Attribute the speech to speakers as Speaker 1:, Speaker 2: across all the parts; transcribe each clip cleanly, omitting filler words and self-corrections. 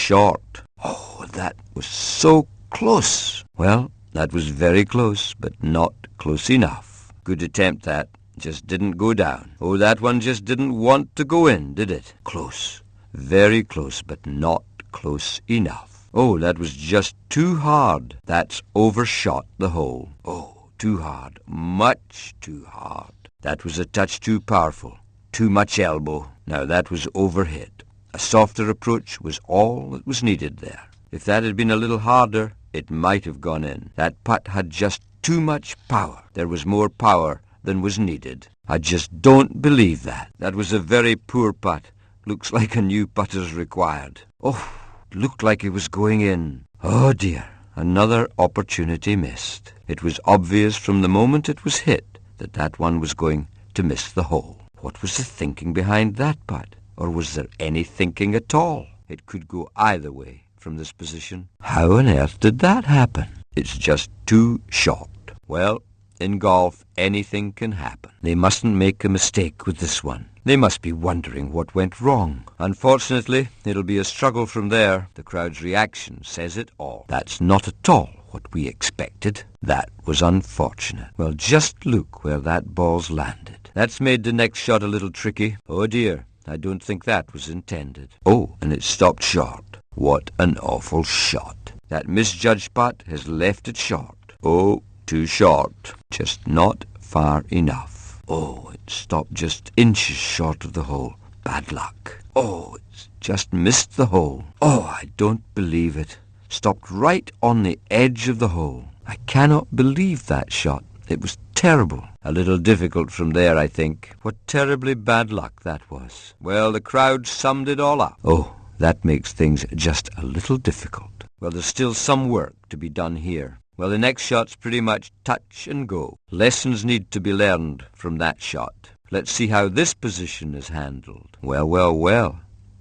Speaker 1: short. Oh, that was so close. Well, that was very close, but not close enough. Good attempt, that. Just didn't go down. Oh, that one just didn't want to go in, did it? Close. Very close, but not close enough. Oh, that was just too hard. That's overshot the hole. Oh, too hard. Much too hard. That was a touch too powerful. Too much elbow. Now that was overhit. A softer approach was all that was needed there. If that had been a little harder, it might have gone in. That putt had just too much power. There was more power than was needed. I just don't believe that. That was a very poor putt. Looks like a new putter's required. Oh, it looked like it was going in. Oh dear, another opportunity missed. It was obvious from the moment it was hit that that one was going to miss the hole. What was the thinking behind that putt? Or was there any thinking at all? It could go either way from this position. How on earth did that happen? It's just too short. Well, in golf, anything can happen. They mustn't make a mistake with this one. They must be wondering what went wrong. Unfortunately, it'll be a struggle from there. The crowd's reaction says it all. That's not at all what we expected. That was unfortunate. Well, just look where that ball's landed. That's made the next shot a little tricky. Oh dear, I don't think that was intended. Oh, and it stopped short. What an awful shot. That misjudged putt has left it short. Oh, too short. Just not far enough. Oh, it stopped just inches short of the hole. Bad luck. Oh, it's just missed the hole. Oh, I don't believe it. Stopped right on the edge of the hole. I cannot believe that shot. It was terrible. A little difficult from there, I think. What terribly bad luck that was. Well, the crowd summed it all up. Oh, that makes things just a little difficult. Well, there's still some work to be done here. Well, the next shot's pretty much touch and go. Lessons need to be learned from that shot. Let's see how this position is handled. Well.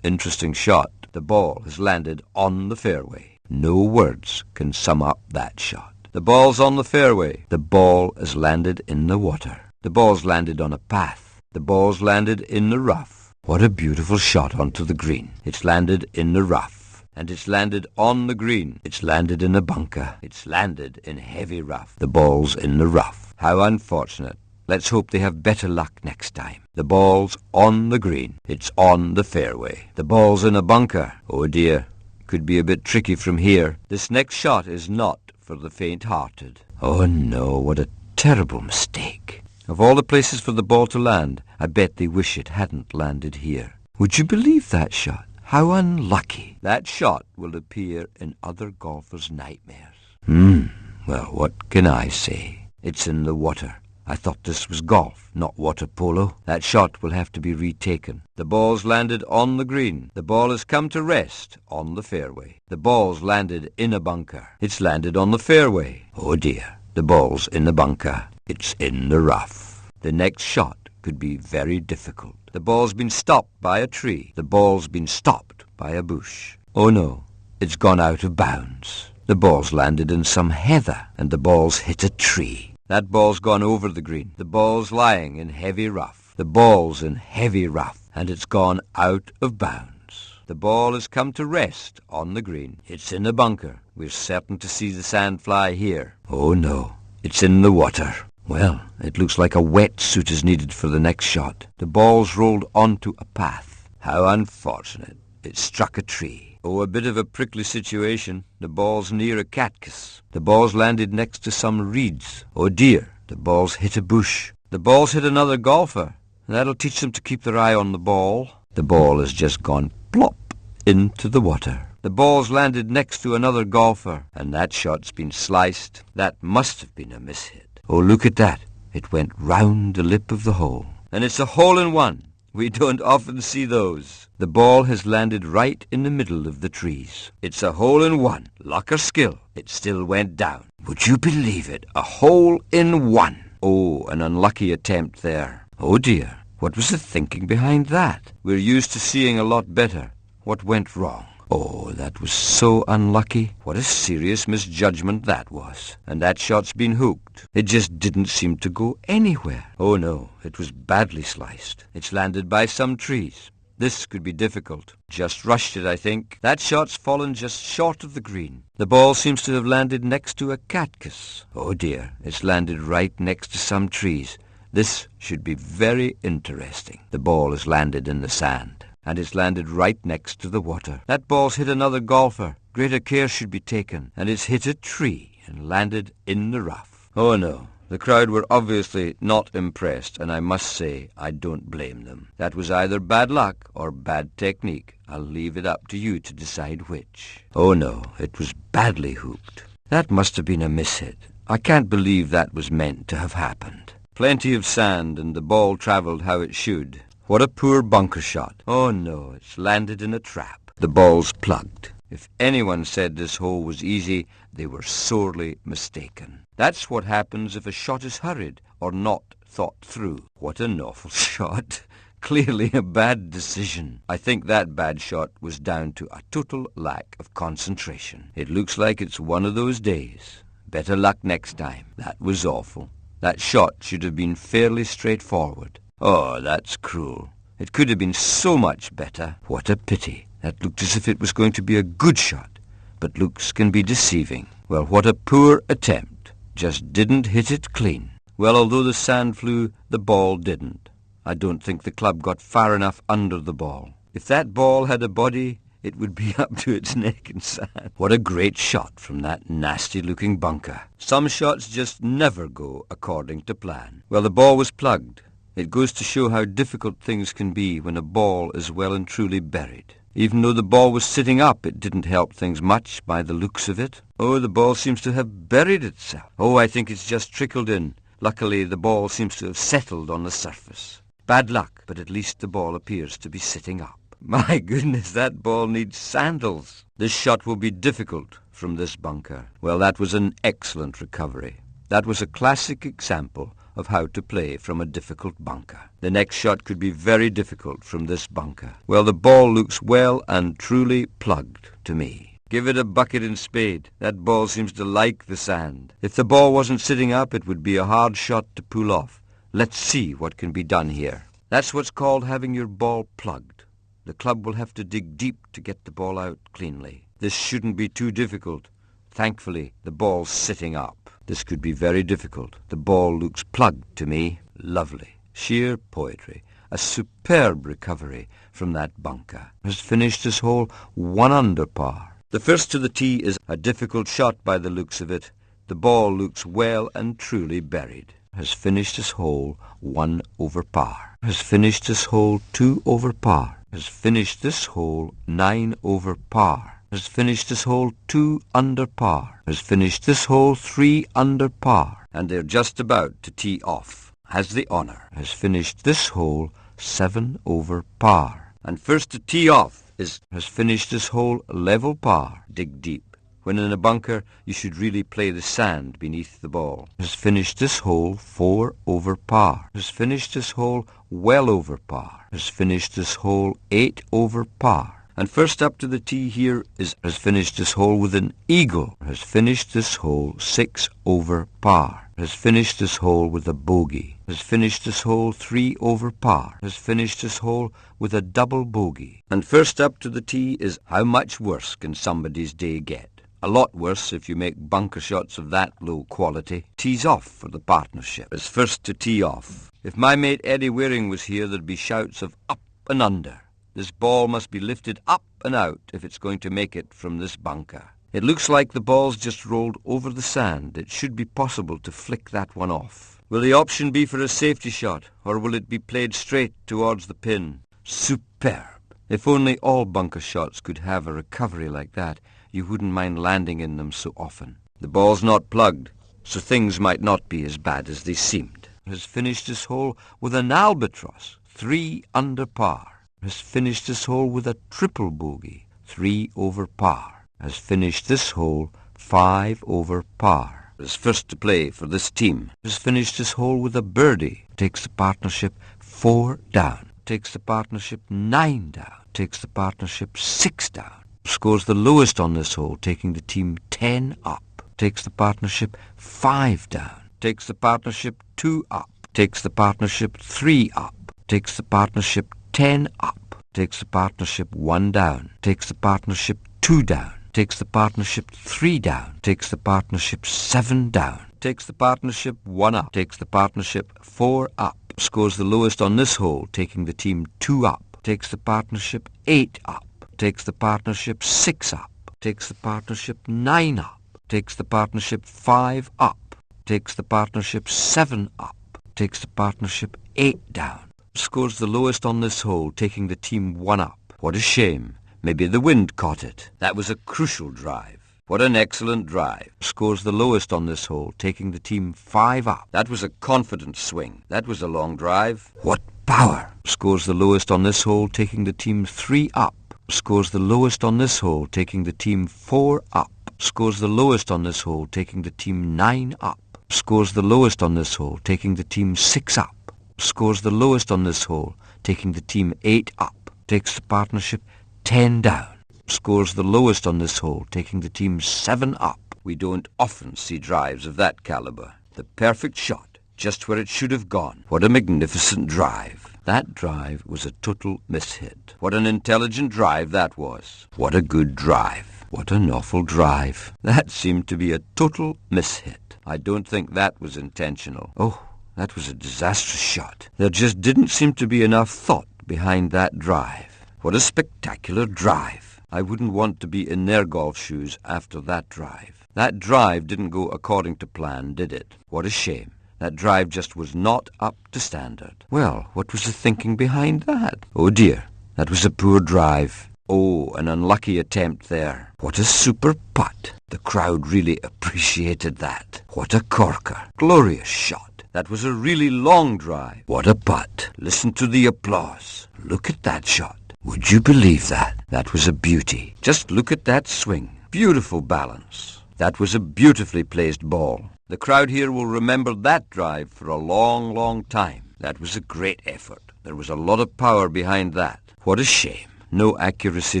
Speaker 1: Interesting shot. The ball has landed on the fairway. No words can sum up that shot. The ball's on the fairway. The ball has landed in the water. The ball's landed on a path. The ball's landed in the rough. What a beautiful shot onto the green. It's landed in the rough. And it's landed on the green. It's landed in a bunker. It's landed in heavy rough. The ball's in the rough. How unfortunate. Let's hope they have better luck next time. The ball's on the green. It's on the fairway. The ball's in a bunker. Oh dear, could be a bit tricky from here. This next shot is not for the faint-hearted. Oh no, what a terrible mistake. Of all the places for the ball to land, I bet they wish it hadn't landed here. Would you believe that shot? How unlucky. That shot will appear in other golfers' nightmares. Well, what can I say? It's in the water. I thought this was golf, not water polo. That shot will have to be retaken. The ball's landed on the green. The ball has come to rest on the fairway. The ball's landed in a bunker. It's landed on the fairway. Oh dear, the ball's in the bunker. It's in the rough. The next shot could be very difficult. The ball's been stopped by a tree. The ball's been stopped by a bush. Oh no, it's gone out of bounds. The ball's landed in some heather, and the ball's hit a tree. That ball's gone over the green. The ball's lying in heavy rough. The ball's in heavy rough, and it's gone out of bounds. The ball has come to rest on the green. It's in the bunker. We're certain to see the sand fly here. Oh no, it's in the water. Well, it looks like a wetsuit is needed for the next shot. The ball's rolled onto a path. How unfortunate. It struck a tree. Oh, a bit of a prickly situation. The ball's near a cactus. The ball's landed next to some reeds. Oh dear, the ball's hit a bush. The ball's hit another golfer. That'll teach them to keep their eye on the ball. The ball has just gone plop into the water. The ball's landed next to another golfer, and that shot's been sliced. That must have been a mishit. Oh, look at that. It went round the lip of the hole. And it's a hole-in-one. We don't often see those. The ball has landed right in the middle of the trees. It's a hole-in-one. Luck or skill, it still went down. Would you believe it? A hole-in-one. Oh, an unlucky attempt there. Oh dear, what was the thinking behind that? We're used to seeing a lot better. What went wrong? Oh, that was so unlucky. What a serious misjudgment that was. And that shot's been hooked. It just didn't seem to go anywhere. Oh no, it was badly sliced. It's landed by some trees. This could be difficult. Just rushed it, I think. That shot's fallen just short of the green. The ball seems to have landed next to a cactus. Oh dear, it's landed right next to some trees. This should be very interesting. The ball has landed in the sand, and it's landed right next to the water. That ball's hit another golfer. Greater care should be taken, and it's hit a tree and landed in the rough. Oh no. The crowd were obviously not impressed, and I must say I don't blame them. That was either bad luck or bad technique. I'll leave it up to you to decide which. Oh no, it was badly hooped. That must have been a mishit. I can't believe that was meant to have happened. Plenty of sand, and the ball travelled how it should. What a poor bunker shot. Oh no, it's landed in a trap. The ball's plugged. If anyone said this hole was easy, they were sorely mistaken. That's what happens if a shot is hurried or not thought through. What an awful shot. Clearly a bad decision. I think that bad shot was down to a total lack of concentration. It looks like it's one of those days. Better luck next time. That was awful. That shot should have been fairly straightforward. Oh, that's cruel. It could have been so much better. What a pity. That looked as if it was going to be a good shot. But looks can be deceiving. Well, what a poor attempt. Just didn't hit it clean. Well, although the sand flew, the ball didn't. I don't think the club got far enough under the ball. If that ball had a body, it would be up to its neck in sand. What a great shot from that nasty-looking bunker. Some shots just never go according to plan. Well, the ball was plugged. It goes to show how difficult things can be when a ball is well and truly buried. Even though the ball was sitting up, it didn't help things much by the looks of it. Oh, the ball seems to have buried itself. Oh, I think it's just trickled in. Luckily, the ball seems to have settled on the surface. Bad luck, but at least the ball appears to be sitting up. My goodness, that ball needs sandals. This shot will be difficult from this bunker. Well, that was an excellent recovery. That was a classic example of how to play from a difficult bunker. The next shot could be very difficult from this bunker. Well, the ball looks well and truly plugged to me. Give it a bucket and spade. That ball seems to like the sand. If the ball wasn't sitting up, it would be a hard shot to pull off. Let's see what can be done here. That's what's called having your ball plugged. The club will have to dig deep to get the ball out cleanly. This shouldn't be too difficult. Thankfully, the ball's sitting up. This could be very difficult. The ball looks plugged to me. Lovely. Sheer poetry. A superb recovery from that bunker. Has finished this hole 1 under par. The first to the tee is a difficult shot by the looks of it. The ball looks well and truly buried. Has finished this hole 1 over par. Has finished this hole 2 over par. Has finished this hole 9 over par. Has finished this hole 2 under par. Has finished this hole 3 under par. And they're just about to tee off. Has the honour. Has finished this hole 7 over par. And first to tee off has finished this hole level par. Dig deep. When in a bunker, you should really play the sand beneath the ball. Has finished this hole 4 over par. Has finished this hole well over par. Has finished this hole 8 over par. And first up to the tee here has finished this hole with an eagle. Has finished this hole 6 over par. Has finished this hole with a bogey. Has finished this hole 3 over par. Has finished this hole with a double bogey. And first up to the tee is how much worse can somebody's day get? A lot worse if you make bunker shots of that low quality. Tees off for the partnership. Is first to tee off. If my mate Eddie Waring was here, there'd be shouts of up and under. This ball must be lifted up and out if it's going to make it from this bunker. It looks like the ball's just rolled over the sand. It should be possible to flick that one off. Will the option be for a safety shot, or will it be played straight towards the pin? Superb! If only all bunker shots could have a recovery like that, you wouldn't mind landing in them so often. The ball's not plugged, so things might not be as bad as they seemed. Has finished this hole with an albatross, 3 under par. Has finished this hole with a triple bogey, 3 over par. Has finished this hole 5 over par. Is first to play for this team. Has finished this hole with a birdie. Takes the partnership 4 down. Takes the partnership 9 down. Takes the partnership 6 down. Scores the lowest on this hole, taking the team 10 up. Takes the partnership 5 down. Takes the partnership 2 up. Takes the partnership 3 up. Takes the partnership 10 up. takes the partnership 1 down, takes the partnership 2 down, takes the partnership 3 down, takes the partnership 7 down, takes the partnership 1 up, takes the partnership 4 up, scores the lowest on this hole, taking the team 2 up, takes the partnership 8 up, takes the partnership 6 up, takes the partnership 9 up, takes the partnership 5 up, takes the partnership 7 up, takes the partnership 8 down, scores the lowest on this hole, taking the team 1 up. What a shame. Maybe the wind caught it. That was a crucial drive. What an excellent drive. Scores the lowest on this hole, taking the team 5 up. That was a confident swing. That was a long drive. What power. Scores the lowest on this hole, taking the team 3 up. Scores the lowest on this hole, taking the team 4 up. Scores the lowest on this hole, taking the team 9 up. Scores the lowest on this hole, taking the team 6 up. Scores the lowest on this hole, taking the team 8 up. Takes the partnership 10 down. Scores the lowest on this hole, taking the team 7 up. We don't often see drives of that caliber. The perfect shot, just where it should have gone. What a magnificent drive. That drive was a total mishit. What an intelligent drive that was. What a good drive. What an awful drive. That seemed to be a total mishit. I don't think that was intentional. Oh, that was a disastrous shot. There just didn't seem to be enough thought behind that drive. What a spectacular drive. I wouldn't want to be in their golf shoes after that drive. That drive didn't go according to plan, did it? What a shame. That drive just was not up to standard. Well, what was the thinking behind that? Oh dear, that was a poor drive. Oh, an unlucky attempt there. What a super putt. The crowd really appreciated that. What a corker. Glorious shot. That was a really long drive. What a putt. Listen to the applause. Look at that shot. Would you believe that? That was a beauty. Just look at that swing. Beautiful balance. That was a beautifully placed ball. The crowd here will remember that drive for a long, long time. That was a great effort. There was a lot of power behind that. What a shame. No accuracy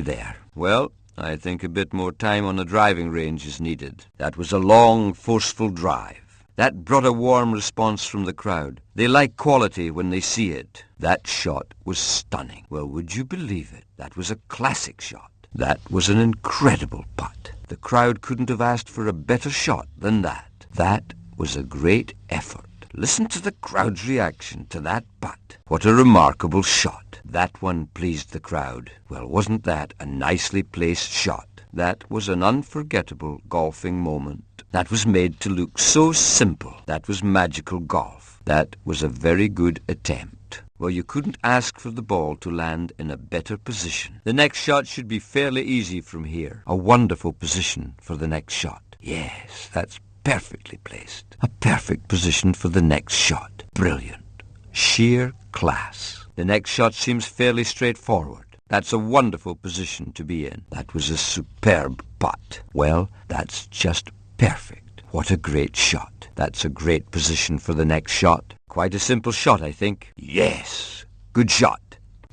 Speaker 1: there. Well, I think a bit more time on the driving range is needed. That was a long, forceful drive. That brought a warm response from the crowd. They like quality when they see it. That shot was stunning. Well, would you believe it? That was a classic shot. That was an incredible putt. The crowd couldn't have asked for a better shot than that. That was a great effort. Listen to the crowd's reaction to that putt. What a remarkable shot. That one pleased the crowd. Well, wasn't that a nicely placed shot? That was an unforgettable golfing moment. That was made to look so simple. That was magical golf. That was a very good attempt. Well, you couldn't ask for the ball to land in a better position. The next shot should be fairly easy from here. A wonderful position for the next shot. Yes, that's perfectly placed. A perfect position for the next shot. Brilliant. Sheer class. The next shot seems fairly straightforward. That's a wonderful position to be in. That was a superb putt. Well, that's just perfect. What a great shot. That's a great position for the next shot. Quite a simple shot, I think. Yes, good shot.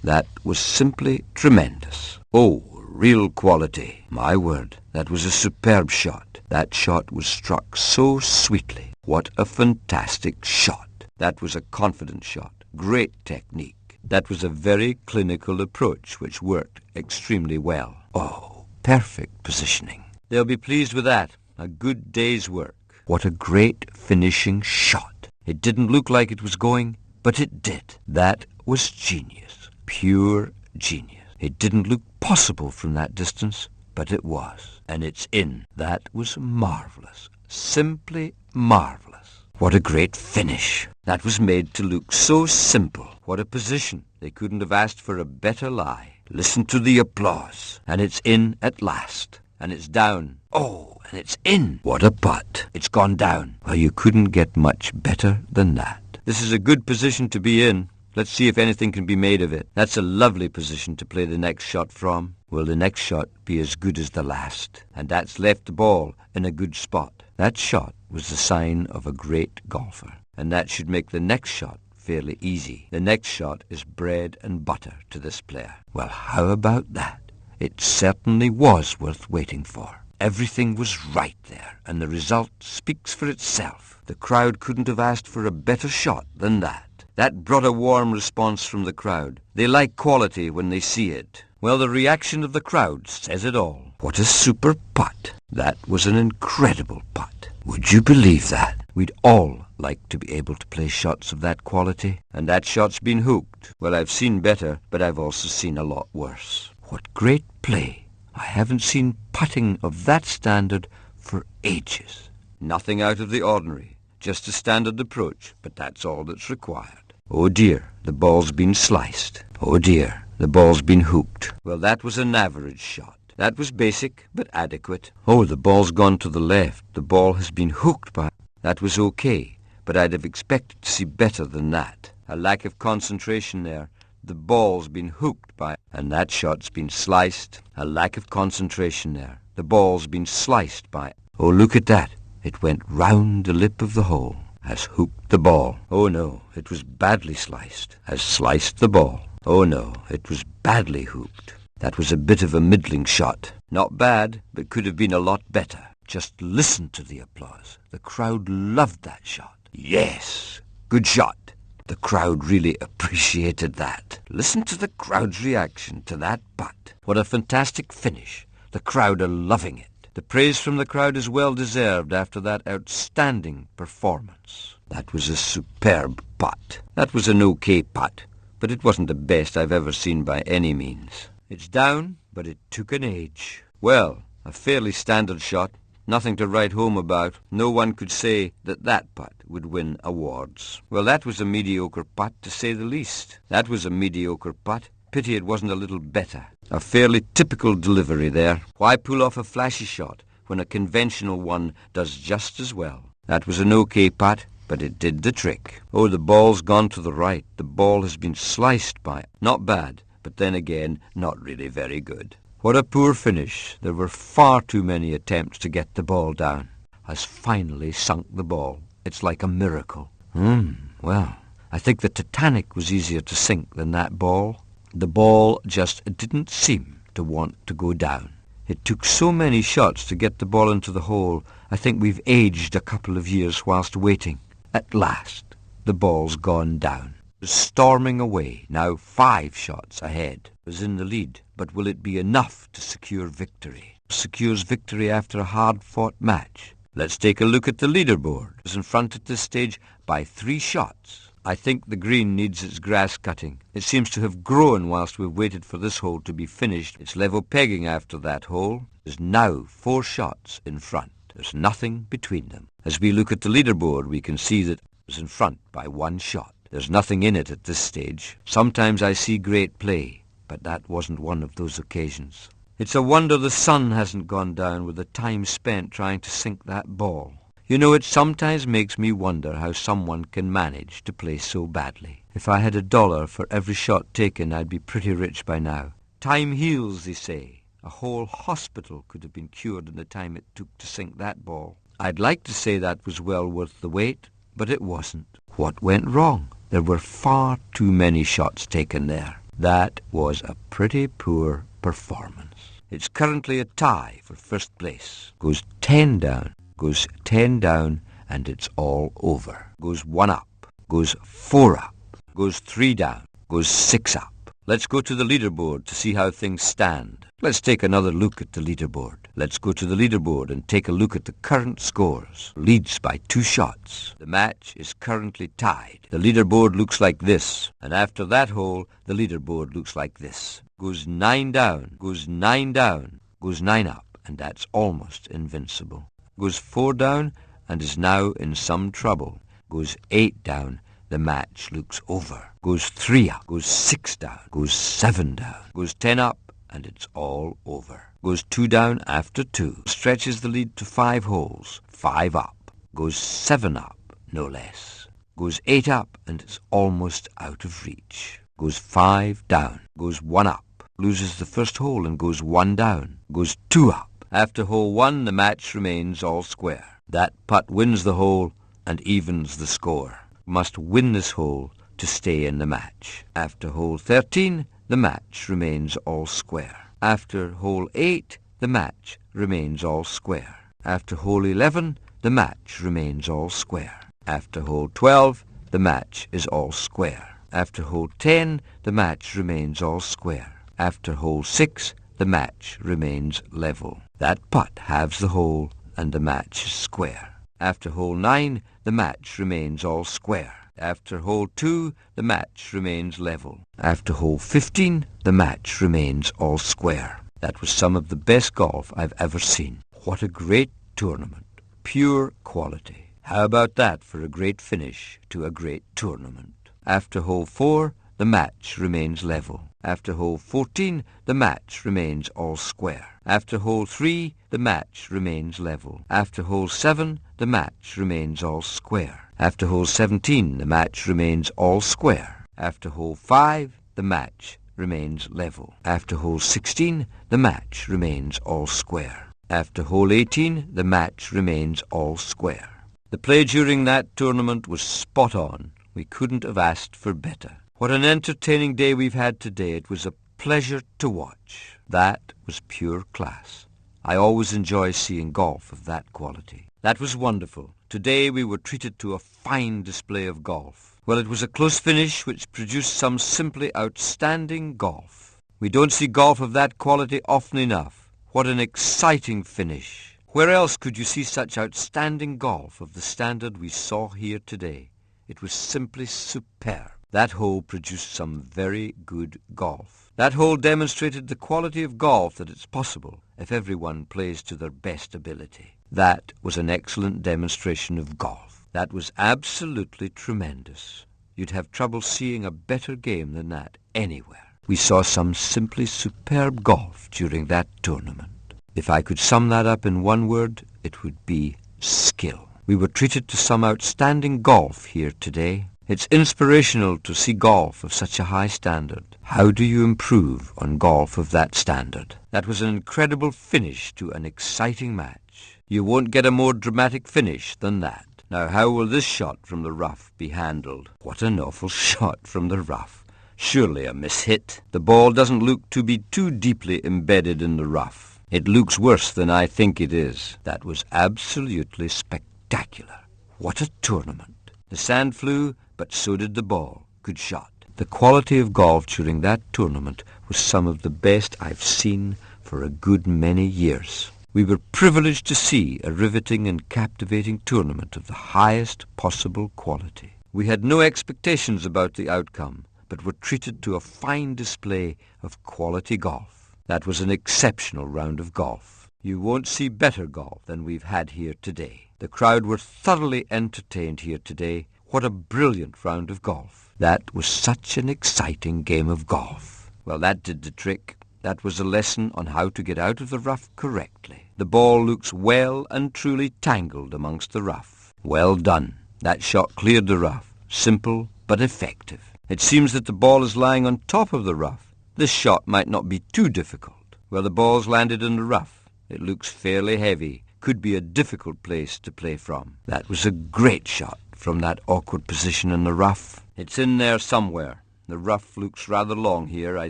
Speaker 1: That was simply tremendous. Oh, real quality. My word, that was a superb shot. That shot was struck so sweetly. What a fantastic shot. That was a confident shot. Great technique. That was a very clinical approach which worked extremely well. Oh, perfect positioning. They'll be pleased with that. A good day's work. What a great finishing shot. It didn't look like it was going, but it did. That was genius. Pure genius. It didn't look possible from that distance, but it was. And it's in. That was marvelous. Simply marvelous. What a great finish. That was made to look so simple. What a position. They couldn't have asked for a better lie. Listen to the applause. And it's in at last. And it's down. Oh, and it's in. What a putt. It's gone down. Well, you couldn't get much better than that. This is a good position to be in. Let's see if anything can be made of it. That's a lovely position to play the next shot from. Will the next shot be as good as the last? And that's left the ball in a good spot. That shot was the sign of a great golfer. And that should make the next shot fairly easy. The next shot is bread and butter to this player. Well, how about that? It certainly was worth waiting for. Everything was right there, and the result speaks for itself. The crowd couldn't have asked for a better shot than that. That brought a warm response from the crowd. They like quality when they see it. Well, the reaction of the crowd says it all. What a super putt. That was an incredible putt. Would you believe that? We'd all like to be able to play shots of that quality. And that shot's been hooked. Well, I've seen better, but I've also seen a lot worse. What great play. I haven't seen putting of that standard for ages. Nothing out of the ordinary. Just a standard approach, but that's all that's required. Oh dear, the ball's been sliced. Oh dear, the ball's been hooked. Well, that was an average shot. That was basic, but adequate. Oh, the ball's gone to the left. The ball has been hooked by... That was okay, but I'd have expected to see better than that. A lack of concentration there. The ball's been hooked by... And that shot's been sliced. A lack of concentration there. The ball's been sliced by... Oh, look at that. It went round the lip of the hole. Has hooked the ball. Oh no, it was badly sliced. Has sliced the ball. Oh no, it was badly hooked. That was a bit of a middling shot. Not bad, but could have been a lot better. Just listen to the applause. The crowd loved that shot. Yes, good shot. The crowd really appreciated that. Listen to the crowd's reaction to that putt. What a fantastic finish. The crowd are loving it. The praise from the crowd is well deserved after that outstanding performance. That was a superb putt. That was an okay putt, but it wasn't the best I've ever seen by any means. It's down, but it took an age. Well, a fairly standard shot. Nothing to write home about. No one could say that that putt would win awards. Well, that was a mediocre putt, to say the least. That was a mediocre putt. Pity it wasn't a little better. A fairly typical delivery there. Why pull off a flashy shot when a conventional one does just as well? That was an okay putt, but it did the trick. Oh, the ball's gone to the right. The ball has been sliced by it. Not bad, but then again, not really very good. What a poor finish. There were far too many attempts to get the ball down. Has finally sunk the ball. It's like a miracle. Well, I think the Titanic was easier to sink than that ball. The ball just didn't seem to want to go down. It took so many shots to get the ball into the hole, I think we've aged a couple of years whilst waiting. At last, the ball's gone down. It's storming away, now 5 shots ahead. Is in the lead, but will it be enough to secure victory? Secures victory after a hard-fought match. Let's take a look at the leaderboard. It's in front at this stage by 3 shots. I think the green needs its grass cutting. It seems to have grown whilst we've waited for this hole to be finished. It's level pegging after that hole. There's now 4 shots in front. There's nothing between them. As we look at the leaderboard, we can see that it's in front by 1 shot. There's nothing in it at this stage. Sometimes I see great play, but that wasn't one of those occasions. It's a wonder the sun hasn't gone down with the time spent trying to sink that ball. You know, it sometimes makes me wonder how someone can manage to play so badly. If I had $1 for every shot taken, I'd be pretty rich by now. Time heals, they say. A whole hospital could have been cured in the time it took to sink that ball. I'd like to say that was well worth the wait, but it wasn't. What went wrong? There were far too many shots taken there. That was a pretty poor performance. It's currently a tie for first place. Goes 10 down. Goes 10 down, and it's all over. Goes 1 up, goes 4 up, goes 3 down, goes 6 up. Let's go to the leaderboard to see how things stand. Let's take another look at the leaderboard. Let's go to the leaderboard and take a look at the current scores. Leads by 2 shots. The match is currently tied. The leaderboard looks like this, and after that hole, the leaderboard looks like this. Goes 9 down, goes 9 down, goes 9 up, and that's almost invincible. Goes 4 down and is now in some trouble. Goes 8 down, the match looks over. Goes 3 up, goes 6 down, goes 7 down, goes 10 up, and it's all over. Goes 2 down after 2. Stretches the lead to 5 holes. 5 up, goes 7 up, no less. Goes 8 up, and it's almost out of reach. Goes 5 down, goes 1 up, loses the first hole and goes 1 down. Goes 2 up. After hole 1, the match remains all square. That putt wins the hole and evens the score. Must win this hole to stay in the match. After hole 13, the match remains all square. After hole 8, the match remains all square. After hole 11, the match remains all square. After hole 12, the match is all square. After hole 10, the match remains all square. After hole 6, the match remains level. That putt halves the hole and the match is square. After hole 9, the match remains all square. After hole 2, the match remains level. After hole 15, the match remains all square. That was some of the best golf I've ever seen. What a great tournament. Pure quality. How about that for a great finish to a great tournament? After hole 4, the match remains level. After hole 14, the match remains all square. After hole 3, the match remains level. After hole 7, the match remains all square. After hole 17, the match remains all square. After hole 5, the match remains level. After hole 16, the match remains all square. After hole 18, the match remains all square. The play during that tournament was spot on. We couldn't have asked for better. What an entertaining day we've had today. It was a pleasure to watch. That was pure class. I always enjoy seeing golf of that quality. That was wonderful. Today we were treated to a fine display of golf. Well, it was a close finish which produced some simply outstanding golf. We don't see golf of that quality often enough. What an exciting finish. Where else could you see such outstanding golf of the standard we saw here today? It was simply superb. That hole produced some very good golf. That hole demonstrated the quality of golf that it's possible if everyone plays to their best ability. That was an excellent demonstration of golf. That was absolutely tremendous. You'd have trouble seeing a better game than that anywhere. We saw some simply superb golf during that tournament. If I could sum that up in one word, it would be skill. We were treated to some outstanding golf here today. It's inspirational to see golf of such a high standard. How do you improve on golf of that standard? That was an incredible finish to an exciting match. You won't get a more dramatic finish than that. Now, how will this shot from the rough be handled? What an awful shot from the rough. Surely a mishit. The ball doesn't look to be too deeply embedded in the rough. It looks worse than I think it is. That was absolutely spectacular. What a tournament. The sand flew, but so did the ball. Good shot. The quality of golf during that tournament was some of the best I've seen for a good many years. We were privileged to see a riveting and captivating tournament of the highest possible quality. We had no expectations about the outcome, but were treated to a fine display of quality golf. That was an exceptional round of golf. You won't see better golf than we've had here today. The crowd were thoroughly entertained here today. What a brilliant round of golf. That was such an exciting game of golf. Well, that did the trick. That was a lesson on how to get out of the rough correctly. The ball looks well and truly tangled amongst the rough. Well done. That shot cleared the rough. Simple but effective. It seems that the ball is lying on top of the rough. This shot might not be too difficult. Well, the ball's landed in the rough. It looks fairly heavy. Could be a difficult place to play from. That was a great shot from that awkward position in the rough. It's in there somewhere. The rough looks rather long here. I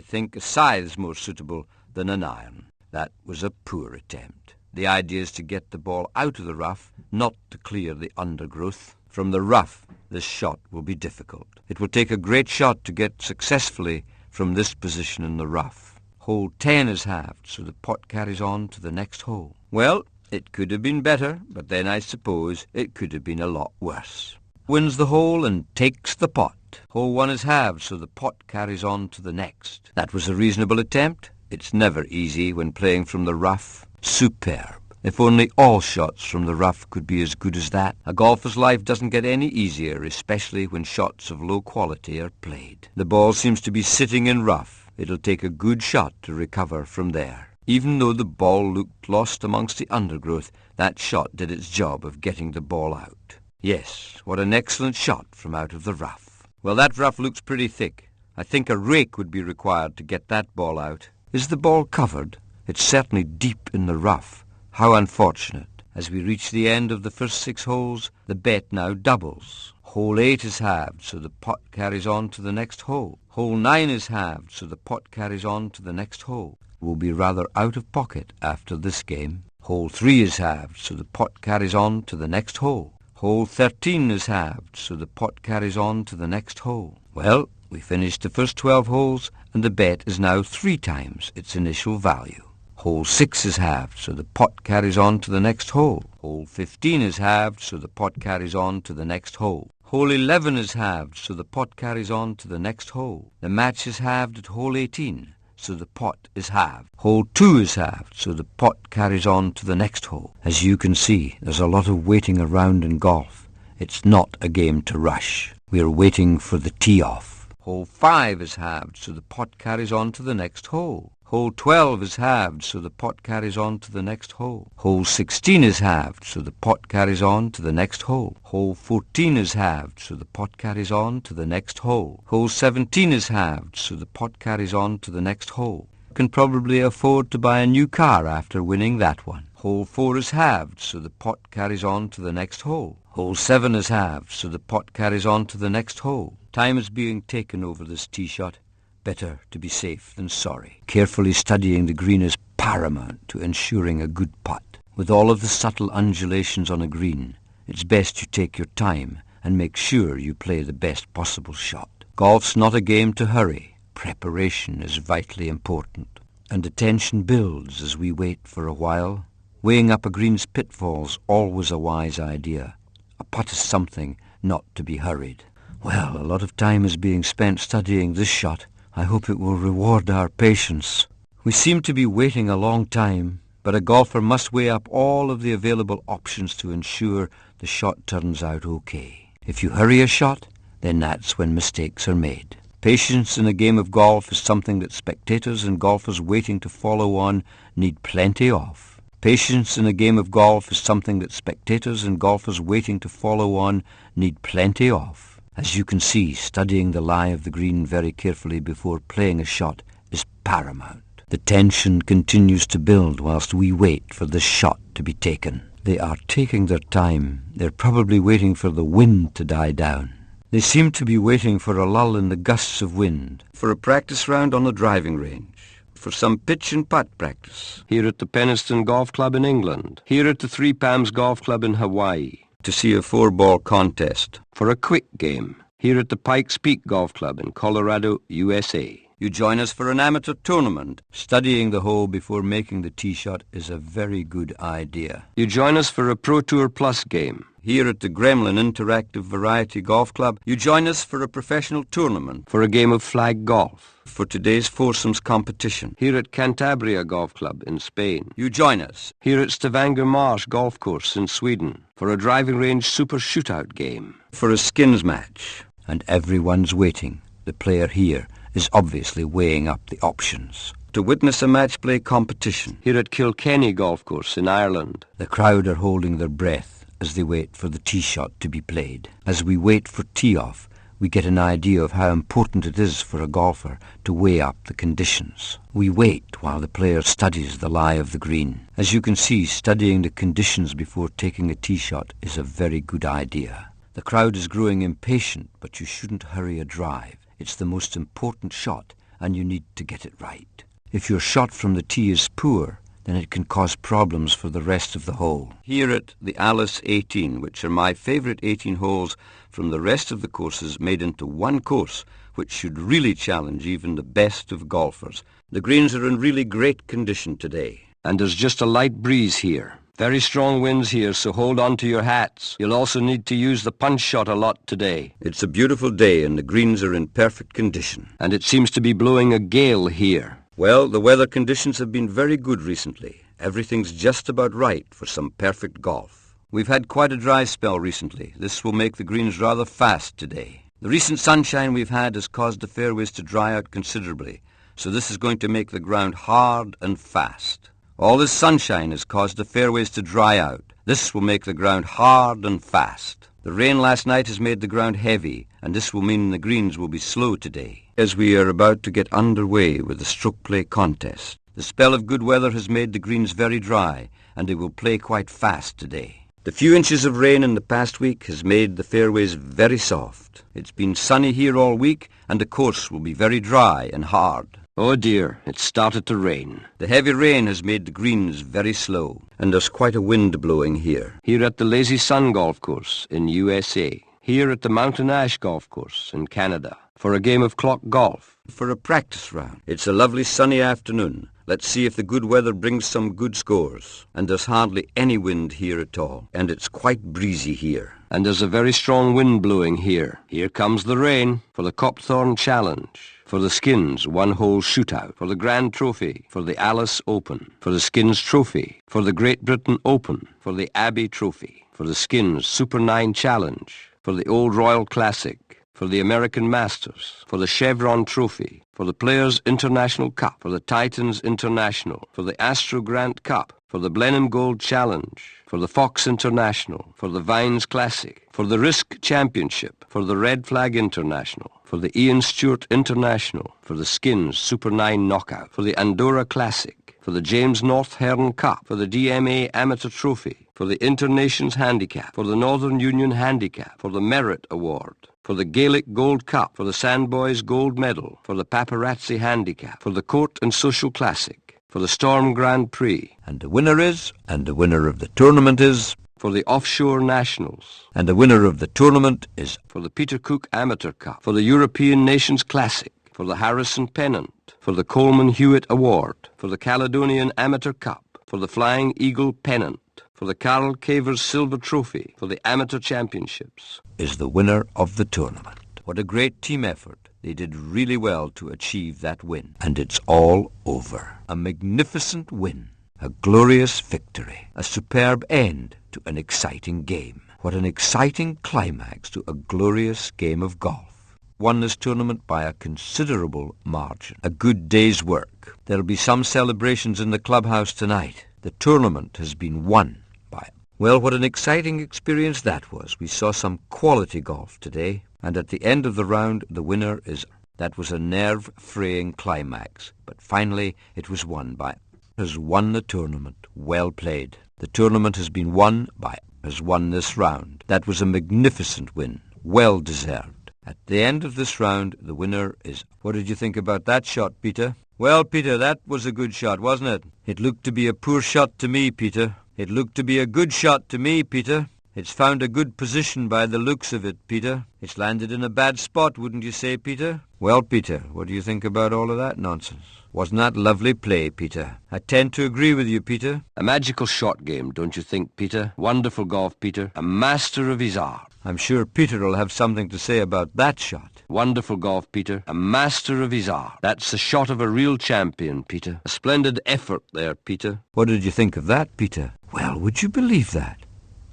Speaker 1: think a scythe's more suitable than an iron. That was a poor attempt. The idea is to get the ball out of the rough, not to clear the undergrowth. From the rough, this shot will be difficult. It will take a great shot to get successfully from this position in the rough. Hole 10 is halved, so the putt carries on to the next hole. Well, it could have been better, but then I suppose it could have been a lot worse. Wins the hole and takes the pot. Hole 1 is halved, so the pot carries on to the next. That was a reasonable attempt. It's never easy when playing from the rough. Superb. If only all shots from the rough could be as good as that. A golfer's life doesn't get any easier, especially when shots of low quality are played. The ball seems to be sitting in rough. It'll take a good shot to recover from there. Even though the ball looked lost amongst the undergrowth, that shot did its job of getting the ball out. Yes, what an excellent shot from out of the rough. Well, that rough looks pretty thick. I think a rake would be required to get that ball out. Is the ball covered? It's certainly deep in the rough. How unfortunate. As we reach the end of the first 6 holes, the bet now doubles. Hole 8 is halved, so the pot carries on to the next hole. Hole 9 is halved, so the pot carries on to the next hole. We'll be rather out of pocket after this game. Hole 3 is halved, so the pot carries on to the next hole. Hole 13 is halved, so the pot carries on to the next hole. Well, we finished the first 12 holes, and the bet is now 3 times its initial value. Hole 6 is halved, so the pot carries on to the next hole. Hole 15 is halved, so the pot carries on to the next hole. Hole 11 is halved, so the pot carries on to the next hole. The match is halved at hole 18, so the pot is halved. Hole 2 is halved, so the pot carries on to the next hole. As you can see, there's a lot of waiting around in golf. It's not a game to rush. We're waiting for the tee-off. Hole 5 is halved, so the pot carries on to the next hole. Hole 12 is halved, so the pot carries on to the next hole. Hole 16 is halved, so the pot carries on to the next hole. Hole 14 is halved, so the pot carries on to the next hole. Hole 17 is halved, so the pot carries on to the next hole. You can probably afford to buy a new car after winning that one. Hole 4 is halved, so the pot carries on to the next hole. Hole 7 is halved, so the pot carries on to the next hole. Time is being taken over this tee shot. Better to be safe than sorry. Carefully studying the green is paramount to ensuring a good putt. With all of the subtle undulations on a green, it's best you take your time and make sure you play the best possible shot. Golf's not a game to hurry. Preparation is vitally important. And the tension builds as we wait for a while. Weighing up a green's pitfalls always a wise idea. A putt is something not to be hurried. Well, a lot of time is being spent studying this shot. I hope it will reward our patience. We seem to be waiting a long time, but a golfer must weigh up all of the available options to ensure the shot turns out okay. If you hurry a shot, then that's when mistakes are made. Patience in a game of golf is something that spectators and golfers waiting to follow on need plenty of. Patience in a game of golf is something that spectators and golfers waiting to follow on need plenty of. As you can see, studying the lie of the green very carefully before playing a shot is paramount. The tension continues to build whilst we wait for this shot to be taken. They are taking their time. They're probably waiting for the wind to die down. They seem to be waiting for a lull in the gusts of wind, for a practice round on the driving range, for some pitch and putt practice, here at the Penistone Golf Club in England, here at the Three Palms Golf Club in Hawaii, to see a 4-ball contest, for a quick game, here at the Pikes Peak Golf Club in Colorado, USA. You join us for an amateur tournament. Studying the hole before making the tee shot is a very good idea. You join us for a Pro Tour Plus game. Here at the Gremlin Interactive Variety Golf Club, you join us for a professional tournament, for a game of flag golf, for today's foursomes competition. Here at Cantabria Golf Club in Spain, you join us. Here at Stavanger Marsh Golf Course in Sweden, for a driving range super shootout game, for a skins match. And everyone's waiting. The player here is obviously weighing up the options. To witness a match play competition, here at Kilkenny Golf Course in Ireland. The crowd are holding their breath as they wait for the tee shot to be played. As we wait for tee-off, we get an idea of how important it is for a golfer to weigh up the conditions. We wait while the player studies the lie of the green. As you can see, studying the conditions before taking a tee shot is a very good idea. The crowd is growing impatient, but you shouldn't hurry a drive. It's the most important shot, and you need to get it right. If your shot from the tee is poor, then it can cause problems for the rest of the hole. Here at the Alice 18, which are my favourite 18 holes from the rest of the courses made into one course, which should really challenge even the best of golfers. The greens are in really great condition today. And there's just a light breeze here. Very strong winds here, so hold on to your hats. You'll also need to use the punch shot a lot today. It's a beautiful day and the greens are in perfect condition. And it seems to be blowing a gale here. Well, the weather conditions have been very good recently. Everything's just about right for some perfect golf. We've had quite a dry spell recently. This will make the greens rather fast today. The recent sunshine we've had has caused the fairways to dry out considerably, so this is going to make the ground hard and fast. All this sunshine has caused the fairways to dry out. This will make the ground hard and fast. The rain last night has made the ground heavy, and this will mean the greens will be slow today, as we are about to get underway with the stroke play contest. The spell of good weather has made the greens very dry, and they will play quite fast today. The few inches of rain in the past week has made the fairways very soft. It's been sunny here all week, and the course will be very dry and hard.
Speaker 2: Oh dear, it's started to rain.
Speaker 1: The heavy rain has made the greens very slow, and there's quite a wind blowing here.
Speaker 2: Here at the Lazy Sun Golf Course in USA. Here at the Mountain Ash Golf Course in Canada. For a game of clock golf.
Speaker 1: For a practice round. It's a lovely sunny afternoon. Let's see if the good weather brings some good scores. And there's hardly any wind here at all. And it's quite breezy here.
Speaker 2: And there's a very strong wind blowing here. Here comes the rain for the Copthorne Challenge. For the Skins one-hole shootout. For the Grand Trophy. For the Alice Open. For the Skins Trophy. For the Great Britain Open. For the Abbey Trophy. For the Skins Super 9 Challenge. For the Old Royal Classic. For the American Masters, for the Chevron Trophy, for the Players International Cup, for the Titans International, for the Astro Grant Cup, for the Blenheim Gold Challenge, for the Fox International, for the Vines Classic, for the Risk Championship, for the Red Flag International, for the Ian Stewart International, for the Skins Super 9 Knockout, for the Andorra Classic, for the James North Hearn Cup, for the DMA Amateur Trophy, for the Internations Handicap, for the Northern Union Handicap, for the Merit Award, for the Gaelic Gold Cup, for the Sandboys Gold Medal, for the Paparazzi Handicap, for the Court and Social Classic, for the Storm Grand Prix.
Speaker 1: And the winner of the tournament is...
Speaker 2: For the Offshore Nationals.
Speaker 1: And the winner of the tournament is...
Speaker 2: For the Peter Cook Amateur Cup, for the European Nations Classic, for the Harrison Pennant, for the Coleman Hewitt Award, for the Caledonian Amateur Cup, for the Flying Eagle Pennant, for the Carol Cavers Silver Trophy, for the Amateur Championships.
Speaker 1: Is the winner of the tournament. What a great team effort. They did really well to achieve that win. And it's all over. A magnificent win. A glorious victory. A superb end to an exciting game. What an exciting climax to a glorious game of golf. Won this tournament by a considerable margin. A good day's work. There'll be some celebrations in the clubhouse tonight. The tournament has been won by... Well, what an exciting experience that was. We saw some quality golf today, and at the end of the round, the winner is... That was a nerve-fraying climax, but finally it was won by... Has won the tournament. Well played. The tournament has been won by... Has won this round. That was a magnificent win. Well deserved. At the end of this round, the winner is... What did you think about that shot, Peter? Well, Peter, that was a good shot, wasn't it? It looked to be a poor shot to me, Peter. It looked to be a good shot to me, Peter. It's found a good position by the looks of it, Peter. It's landed in a bad spot, wouldn't you say, Peter? Well, Peter, what do you think about all of that nonsense? Wasn't that lovely play, Peter? I tend to agree with you, Peter.
Speaker 2: A magical shot game, don't you think, Peter? Wonderful golf, Peter. A master of his art.
Speaker 1: I'm sure Peter will have something to say about that shot.
Speaker 2: Wonderful golf, Peter. A master of his art. That's the shot of a real champion, Peter. A splendid effort there, Peter.
Speaker 1: What did you think of that, Peter? Well, would you believe that?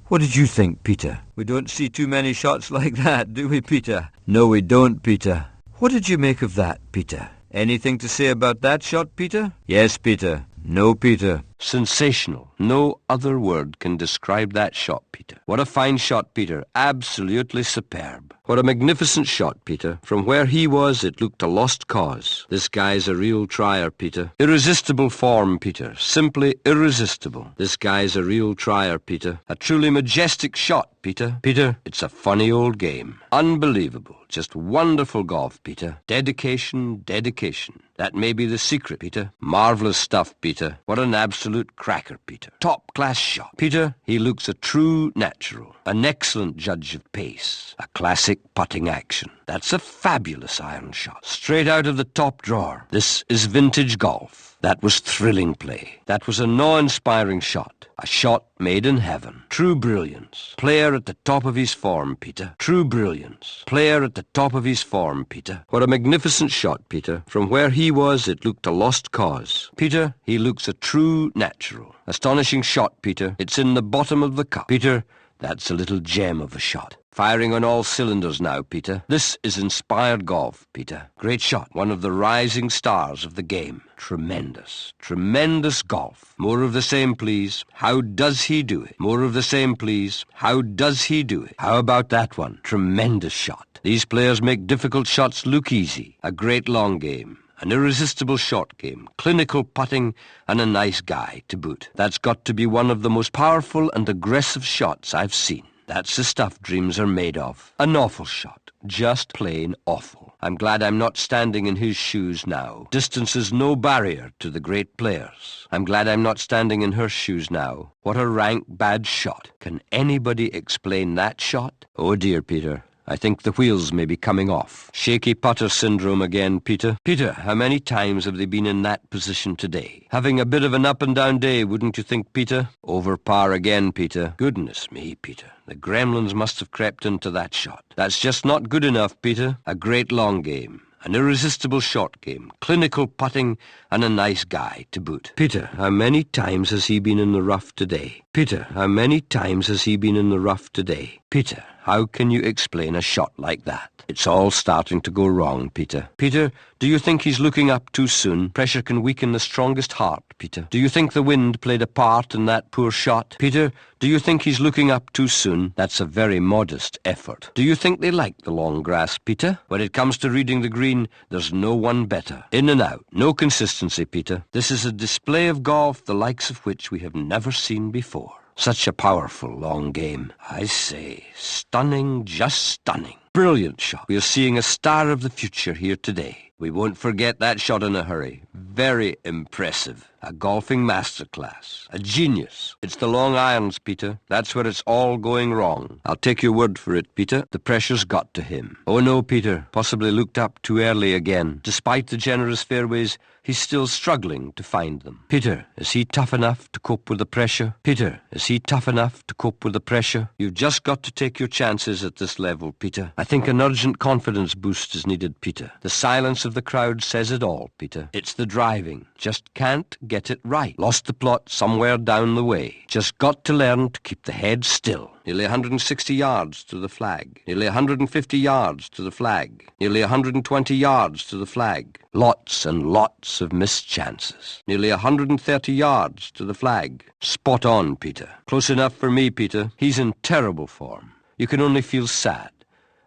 Speaker 1: What did you think, Peter? We don't see too many shots like that, do we, Peter? No, we don't, Peter. What did you make of that, Peter? Anything to say about that shot, Peter? Yes, Peter. No, Peter.
Speaker 2: Sensational. No other word can describe that shot, Peter. What a fine shot, Peter. Absolutely superb. What a magnificent shot, Peter. From where he was, it looked a lost cause. This guy's a real trier, Peter. Irresistible form, Peter. Simply irresistible. This guy's a real trier, Peter. A truly majestic shot, Peter. Peter, it's a funny old game. Unbelievable. Just wonderful golf, Peter. Dedication, dedication. That may be the secret, Peter. Marvellous stuff, Peter. What an absolute cracker, Peter. Top-class shot. Peter, he looks a true natural. An excellent judge of pace. A classic putting action. That's a fabulous iron shot. Straight out of the top drawer. This is vintage golf. That was thrilling play. That was a awe-inspiring shot. A shot made in heaven. True brilliance. Player at the top of his form, Peter. True brilliance. Player at the top of his form, Peter. What a magnificent shot, Peter. From where he was, it looked a lost cause. Peter, he looks a true natural. Astonishing shot, Peter. It's in the bottom of the cup. Peter, that's a little gem of a shot. Firing on all cylinders now, Peter. This is inspired golf, Peter. Great shot. One of the rising stars of the game. Tremendous. Tremendous golf. More of the same, please. How does he do it? More of the same, please. How does he do it? How about that one? Tremendous shot. These players make difficult shots look easy. A great long game. An irresistible short game, clinical putting, and a nice guy to boot. That's got to be one of the most powerful and aggressive shots I've seen. That's the stuff dreams are made of. An awful shot. Just plain awful. I'm glad I'm not standing in his shoes now. Distance is no barrier to the great players. I'm glad I'm not standing in her shoes now. What a rank bad shot. Can anybody explain that shot? Oh dear, Peter. I think the wheels may be coming off. Shaky putter syndrome again, Peter. Peter, how many times have they been in that position today? Having a bit of an up-and-down day, wouldn't you think, Peter? Over par again, Peter. Goodness me, Peter. The gremlins must have crept into that shot. That's just not good enough, Peter. A great long game. An irresistible short game, clinical putting, and a nice guy to boot. Peter, how many times has he been in the rough today? Peter, how many times has he been in the rough today? Peter, how can you explain a shot like that? It's all starting to go wrong, Peter. Peter, do you think he's looking up too soon? Pressure can weaken the strongest heart, Peter. Do you think the wind played a part in that poor shot? Peter, do you think he's looking up too soon? That's a very modest effort. Do you think they like the long grass, Peter? When it comes to reading the green, there's no one better. In and out, no consistency, Peter. This is a display of golf the likes of which we have never seen before. Such a powerful long game. I say, stunning, just stunning. Brilliant shot. We are seeing a star of the future here today. We won't forget that shot in a hurry. Very impressive. A golfing masterclass. A genius. It's the long irons, Peter. That's where it's all going wrong. I'll take your word for it, Peter. The pressure's got to him. Oh no, Peter. Possibly looked up too early again. Despite the generous fairways, he's still struggling to find them. Peter, is he tough enough to cope with the pressure? Peter, is he tough enough to cope with the pressure? You've just got to take your chances at this level, Peter. I think an urgent confidence boost is needed, Peter. The silence of the crowd says it all, Peter. It's the driving. Just can't get it right. Lost the plot somewhere down the way. Just got to learn to keep the head still. Nearly 160 yards to the flag. Nearly 150 yards to the flag. Nearly 120 yards to the flag. Lots and lots of missed chances. Nearly 130 yards to the flag. Spot on, Peter. Close enough for me, Peter. He's in terrible form. You can only feel sad.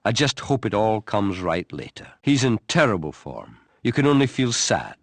Speaker 2: I just hope it all comes right later. He's in terrible form. You can only feel sad.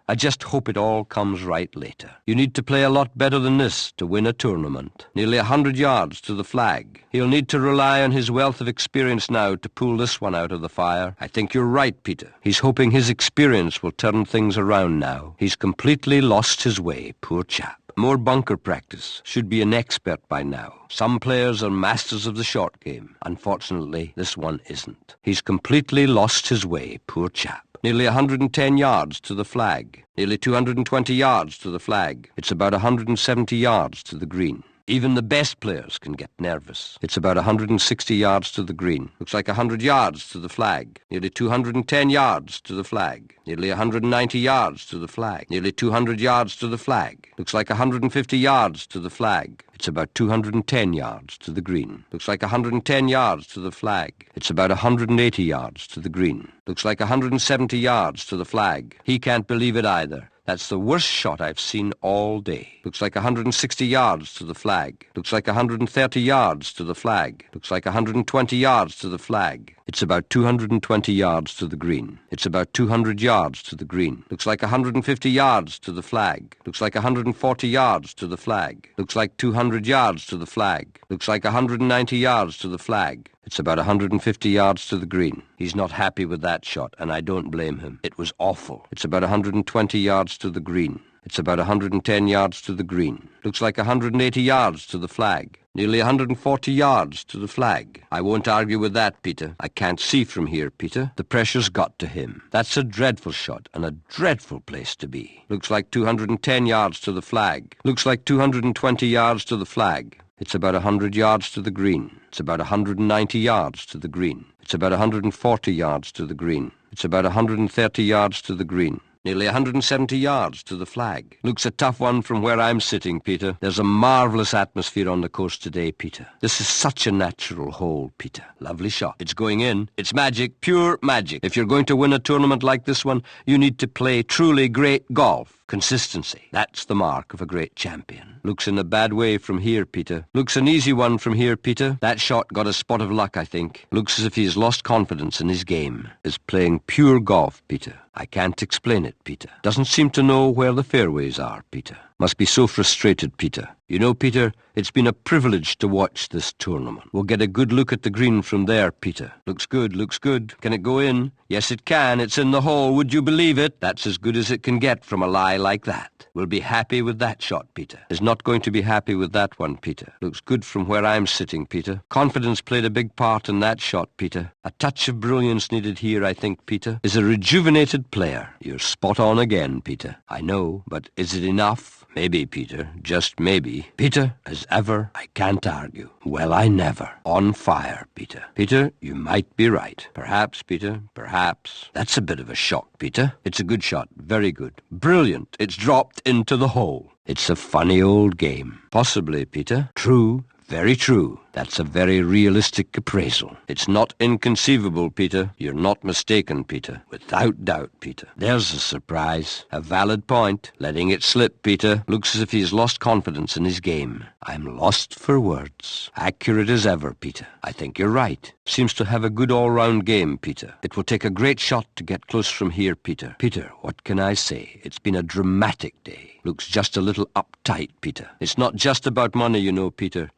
Speaker 2: I just hope it all comes right later. You need to play a lot better than this to win a tournament. Nearly 100 yards to the flag. He'll need to rely on his wealth of experience now to pull this one out of the fire. I think you're right, Peter. He's hoping his experience will turn things around now. He's completely lost his way, poor chap. More bunker practice. Should be an expert by now. Some players are masters of the short game. Unfortunately, this one isn't. He's completely lost his way, poor chap. Nearly 110 yards to the flag. Nearly 220 yards to the flag. It's about 170 yards to the green. Even the best players can get nervous. It's about 160 yards to the green. Looks like 100 yards to the flag. Nearly 210 yards to the flag. Nearly 190 yards to the flag. Nearly 200 yards to the flag. Looks like 150 yards to the flag. It's about 210 yards to the green. Looks like 110 yards to the flag. It's about 180 yards to the green. Looks like 170 yards to the flag. He can't believe it either. That's the worst shot I've seen all day. Looks like 160 yards to the flag. Looks like 130 yards to the flag. Looks like 120 yards to the flag. It's about 220 yards to the green. It's about 200 yards to the green. Looks like 150 yards to the flag. Looks like 140 yards to the flag. Looks like 200 yards to the flag. Looks like 190 yards to the flag. It's about 150 yards to the green. He's not happy with that shot, and I don't blame him. It was awful. It's about 120 yards to the green. It's about 110 yards to the green. Looks like 180 yards to the flag. Nearly 140 yards to the flag. I won't argue with that, Peter. I can't see from here, Peter. The pressure's got to him. That's a dreadful shot and a dreadful place to be. Looks like 210 yards to the flag. Looks like 220 yards to the flag. It's about 100 yards to the green. It's about 190 yards to the green. It's about 140 yards to the green. It's about 130 yards to the green. Nearly 170 yards to the flag. Looks a tough one from where I'm sitting, Peter. There's a marvellous atmosphere on the course today, Peter. This is such a natural hole, Peter. Lovely shot. It's going in. It's magic, pure magic. If you're going to win a tournament like this one, you need to play truly great golf. Consistency. That's the mark of a great champion. Looks in a bad way from here, Peter. Looks an easy one from here, Peter. That shot got a spot of luck, I think. Looks as if he's lost confidence in his game. Is playing pure golf, Peter. I can't explain it, Peter. Doesn't seem to know where the fairways are, Peter. Must be so frustrated, Peter. You know, Peter, it's been a privilege to watch this tournament. We'll get a good look at the green from there, Peter. Looks good, looks good. Can it go in? Yes, it can. It's in the hole. Would you believe it? That's as good as it can get from a lie like that. We'll be happy with that shot, Peter. Is not going to be happy with that one, Peter. Looks good from where I'm sitting, Peter. Confidence played a big part in that shot, Peter. A touch of brilliance needed here, I think, Peter. Is a rejuvenated player. You're spot on again, Peter. I know, but is it enough? Maybe, Peter. Just maybe. Peter, as ever, I can't argue. Well, I never. On fire, Peter. Peter, you might be right. Perhaps, Peter, perhaps. That's a bit of a shock, Peter. It's a good shot. Very good. Brilliant. It's dropped into the hole. It's a funny old game. Possibly, Peter. True. Very true. That's a very realistic appraisal. It's not inconceivable, Peter. You're not mistaken, Peter. Without doubt, Peter. There's a surprise. A valid point. Letting it slip, Peter. Looks as if he's lost confidence in his game. I'm lost for words. Accurate as ever, Peter. I think you're right. Seems to have a good all-round game, Peter. It will take a great shot to get close from here, Peter. Peter, what can I say? It's been a dramatic day. Looks just a little uptight, Peter. It's not just about money, you know, Peter.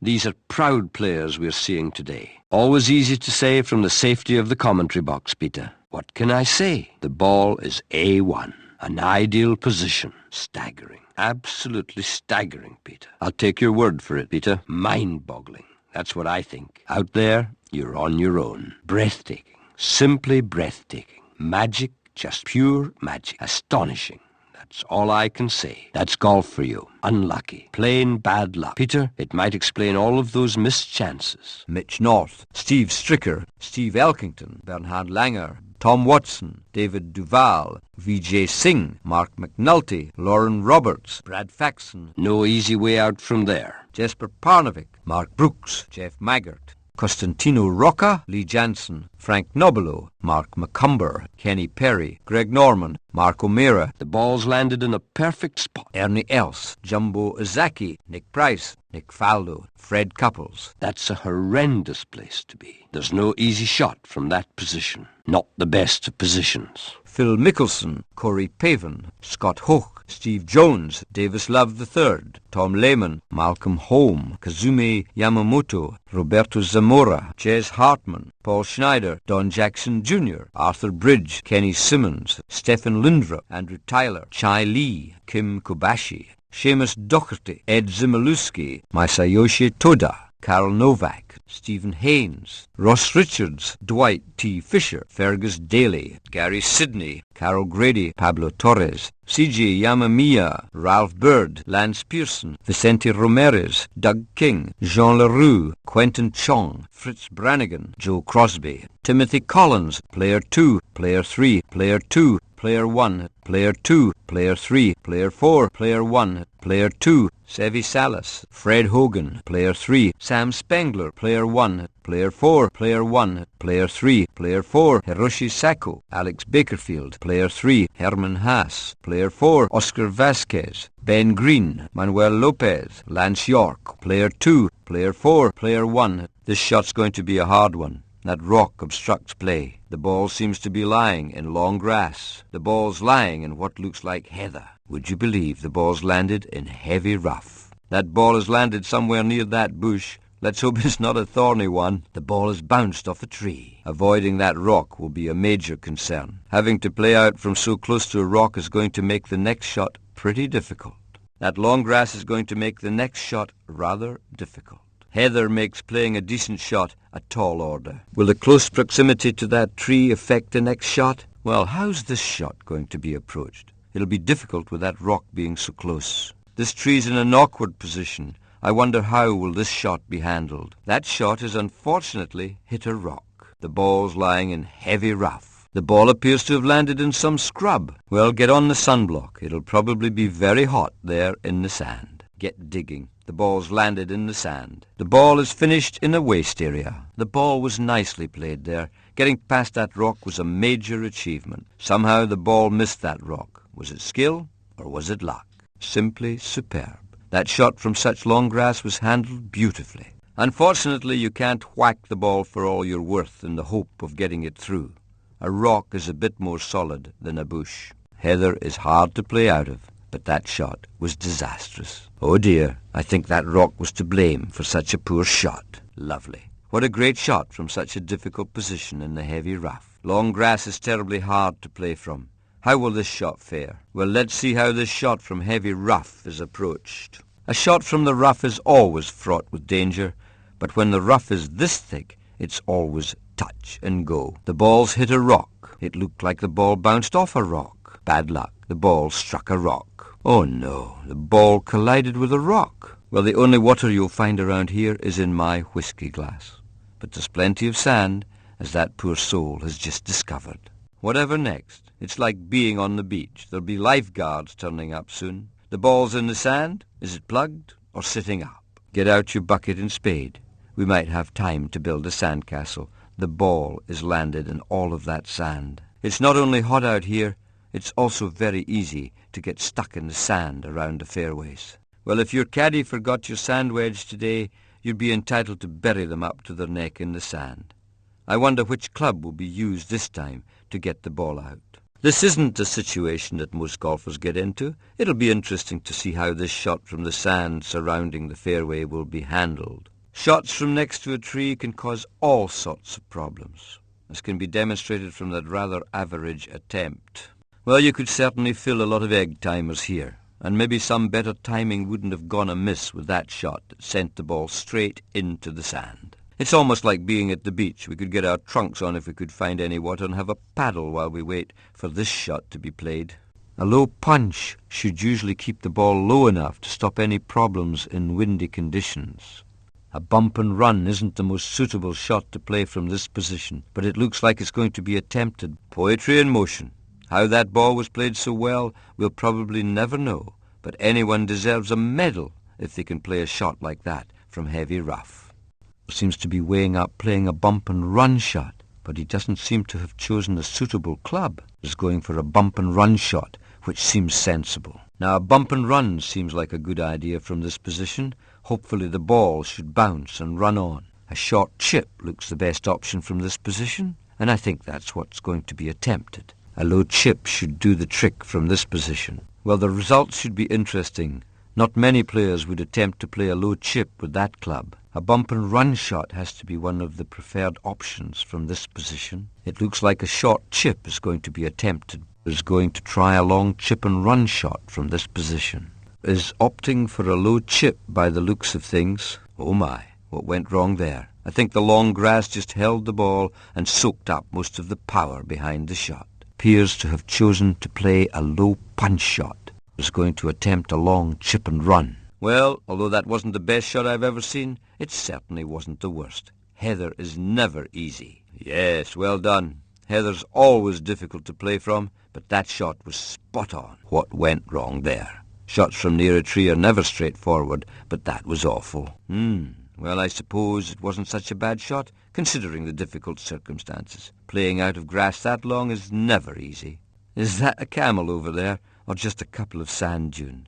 Speaker 2: These are proud players we're seeing today. Always easy to say from the safety of the commentary box, Peter. What can I say? The ball is A1. An ideal position. Staggering. Absolutely staggering, Peter. I'll take your word for it, Peter. Mind-boggling. That's what I think. Out there, you're on your own. Breathtaking. Simply breathtaking. Magic, just pure magic. Astonishing. That's all I can say. That's golf for you. Unlucky. Plain bad luck. Peter, it might explain all of those missed chances.
Speaker 1: Mitch North, Steve Stricker, Steve Elkington, Bernhard Langer, Tom Watson, David Duval, Vijay Singh, Mark McNulty, Lauren Roberts, Brad Faxon.
Speaker 2: No easy way out from there.
Speaker 1: Jesper Parnevik, Mark Brooks, Jeff Maggart, Costantino Rocca, Lee Jansen, Frank Nobilo, Mark McCumber, Kenny Perry, Greg Norman, Mark O'Meara.
Speaker 2: The ball's landed in a perfect spot.
Speaker 1: Ernie Els, Jumbo Izaki, Nick Price, Nick Faldo, Fred Couples.
Speaker 2: That's a horrendous place to be. There's no easy shot from that position. Not the best of positions.
Speaker 1: Phil Mickelson, Corey Pavin, Scott Hoch, Steve Jones, Davis Love III, Tom Lehman, Malcolm Holm, Kazumi Yamamoto, Roberto Zamora, Jez Hartman, Paul Schneider, Don Jackson Jr., Arthur Bridge, Kenny Simmons, Stephen Lindrup, Andrew Tyler, Chai Lee, Kim Kobashi, Seamus Doherty, Ed Zimilewski, Masayoshi Toda, Carol Novak, Stephen Haynes, Ross Richards, Dwight T. Fisher, Fergus Daly, Gary Sidney, Carol Grady, Pablo Torres, C.J. Yamamiya, Ralph Bird, Lance Pearson, Vicente Ramirez, Doug King, Jean Leroux, Quentin Chong, Fritz Brannigan, Joe Crosby, Timothy Collins, Player 2, Player 3, Player 2, Player 1, Player 2, Player 3, Player 4, Player 1, Player 2, Sevi Salas, Fred Hogan, Player 3, Sam Spengler, Player 1, Player 4, Player 1, Player 3, Player 4, Hiroshi Sacco, Alex Bakerfield, Player 3, Herman Haas, Player 4, Oscar Vasquez, Ben Green, Manuel Lopez, Lance York, Player 2, Player 4, Player 1. This shot's going to be a hard one. That rock obstructs play. The ball seems to be lying in long grass. The ball's lying in what looks like heather. Would you believe the ball's landed in heavy rough? That ball has landed somewhere near that bush. Let's hope it's not a thorny one. The ball has bounced off a tree. Avoiding that rock will be a major concern. Having to play out from so close to a rock is going to make the next shot pretty difficult. That long grass is going to make the next shot rather difficult. Heather makes playing a decent shot a tall order. Will the close proximity to that tree affect the next shot? Well, how's this shot going to be approached? It'll be difficult with that rock being so close. This tree's in an awkward position. I wonder how will this shot be handled. That shot has unfortunately hit a rock. The ball's lying in heavy rough. The ball appears to have landed in some scrub. Well, get on the sunblock. It'll probably be very hot there in the sand. Get digging. The ball's landed in the sand. The ball is finished in a waste area. The ball was nicely played there. Getting past that rock was a major achievement. Somehow the ball missed that rock. Was it skill or was it luck? Simply superb. That shot from such long grass was handled beautifully. Unfortunately, you can't whack the ball for all you're worth in the hope of getting it through. A rock is a bit more solid than a bush. Heather is hard to play out of. but that shot was disastrous. Oh dear, I think that rock was to blame for such a poor shot. Lovely. What a great shot from such a difficult position in the heavy rough. Long grass is terribly hard to play from. How will this shot fare? Well, let's see how this shot from heavy rough is approached. A shot from the rough is always fraught with danger, but when the rough is this thick, it's always touch and go. The ball's hit a rock. It looked like the ball bounced off a rock. Bad luck. The ball struck a rock. Oh no, the ball collided with a rock. Well, the only water you'll find around here is in my whiskey glass. But there's plenty of sand, as that poor soul has just discovered. Whatever next? It's like being on the beach. There'll be lifeguards turning up soon. The ball's in the sand. Is it plugged or sitting up? Get out your bucket and spade. We might have time to build a sandcastle. The ball is landed in all of that sand. It's not only hot out here, it's also very easy to get stuck in the sand around the fairways. Well, if your caddy forgot your sand wedge today, you'd be entitled to bury them up to their neck in the sand. I wonder which club will be used this time to get the ball out. This isn't a situation that most golfers get into. It'll be interesting to see how this shot from the sand surrounding the fairway will be handled. Shots from next to a tree can cause all sorts of problems, as can be demonstrated from that rather average attempt. Well, you could certainly fill a lot of egg timers here, and maybe some better timing wouldn't have gone amiss with that shot that sent the ball straight into the sand. It's almost like being at the beach. We could get our trunks on if we could find any water and have a paddle while we wait for this shot to be played. A low punch should usually keep the ball low enough to stop any problems in windy conditions. A bump and run isn't the most suitable shot to play from this position, but it looks like it's going to be attempted. Poetry in motion. How that ball was played so well, we'll probably never know, but anyone deserves a medal if they can play a shot like that from heavy rough. Seems to be weighing up playing a bump and run shot, but he doesn't seem to have chosen a suitable club. He's going for a bump and run shot, which seems sensible. Now, a bump and run seems like a good idea from this position. Hopefully the ball should bounce and run on. A short chip looks the best option from this position, and I think that's what's going to be attempted. A low chip should do the trick from this position. Well, the results should be interesting. Not many players would attempt to play a low chip with that club. A bump and run shot has to be one of the preferred options from this position. It looks like a short chip is going to be attempted. Is going to try a long chip and run shot from this position. Is opting for a low chip by the looks of things. Oh my, what went wrong there? I think the long grass just held the ball and soaked up most of the power behind the shot. Appears to have chosen to play a low punch shot. Is going to attempt a long chip and run. Well, although that wasn't the best shot I've ever seen, it certainly wasn't the worst. Heather is never easy. Yes, well done. Heather's always difficult to play from, but that shot was spot on. What went wrong there? Shots from near a tree are never straightforward, but that was awful. Well, I suppose it wasn't such a bad shot, considering the difficult circumstances. Playing out of grass that long is never easy. Is that a camel over there, or just a couple of sand dunes?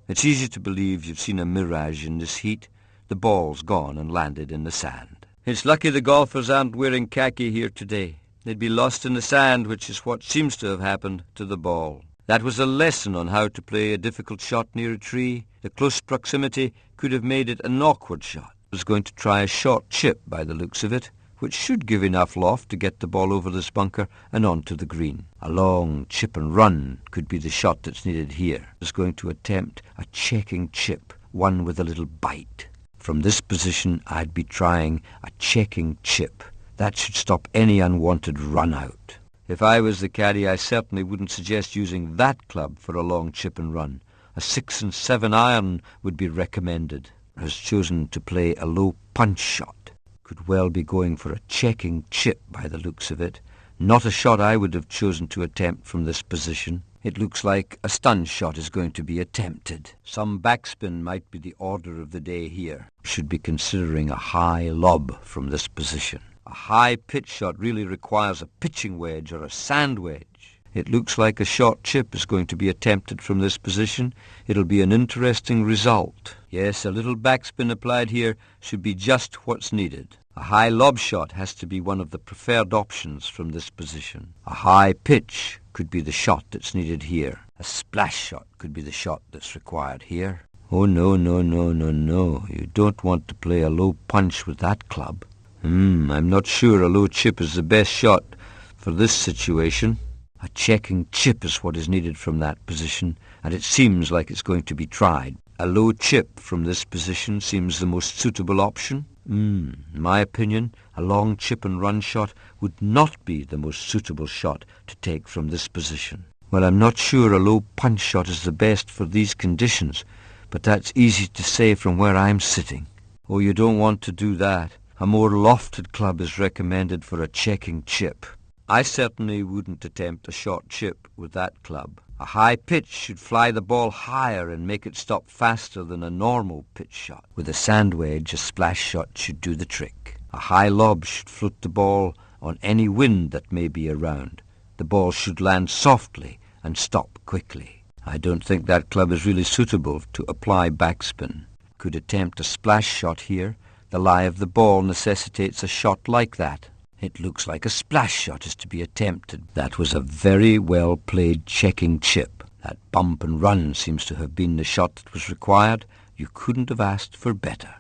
Speaker 1: It's easy to believe you've seen a mirage in this heat. The ball's gone and landed in the sand. It's lucky the golfers aren't wearing khaki here today. They'd be lost in the sand, which is what seems to have happened to the ball. That was a lesson on how to play a difficult shot near a tree. The close proximity could have made it an awkward shot. I was going to try a short chip by the looks of it, which should give enough loft to get the ball over this bunker and onto the green. A long chip and run could be the shot that's needed here. I was going to attempt a checking chip, one with a little bite. From this position, I'd be trying a checking chip. That should stop any unwanted run out. If I was the caddy, I certainly wouldn't suggest using that club for a long chip and run. A 6 and 7 iron would be recommended. Has chosen to play a low punch shot. Could well be going for a checking chip by the looks of it. Not a shot I would have chosen to attempt from this position. It looks like a stun shot is going to be attempted. Some backspin might be the order of the day here. Should be considering a high lob from this position. A high pitch shot really requires a pitching wedge or a sand wedge. It looks like a short chip is going to be attempted from this position. It'll be an interesting result. Yes, a little backspin applied here should be just what's needed. A high lob shot has to be one of the preferred options from this position. A high pitch could be the shot that's needed here. A splash shot could be the shot that's required here. Oh, no. You don't want to play a low punch with that club. I'm not sure a low chip is the best shot for this situation. A checking chip is what is needed from that position, and it seems like it's going to be tried. A low chip from this position seems the most suitable option. In my opinion, a long chip and run shot would not be the most suitable shot to take from this position. Well, I'm not sure a low punch shot is the best for these conditions, but that's easy to say from where I'm sitting. Oh, you don't want to do that. A more lofted club is recommended for a checking chip. I certainly wouldn't attempt a short chip with that club. A high pitch should fly the ball higher and make it stop faster than a normal pitch shot. With a sand wedge, a splash shot should do the trick. A high lob should float the ball on any wind that may be around. The ball should land softly and stop quickly. I don't think that club is really suitable to apply backspin. Could attempt a splash shot here. The lie of the ball necessitates a shot like that. It looks like a splash shot is to be attempted. That was a very well played checking chip. That bump and run seems to have been the shot that was required. You couldn't have asked for better.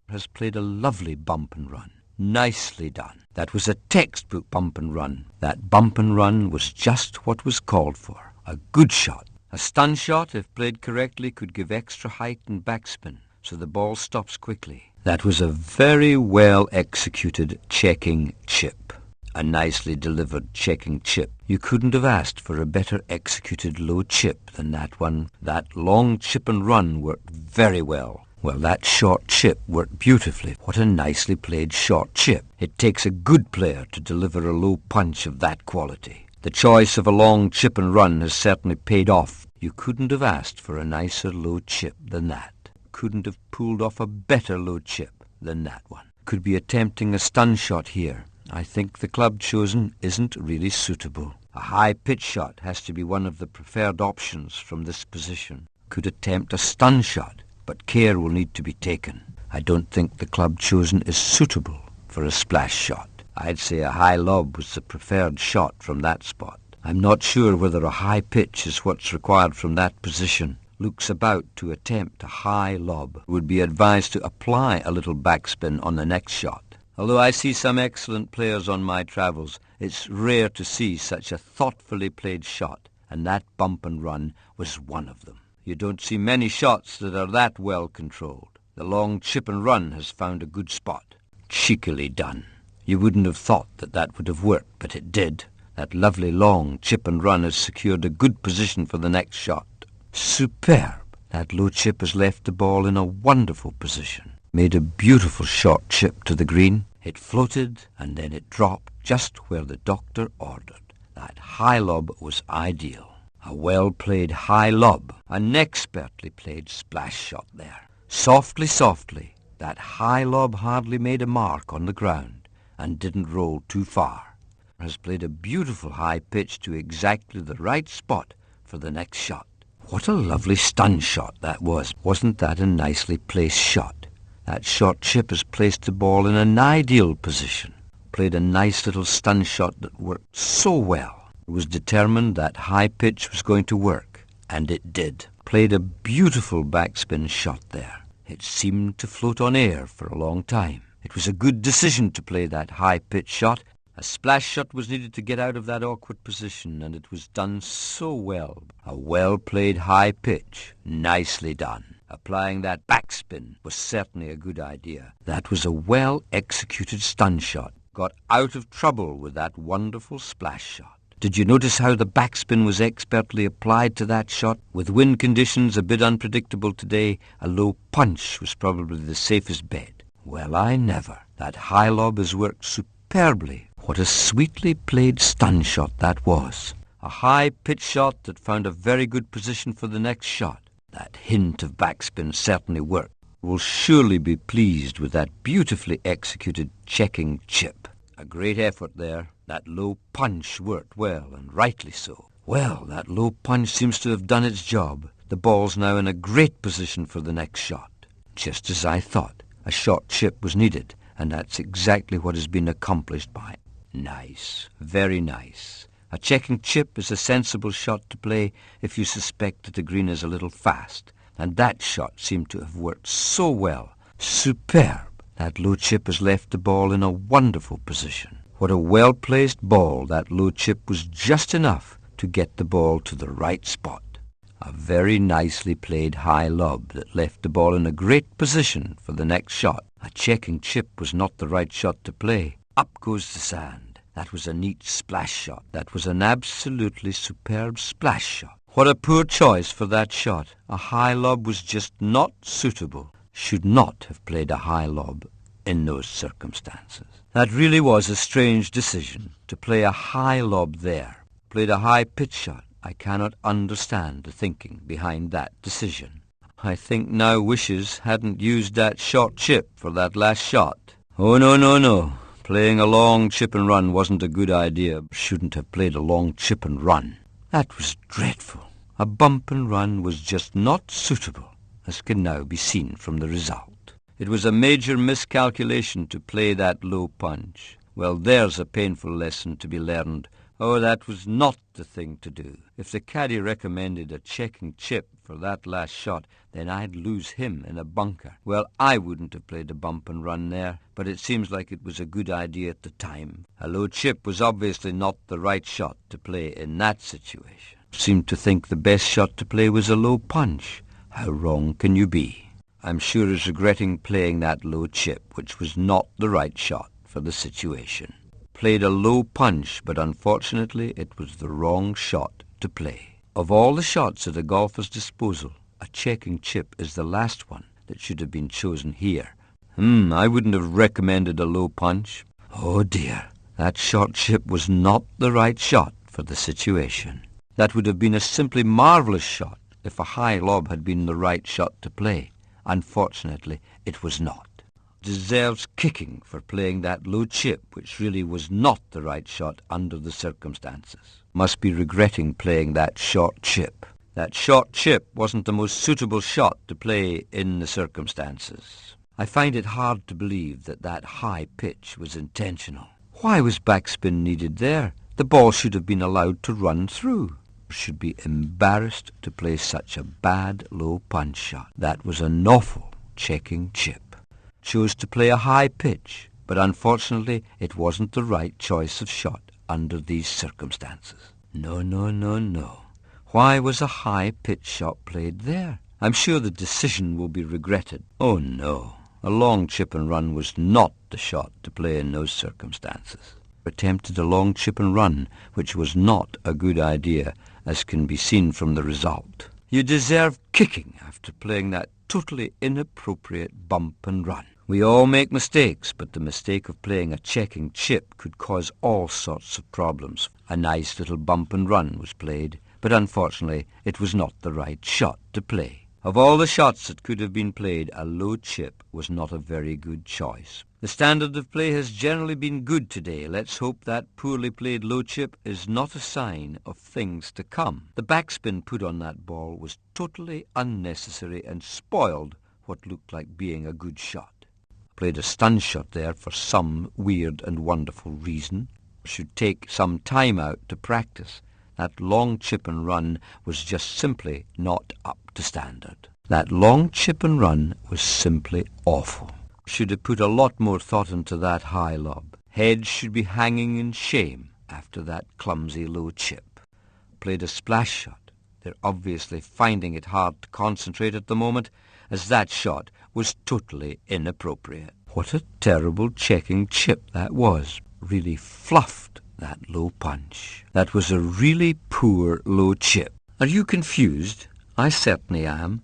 Speaker 1: Has played a lovely bump and run. Nicely done. That was a textbook bump and run. That bump and run was just what was called for. A good shot. A stun shot, if played correctly, could give extra height and backspin, so the ball stops quickly. That was a very well executed checking chip. A nicely delivered checking chip. You couldn't have asked for a better executed low chip than that one. That long chip and run worked very well. Well, that short chip worked beautifully. What a nicely played short chip. It takes a good player to deliver a low punch of that quality. The choice of a long chip and run has certainly paid off. You couldn't have asked for a nicer low chip than that. Couldn't have pulled off a better low chip than that one. Could be attempting a stun shot here. I think the club chosen isn't really suitable. A high pitch shot has to be one of the preferred options from this position. Could attempt a stun shot, but care will need to be taken. I don't think the club chosen is suitable for a splash shot. I'd say a high lob was the preferred shot from that spot. I'm not sure whether a high pitch is what's required from that position. Looks about to attempt a high lob. Would be advised to apply a little backspin on the next shot. Although I see some excellent players on my travels, it's rare to see such a thoughtfully played shot, and that bump and run was one of them. You don't see many shots that are that well controlled. The long chip and run has found a good spot. Cheekily done. You wouldn't have thought that that would have worked, but it did. That lovely long chip and run has secured a good position for the next shot. Superb! That low chip has left the ball in a wonderful position. Made a beautiful short chip to the green. It floated and then it dropped just where the doctor ordered. That high lob was ideal. A well-played high lob. An expertly played splash shot there. Softly, that high lob hardly made a mark on the ground and didn't roll too far. Has played a beautiful high pitch to exactly the right spot for the next shot. What a lovely stun shot that was. Wasn't that a nicely placed shot? That short chip has placed the ball in an ideal position. Played a nice little stun shot that worked so well. It was determined that high pitch was going to work, and it did. Played a beautiful backspin shot there. It seemed to float on air for a long time. It was a good decision to play that high pitch shot. A splash shot was needed to get out of that awkward position, and it was done so well. A well-played high pitch, nicely done. Applying that backspin was certainly a good idea. That was a well-executed stun shot. Got out of trouble with that wonderful splash shot. Did you notice how the backspin was expertly applied to that shot? With wind conditions a bit unpredictable today, a low punch was probably the safest bet. Well, I never. That high lob has worked superbly. What a sweetly played stun shot that was. A high pitch shot that found a very good position for the next shot. That hint of backspin certainly worked. Will surely be pleased with that beautifully executed checking chip. A great effort there. That low punch worked well, and rightly so. Well, that low punch seems to have done its job. The ball's now in a great position for the next shot. Just as I thought. A short chip was needed, and that's exactly what has been accomplished by it. Nice, very nice. A checking chip is a sensible shot to play if you suspect that the green is a little fast, and that shot seemed to have worked so well. Superb! That low chip has left the ball in a wonderful position. What a well-placed ball. That low chip was just enough to get the ball to the right spot. A very nicely played high lob that left the ball in a great position for the next shot. A checking chip was not the right shot to play. Up goes the sand. That was a neat splash shot. That was an absolutely superb splash shot. What a poor choice for that shot. A high lob was just not suitable. Should not have played a high lob in those circumstances. That really was a strange decision, to play a high lob there. Played a high pitch shot. I cannot understand the thinking behind that decision. I think now wishes hadn't used that short chip for that last shot. Oh, no. Playing a long chip and run wasn't a good idea. Shouldn't have played a long chip and run. That was dreadful. A bump and run was just not suitable, as can now be seen from the result. It was a major miscalculation to play that low punch. Well, there's a painful lesson to be learned. Oh, that was not the thing to do. If the caddy recommended a checking chip for that last shot, then I'd lose him in a bunker. Well, I wouldn't have played a bump and run there, but it seems like it was a good idea at the time. A low chip was obviously not the right shot to play in that situation. Seemed to think the best shot to play was a low punch. How wrong can you be? I'm sure he's regretting playing that low chip, which was not the right shot for the situation. Played a low punch, but unfortunately it was the wrong shot to play. Of all the shots at a golfer's disposal, a checking chip is the last one that should have been chosen here. I wouldn't have recommended a low punch. Oh dear, that short chip was not the right shot for the situation. That would have been a simply marvellous shot if a high lob had been the right shot to play. Unfortunately, it was not. Deserves kicking for playing that low chip, which really was not the right shot under the circumstances. Must be regretting playing that short chip. That short chip wasn't the most suitable shot to play in the circumstances. I find it hard to believe that that high pitch was intentional. Why was backspin needed there? The ball should have been allowed to run through. Should be embarrassed to play such a bad low punch shot. That was an awful checking chip. Chose to play a high pitch, but unfortunately it wasn't the right choice of shot under these circumstances. No. Why was a high pitch shot played there? I'm sure the decision will be regretted. Oh no, a long chip and run was not the shot to play in those circumstances. Attempted a long chip and run, which was not a good idea, as can be seen from the result. You deserve kicking after playing that totally inappropriate bump and run. We all make mistakes, but the mistake of playing a checking chip could cause all sorts of problems. A nice little bump and run was played, but unfortunately it was not the right shot to play. Of all the shots that could have been played, a low chip was not a very good choice. The standard of play has generally been good today. Let's hope that poorly played low chip is not a sign of things to come. The backspin put on that ball was totally unnecessary and spoiled what looked like being a good shot. Played a stun shot there for some weird and wonderful reason. Should take some time out to practice. That long chip and run was just simply not up to standard. That long chip and run was simply awful. Should have put a lot more thought into that high lob. Head should be hanging in shame after that clumsy low chip. Played a splash shot. They're obviously finding it hard to concentrate at the moment, as that shot was totally inappropriate. What a terrible checking chip that was. Really fluffed that low punch. That was a really poor low chip. Are you confused? I certainly am.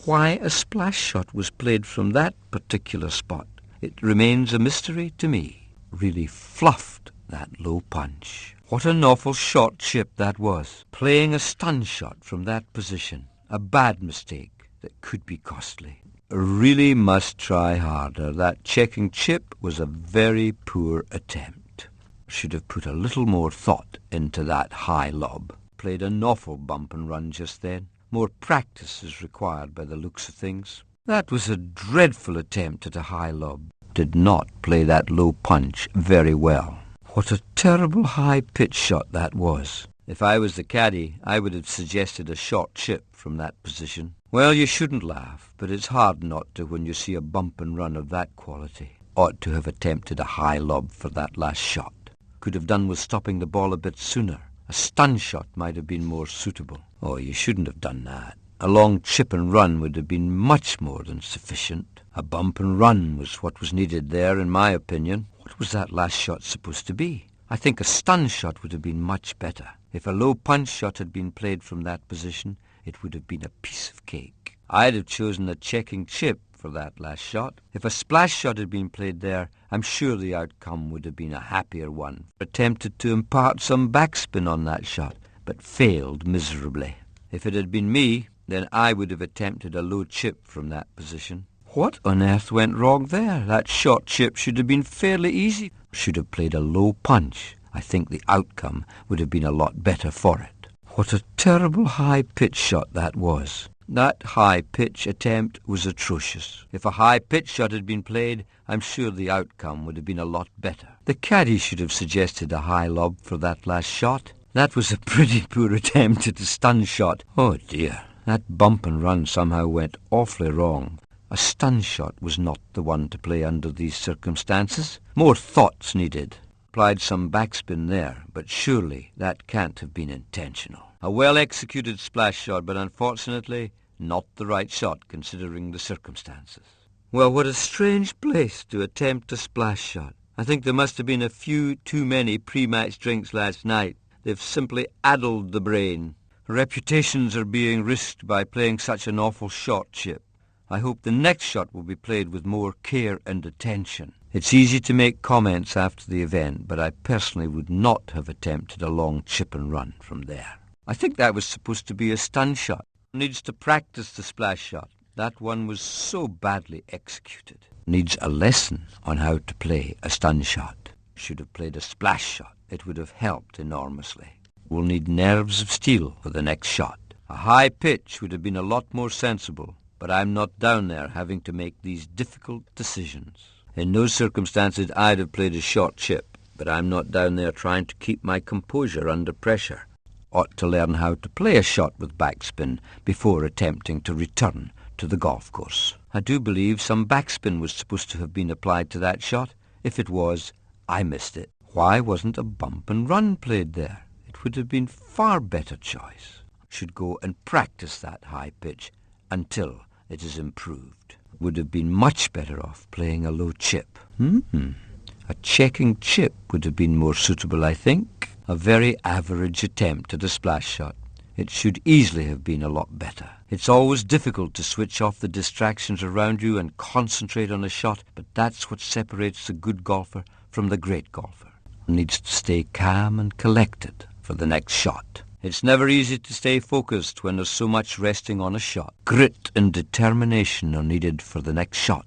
Speaker 1: Why a splash shot was played from that particular spot, it remains a mystery to me. Really fluffed that low punch. What an awful short chip that was. Playing a stun shot from that position. A bad mistake that could be costly. Really must try harder. That checking chip was a very poor attempt. Should have put a little more thought into that high lob. Played an awful bump and run just then. More practice is required by the looks of things. That was a dreadful attempt at a high lob. Did not play that low punch very well. What a terrible high-pitch shot that was. If I was the caddy, I would have suggested a short chip from that position. Well, you shouldn't laugh, but it's hard not to when you see a bump and run of that quality. Ought to have attempted a high lob for that last shot. Could have done with stopping the ball a bit sooner. A stun shot might have been more suitable. Oh, you shouldn't have done that. A long chip and run would have been much more than sufficient. A bump and run was what was needed there, in my opinion. What was that last shot supposed to be? I think a stun shot would have been much better. If a low punch shot had been played from that position, it would have been a piece of cake. I'd have chosen a checking chip for that last shot. If a splash shot had been played there, I'm sure the outcome would have been a happier one. Attempted to impart some backspin on that shot, but failed miserably. If it had been me, then I would have attempted a low chip from that position. What on earth went wrong there? That short chip should have been fairly easy. Should have played a low punch. I think the outcome would have been a lot better for it. What a terrible high-pitch shot that was. That high-pitch attempt was atrocious. If a high-pitch shot had been played, I'm sure the outcome would have been a lot better. The caddy should have suggested a high lob for that last shot. That was a pretty poor attempt at a stun shot. Oh dear, that bump and run somehow went awfully wrong. A stun shot was not the one to play under these circumstances. More thought's needed. Applied some backspin there, but surely that can't have been intentional. A well-executed splash shot, but unfortunately not the right shot considering the circumstances. Well, what a strange place to attempt a splash shot. I think there must have been a few too many pre-match drinks last night. They've simply addled the brain. Reputations are being risked by playing such an awful short chip. I hope the next shot will be played with more care and attention. It's easy to make comments after the event, but I personally would not have attempted a long chip and run from there. I think that was supposed to be a stun shot. Needs to practice the splash shot. That one was so badly executed. Needs a lesson on how to play a stun shot. Should have played a splash shot. It would have helped enormously. We'll need nerves of steel for the next shot. A high pitch would have been a lot more sensible, but I'm not down there having to make these difficult decisions. In those circumstances, I'd have played a short chip, but I'm not down there trying to keep my composure under pressure. Ought to learn how to play a shot with backspin before attempting to return to the golf course. I do believe some backspin was supposed to have been applied to that shot. If it was, I missed it. Why wasn't a bump and run played there? It would have been far better choice. Should go and practice that high pitch until it is improved. Would have been much better off playing a low chip. A checking chip would have been more suitable, I think. A very average attempt at a splash shot. It should easily have been a lot better. It's always difficult to switch off the distractions around you and concentrate on a shot, but that's what separates the good golfer from the great golfer. One needs to stay calm and collected for the next shot. It's never easy to stay focused when there's so much resting on a shot. Grit and determination are needed for the next shot.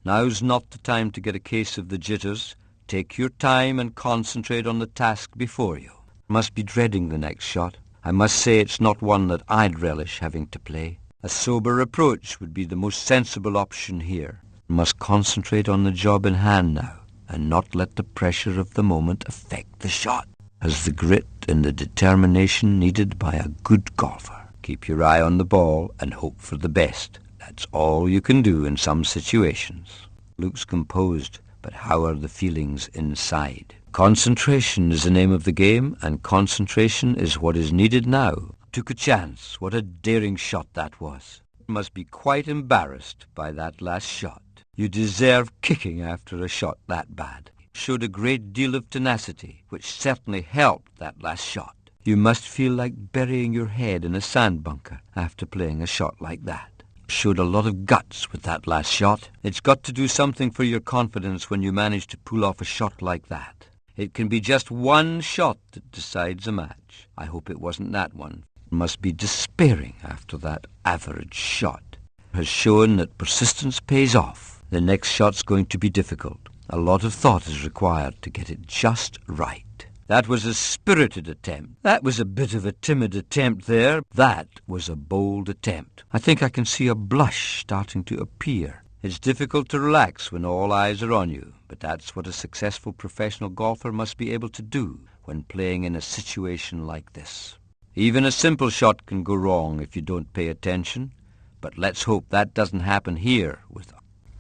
Speaker 1: Now's not the time to get a case of the jitters. Take your time and concentrate on the task before you. Must be dreading the next shot. I must say it's not one that I'd relish having to play. A sober approach would be the most sensible option here. Must concentrate on the job in hand now, and not let the pressure of the moment affect the shot. Has the grit and the determination needed by a good golfer. Keep your eye on the ball and hope for the best. That's all you can do in some situations. Looks composed, but how are the feelings inside? Concentration is the name of the game, and concentration is what is needed now. Took a chance. What a daring shot that was. Must be quite embarrassed by that last shot. You deserve kicking after a shot that bad. Showed a great deal of tenacity, which certainly helped that last shot. You must feel like burying your head in a sand bunker after playing a shot like that. Showed a lot of guts with that last shot. It's got to do something for your confidence when you manage to pull off a shot like that. It can be just one shot that decides a match. I hope it wasn't that one. Must be despairing after that average shot. Has shown that persistence pays off. The next shot's going to be difficult. A lot of thought is required to get it just right. That was a spirited attempt. That was a bit of a timid attempt there. That was a bold attempt. I think I can see a blush starting to appear It's difficult to relax when all eyes are on you, but that's what a successful professional golfer must be able to do when playing in a situation like this. Even a simple shot can go wrong if you don't pay attention, but let's hope that doesn't happen here.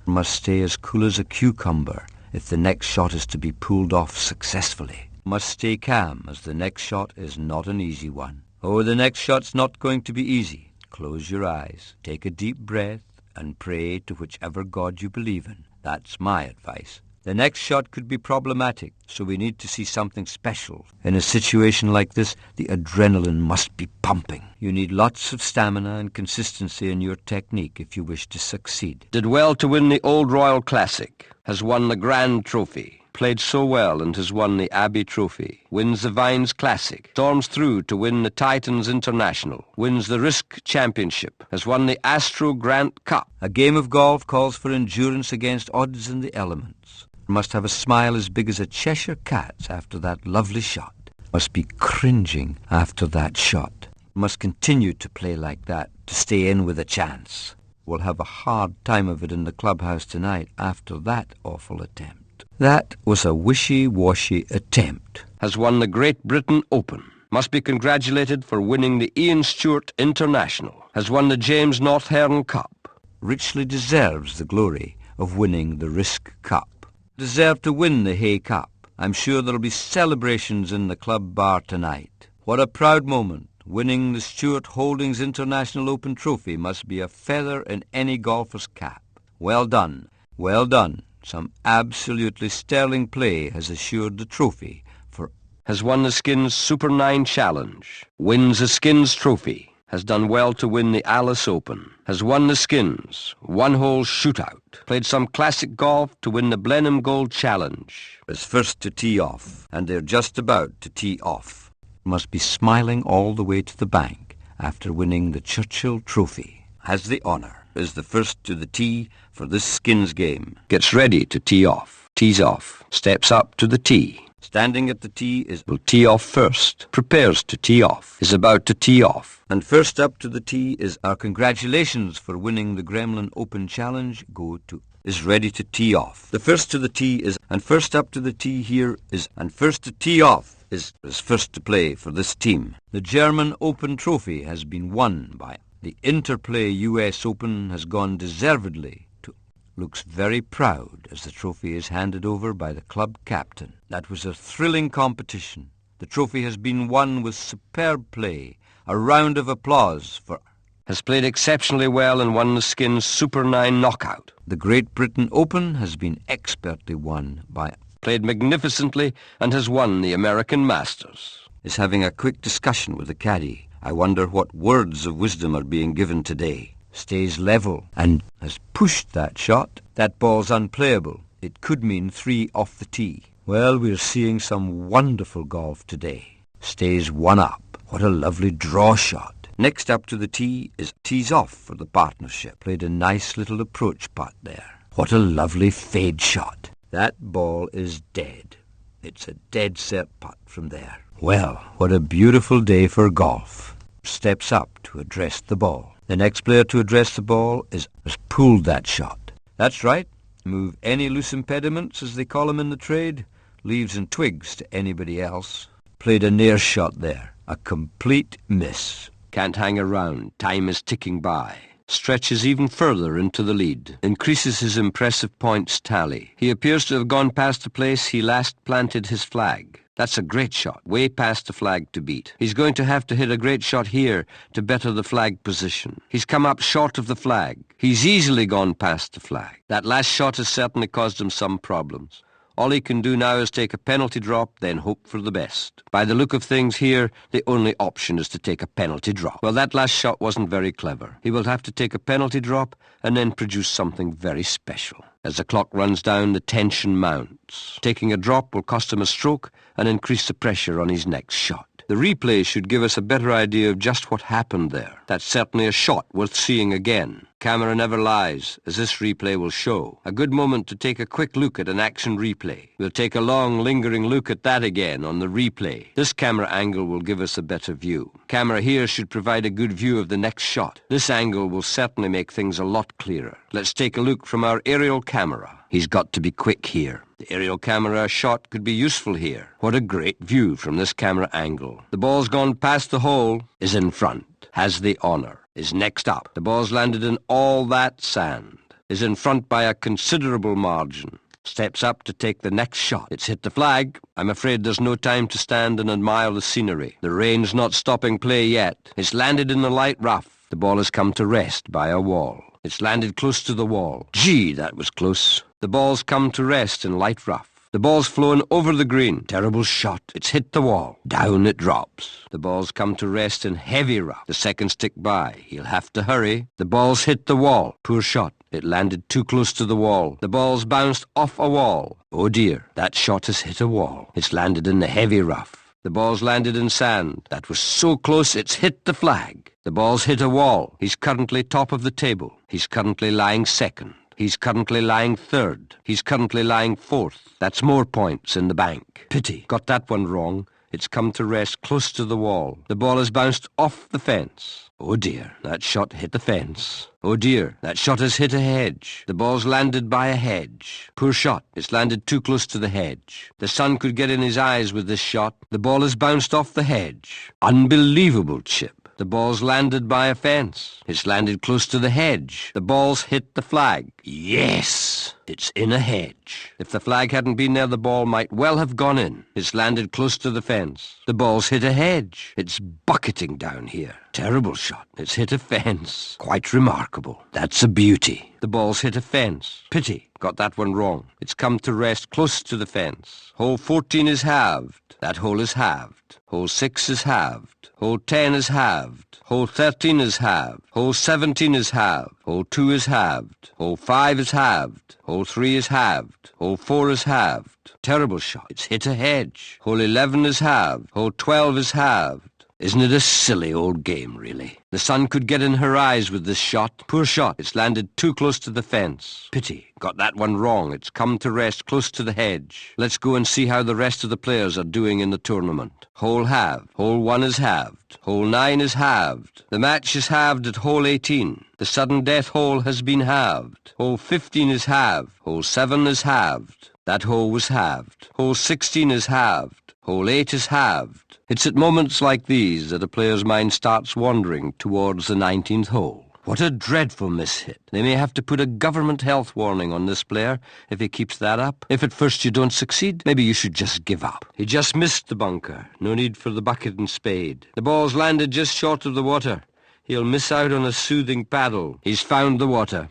Speaker 1: Must stay as cool as a cucumber if the next shot is to be pulled off successfully. Must stay calm, as the next shot is not an easy one. Oh, the next shot's not going to be easy. Close your eyes, take a deep breath, and pray to whichever God you believe in. That's my advice. The next shot could be problematic, so we need to see something special. In a situation like this, the adrenaline must be pumping. You need lots of stamina and consistency in your technique if you wish to succeed.
Speaker 2: Did well to win the Old Royal Classic. Has won the Grand Trophy. Played so well and has won the Abbey Trophy. Wins the Vines Classic. Storms through to win the Titans International. Wins the Risk Championship. Has won the Astro Grant Cup.
Speaker 1: A game of golf calls for endurance against odds and the elements. Must have a smile as big as a Cheshire cat's after that lovely shot. Must be cringing after that shot. Must continue to play like that to stay in with a chance. We'll have a hard time of it in the clubhouse tonight after that awful attempt. That was a wishy-washy attempt.
Speaker 2: Has won the Great Britain Open. Must be congratulated for winning the Ian Stewart International. Has won the James Northern Cup.
Speaker 1: Richly deserves the glory of winning the Risk Cup. Deserve to win the Hay Cup. I'm sure there'll be celebrations in the club bar tonight. What a proud moment. Winning the Stuart Holdings International Open Trophy must be a feather in any golfer's cap. Well done. Well done. Some absolutely sterling play has assured the trophy for...
Speaker 2: Has won the Skins Super 9 Challenge. Wins the Skins Trophy. Has done well to win the Alice Open. Has won the Skins one-hole shootout. Played some classic golf to win the Blenheim Gold Challenge.
Speaker 1: Is first to tee off, and they're just about to tee off. Must be smiling all the way to the bank after winning the Churchill Trophy. Has the honour. Is the first to the tee for this Skins game.
Speaker 2: Gets ready to tee off. Tees off. Steps up to the tee.
Speaker 1: Standing at the tee is...
Speaker 2: Will tee off first. Prepares to tee off. Is about to tee off.
Speaker 1: And first up to the tee is our congratulations for winning the Gremlin Open Challenge go to... Is ready to tee off. The first to the tee is... And first up to the tee here is... And first to tee off is first to play for this team. The German Open Trophy has been won by... The Interplay US Open has gone deservedly to... Looks very proud as the trophy is handed over by the club captain. That was a thrilling competition. The trophy has been won with superb play. A round of applause for...
Speaker 2: Has played exceptionally well and won the Skins Super 9 knockout.
Speaker 1: The Great Britain Open has been expertly won by...
Speaker 2: Played magnificently and has won the American Masters.
Speaker 1: Is having a quick discussion with the caddy. I wonder what words of wisdom are being given today. Stays level and has pushed that shot. That ball's unplayable. It could mean 3 off the tee. Well, we're seeing some wonderful golf today. Stays 1 up. What a lovely draw shot. Next up to the tee is tees off for the partnership. Played a nice little approach putt there. What a lovely fade shot. That ball is dead. It's a dead cert putt from there. Well, what a beautiful day for golf. Steps up to address the ball. The next player to address the ball has pulled that shot. That's right. Move any loose impediments, as they call them in the trade. Leaves and twigs to anybody else. Played a near shot there. A complete miss.
Speaker 2: Can't hang around. Time is ticking by. Stretches even further into the lead. Increases his impressive points tally. He appears to have gone past the place he last planted his flag. That's a great shot, way past the flag to beat. He's going to have to hit a great shot here to better the flag position. He's come up short of the flag. He's easily gone past the flag. That last shot has certainly caused him some problems. All he can do now is take a penalty drop, then hope for the best. By the look of things here, the only option is to take a penalty drop. Well, that last shot wasn't very clever. He will have to take a penalty drop and then produce something very special. As the clock runs down, the tension mounts. Taking a drop will cost him a stroke and increase the pressure on his next shot. The replay should give us a better idea of just what happened there. That's certainly a shot worth seeing again. Camera never lies, as this replay will show. A good moment to take a quick look at an action replay. We'll take a long, lingering look at that again on the replay. This camera angle will give us a better view. Camera here should provide a good view of the next shot. This angle will certainly make things a lot clearer. Let's take a look from our aerial camera. He's got to be quick here. The aerial camera shot could be useful here. What a great view from this camera angle. The ball's gone past the hole, is in front, has the honour, is next up. The ball's landed in all that sand, is in front by a considerable margin. Steps up to take the next shot. It's hit the flag. I'm afraid there's no time to stand and admire the scenery. The rain's not stopping play yet. It's landed in the light rough. The ball has come to rest by a wall. It's landed close to the wall. Gee, that was close. The ball's come to rest in light rough. The ball's flown over the green. Terrible shot. It's hit the wall. Down it drops. The ball's come to rest in heavy rough. The seconds tick by. He'll have to hurry. The ball's hit the wall. Poor shot. It landed too close to the wall. The ball's bounced off a wall. Oh dear, that shot has hit a wall. It's landed in the heavy rough. The ball's landed in sand. That was so close it's hit the flag. The ball's hit a wall. He's currently top of the table. He's currently lying second. He's currently lying third. He's currently lying fourth. That's more points in the bank. Pity. Got that one wrong. It's come to rest close to the wall. The ball has bounced off the fence. Oh dear, that shot hit the fence. Oh dear, that shot has hit a hedge. The ball's landed by a hedge. Poor shot. It's landed too close to the hedge. The sun could get in his eyes with this shot. The ball has bounced off the hedge. Unbelievable chip. The ball's landed by a fence. It's landed close to the hedge. The ball's hit the flag. Yes! It's in a hedge. If the flag hadn't been there, the ball might well have gone in. It's landed close to the fence. The ball's hit a hedge. It's bucketing down here. Terrible shot. It's hit a fence. Quite remarkable. That's a beauty. The ball's hit a fence. Pity. Got that one wrong. It's come to rest close to the fence. Hole 14 is halved. That hole is halved. Hole 6 is halved. Hole 10 is halved. Hole 13 is halved. Hole 17 is halved. Hole 2 is halved. Hole 5 is halved. Hole 3 is halved. Hole 4 is halved. Terrible shot. It's hit a hedge. Hole 11 is halved. Hole 12 is halved. Isn't it a silly old game, really? The sun could get in her eyes with this shot. Poor shot. It's landed too close to the fence. Pity. Got that one wrong. It's come to rest close to the hedge. Let's go and see how the rest of the players are doing in the tournament. Hole halved. Hole 1 is halved. Hole 9 is halved. The match is halved at hole 18. The sudden death hole has been halved. Hole 15 is halved. Hole 7 is halved. That hole was halved. Hole 16 is halved. Hole 8 is halved. It's at moments like these that a player's mind starts wandering towards the 19th hole. What a dreadful mishit. They may have to put a government health warning on this player if he keeps that up. If at first you don't succeed, maybe you should just give up. He just missed the bunker. No need for the bucket and spade. The ball's landed just short of the water. He'll miss out on a soothing paddle. He's found the water.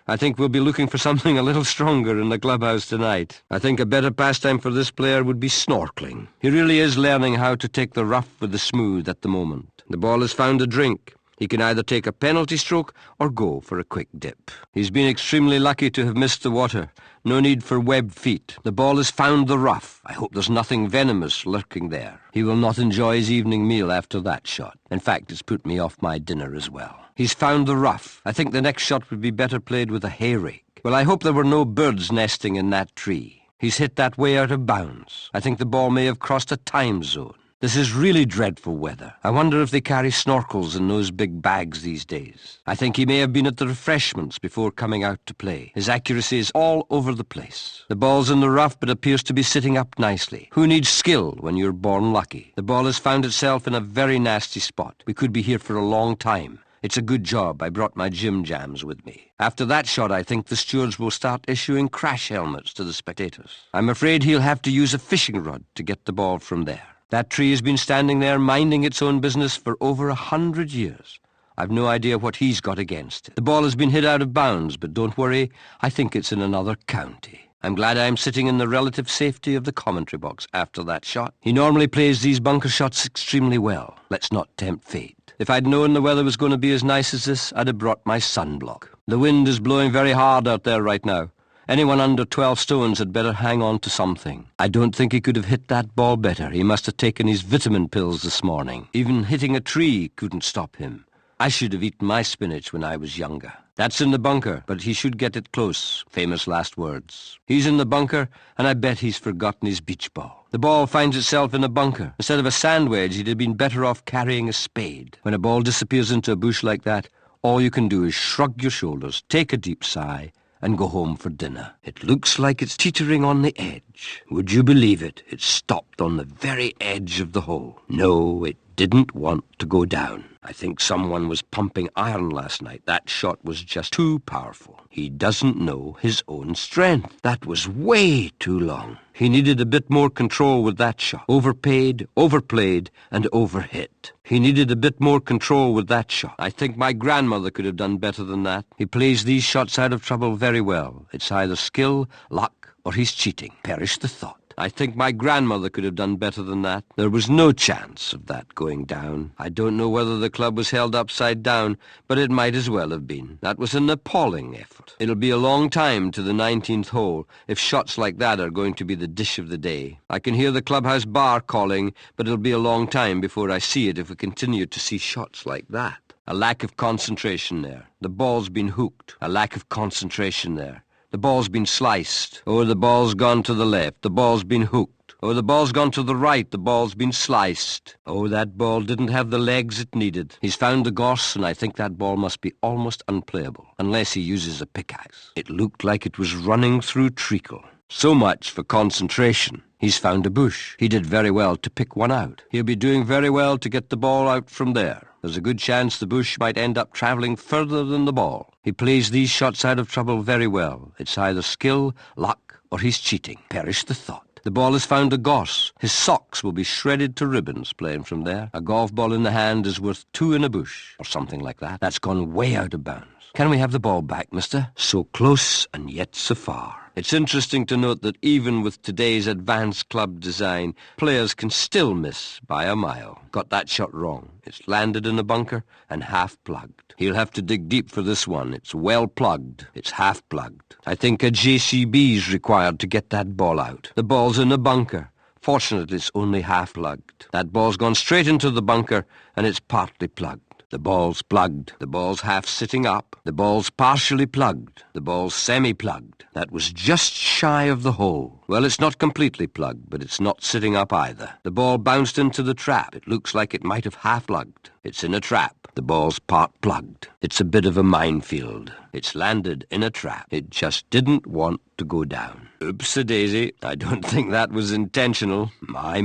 Speaker 2: I think we'll be looking for something a little stronger in the clubhouse tonight. I think a better pastime for this player would be snorkeling. He really is learning how to take the rough with the smooth at the moment. The ball has found a drink. He can either take a penalty stroke or go for a quick dip. He's been extremely lucky to have missed the water. No need for webbed feet. The ball has found the rough. I hope there's nothing venomous lurking there. He will not enjoy his evening meal after that shot. In fact, it's put me off my dinner as well. He's found the rough. I think the next shot would be better played with a hay rake. Well, I hope there were no birds nesting in that tree. He's hit that way out of bounds. I think the ball may have crossed a time zone. This is really dreadful weather. I wonder if they carry snorkels in those big bags these days. I think he may have been at the refreshments before coming out to play. His accuracy is all over the place. The ball's in the rough but appears to be sitting up nicely. Who needs skill when you're born lucky? The ball has found itself in a very nasty spot. We could be here for a long time. It's a good job I brought my gym jams with me. After that shot, I think the stewards will start issuing crash helmets to the spectators. I'm afraid he'll have to use a fishing rod to get the ball from there. That tree has been standing there minding its own business for over 100 years. I've no idea what he's got against it. The ball has been hit out of bounds, but don't worry, I think it's in another county. I'm glad I'm sitting in the relative safety of the commentary box after that shot. He normally plays these bunker shots extremely well. Let's not tempt fate. If I'd known the weather was going to be as nice as this, I'd have brought my sunblock. The wind is blowing very hard out there right now. Anyone under 12 stones had better hang on to something. I don't think he could have hit that ball better. He must have taken his vitamin pills this morning. Even hitting a tree couldn't stop him. I should have eaten my spinach when I was younger. That's in the bunker, but he should get it close. Famous last words. He's in the bunker, and I bet he's forgotten his beach ball. The ball finds itself in a bunker. Instead of a sand wedge, he'd have been better off carrying a spade. When a ball disappears into a bush like that, all you can do is shrug your shoulders, take a deep sigh, and go home for dinner. It looks like it's teetering on the edge. Would you believe it? It stopped on the very edge of the hole. No, it didn't want to go down. I think someone was pumping iron last night. That shot was just too powerful. He doesn't know his own strength. That was way too long. He needed a bit more control with that shot. Overpaid, overplayed, and overhit. He needed a bit more control with that shot. I think my grandmother could have done better than that. He plays these shots out of trouble very well. It's either skill, luck, or he's cheating. Perish the thought. I think my grandmother could have done better than that. There was no chance of that going down. I don't know whether the club was held upside down, but it might as well have been. That was an appalling effort. It'll be a long time to the 19th hole if shots like that are going to be the dish of the day. I can hear the clubhouse bar calling, but it'll be a long time before I see it if we continue to see shots like that. A lack of concentration there. The ball's been hooked. A lack of concentration there. The ball's been sliced. Oh, the ball's gone to the left. The ball's been hooked. Oh, the ball's gone to the right. The ball's been sliced. Oh, that ball didn't have the legs it needed. He's found the gorse, and I think that ball must be almost unplayable, unless he uses a pickaxe. It looked like it was running through treacle. So much for concentration. He's found a bush. He did very well to pick one out. He'll be doing very well to get the ball out from there. There's a good chance the bush might end up travelling further than the ball. He plays these shots out of trouble very well. It's either skill, luck, or he's cheating. Perish the thought. The ball has found a gorse. His socks will be shredded to ribbons playing from there. A golf ball in the hand is worth 2 in a bush, or something like that. That's gone way out of bounds. Can we have the ball back, mister? So close and yet so far. It's interesting to note that even with today's advanced club design, players can still miss by a mile. Got that shot wrong. It's landed in a bunker and half-plugged. He'll have to dig deep for this one. It's well plugged. It's half-plugged. I think a JCB's required to get that ball out. The ball's in a bunker. Fortunately, it's only half-plugged. That ball's gone straight into the bunker and it's partly plugged. The ball's plugged. The ball's half sitting up. The ball's partially plugged. The ball's semi-plugged. That was just shy of the hole. Well, it's not completely plugged, but it's not sitting up either. The ball bounced into the trap. It looks like it might have half-plugged. It's in a trap. The ball's part plugged. It's a bit of a minefield. It's landed in a trap. It just didn't want to go down. Oops-a-daisy. I don't think that was intentional. My,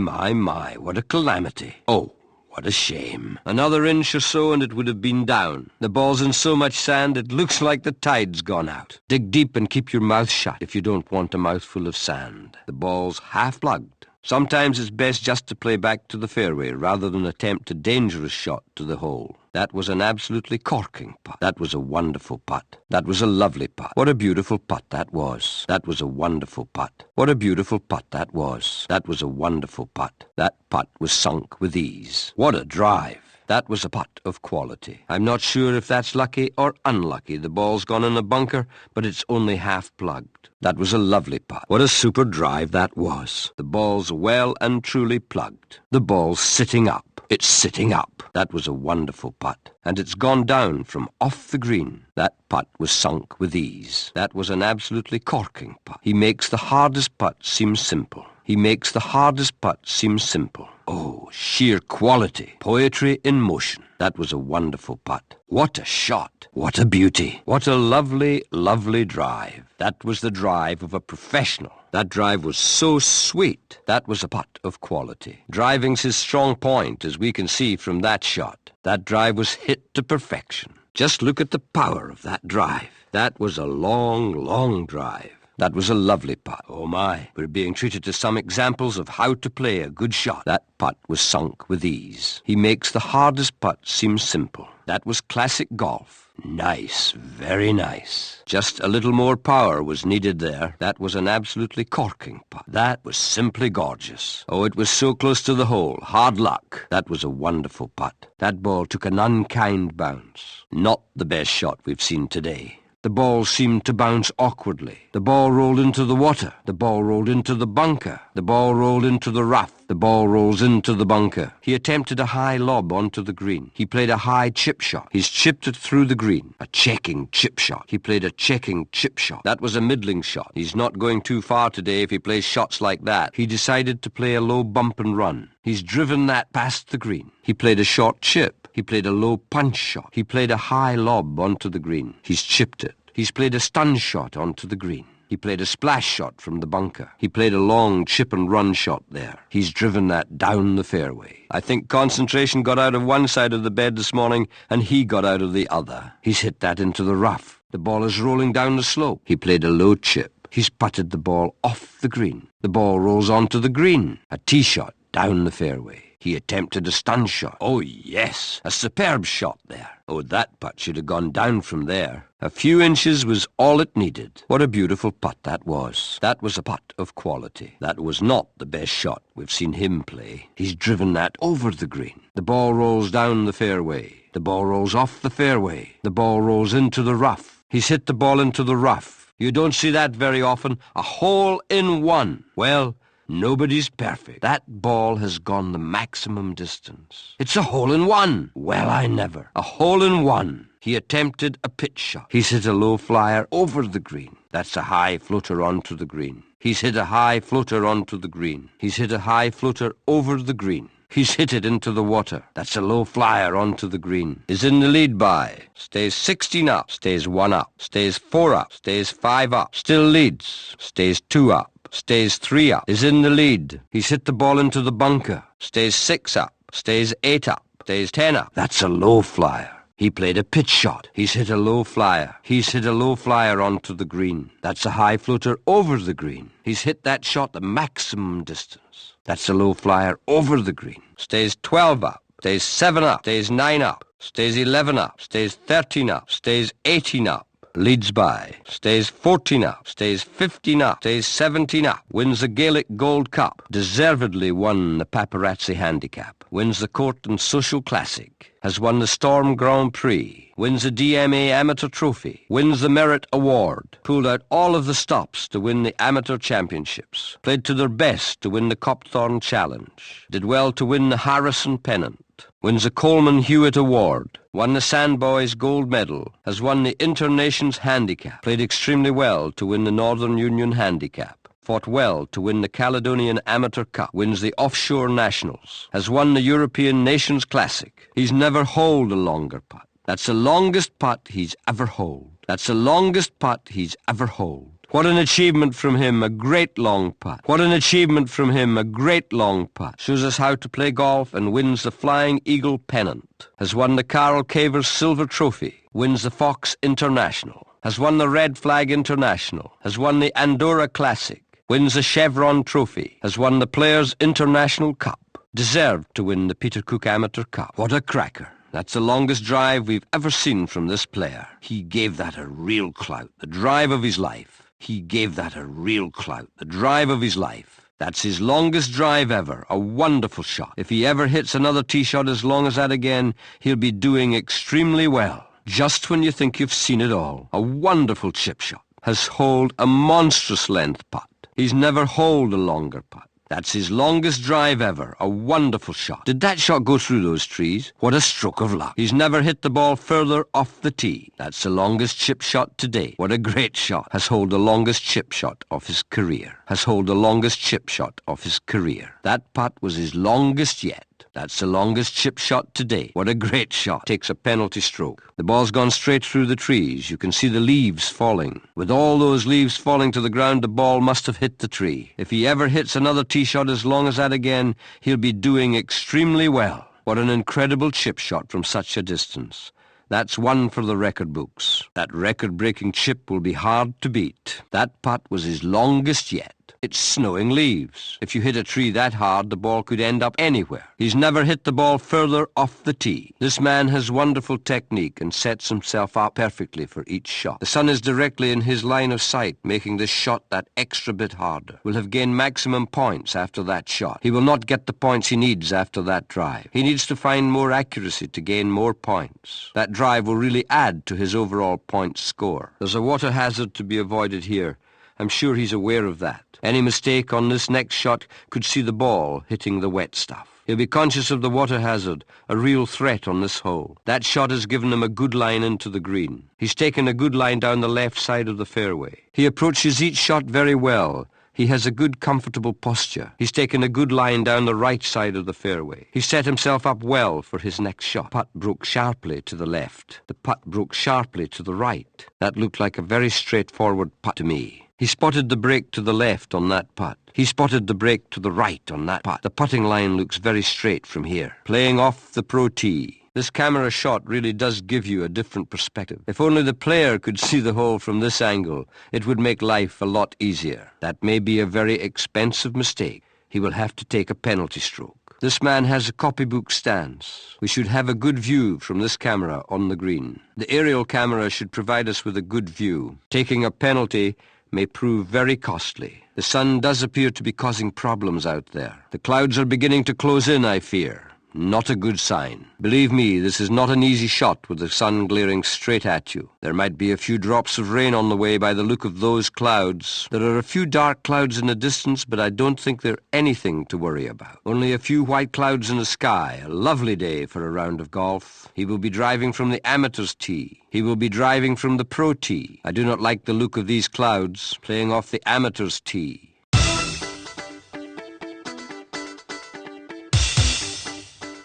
Speaker 2: what a calamity. Oh. What a shame. Another inch or so and it would have been down. The ball's in so much sand it looks like the tide's gone out. Dig deep and keep your mouth shut if you don't want a mouthful of sand. The ball's half-plugged. Sometimes it's best just to play back to the fairway rather than attempt a dangerous shot to the hole. That was an absolutely corking putt. That was a wonderful putt. That was a lovely putt. What a beautiful putt that was. That was a wonderful putt. What a beautiful putt that was. That was a wonderful putt. That putt was sunk with ease. What a drive. That was a putt of quality. I'm not sure if that's lucky or unlucky. The ball's gone in a bunker, but it's only half-plugged. That was a lovely putt. What a super drive that was. The ball's well and truly plugged. The ball's sitting up. It's sitting up. That was a wonderful putt. And it's gone down from off the green. That putt was sunk with ease. That was an absolutely corking putt. He makes the hardest putt seem simple. He makes the hardest putt seem simple. Oh, sheer quality. Poetry in motion. That was a wonderful putt. What a shot. What a beauty. What a lovely, lovely drive. That was the drive of a professional. That drive was so sweet. That was a putt of quality. Driving's his strong point, as we can see from that shot. That drive was hit to perfection. Just look at the power of that drive. That was a long, long drive. That was a lovely putt. Oh my, we're being treated to some examples of how to play a good shot. That putt was sunk with ease. He makes the hardest putt seem simple. That was classic golf. Nice, very nice. Just a little more power was needed there. That was an absolutely corking putt. That was simply gorgeous. Oh, it was so close to the hole. Hard luck. That was a wonderful putt. That ball took an unkind bounce. Not the best shot we've seen today. The ball seemed to bounce awkwardly. The ball rolled into the water. The ball rolled into the bunker. The ball rolled into the rough. The ball rolls into the bunker. He attempted a high lob onto the green. He played a high chip shot. He's chipped it through the green. A checking chip shot. He played a checking chip shot. That was a middling shot. He's not going too far today if he plays shots like that. He decided to play a low bump and run. He's driven that past the green. He played a short chip. He played a low punch shot. He played a high lob onto the green. He's chipped it. He's played a stun shot onto the green. He played a splash shot from the bunker. He played a long chip and run shot there. He's driven that down the fairway. I think concentration got out of one side of the bed this morning and he got out of the other. He's hit that into the rough. The ball is rolling down the slope. He played a low chip. He's putted the ball off the green. The ball rolls onto the green. A tee shot down the fairway. He attempted a stun shot. Oh, yes, a superb shot there. Oh, that putt should have gone down from there. A few inches was all it needed. What a beautiful putt that was. That was a putt of quality. That was not the best shot we've seen him play. He's driven that over the green. The ball rolls down the fairway. The ball rolls off the fairway. The ball rolls into the rough. He's hit the ball into the rough. You don't see that very often. A hole in one. Well, nobody's perfect. That ball has gone the maximum distance. It's a hole-in-one. Well, I never. A hole-in-one. He attempted a pitch shot. He's hit a low flyer over the green. That's a high floater onto the green. He's hit a high floater onto the green. He's hit a high floater over the green. He's hit it into the water. That's a low flyer onto the green. Is in the lead by. Stays 16 up. Stays 1 up. Stays 4 up. Stays 5 up. Still leads. Stays 2 up. Stays 3 up. Is in the lead. He's hit the ball into the bunker. Stays 6 up. Stays 8 up. Stays 10 up. That's a low flyer. He played a pitch shot. He's hit a low flyer. He's hit a low flyer onto the green. That's a high floater over the green. He's hit that shot the maximum distance. That's a low flyer over the green. Stays 12 up. Stays 7 up. Stays 9 up. Stays 11 up. Stays 13 up. Stays 18 up. Leads by. Stays 14 up. Stays 15 up. Stays 17 up. Wins the Gaelic Gold Cup. Deservedly won the Paparazzi Handicap. Wins the Court and Social Classic. Has won the Storm Grand Prix. Wins the DMA Amateur Trophy. Wins the Merit Award. Pulled out all of the stops to win the Amateur Championships. Played to their best to win the Copthorne Challenge. Did well to win the Harrison Pennant. Wins the Coleman Hewitt Award. Won the Sandboys Gold Medal. Has won the Internations Handicap. Played extremely well to win the Northern Union Handicap. Fought well to win the Caledonian Amateur Cup. Wins the Offshore Nationals. Has won the European Nations Classic. He's never holed a longer putt. That's the longest putt he's ever holed. That's the longest putt he's ever holed. What an achievement from him, a great long putt. What an achievement from him, a great long putt. Shows us how to play golf and wins the Flying Eagle Pennant. Has won the Carol Cavers Silver Trophy. Wins the Fox International. Has won the Red Flag International. Has won the Andorra Classic. Wins the Chevron Trophy. Has won the Players International Cup. Deserved to win the Peter Cook Amateur Cup. What a cracker. That's the longest drive we've ever seen from this player. He gave that a real clout. The drive of his life. He gave that a real clout. The drive of his life. That's his longest drive ever. A wonderful shot. If he ever hits another tee shot as long as that again, he'll be doing extremely well. Just when you think you've seen it all. A wonderful chip shot. Has holed a monstrous length putt. He's never holed a longer putt. That's his longest drive ever. A wonderful shot. Did that shot go through those trees? What a stroke of luck. He's never hit the ball further off the tee. That's the longest chip shot to date. What a great shot. Has holed the longest chip shot of his career. Has holed the longest chip shot of his career. That putt was his longest yet. That's the longest chip shot to date. What a great shot. Takes a penalty stroke. The ball's gone straight through the trees. You can see the leaves falling. With all those leaves falling to the ground, the ball must have hit the tree. If he ever hits another tee shot as long as that again, he'll be doing extremely well. What an incredible chip shot from such a distance. That's one for the record books. That record-breaking chip will be hard to beat. That putt was his longest yet. It's snowing leaves. If you hit a tree that hard, the ball could end up anywhere. He's never hit the ball further off the tee. This man has wonderful technique and sets himself up perfectly for each shot. The sun is directly in his line of sight, making this shot that extra bit harder. Will have gained maximum points after that shot. He will not get the points he needs after that drive. He needs to find more accuracy to gain more points. That drive will really add to his overall point score. There's a water hazard to be avoided here. I'm sure he's aware of that. Any mistake on this next shot could see the ball hitting the wet stuff. He'll be conscious of the water hazard, a real threat on this hole. That shot has given him a good line into the green. He's taken a good line down the left side of the fairway. He approaches each shot very well. He has a good, comfortable posture. He's taken a good line down the right side of the fairway. He set himself up well for his next shot. The putt broke sharply to the left. The putt broke sharply to the right. That looked like a very straightforward putt to me. He spotted the break to the left on that putt. He spotted the break to the right on that putt. The putting line looks very straight from here. Playing off the pro tee. This camera shot really does give you a different perspective. If only the player could see the hole from this angle, it would make life a lot easier. That may be a very expensive mistake. He will have to take a penalty stroke. This man has a copybook stance. We should have a good view from this camera on the green. The aerial camera should provide us with a good view. Taking a penalty may prove very costly. The sun does appear to be causing problems out there. The clouds are beginning to close in, I fear. Not a good sign. Believe me, this is not an easy shot with the sun glaring straight at you. There might be a few drops of rain on the way by the look of those clouds. There are a few dark clouds in the distance, but I don't think they're anything to worry about. Only a few white clouds in the sky. A lovely day for a round of golf. He will be driving from the amateur's tee. He will be driving from the pro tee. I do not like the look of these clouds. Playing off the amateur's tee.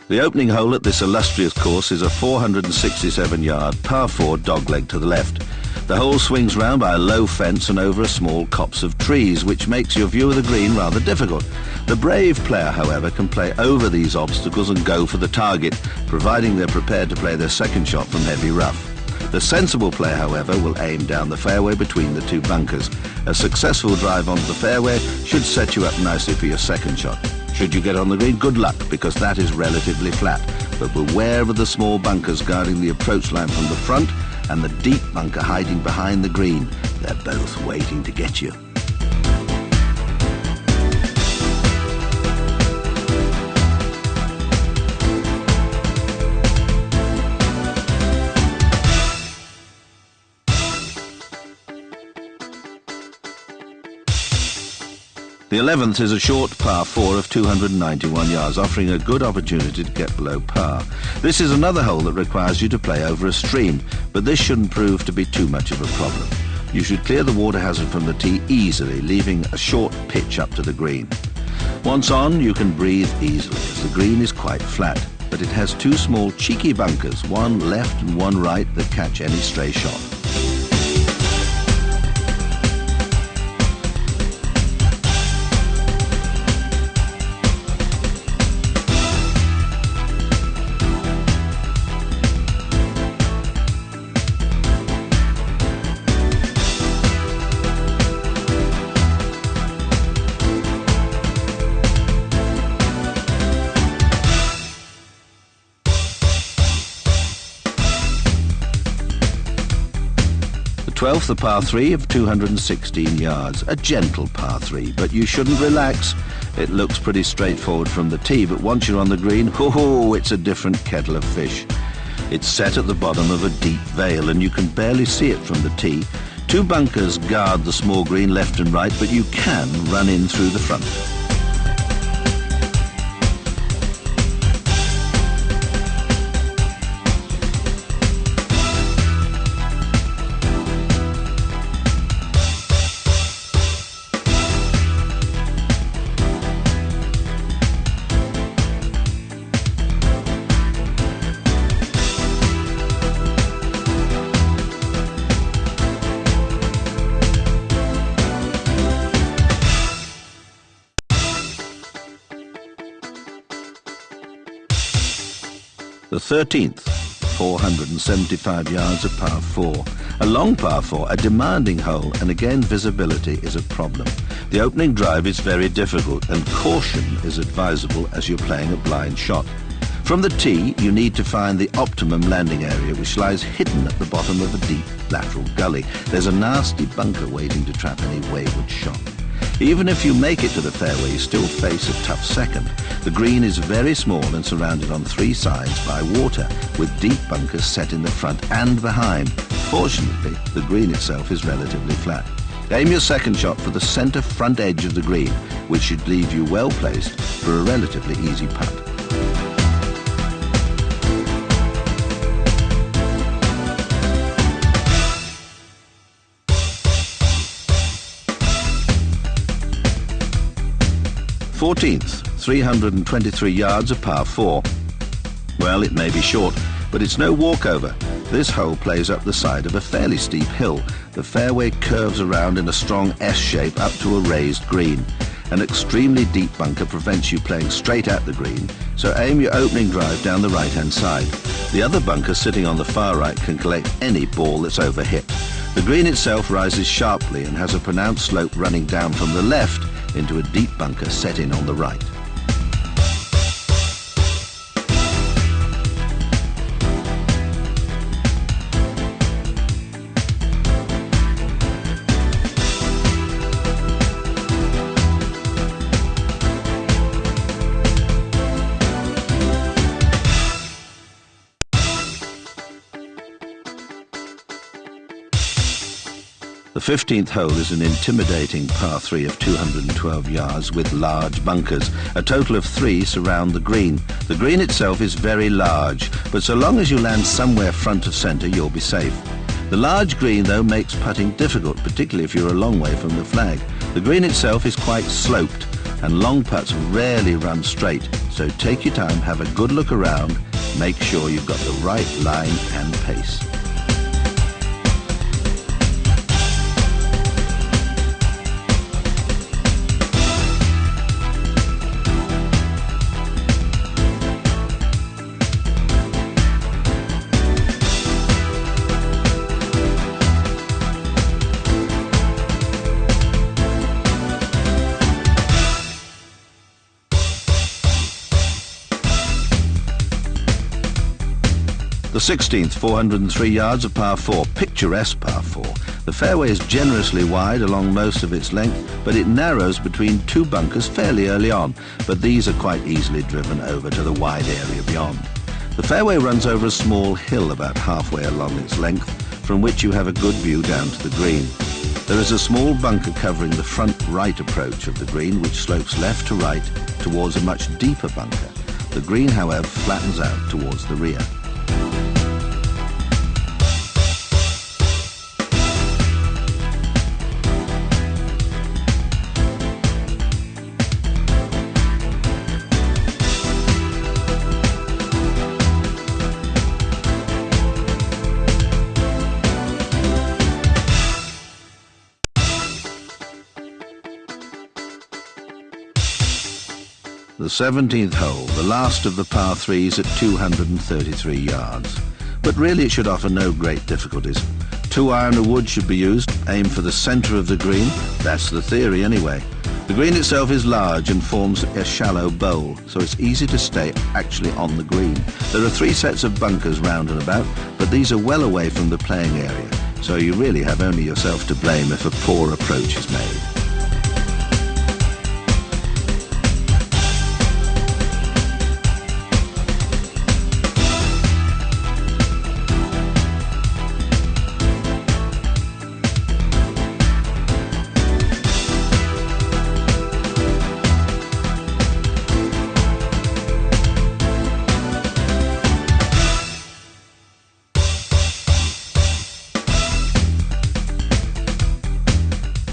Speaker 3: The opening hole at this illustrious course is a 467-yard par 4 dogleg to the left. The hole swings round by a low fence and over a small copse of trees, which makes your view of the green rather difficult. The brave player, however, can play over these obstacles and go for the target, providing they're prepared to play their second shot from heavy rough. The sensible player, however, will aim down the fairway between the two bunkers. A successful drive onto the fairway should set you up nicely for your second shot. Should you get on the green, good luck, because that is relatively flat. But beware of the small bunkers guarding the approach line from the front and the deep bunker hiding behind the green. They're both waiting to get you. The 11th is a short par 4 of 291 yards, offering a good opportunity to get below par. This is another hole that requires you to play over a stream, but this shouldn't prove to be too much of a problem. You should clear the water hazard from the tee easily, leaving a short pitch up to the green. Once on, you can breathe easily, as the green is quite flat, but it has two small cheeky bunkers, one left and one right, that catch any stray shot. The 12th, a par 3 of 216 yards, a gentle par 3, but you shouldn't relax. It looks pretty straightforward from the tee, but once you're on the green, it's a different kettle of fish. It's set at the bottom of a deep vale, and you can barely see it from the tee. Two bunkers guard the small green left and right, but you can run in through the front. The 13th, 475 yards of par 4. A long par 4, a demanding hole, and again visibility is a problem. The opening drive is very difficult and caution is advisable as you're playing a blind shot. From the tee, you need to find the optimum landing area, which lies hidden at the bottom of a deep lateral gully. There's a nasty bunker waiting to trap any wayward shot. Even if you make it to the fairway, you still face a tough second. The green is very small and surrounded on three sides by water, with deep bunkers set in the front and behind. Fortunately, the green itself is relatively flat. Aim your second shot for the centre front edge of the green, which should leave you well placed for a relatively easy putt. Fourteenth, 323 yards of par 4. Well, it may be short, but it's no walkover. This hole plays up the side of a fairly steep hill. The fairway curves around in a strong S shape up to a raised green. An extremely deep bunker prevents you playing straight at the green, so aim your opening drive down the right-hand side. The other bunker sitting on the far right can collect any ball that's overhit. The green itself rises sharply and has a pronounced slope running down from the left into a deep bunker set in on the right. The 15th hole is an intimidating par 3 of 212 yards with large bunkers. A total of 3 surround the green. The green itself is very large, but so long as you land somewhere front of centre, you'll be safe. The large green, though, makes putting difficult, particularly if you're a long way from the flag. The green itself is quite sloped, and long putts rarely run straight, so take your time, have a good look around, make sure you've got the right line and pace. The 16th, 403 yards of par 4, picturesque par 4. The fairway is generously wide along most of its length, but it narrows between two bunkers fairly early on, but these are quite easily driven over to the wide area beyond. The fairway runs over a small hill about halfway along its length, from which you have a good view down to the green. There is a small bunker covering the front right approach of the green, which slopes left to right towards a much deeper bunker. The green, however, flattens out towards the rear. The 17th hole, the last of the par 3s at 233 yards. But really it should offer no great difficulties. 2 iron of wood should be used, aim for the centre of the green, that's the theory anyway. The green itself is large and forms a shallow bowl, so it's easy to stay actually on the green. There are 3 sets of bunkers round and about, but these are well away from the playing area, so you really have only yourself to blame if a poor approach is made.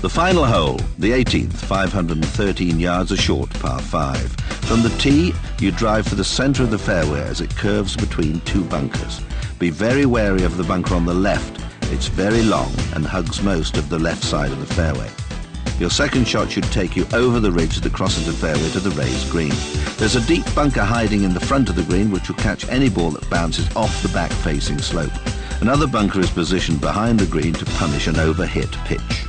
Speaker 3: The final hole, the 18th, 513 yards a short, par 5. From the tee, you drive for the centre of the fairway as it curves between 2 bunkers. Be very wary of the bunker on the left. It's very long and hugs most of the left side of the fairway. Your second shot should take you over the ridge that crosses the fairway to the raised green. There's a deep bunker hiding in the front of the green which will catch any ball that bounces off the back-facing slope. Another bunker is positioned behind the green to punish an overhit pitch.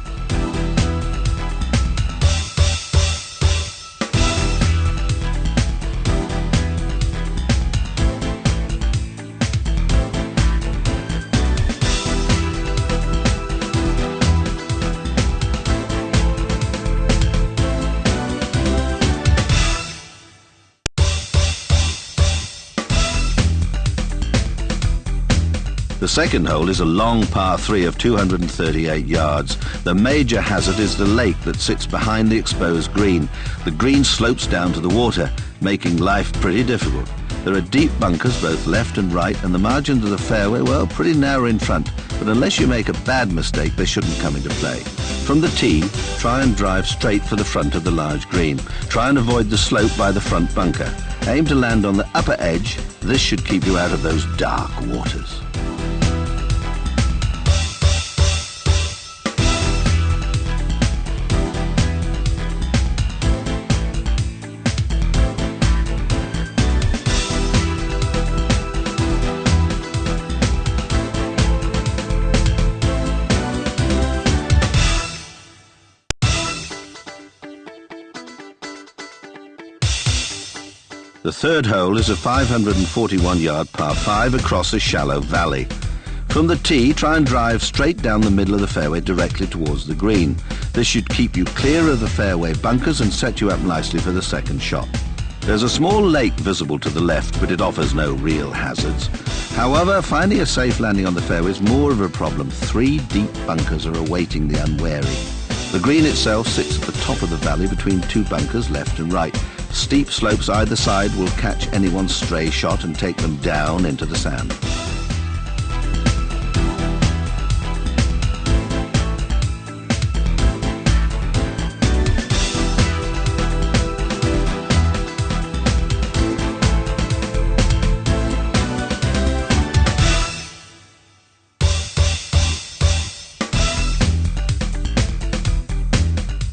Speaker 3: The second hole is a long par 3 of 238 yards. The major hazard is the lake that sits behind the exposed green. The green slopes down to the water, making life pretty difficult. There are deep bunkers both left and right, and the margins of the fairway, well, pretty narrow in front, but unless you make a bad mistake, they shouldn't come into play. From the tee, try and drive straight for the front of the large green. Try and avoid the slope by the front bunker. Aim to land on the upper edge. This should keep you out of those dark waters. The third hole is a 541-yard par 5 across a shallow valley. From the tee, try and drive straight down the middle of the fairway directly towards the green. This should keep you clear of the fairway bunkers and set you up nicely for the second shot. There's a small lake visible to the left, but it offers no real hazards. However, finding a safe landing on the fairway is more of a problem. 3 deep bunkers are awaiting the unwary. The green itself sits at the top of the valley between 2 bunkers left and right. Steep slopes either side will catch anyone's stray shot and take them down into the sand.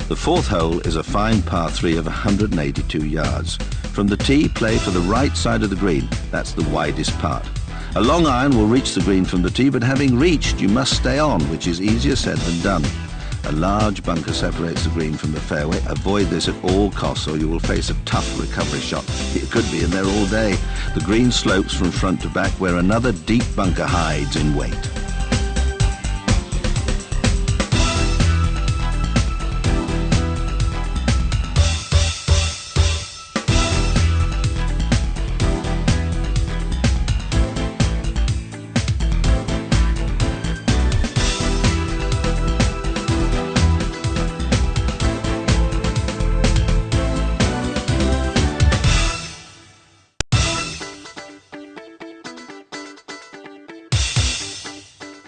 Speaker 3: The fourth hole is a fine par 3 of 182 yards. From the tee, play for the right side of the green. That's the widest part. A long iron will reach the green from the tee, but having reached, you must stay on, which is easier said than done. A large bunker separates the green from the fairway. Avoid this at all costs, or you will face a tough recovery shot. You could be in there all day. The green slopes from front to back, where another deep bunker hides in wait.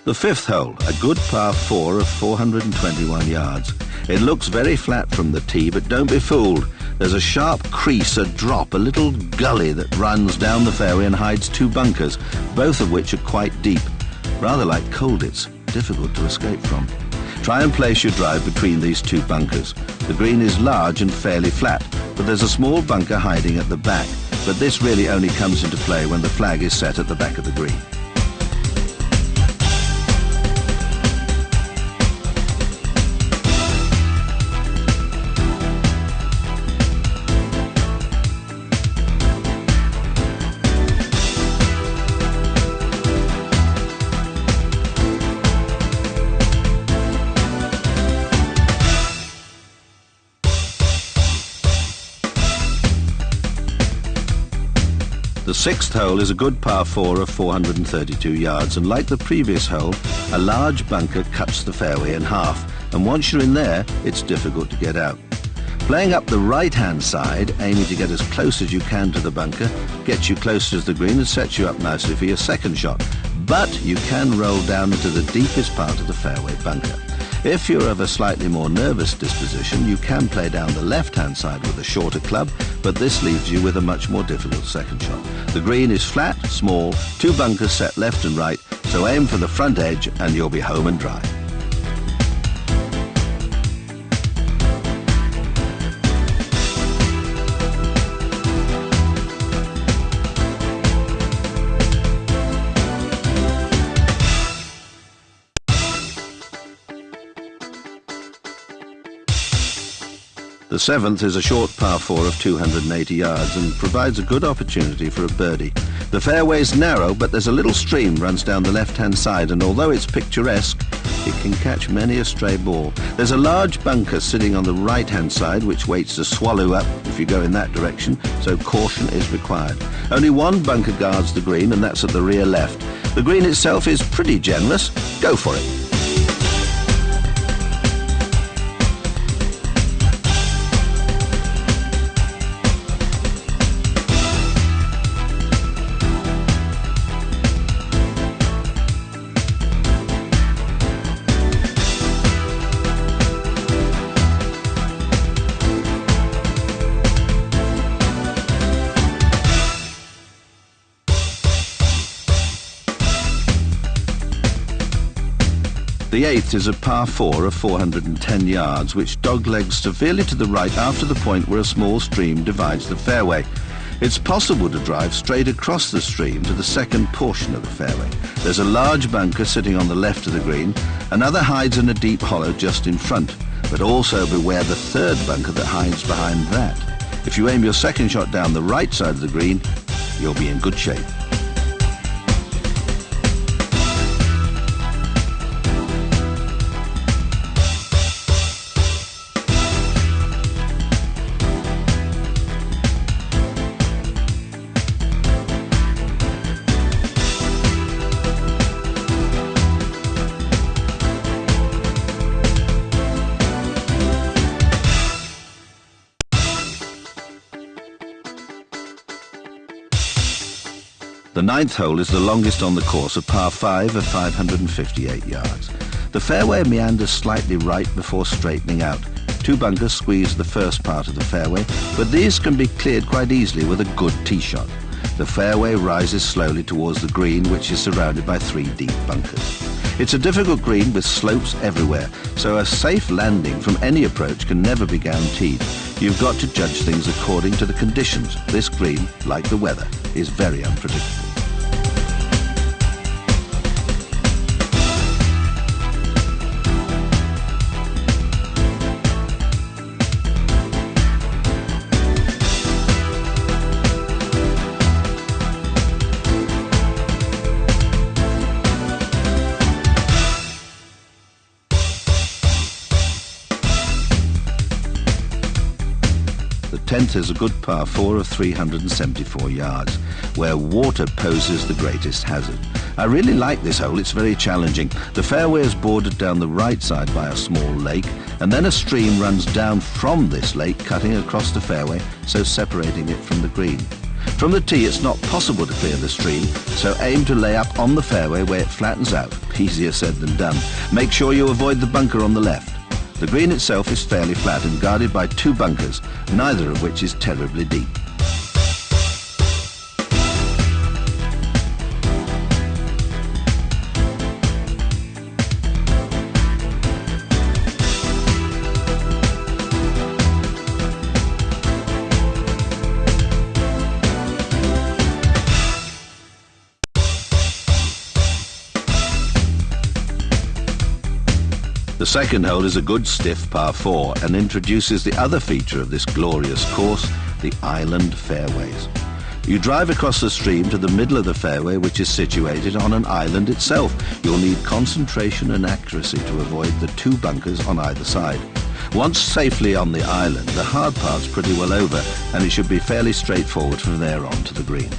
Speaker 3: The fifth hole, a good par 4 of 421 yards. It looks very flat from the tee, but don't be fooled. There's a sharp crease, a drop, a little gully that runs down the fairway and hides 2 bunkers, both of which are quite deep. Rather like Colditz, difficult to escape from. Try and place your drive between these 2 bunkers. The green is large and fairly flat, but there's a small bunker hiding at the back, but this really only comes into play when the flag is set at the back of the green. The sixth hole is a good par 4 of 432 yards, and like the previous hole, a large bunker cuts the fairway in half, and once you're in there, it's difficult to get out. Playing up the right-hand side, aiming to get as close as you can to the bunker, gets you closer to the green and sets you up nicely for your second shot. But you can roll down into the deepest part of the fairway bunker. If you're of a slightly more nervous disposition, you can play down the left-hand side with a shorter club, but this leaves you with a much more difficult second shot. The green is flat, small, 2 bunkers set left and right, so aim for the front edge and you'll be home and dry. The seventh is a short par 4 of 280 yards and provides a good opportunity for a birdie. The fairway is narrow, but there's a little stream runs down the left-hand side, and although it's picturesque, it can catch many a stray ball. There's a large bunker sitting on the right-hand side which waits to swallow up if you go in that direction, so caution is required. Only 1 bunker guards the green, and that's at the rear left. The green itself is pretty generous. Go for it. The 8th is a par 4 of 410 yards, which doglegs severely to the right after the point where a small stream divides the fairway. It's possible to drive straight across the stream to the second portion of the fairway. There's a large bunker sitting on the left of the green. Another hides in a deep hollow just in front, but also beware the third bunker that hides behind that. If you aim your second shot down the right side of the green, you'll be in good shape. The 9th hole is the longest on the course, a par 5 of 558 yards. The fairway meanders slightly right before straightening out. 2 bunkers squeeze the first part of the fairway, but these can be cleared quite easily with a good tee shot. The fairway rises slowly towards the green, which is surrounded by 3 deep bunkers. It's a difficult green with slopes everywhere, so a safe landing from any approach can never be guaranteed. You've got to judge things according to the conditions. This green, like the weather, is very unpredictable. The 10th is a good par 4 of 374 yards, where water poses the greatest hazard. I really like this hole, it's very challenging. The fairway is bordered down the right side by a small lake, and then a stream runs down from this lake, cutting across the fairway, so separating it from the green. From the tee, it's not possible to clear the stream, so aim to lay up on the fairway where it flattens out. Easier said than done. Make sure you avoid the bunker on the left. The green itself is fairly flat and guarded by 2 bunkers, neither of which is terribly deep. The second hole is a good stiff par 4 and introduces the other feature of this glorious course, the island fairways. You drive across the stream to the middle of the fairway, which is situated on an island itself. You'll need concentration and accuracy to avoid the 2 bunkers on either side. Once safely on the island, the hard part's pretty well over, and it should be fairly straightforward from there on to the green.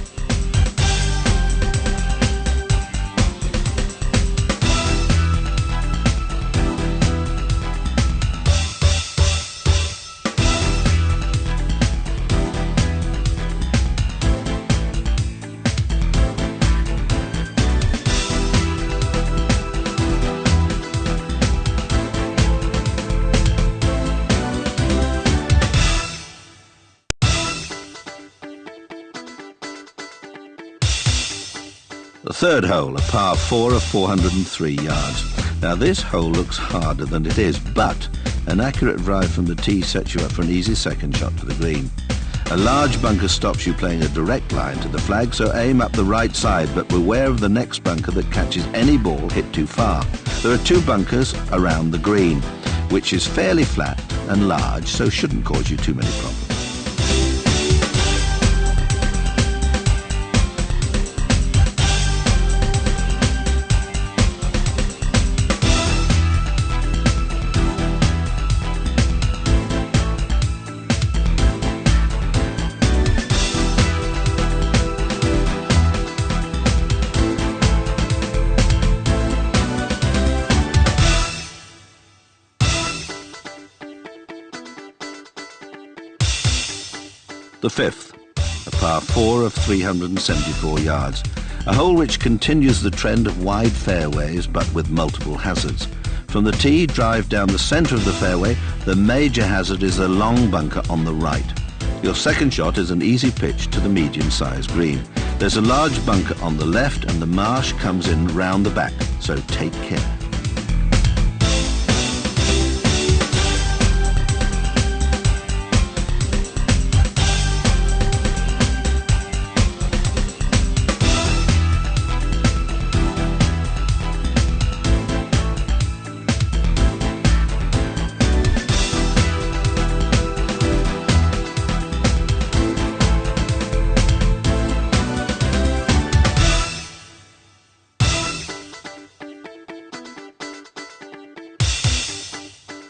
Speaker 3: The third hole, a par 4 of 403 yards. Now this hole looks harder than it is, but an accurate drive from the tee sets you up for an easy second shot to the green. A large bunker stops you playing a direct line to the flag, so aim up the right side, but beware of the next bunker that catches any ball hit too far. There are 2 bunkers around the green, which is fairly flat and large, so shouldn't cause you too many problems. The fifth, a par 4 of 374 yards, a hole which continues the trend of wide fairways but with multiple hazards. From the tee, drive down the centre of the fairway. The major hazard is a long bunker on the right. Your second shot is an easy pitch to the medium-sized green. There's a large bunker on the left and the marsh comes in round the back, so take care.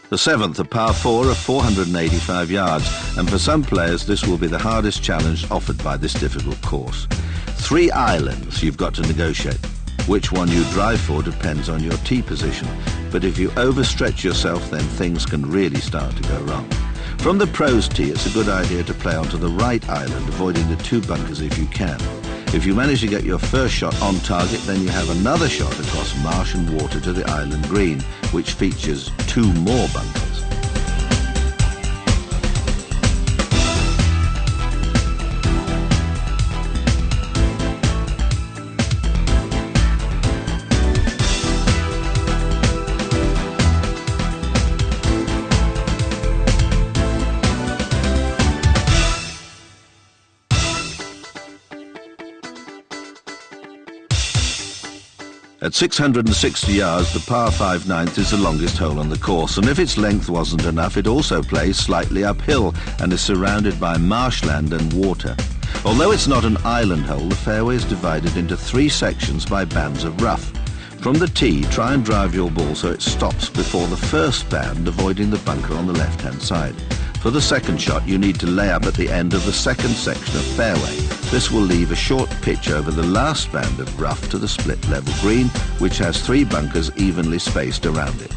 Speaker 3: The seventh, a par 4 of 485 yards, and for some players this will be the hardest challenge offered by this difficult course. 3 islands you've got to negotiate. Which one you drive for depends on your tee position, but if you overstretch yourself then things can really start to go wrong. From the pros tee it's a good idea to play onto the right island, avoiding the 2 bunkers if you can. If you manage to get your first shot on target, then you have another shot across marsh and water to the island green, which features 2 more bunkers. At 660 yards, the par 5 9th is the longest hole on the course, and if its length wasn't enough, it also plays slightly uphill and is surrounded by marshland and water. Although it's not an island hole, the fairway is divided into 3 sections by bands of rough. From the tee, try and drive your ball so it stops before the first band, avoiding the bunker on the left-hand side. For the second shot, you need to lay up at the end of the second section of fairway. This will leave a short pitch over the last band of rough to the split level green, which has 3 bunkers evenly spaced around it.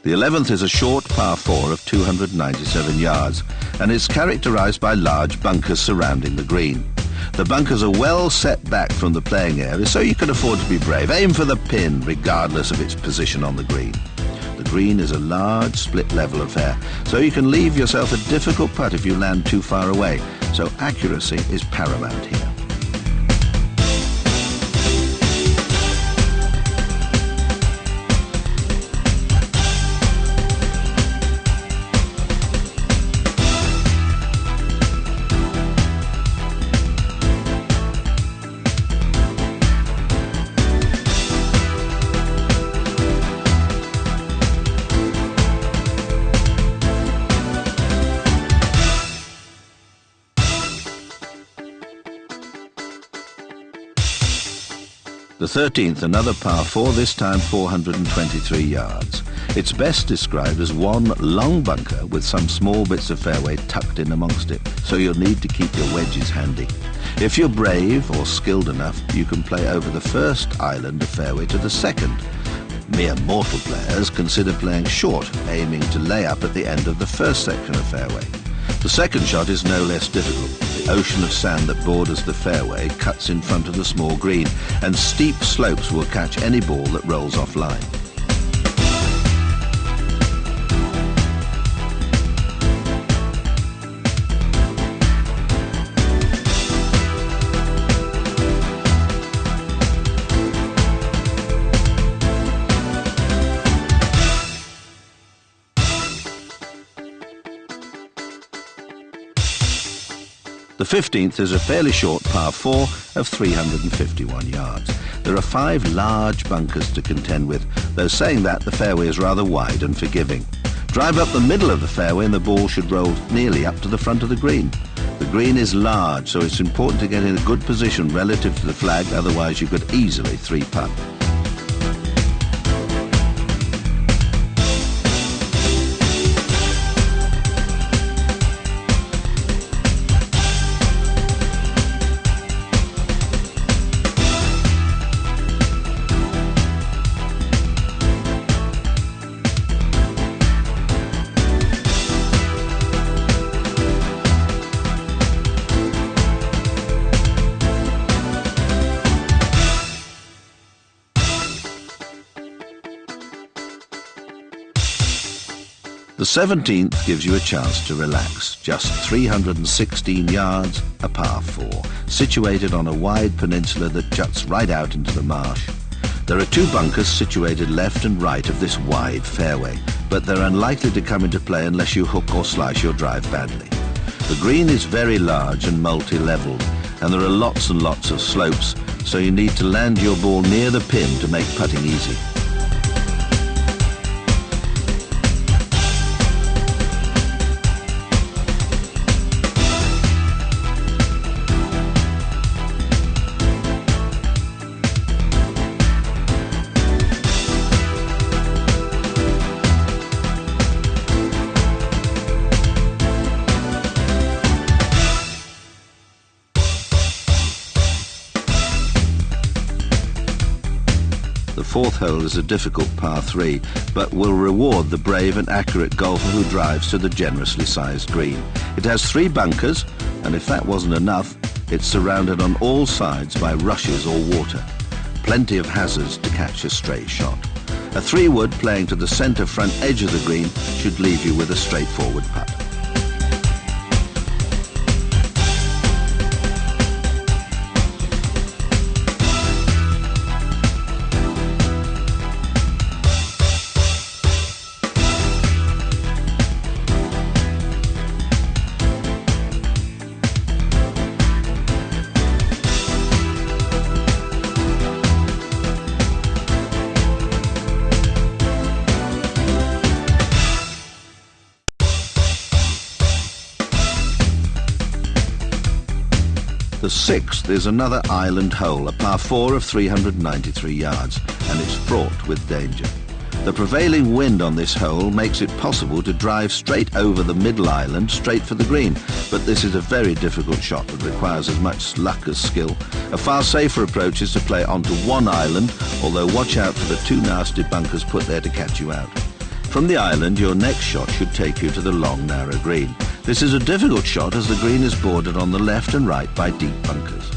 Speaker 3: The 11th is a short par 4 of 297 yards, and it's characterised by large bunkers surrounding the green. The bunkers are well set back from the playing area, so you can afford to be brave. Aim for the pin, regardless of its position on the green. The green is a large split level affair, so you can leave yourself a difficult putt if you land too far away, so accuracy is paramount here. The 13th, another par 4, this time 423 yards. It's best described as one long bunker with some small bits of fairway tucked in amongst it, so you'll need to keep your wedges handy. If you're brave or skilled enough, you can play over the first island of fairway to the second. Mere mortal players consider playing short, aiming to lay up at the end of the first section of fairway. The second shot is no less difficult. The ocean of sand that borders the fairway cuts in front of the small green, and steep slopes will catch any ball that rolls offline. The 15th is a fairly short par 4 of 351 yards. There are 5 large bunkers to contend with, though saying that, the fairway is rather wide and forgiving. Drive up the middle of the fairway and the ball should roll nearly up to the front of the green. The green is large, so it's important to get in a good position relative to the flag, otherwise you could easily 3-putt. The 17th gives you a chance to relax. Just 316 yards, a par 4, situated on a wide peninsula that juts right out into the marsh. There are 2 bunkers situated left and right of this wide fairway, but they're unlikely to come into play unless you hook or slice your drive badly. The green is very large and multi-leveled, and there are lots and lots of slopes, so you need to land your ball near the pin to make putting easy. The 4th hole is a difficult par 3, but will reward the brave and accurate golfer who drives to the generously sized green. It has 3 bunkers, and if that wasn't enough, it's surrounded on all sides by rushes or water. Plenty of hazards to catch a straight shot. A 3-wood playing to the centre front edge of the green should leave you with a straightforward putt. The 6th is another island hole, a par 4 of 393 yards, and it's fraught with danger. The prevailing wind on this hole makes it possible to drive straight over the middle island, straight for the green, but this is a very difficult shot that requires as much luck as skill. A far safer approach is to play onto one island, although watch out for the 2 nasty bunkers put there to catch you out. From the island, your next shot should take you to the long, narrow green. This is a difficult shot as the green is bordered on the left and right by deep bunkers.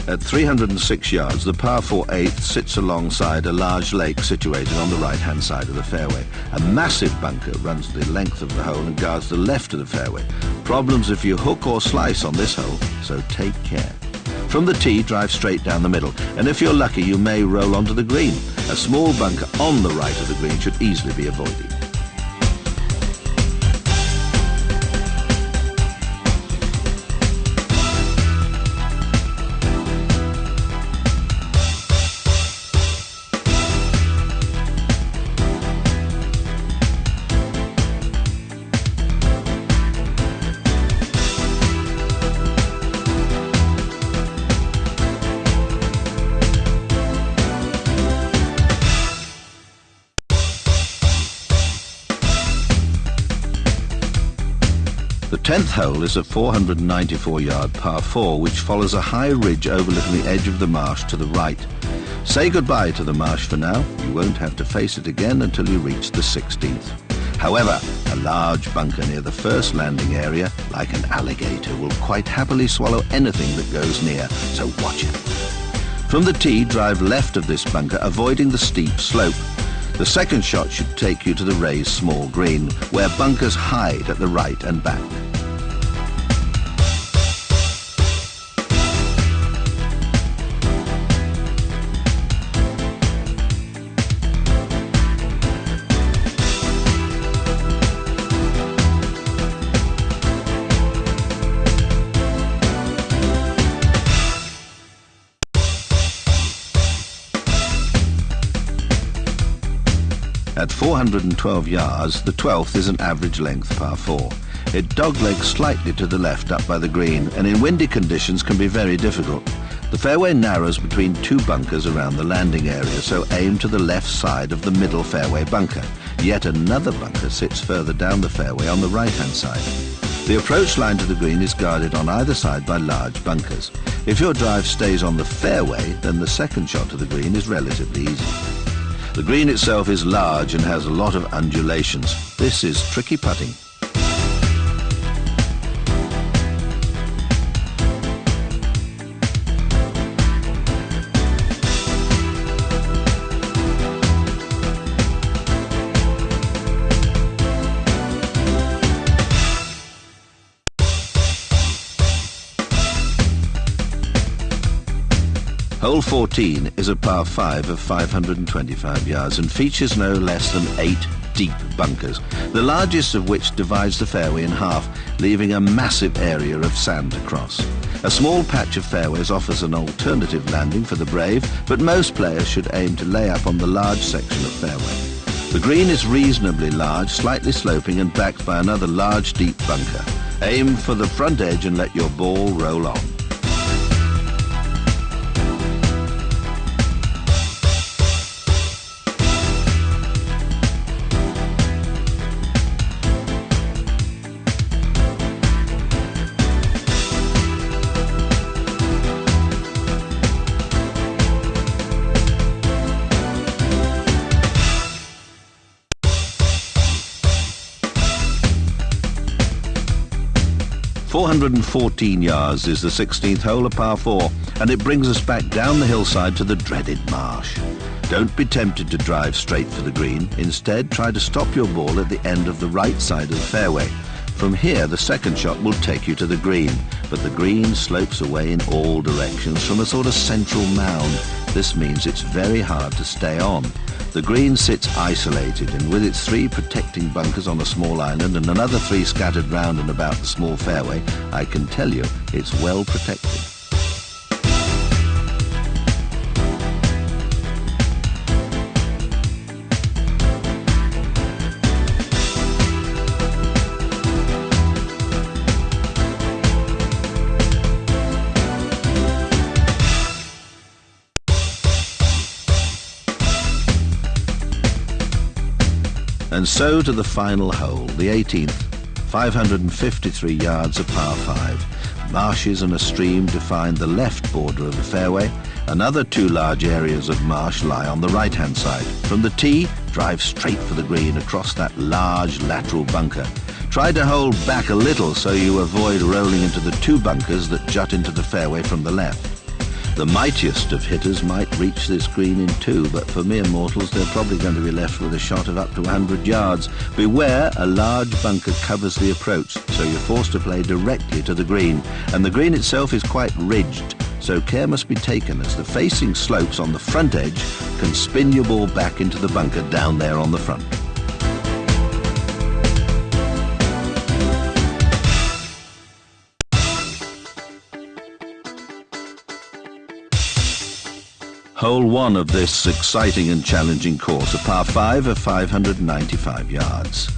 Speaker 3: At 306 yards, the par 4 8th sits alongside a large lake situated on the right-hand side of the fairway. A massive bunker runs the length of the hole and guards the left of the fairway. Problems if you hook or slice on this hole, so take care. From the tee, drive straight down the middle, and if you're lucky, you may roll onto the green. A small bunker on the right of the green should easily be avoided. The 10th hole is a 494-yard par 4, which follows a high ridge overlooking the edge of the marsh to the right. Say goodbye to the marsh for now. You won't have to face it again until you reach the 16th. However, a large bunker near the first landing area, like an alligator, will quite happily swallow anything that goes near, so watch it. From the tee, drive left of this bunker, avoiding the steep slope. The second shot should take you to the raised small green, where bunkers hide at the right and back. At 412 yards, the 12th is an average length par 4. It doglegs slightly to the left up by the green, and in windy conditions can be very difficult. The fairway narrows between 2 bunkers around the landing area, so aim to the left side of the middle fairway bunker. Yet another bunker sits further down the fairway on the right-hand side. The approach line to the green is guarded on either side by large bunkers. If your drive stays on the fairway, then the second shot to the green is relatively easy. The green itself is large and has a lot of undulations. This is tricky putting. Hole 14 is a par 5 of 525 yards and features no less than 8 deep bunkers, the largest of which divides the fairway in half, leaving a massive area of sand to cross. A small patch of fairways offers an alternative landing for the brave, but most players should aim to lay up on the large section of fairway. The green is reasonably large, slightly sloping and backed by another large deep bunker. Aim for the front edge and let your ball roll on. .414 yards is the 16th hole, a par 4, and it brings us back down the hillside to the dreaded marsh. Don't be tempted to drive straight for the green. Instead, try to stop your ball at the end of the right side of the fairway. From here, the second shot will take you to the green, but the green slopes away in all directions from a sort of central mound. This means it's very hard to stay on. The green sits isolated, and with its 3 protecting bunkers on a small island and another 3 scattered round and about the small fairway, I can tell you it's well protected. And so to the final hole, the 18th, 553 yards, a par 5. Marshes and a stream define the left border of the fairway. Another 2 large areas of marsh lie on the right-hand side. From the tee, drive straight for the green across that large lateral bunker. Try to hold back a little so you avoid rolling into the 2 bunkers that jut into the fairway from the left. The mightiest of hitters might reach this green in 2, but for mere mortals they're probably going to be left with a shot of up to 100 yards. Beware, a large bunker covers the approach, so you're forced to play directly to the green, and the green itself is quite ridged, so care must be taken as the facing slopes on the front edge can spin your ball back into the bunker down there on the front. Hole 1 of this exciting and challenging course, a par 5 of 595 yards.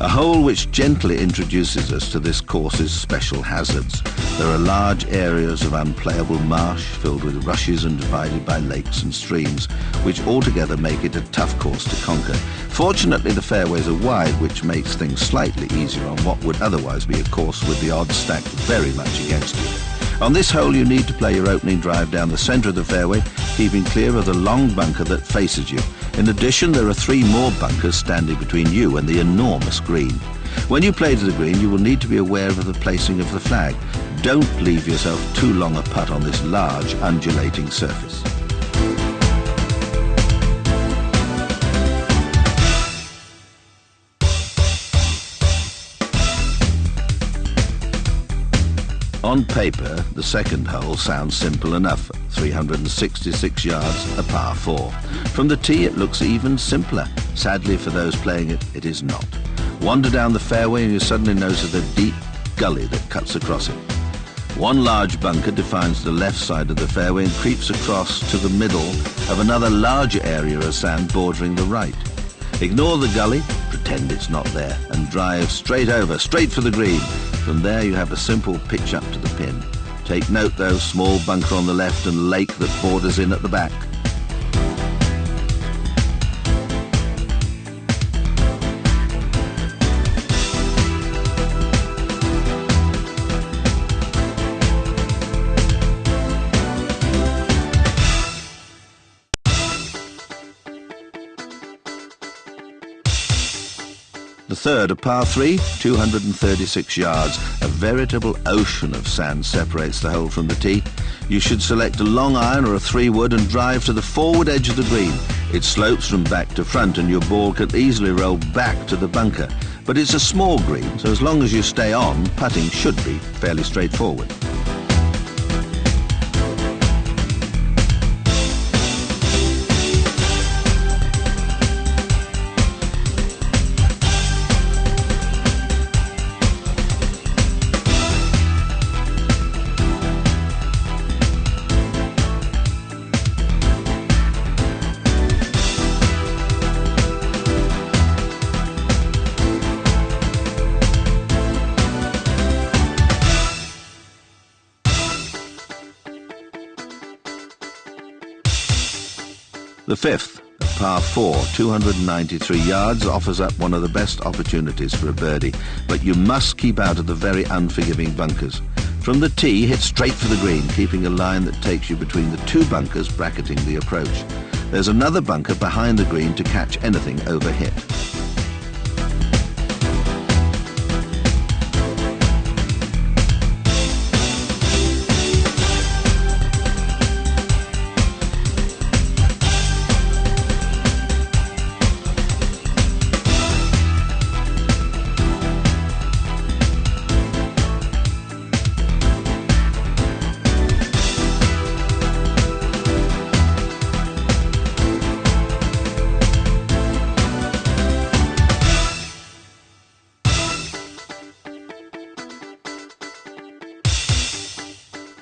Speaker 3: A hole which gently introduces us to this course's special hazards. There are large areas of unplayable marsh filled with rushes and divided by lakes and streams, which altogether make it a tough course to conquer. Fortunately, the fairways are wide, which makes things slightly easier on what would otherwise be a course with the odds stacked very much against you. On this hole, you need to play your opening drive down the centre of the fairway, keeping clear of the long bunker that faces you. In addition, there are 3 more bunkers standing between you and the enormous green. When you play to the green, you will need to be aware of the placing of the flag. Don't leave yourself too long a putt on this large, undulating surface. On paper, the second hole sounds simple enough, 366 yards, a par 4. From the tee it looks even simpler. Sadly for those playing it, it is not. Wander down the fairway and you suddenly notice a deep gully that cuts across it. 1 large bunker defines the left side of the fairway and creeps across to the middle of another larger area of sand bordering the right. Ignore the gully, pretend it's not there, and drive straight over, straight for the green. From there you have a simple pitch up to the pin. Take note though, small bunker on the left and lake that borders in at the back. third, a par 3, 236 yards. A veritable ocean of sand separates the hole from the tee. You should select a long iron or a 3-wood and drive to the forward edge of the green. It slopes from back to front and your ball can easily roll back to the bunker. But it's a small green, so as long as you stay on, putting should be fairly straightforward. The fifth, a par 4, 293 yards, offers up one of the best opportunities for a birdie, but you must keep out of the very unforgiving bunkers. From the tee, hit straight for the green, keeping a line that takes you between the 2 bunkers bracketing the approach. There's another bunker behind the green to catch anything overhit.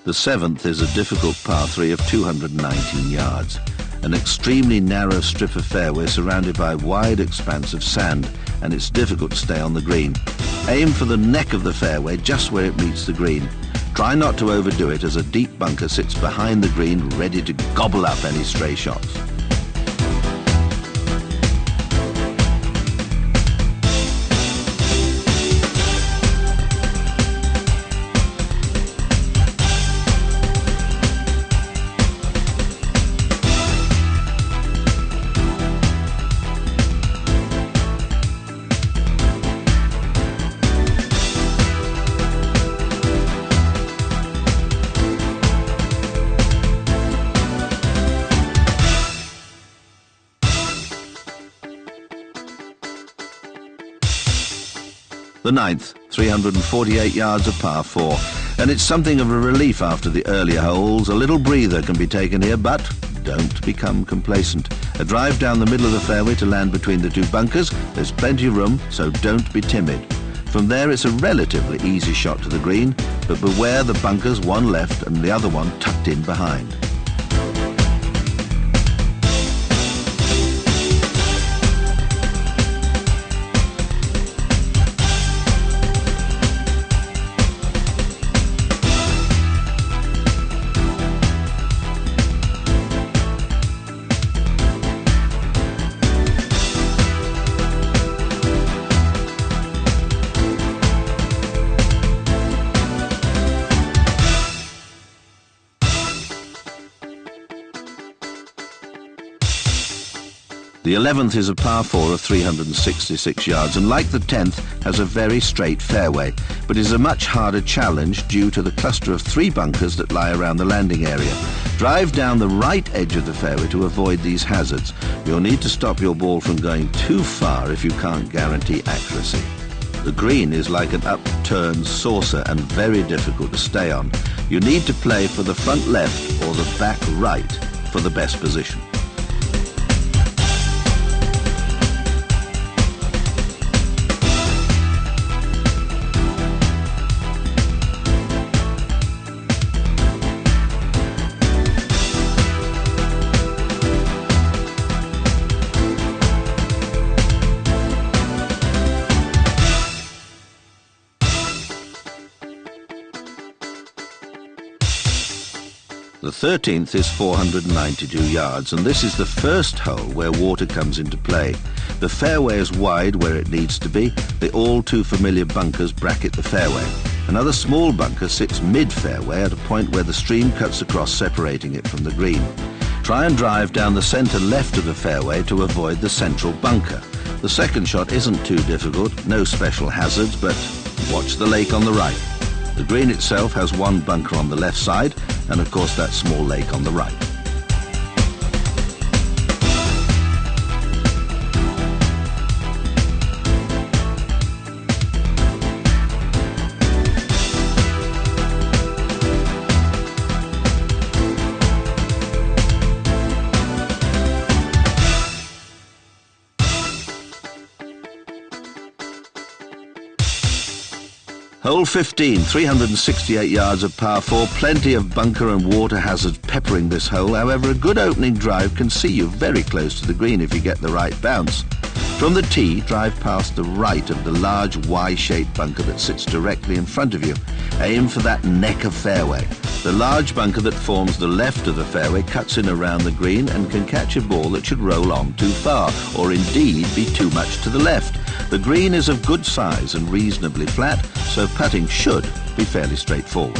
Speaker 3: The seventh is a difficult par 3 of 219 yards. An extremely narrow strip of fairway surrounded by a wide expanse of sand, and it's difficult to stay on the green. Aim for the neck of the fairway, just where it meets the green. Try not to overdo it, as a deep bunker sits behind the green, ready to gobble up any stray shots. The ninth, 348 yards of par 4, and it's something of a relief after the earlier holes. A little breather can be taken here, but don't become complacent. A drive down the middle of the fairway to land between the 2 bunkers. There's plenty of room, so don't be timid. From there it's a relatively easy shot to the green, but beware the bunkers, one left and the other one tucked in behind. The 11th is a par 4 of 366 yards, and like the 10th, has a very straight fairway, but is a much harder challenge due to the cluster of 3 bunkers that lie around the landing area. Drive down the right edge of the fairway to avoid these hazards. You'll need to stop your ball from going too far if you can't guarantee accuracy. The green is like an upturned saucer and very difficult to stay on. You need to play for the front left or the back right for the best position. The 13th is 492 yards, and this is the first hole where water comes into play. The fairway is wide where it needs to be. The all too familiar bunkers bracket the fairway. Another small bunker sits mid-fairway at a point where the stream cuts across, separating it from the green. Try and drive down the centre left of the fairway to avoid the central bunker. The second shot isn't too difficult, no special hazards, but watch the lake on the right. The green itself has one bunker on the left side, and of course that small lake on the right. Hole 15, 368 yards of par 4, plenty of bunker and water hazards peppering this hole. However, a good opening drive can see you very close to the green if you get the right bounce. From the tee, drive past the right of the large Y-shaped bunker that sits directly in front of you. Aim for that neck of fairway. The large bunker that forms the left of the fairway cuts in around the green and can catch a ball that should roll on too far, or indeed be too much to the left. The green is of good size and reasonably flat, so putting should be fairly straightforward.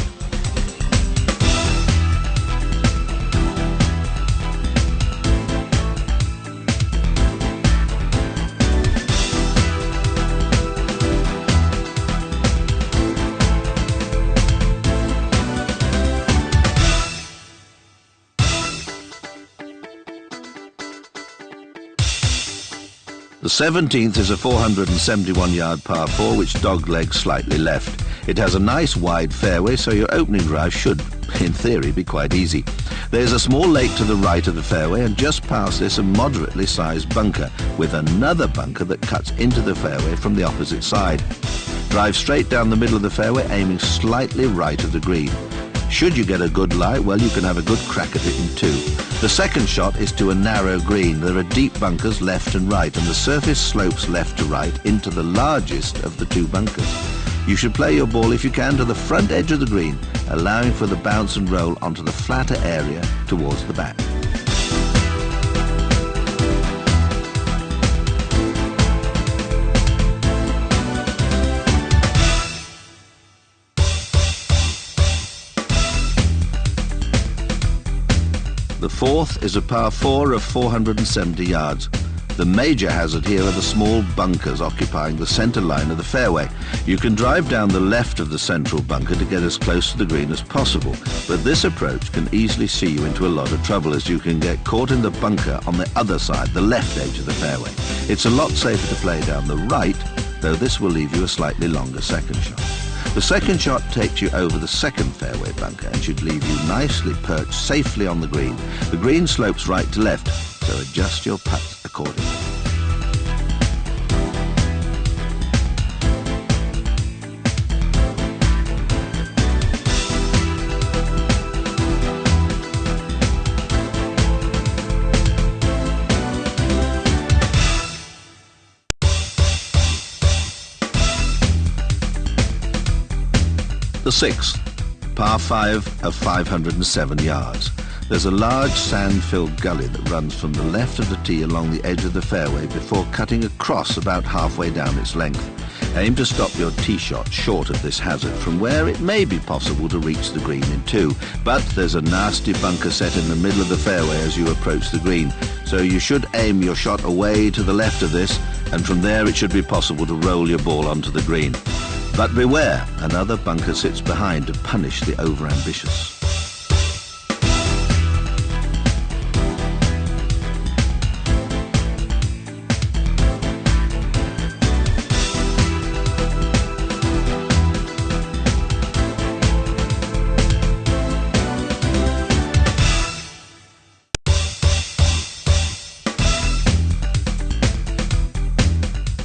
Speaker 3: The 17th is a 471-yard par 4 which doglegs slightly left. It has a nice wide fairway, so your opening drive should, in theory, be quite easy. There's a small lake to the right of the fairway, and just past this a moderately sized bunker with another bunker that cuts into the fairway from the opposite side. Drive straight down the middle of the fairway, aiming slightly right of the green. Should you get a good lie, well, you can have a good crack at it in two. The second shot is to a narrow green. There are deep bunkers left and right, and the surface slopes left to right into the largest of the two bunkers. You should play your ball, if you can, to the front edge of the green, allowing for the bounce and roll onto the flatter area towards the back. The fourth is a par 4 of 470 yards. The major hazard here are the small bunkers occupying the centre line of the fairway. You can drive down the left of the central bunker to get as close to the green as possible, but this approach can easily see you into a lot of trouble, as you can get caught in the bunker on the other side, the left edge of the fairway. It's a lot safer to play down the right, though this will leave you a slightly longer second shot. The second shot takes you over the second fairway bunker and should leave you nicely perched safely on the green. The green slopes right to left, so adjust your putt accordingly. The sixth, par 5 of 507 yards. There's a large sand-filled gully that runs from the left of the tee along the edge of the fairway before cutting across about halfway down its length. Aim to stop your tee shot short of this hazard, from where it may be possible to reach the green in two. But there's a nasty bunker set in the middle of the fairway as you approach the green, so you should aim your shot away to the left of this, and from there it should be possible to roll your ball onto the green. But beware, another bunker sits behind to punish the overambitious.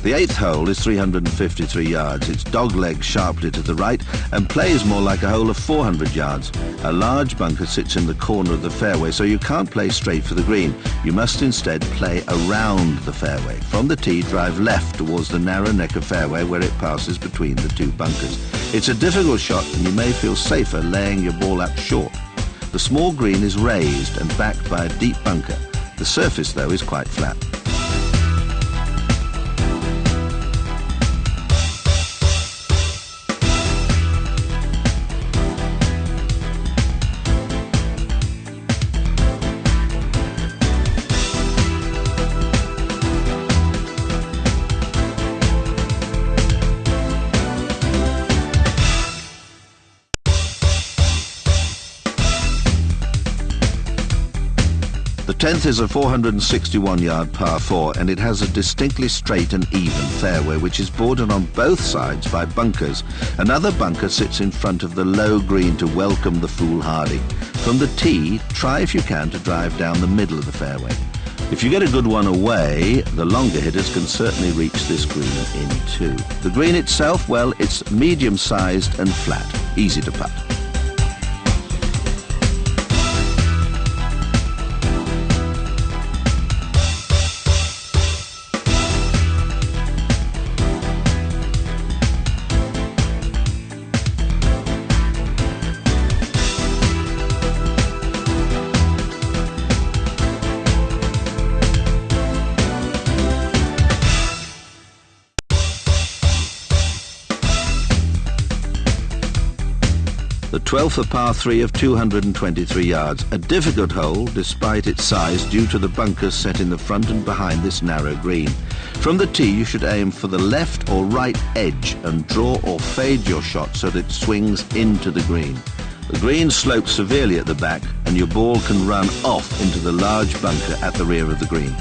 Speaker 3: The eighth hole is 353 yards. It's dogleg sharply to the right and plays more like a hole of 400 yards. A large bunker sits in the corner of the fairway, so you can't play straight for the green. You must instead play around the fairway. From the tee, drive left towards the narrow neck of fairway where it passes between the two bunkers. It's a difficult shot, and you may feel safer laying your ball up short. The small green is raised and backed by a deep bunker. The surface, though, is quite flat. The 10th is a 461-yard par 4, and it has a distinctly straight and even fairway, which is bordered on both sides by bunkers. Another bunker sits in front of the low green to welcome the foolhardy. From the tee, try if you can to drive down the middle of the fairway. If you get a good one away, the longer hitters can certainly reach this green in too. The green itself, well, it's medium-sized and flat, easy to putt. The 12th a par 3 of 223 yards, a difficult hole despite its size due to the bunkers set in the front and behind this narrow green. From the tee you should aim for the left or right edge and draw or fade your shot so that it swings into the green. The green slopes severely at the back and your ball can run off into the large bunker at the rear of the green.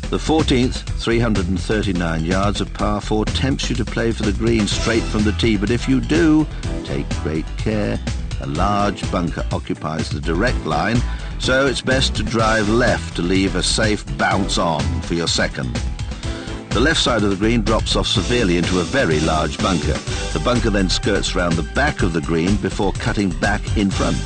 Speaker 3: The 14th, 339 yards of par 4 tempts you to play for the green straight from the tee, but if you do, take great care. A large bunker occupies the direct line, so it's best to drive left to leave a safe bounce on for your second. The left side of the green drops off severely into a very large bunker. The bunker then skirts round the back of the green before cutting back in front.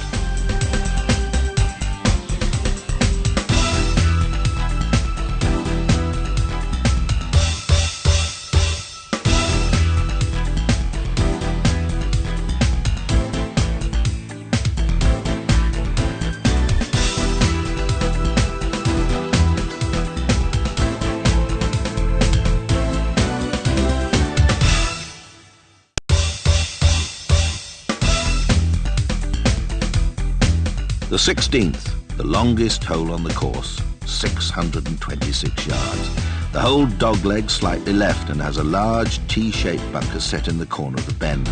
Speaker 3: The 16th, the longest hole on the course, 626 yards. The whole dogleg slightly left and has a large T-shaped bunker set in the corner of the bend.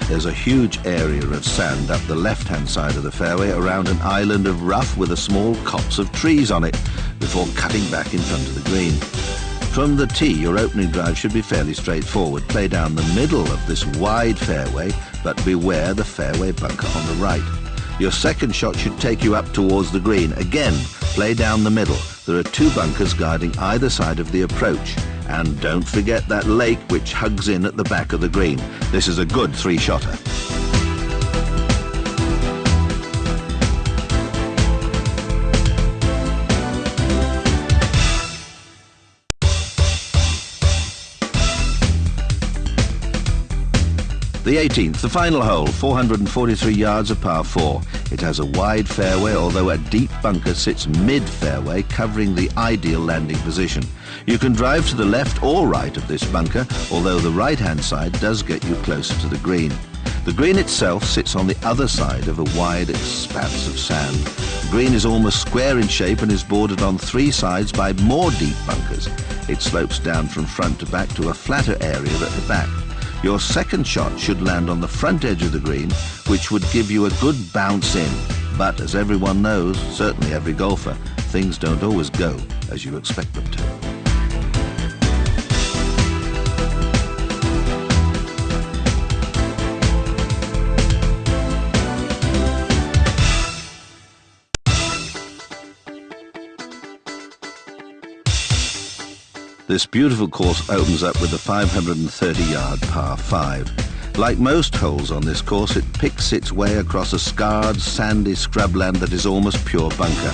Speaker 3: There's a huge area of sand up the left-hand side of the fairway around an island of rough with a small copse of trees on it before cutting back in front of the green. From the tee, your opening drive should be fairly straightforward. Play down the middle of this wide fairway, but beware the fairway bunker on the right. Your second shot should take you up towards the green. Again, play down the middle. There are two bunkers guarding either side of the approach. And don't forget that lake which hugs in at the back of the green. This is a good three-shotter. The 18th, the final hole, 443 yards of par 4. It has a wide fairway, although a deep bunker sits mid-fairway, covering the ideal landing position. You can drive to the left or right of this bunker, although the right-hand side does get you closer to the green. The green itself sits on the other side of a wide expanse of sand. The green is almost square in shape and is bordered on three sides by more deep bunkers. It slopes down from front to back to a flatter area at the back. Your second shot should land on the front edge of the green, which would give you a good bounce in. But as everyone knows, certainly every golfer, things don't always go as you expect them to. This beautiful course opens up with a 530-yard par 5. Like most holes on this course, it picks its way across a scarred, sandy scrubland that is almost pure bunker.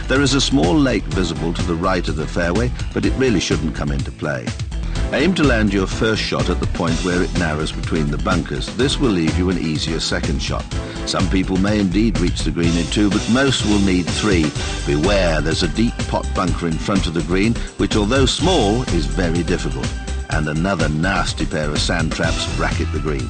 Speaker 3: There is a small lake visible to the right of the fairway, but it really shouldn't come into play. Aim to land your first shot at the point where it narrows between the bunkers. This will leave you an easier second shot. Some people may indeed reach the green in 2, but most will need 3. Beware, there's a deep pot bunker in front of the green, which although small, is very difficult. And another nasty pair of sand traps bracket the green.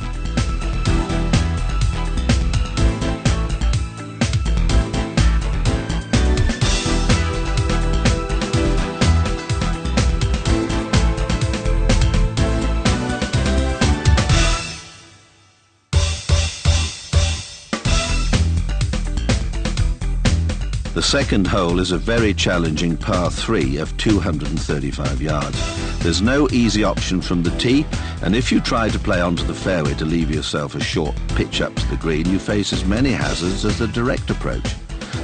Speaker 3: The second hole is a very challenging par 3 of 235 yards. There's no easy option from the tee, and if you try to play onto the fairway to leave yourself a short pitch up to the green, you face as many hazards as the direct approach.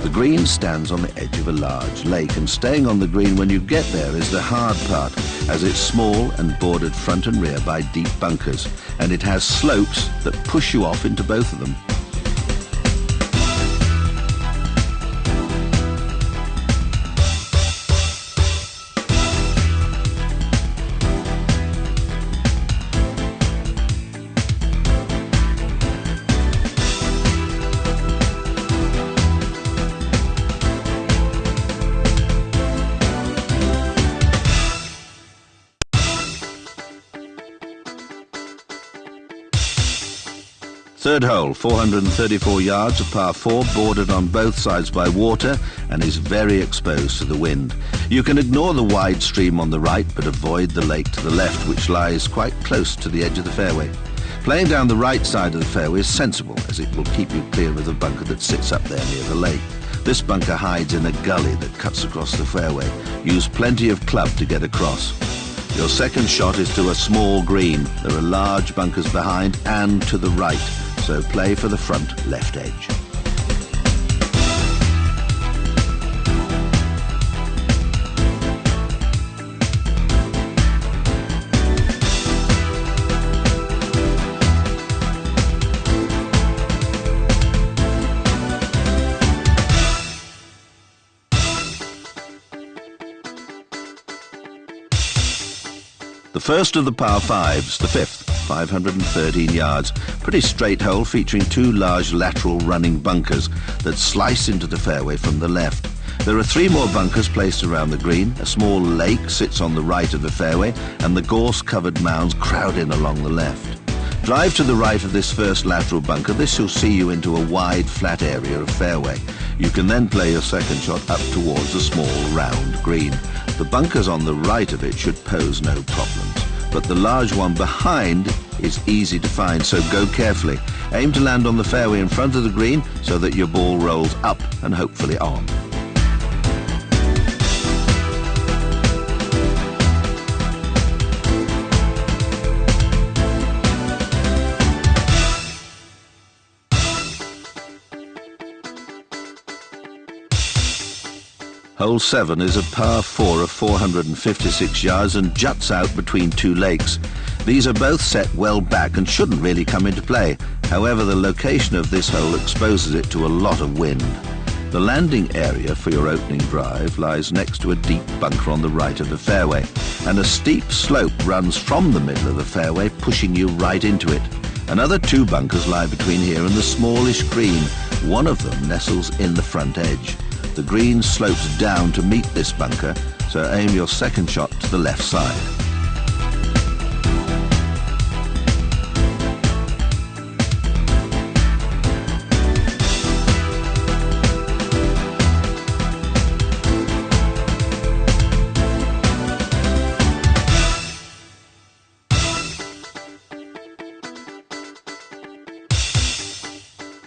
Speaker 3: The green stands on the edge of a large lake, and staying on the green when you get there is the hard part, as it's small and bordered front and rear by deep bunkers, and it has slopes that push you off into both of them. Third hole, 434 yards, a par 4, bordered on both sides by water and is very exposed to the wind. You can ignore the wide stream on the right, but avoid the lake to the left, which lies quite close to the edge of the fairway. Playing down the right side of the fairway is sensible, as it will keep you clear of the bunker that sits up there near the lake. This bunker hides in a gully that cuts across the fairway. Use plenty of club to get across. Your second shot is to a small green. There are large bunkers behind and to the right, so play for the front left edge. The first of the par 5s, the fifth, 513 yards. Pretty straight hole featuring 2 large lateral running bunkers that slice into the fairway from the left. There are 3 more bunkers placed around the green. A small lake sits on the right of the fairway, and the gorse-covered mounds crowd in along the left. Drive to the right of this first lateral bunker. This will see you into a wide, flat area of fairway. You can then play your second shot up towards the small, round green. The bunkers on the right of it should pose no problems, but the large one behind is easy to find, so go carefully. Aim to land on the fairway in front of the green so that your ball rolls up and hopefully on. Hole 7 is a par 4 of 456 yards and juts out between 2 lakes. These are both set well back and shouldn't really come into play. However, the location of this hole exposes it to a lot of wind. The landing area for your opening drive lies next to a deep bunker on the right of the fairway, and a steep slope runs from the middle of the fairway, pushing you right into it. Another 2 bunkers lie between here and the smallish green. One of them nestles in the front edge. The green slopes down to meet this bunker, so aim your second shot to the left side.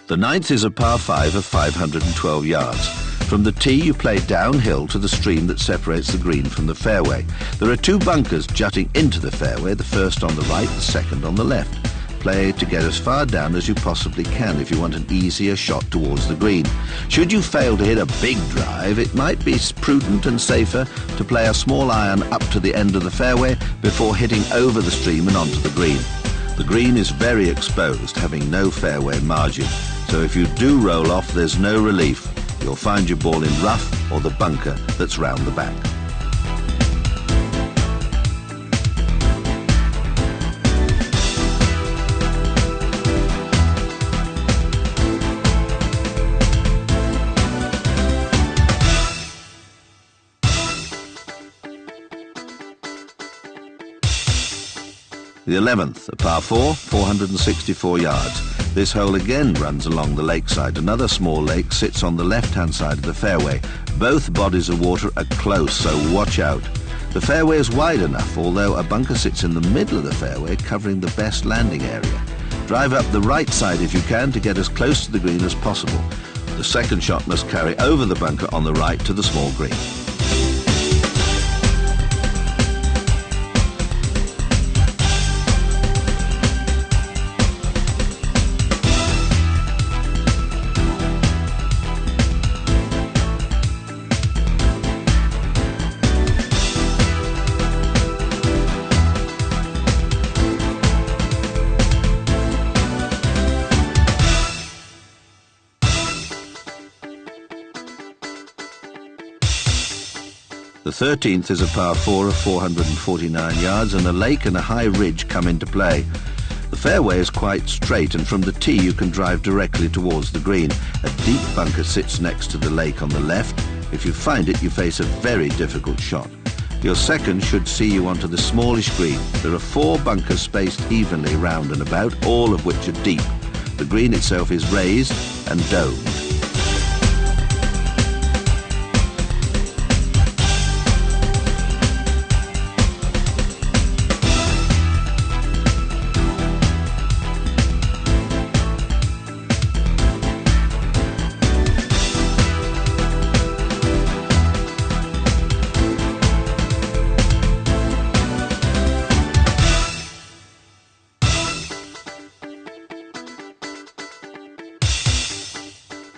Speaker 3: The ninth is a par 5 of 512 yards. From the tee, you play downhill to the stream that separates the green from the fairway. There are 2 bunkers jutting into the fairway, the first on the right, the second on the left. Play to get as far down as you possibly can if you want an easier shot towards the green. Should you fail to hit a big drive, it might be prudent and safer to play a small iron up to the end of the fairway before hitting over the stream and onto the green. The green is very exposed, having no fairway margin, so if you do roll off, there's no relief. You'll find your ball in rough or the bunker that's round the back. The 11th, a par 4, 464 yards. This hole again runs along the lakeside. Another small lake sits on the left-hand side of the fairway. Both bodies of water are close, so watch out. The fairway is wide enough, although a bunker sits in the middle of the fairway, covering the best landing area. Drive up the right side if you can to get as close to the green as possible. The second shot must carry over the bunker on the right to the small green. The 13th is a par 4 of 449 yards, and a lake and a high ridge come into play. The fairway is quite straight, and from the tee you can drive directly towards the green. A deep bunker sits next to the lake on the left. If you find it, you face a very difficult shot. Your second should see you onto the smallish green. There are 4 bunkers spaced evenly round and about, all of which are deep. The green itself is raised and domed.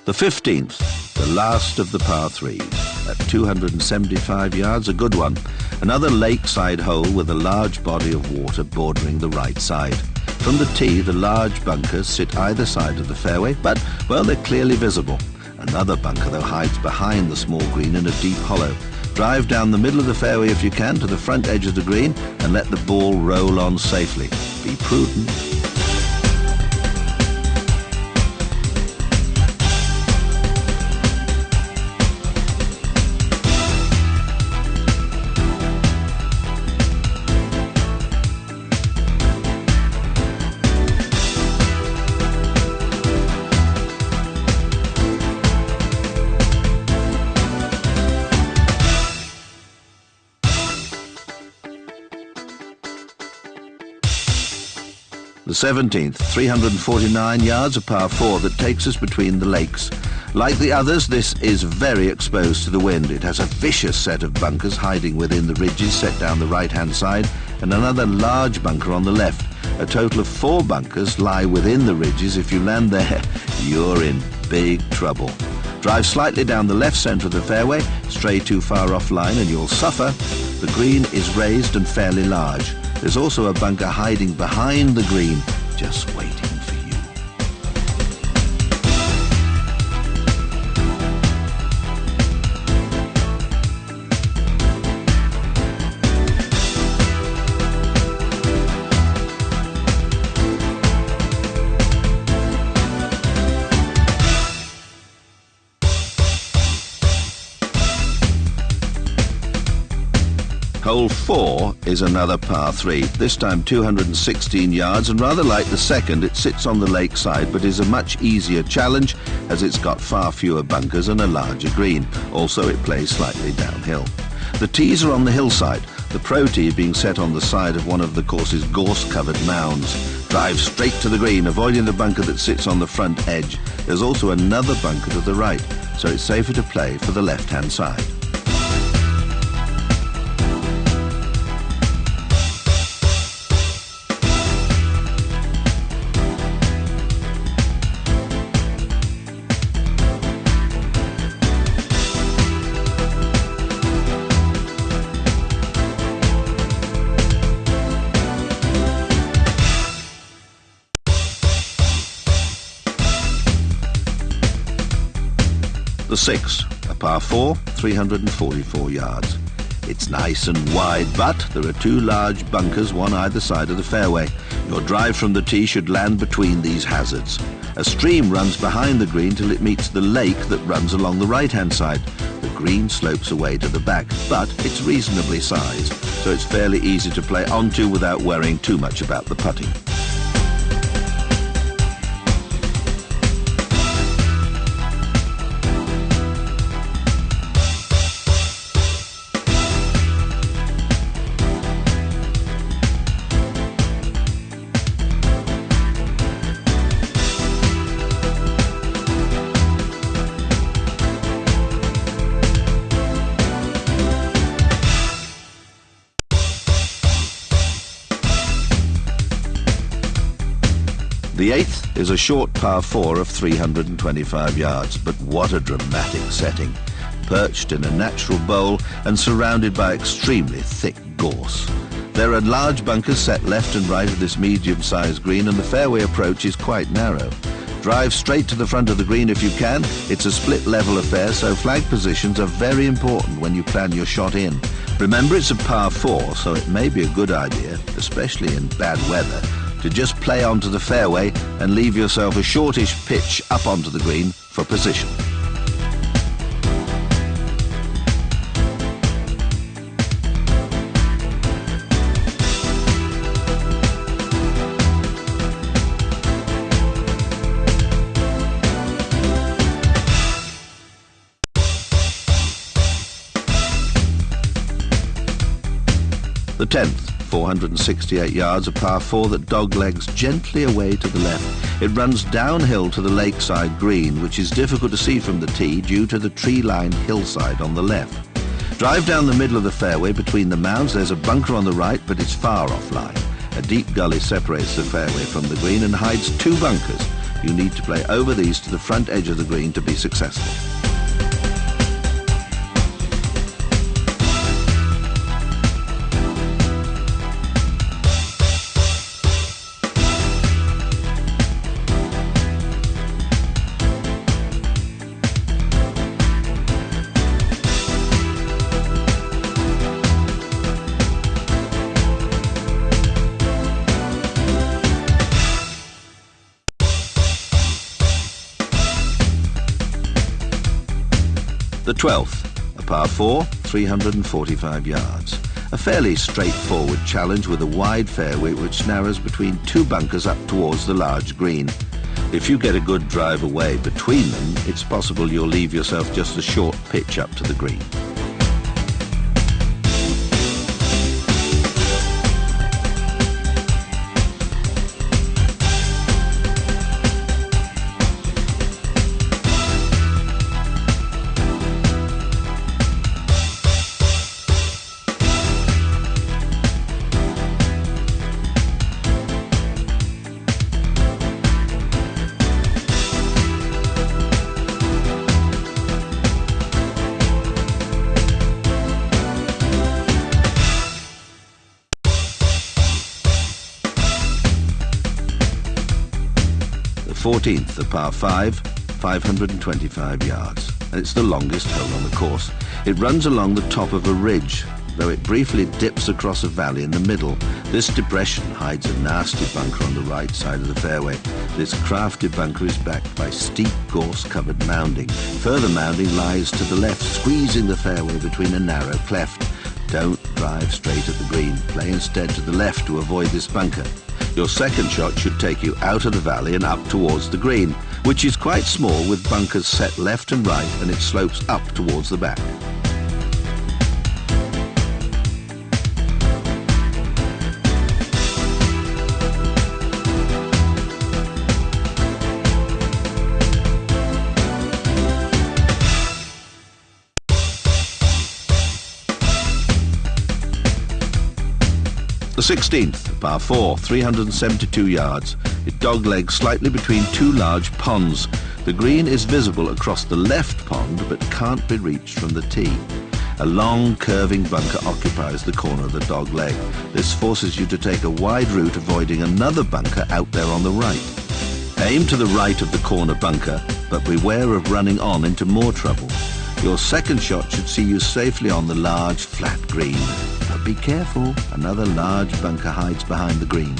Speaker 3: The 15th, the last of the par 3s, at 275 yards, a good one. Another lakeside hole with a large body of water bordering the right side. From the tee, the large bunkers sit either side of the fairway, but, well, they're clearly visible. Another bunker, though, hides behind the small green in a deep hollow. Drive down the middle of the fairway if you can to the front edge of the green and let the ball roll on safely. Be prudent. The 17th, 349 yards, a par 4 that takes us between the lakes. Like the others, this is very exposed to the wind. It has a vicious set of bunkers hiding within the ridges set down the right-hand side, and another large bunker on the left. A total of 4 bunkers lie within the ridges. If you land there, you're in big trouble. Drive slightly down the left centre of the fairway, stray too far offline and you'll suffer. The green is raised and fairly large. There's also a bunker hiding behind the green, just waiting for you. Hole 4 is another par 3, this time 216 yards, and rather like the second, it sits on the lakeside but is a much easier challenge as it's got far fewer bunkers and a larger green. Also, it plays slightly downhill. The tees are on the hillside, the pro tee being set on the side of one of the course's gorse-covered mounds. Drive straight to the green, avoiding the bunker that sits on the front edge. There's also another bunker to the right, so it's safer to play for the left-hand side. The 6th, a par 4, 344 yards. It's nice and wide, but there are 2 large bunkers, one either side of the fairway. Your drive from the tee should land between these hazards. A stream runs behind the green till it meets the lake that runs along the right-hand side. The green slopes away to the back, but it's reasonably sized, so it's fairly easy to play onto without worrying too much about the putting. The 8th is a short par 4 of 325 yards, but what a dramatic setting. Perched in a natural bowl and surrounded by extremely thick gorse. There are large bunkers set left and right of this medium-sized green, and the fairway approach is quite narrow. Drive straight to the front of the green if you can. It's a split level affair, so flag positions are very important when you plan your shot in. Remember, it's a par 4, so it may be a good idea, especially in bad weather, to just play onto the fairway and leave yourself a shortish pitch up onto the green for position. The 10th, 468 yards, a par 4 that doglegs gently away to the left. It runs downhill to the lakeside green, which is difficult to see from the tee due to the tree-lined hillside on the left. Drive down the middle of the fairway between the mounds. There's a bunker on the right, but it's far offline. A deep gully separates the fairway from the green and hides 2 bunkers. You need to play over these to the front edge of the green to be successful. The 12th, a par 4, 345 yards. A fairly straightforward challenge with a wide fairway which narrows between 2 bunkers up towards the large green. If you get a good drive away between them, it's possible you'll leave yourself just a short pitch up to the green. The 14th, a par 5, 525 yards, and it's the longest hole on the course. It runs along the top of a ridge, though it briefly dips across a valley in the middle. This depression hides a nasty bunker on the right side of the fairway. This crafty bunker is backed by steep gorse-covered mounding. Further mounding lies to the left, squeezing the fairway between a narrow cleft. Don't drive straight at the green. Play instead to the left to avoid this bunker. Your second shot should take you out of the valley and up towards the green, which is quite small with bunkers set left and right, and it slopes up towards the back. The 16th, par 4, 372 yards. It doglegs slightly between 2 large ponds. The green is visible across the left pond but can't be reached from the tee. A long curving bunker occupies the corner of the dogleg. This forces you to take a wide route, avoiding another bunker out there on the right. Aim to the right of the corner bunker, but beware of running on into more trouble. Your second shot should see you safely on the large flat green. But be careful, another large bunker hides behind the green.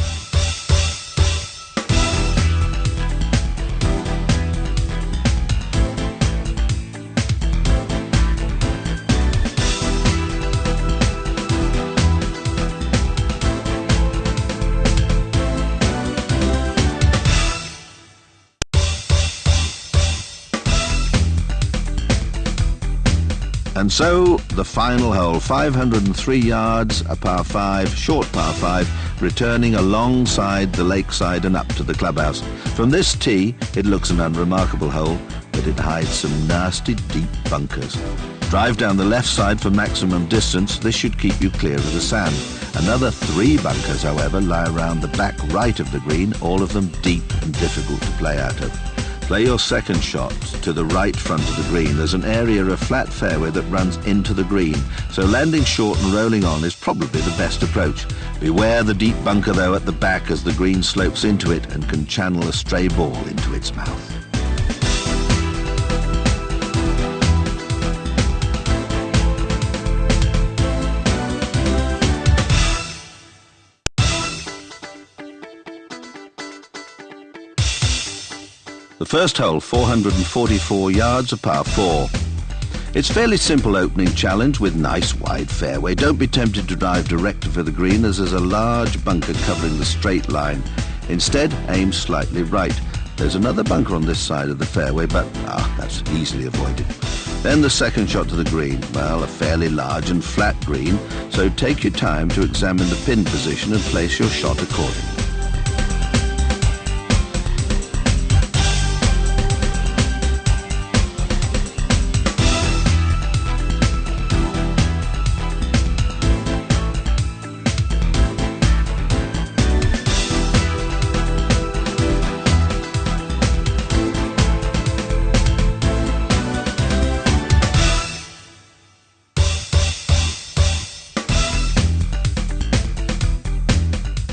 Speaker 3: And so, the final hole, 503 yards, a par 5, short par 5, returning alongside the lakeside and up to the clubhouse. From this tee, it looks an unremarkable hole, but it hides some nasty deep bunkers. Drive down the left side for maximum distance. This should keep you clear of the sand. Another 3 bunkers, however, lie around the back right of the green, all of them deep and difficult to play out of. Play your second shot to the right front of the green. There's an area of flat fairway that runs into the green, so landing short and rolling on is probably the best approach. Beware the deep bunker, though, at the back as the green slopes into it and can channel a stray ball into its mouth. The first hole, 444 yards, a par 4. It's fairly simple opening challenge with nice wide fairway. Don't be tempted to drive direct for the green as there's a large bunker covering the straight line. Instead, aim slightly right. There's another bunker on this side of the fairway, but that's easily avoided. Then the second shot to the green. Well, a fairly large and flat green, so take your time to examine the pin position and place your shot accordingly.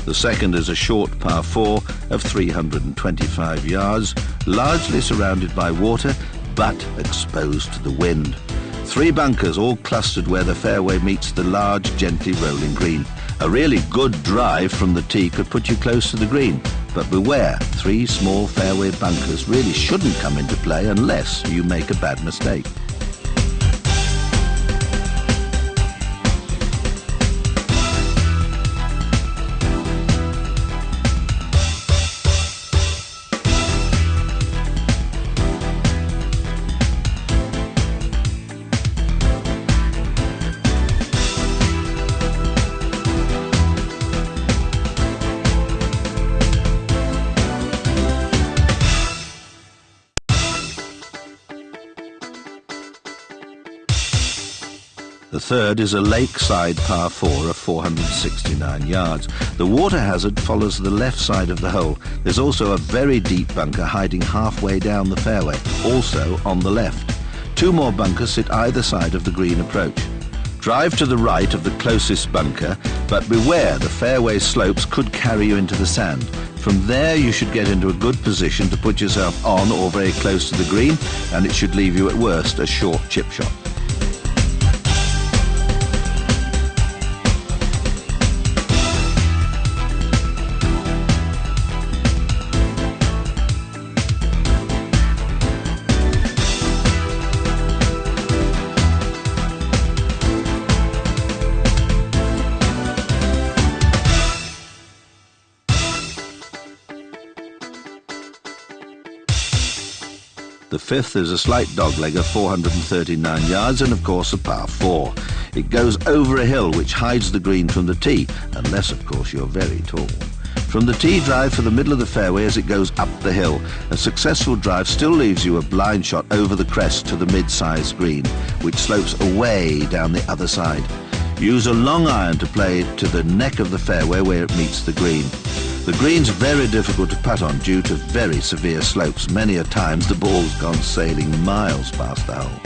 Speaker 3: The second is a short par 4 of 325 yards, largely surrounded by water, but exposed to the wind. 3 bunkers all clustered where the fairway meets the large, gently rolling green. A really good drive from the tee could put you close to the green, but beware, 3 small fairway bunkers really shouldn't come into play unless you make a bad mistake. The third is a lakeside par 4 of 469 yards. The water hazard follows the left side of the hole. There's also a very deep bunker hiding halfway down the fairway, also on the left. 2 more bunkers sit either side of the green approach. Drive to the right of the closest bunker, but beware the fairway slopes could carry you into the sand. From there you should get into a good position to put yourself on or very close to the green, and it should leave you at worst a short chip shot. The fifth is a slight dogleg of 439 yards and of course a par 4. It goes over a hill which hides the green from the tee, unless of course you're very tall. From the tee, drive for the middle of the fairway as it goes up the hill. A successful drive still leaves you a blind shot over the crest to the mid-sized green, which slopes away down the other side. Use a long iron to play it to the neck of the fairway where it meets the green. The green's very difficult to putt on due to very severe slopes. Many a times the ball's gone sailing miles past the hole.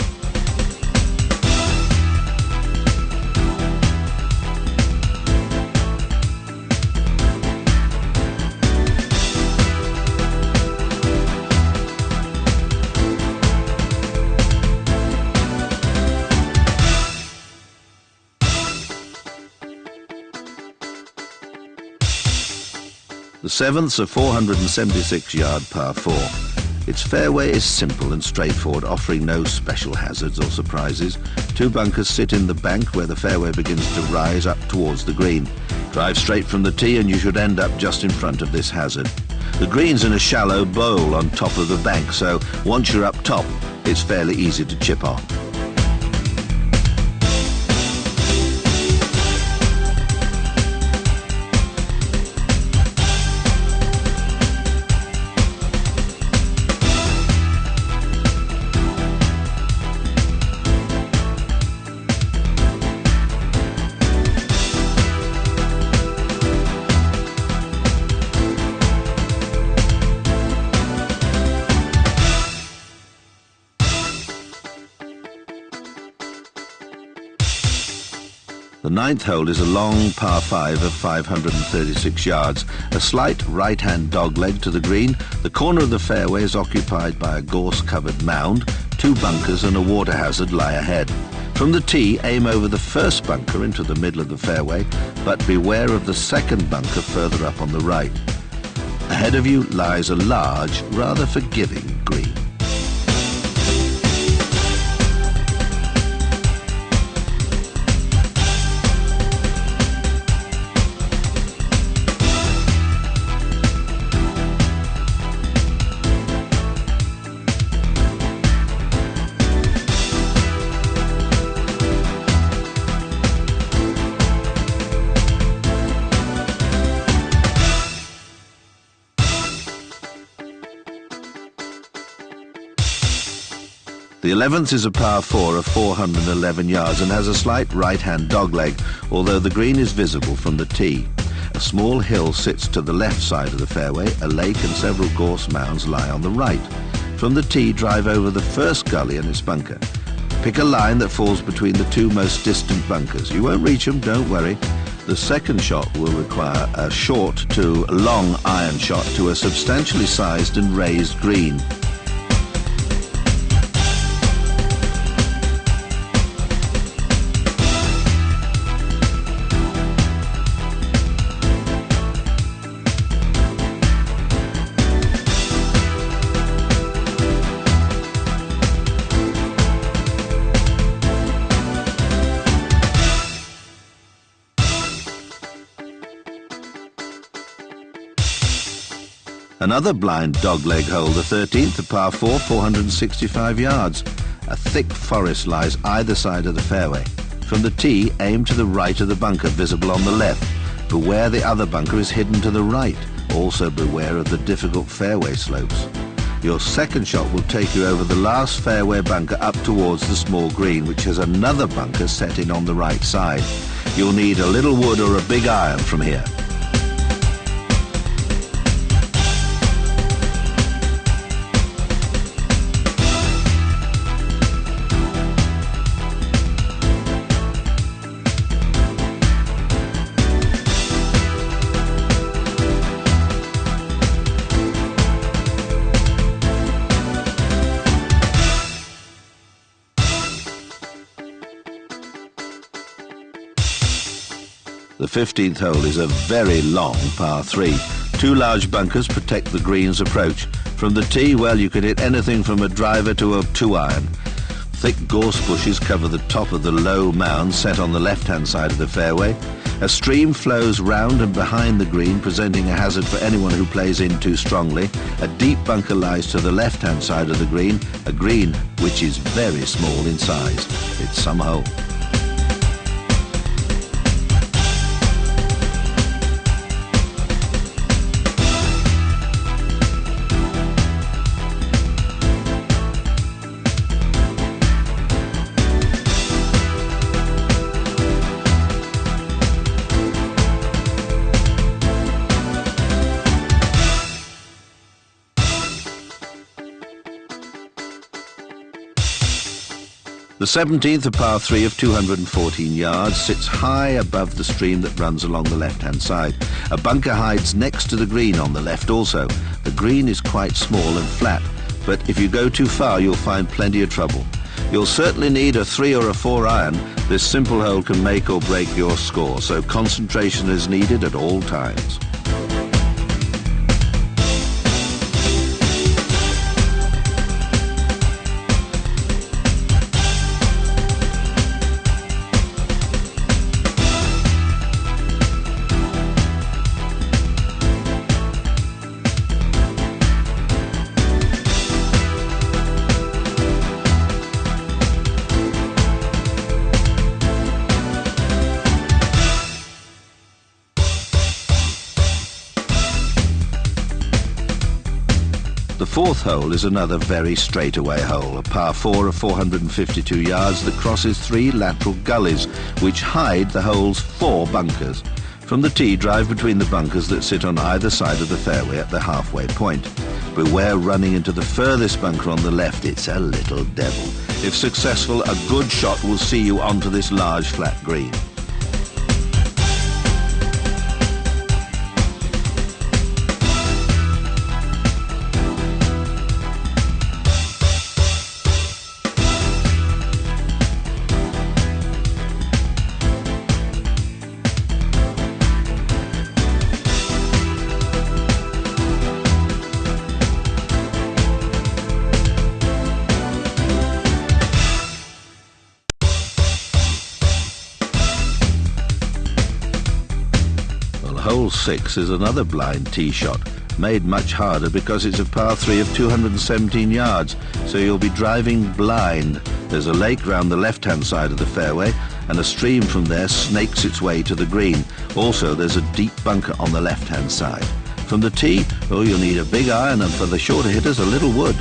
Speaker 3: The seventh's a 476-yard par 4. Its fairway is simple and straightforward, offering no special hazards or surprises. 2 bunkers sit in the bank where the fairway begins to rise up towards the green. Drive straight from the tee and you should end up just in front of this hazard. The green's in a shallow bowl on top of the bank, so once you're up top, it's fairly easy to chip on. The 9th hole is a long par 5 of 536 yards, a slight right-hand dogleg to the green. The corner of the fairway is occupied by a gorse-covered mound. 2 bunkers and a water hazard lie ahead. From the tee, aim over the first bunker into the middle of the fairway, but beware of the second bunker further up on the right. Ahead of you lies a large, rather forgiving green. The 11th is a par 4 of 411 yards and has a slight right-hand dogleg, although the green is visible from the tee. A small hill sits to the left side of the fairway, a lake and several gorse mounds lie on the right. From the tee, drive over the first gully and its bunker. Pick a line that falls between the 2 most distant bunkers. You won't reach them, don't worry. The second shot will require a short to long iron shot to a substantially sized and raised green. Another blind dogleg hole, the 13th, a par 4, 465 yards. A thick forest lies either side of the fairway. From the tee, aim to the right of the bunker visible on the left. Beware the other bunker is hidden to the right. Also beware of the difficult fairway slopes. Your second shot will take you over the last fairway bunker up towards the small green, which has another bunker set in on the right side. You'll need a little wood or a big iron from here. The 15th hole is a very long par 3. 2 large bunkers protect the green's approach. From the tee, well, you can hit anything from a driver to a 2-iron. Thick gorse bushes cover the top of the low mound set on the left-hand side of the fairway. A stream flows round and behind the green, presenting a hazard for anyone who plays in too strongly. A deep bunker lies to the left-hand side of the green, a green which is very small in size. It's some hole. The 17th, a par 3 of 214 yards, sits high above the stream that runs along the left-hand side. A bunker hides next to the green on the left also. The green is quite small and flat, but if you go too far, you'll find plenty of trouble. You'll certainly need a 3 or a 4 iron. This simple hole can make or break your score, so concentration is needed at all times. The 4th hole is another very straightaway hole, a par 4 of 452 yards that crosses 3 lateral gullies, which hide the hole's 4 bunkers. From the tee, drive between the bunkers that sit on either side of the fairway at the halfway point. Beware running into the furthest bunker on the left. It's a little devil. If successful, a good shot will see you onto this large flat green. 6 is another blind tee shot, made much harder because it's a par 3 of 217 yards, so you'll be driving blind. There's a lake round the left-hand side of the fairway, and a stream from there snakes its way to the green. Also, there's a deep bunker on the left-hand side. From the tee, oh, you'll need a big iron, and for the shorter hitters, a little wood.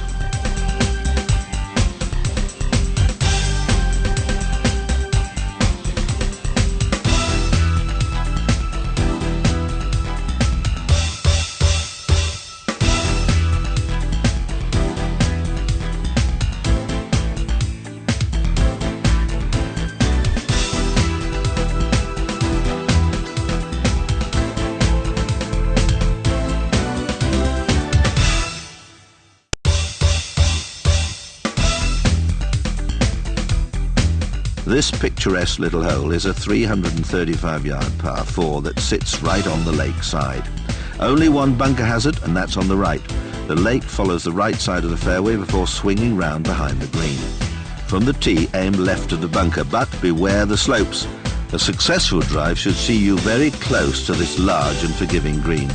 Speaker 3: This picturesque little hole is a 335-yard par 4 that sits right on the lake side. Only one bunker has it, and that's on the right. The lake follows the right side of the fairway before swinging round behind the green. From the tee, aim left of the bunker, but beware the slopes. A successful drive should see you very close to this large and forgiving green.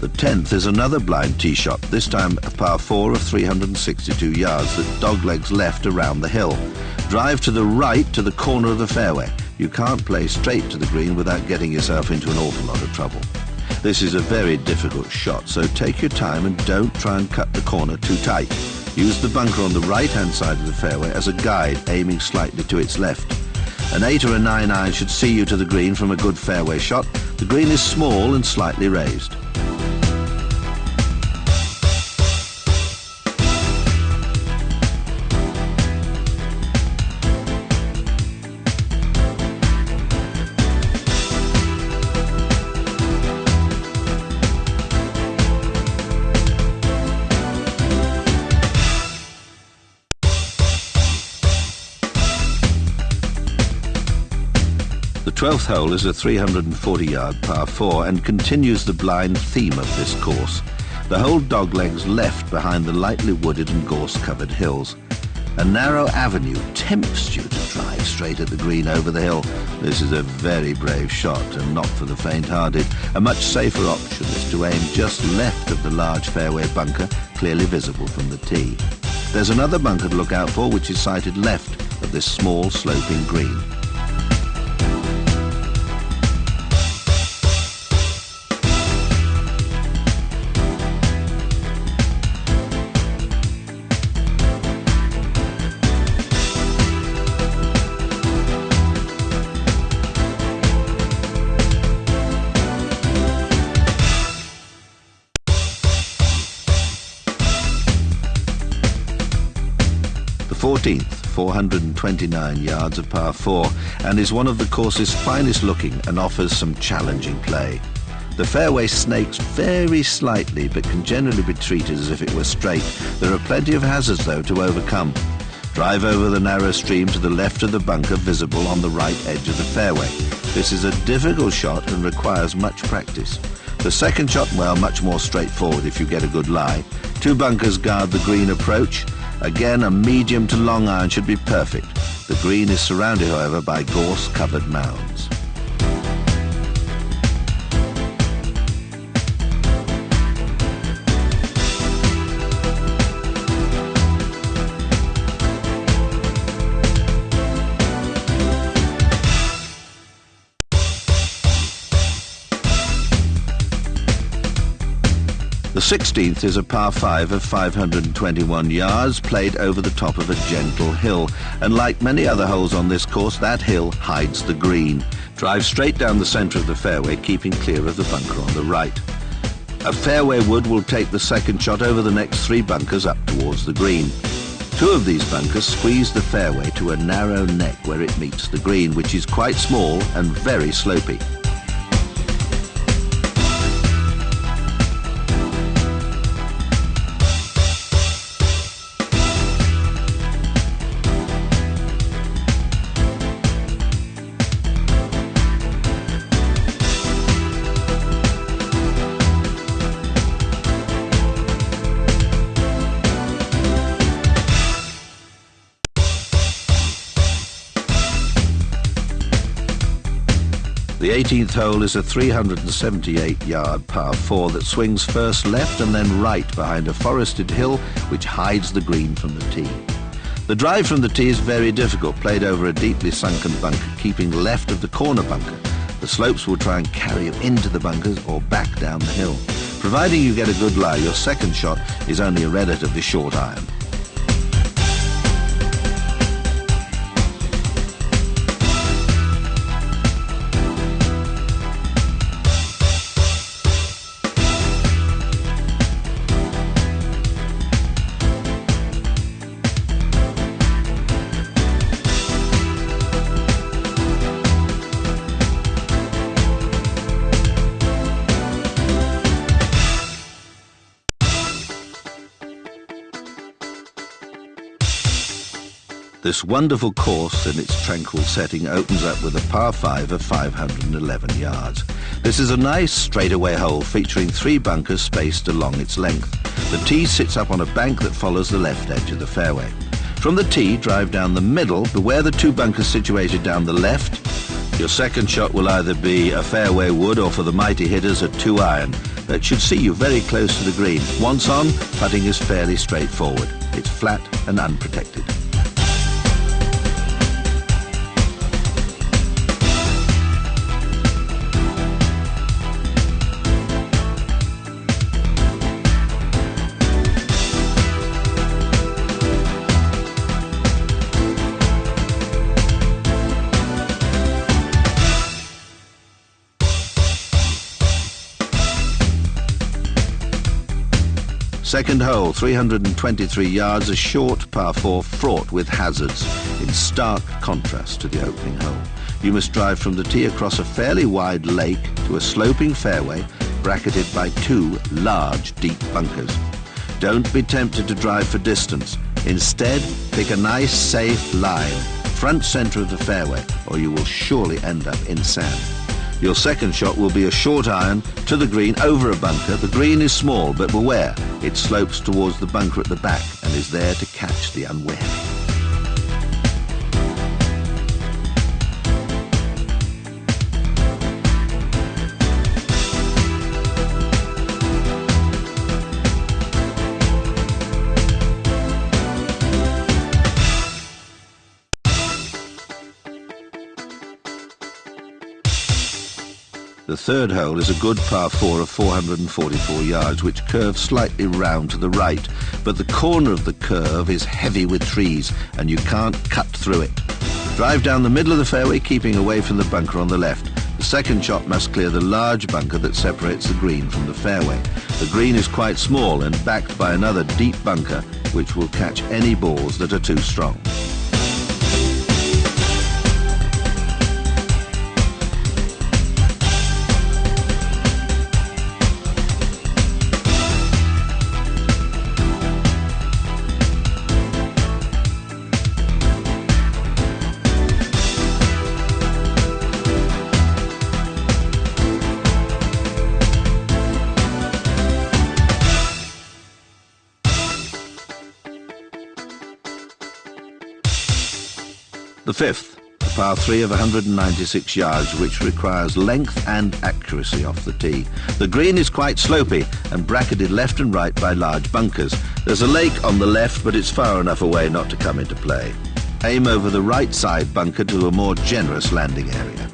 Speaker 3: The 10th is another blind tee shot, this time a par 4 of 362 yards that doglegs left around the hill. Drive to the right to the corner of the fairway. You can't play straight to the green without getting yourself into an awful lot of trouble. This is a very difficult shot, so take your time and don't try and cut the corner too tight. Use the bunker on the right-hand side of the fairway as a guide, aiming slightly to its left. An 8 or a 9 iron should see you to the green from a good fairway shot. The green is small and slightly raised. The 12th hole is a 340-yard par 4 and continues the blind theme of this course. The hole doglegs left behind the lightly wooded and gorse-covered hills. A narrow avenue tempts you to drive straight at the green over the hill. This is a very brave shot and not for the faint-hearted. A much safer option is to aim just left of the large fairway bunker, clearly visible from the tee. There's another bunker to look out for, which is sited left of this small sloping green. The 14th, 429 yards of par 4, and is one of the course's finest looking and offers some challenging play. The fairway snakes very slightly but can generally be treated as if it were straight. There are plenty of hazards though to overcome. Drive over the narrow stream to the left of the bunker visible on the right edge of the fairway. This is a difficult shot and requires much practice. The second shot, well, much more straightforward if you get a good lie. 2 bunkers guard the green approach. Again, a medium to long iron should be perfect. The green is surrounded, however, by gorse-covered mounds. The 16th is a par 5 of 521 yards, played over the top of a gentle hill. And like many other holes on this course, that hill hides the green. Drive straight down the centre of the fairway, keeping clear of the bunker on the right. A fairway wood will take the second shot over the next 3 bunkers up towards the green. Two of these bunkers squeeze the fairway to a narrow neck where it meets the green, which is quite small and very slopey. The 18th hole is a 378-yard par 4 that swings first left and then right behind a forested hill which hides the green from the tee. The drive from the tee is very difficult, played over a deeply sunken bunker, keeping left of the corner bunker. The slopes will try and carry you into the bunkers or back down the hill. Providing you get a good lie, your second shot is only a relatively short iron. This wonderful course in its tranquil setting opens up with a par 5 of 511 yards. This is a nice straightaway hole featuring 3 bunkers spaced along its length. The tee sits up on a bank that follows the left edge of the fairway. From the tee, drive down the middle, but where the 2 bunkers situated down the left, your second shot will either be a fairway wood or for the mighty hitters a 2-iron. That should see you very close to the green. Once on, putting is fairly straightforward. It's flat and unprotected. Second hole, 323 yards, a short par 4 fraught with hazards, in stark contrast to the opening hole. You must drive from the tee across a fairly wide lake to a sloping fairway bracketed by 2 large, deep bunkers. Don't be tempted to drive for distance. Instead, pick a nice, safe line, front center of the fairway, or you will surely end up in sand. Your second shot will be a short iron to the green over a bunker. The green is small, but beware, it slopes towards the bunker at the back and is there to catch the unwary. The third hole is a good par 4 of 444 yards, which curves slightly round to the right, but the corner of the curve is heavy with trees and you can't cut through it. Drive down the middle of the fairway, keeping away from the bunker on the left. The second shot must clear the large bunker that separates the green from the fairway. The green is quite small and backed by another deep bunker, which will catch any balls that are too strong. The fifth, a par 3 of 196 yards, which requires length and accuracy off the tee. The green is quite slopey and bracketed left and right by large bunkers. There's a lake on the left, but it's far enough away not to come into play. Aim over the right side bunker to a more generous landing area.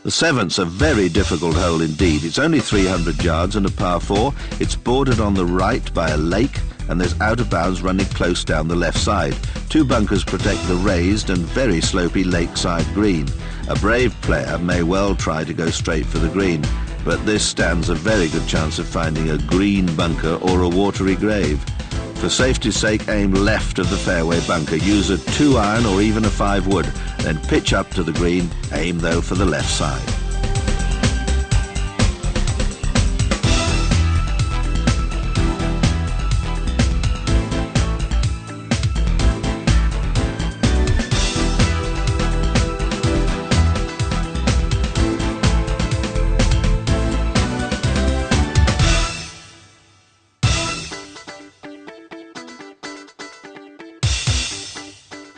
Speaker 3: The 7th's a very difficult hole indeed. It's only 300 yards and a par 4. It's bordered on the right by a lake, and there's out of bounds running close down the left side. 2 bunkers protect the raised and very slopey lakeside green. A brave player may well try to go straight for the green, but this stands a very good chance of finding a green bunker or a watery grave. For safety's sake, aim left of the fairway bunker. Use a 2-iron or even a 5-wood. Then pitch up to the green. Aim, though, for the left side.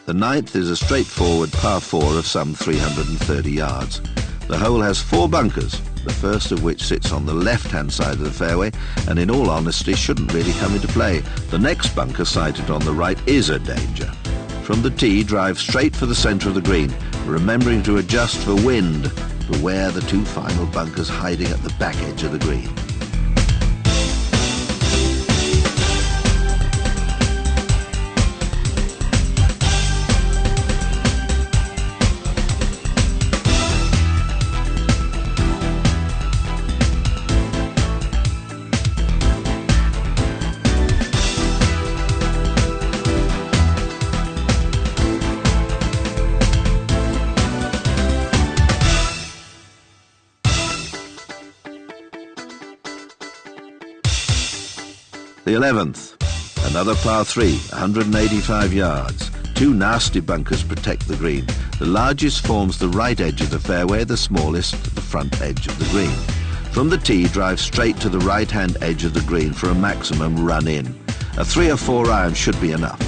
Speaker 3: The 9th is a straightforward par 4 of some 330 yards. The hole has 4 bunkers, the first of which sits on the left-hand side of the fairway and in all honesty shouldn't really come into play. The next bunker sited on the right is a danger. From the tee, drive straight for the centre of the green, remembering to adjust for wind. Beware the 2 final bunkers hiding at the back edge of the green. The 11th, another par 3, 185 yards. 2 nasty bunkers protect the green. The largest forms the right edge of the fairway, the smallest the front edge of the green. From the tee, drive straight to the right-hand edge of the green for a maximum run-in. A 3 or 4 iron should be enough.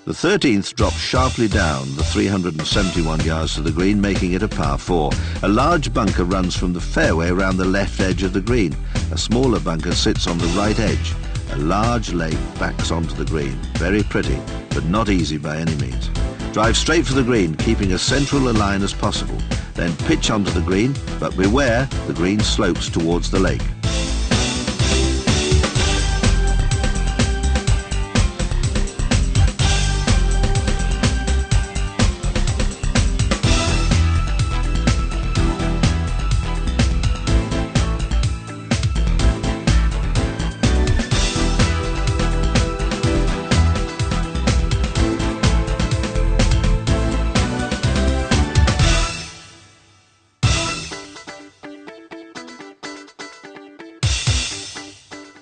Speaker 3: The 13th drops sharply down the 371 yards to the green, making it a par 4. A large bunker runs from the fairway around the left edge of the green. A smaller bunker sits on the right edge. A large lake backs onto the green. Very pretty, but not easy by any means. Drive straight for the green, keeping as central a line as possible. Then pitch onto the green, but beware, the green slopes towards the lake.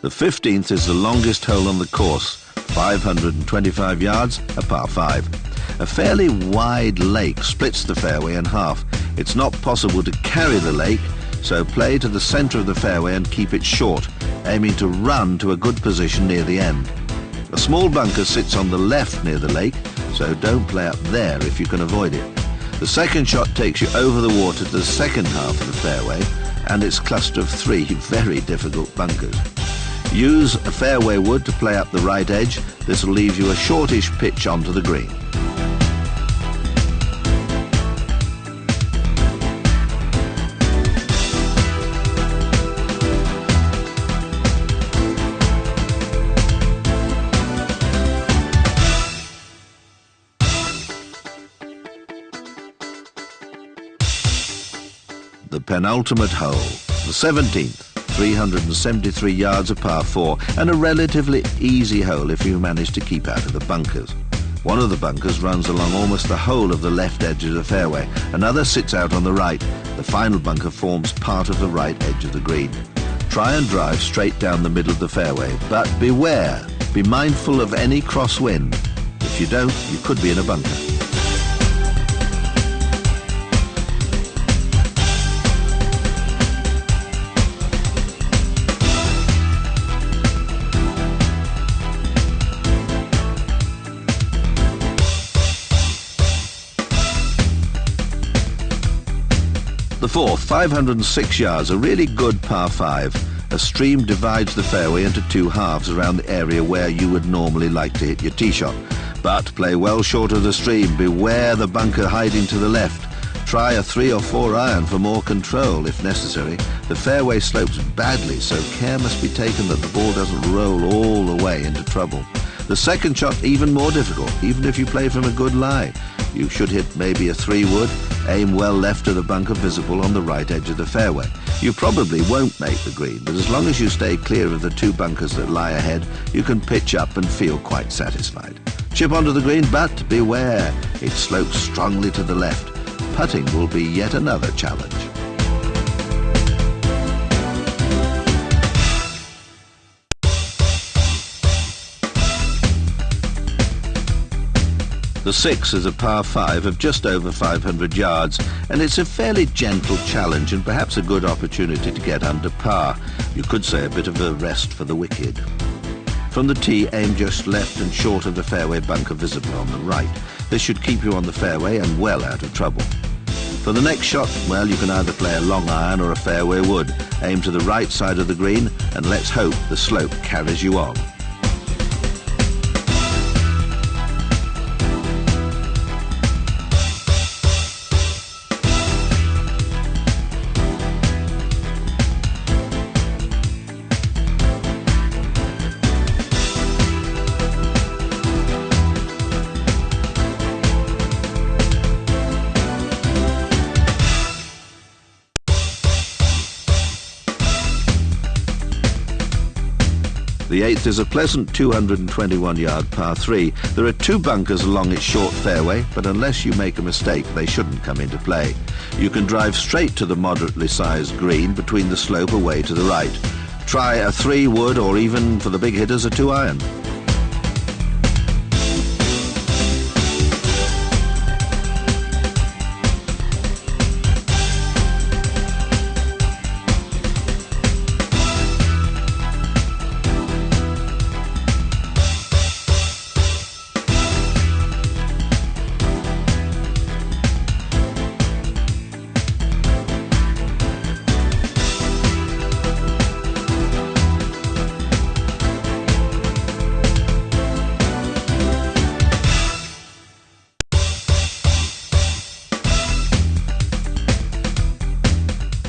Speaker 3: The 15th is the longest hole on the course, 525 yards, a par 5. A fairly wide lake splits the fairway in half. It's not possible to carry the lake, so play to the centre of the fairway and keep it short, aiming to run to a good position near the end. A small bunker sits on the left near the lake, so don't play up there if you can avoid it. The second shot takes you over the water to the second half of the fairway, and its cluster of 3 very difficult bunkers. Use a fairway wood to play up the right edge. This will leave you a shortish pitch onto the green. The penultimate hole, the 17th. 373 yards, a par 4, and a relatively easy hole if you manage to keep out of the bunkers. One of the bunkers runs along almost the whole of the left edge of the fairway. Another sits out on the right. The final bunker forms part of the right edge of the green. Try and drive straight down the middle of the fairway, but beware. Be mindful of any crosswind. If you don't, you could be in a bunker. The fourth, 506 yards, a really good par 5. A stream divides the fairway into two halves around the area where you would normally like to hit your tee shot. But play well short of the stream. Beware the bunker hiding to the left. Try a 3 or 4 iron for more control if necessary. The fairway slopes badly, so care must be taken that the ball doesn't roll all the way into trouble. The second shot even more difficult, even if you play from a good lie. You should hit maybe a 3-wood, aim well left of the bunker visible on the right edge of the fairway. You probably won't make the green, but as long as you stay clear of the two bunkers that lie ahead, you can pitch up and feel quite satisfied. Chip onto the green, but beware, it slopes strongly to the left. Putting will be yet another challenge. The 6 is a par 5 of just over 500 yards, and it's a fairly gentle challenge and perhaps a good opportunity to get under par. You could say a bit of a rest for the wicked. From the tee, aim just left and short of the fairway bunker visible on the right. This should keep you on the fairway and well out of trouble. For the next shot, well, you can either play a long iron or a fairway wood. Aim to the right side of the green, and let's hope the slope carries you on. The 8th is a pleasant 221-yard par 3. There are two bunkers along its short fairway, but unless you make a mistake, they shouldn't come into play. You can drive straight to the moderately sized green between the slope away to the right. Try a 3-wood or even, for the big hitters, a 2-iron.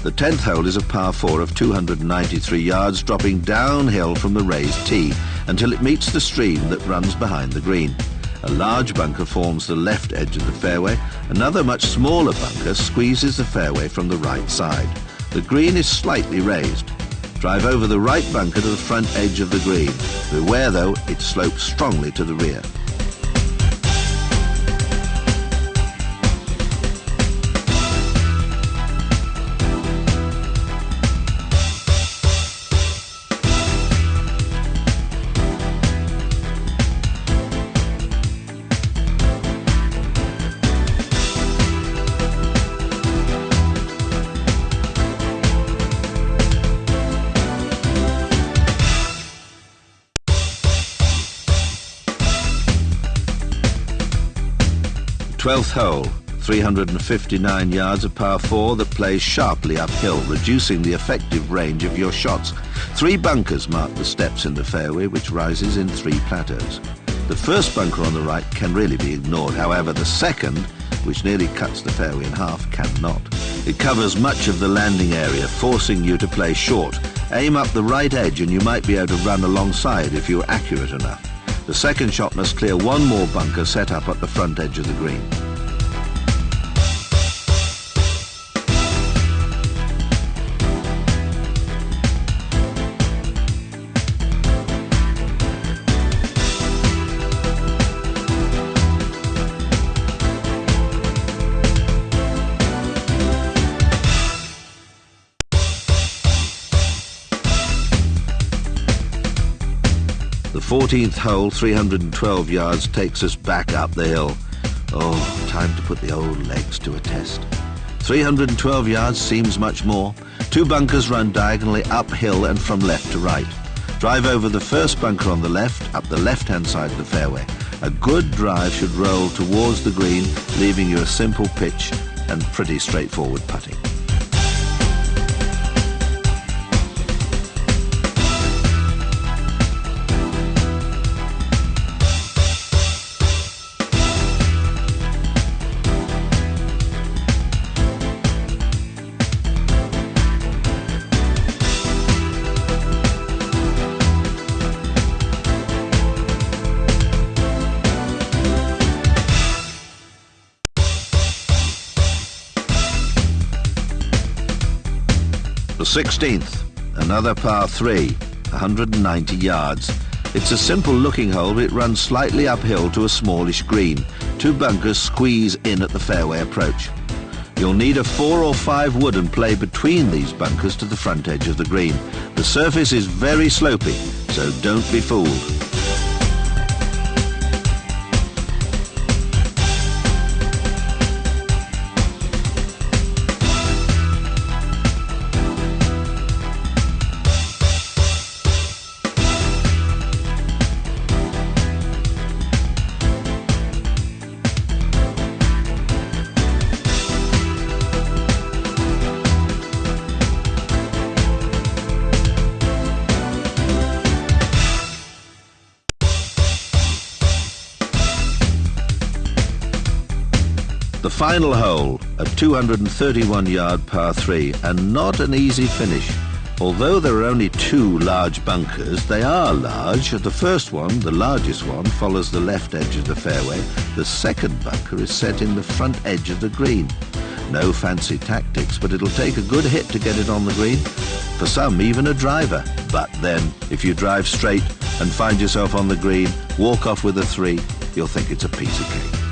Speaker 3: The 10th hole is a par 4 of 293 yards, dropping downhill from the raised tee until it meets the stream that runs behind the green. A large bunker forms the left edge of the fairway. Another much smaller bunker squeezes the fairway from the right side. The green is slightly raised. Drive over the right bunker to the front edge of the green. Beware though, it slopes strongly to the rear. The 12th hole, 359 yards of par 4 that plays sharply uphill, reducing the effective range of your shots. 3 bunkers mark the steps in the fairway, which rises in 3 plateaus. The first bunker on the right can really be ignored. However, the second, which nearly cuts the fairway in half, cannot. It covers much of the landing area, forcing you to play short. Aim up the right edge and you might be able to run alongside if you're accurate enough. The second shot must clear one more bunker set up at the front edge of the green. The The 14th hole, 312 yards, takes us back up the hill. Oh, time to put the old legs to a test. 312 yards seems much more. 2 bunkers run diagonally uphill and from left to right. Drive over the first bunker on the left, up the left-hand side of the fairway. A good drive should roll towards the green, leaving you a simple pitch and pretty straightforward putting. The 16th, another par 3, 190 yards. It's a simple looking hole, but it runs slightly uphill to a smallish green. 2 bunkers squeeze in at the fairway approach. You'll need a 4 or 5 wood and play between these bunkers to the front edge of the green. The surface is very slopey, so don't be fooled. The final hole, a 231-yard par 3, and not an easy finish. Although there are only 2 large bunkers, they are large. The first one, the largest one, follows the left edge of the fairway. The second bunker is set in the front edge of the green. No fancy tactics, but it'll take a good hit to get it on the green. For some, even a driver. But then, if you drive straight and find yourself on the green, walk off with a 3, you'll think it's a piece of cake.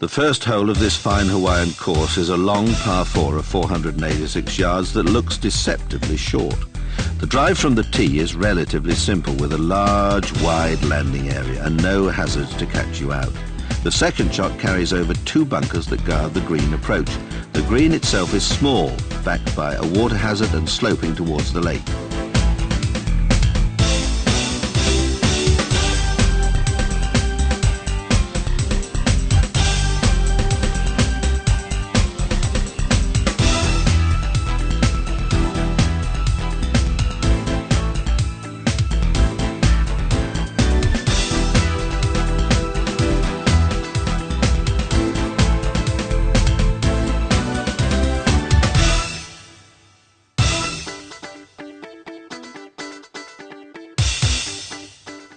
Speaker 3: The first hole of this fine Hawaiian course is a long par 4 of 486 yards that looks deceptively short. The drive from the tee is relatively simple with a large, wide landing area and no hazards to catch you out. The second shot carries over 2 bunkers that guard the green approach. The green itself is small, backed by a water hazard and sloping towards the lake.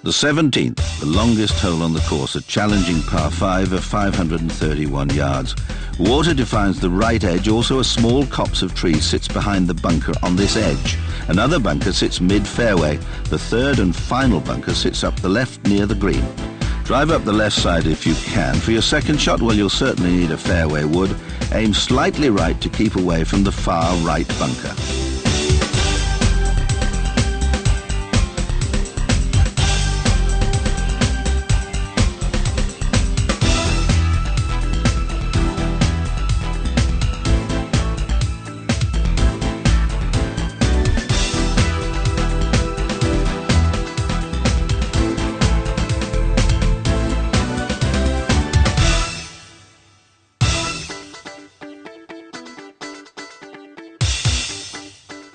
Speaker 3: The 17th, the longest hole on the course, a challenging par 5 of 531 yards. Water defines the right edge, also a small copse of trees sits behind the bunker on this edge. Another bunker sits mid-fairway. The third and final bunker sits up the left near the green. Drive up the left side if you can. For your second shot, well, you'll certainly need a fairway wood. Aim slightly right to keep away from the far right bunker.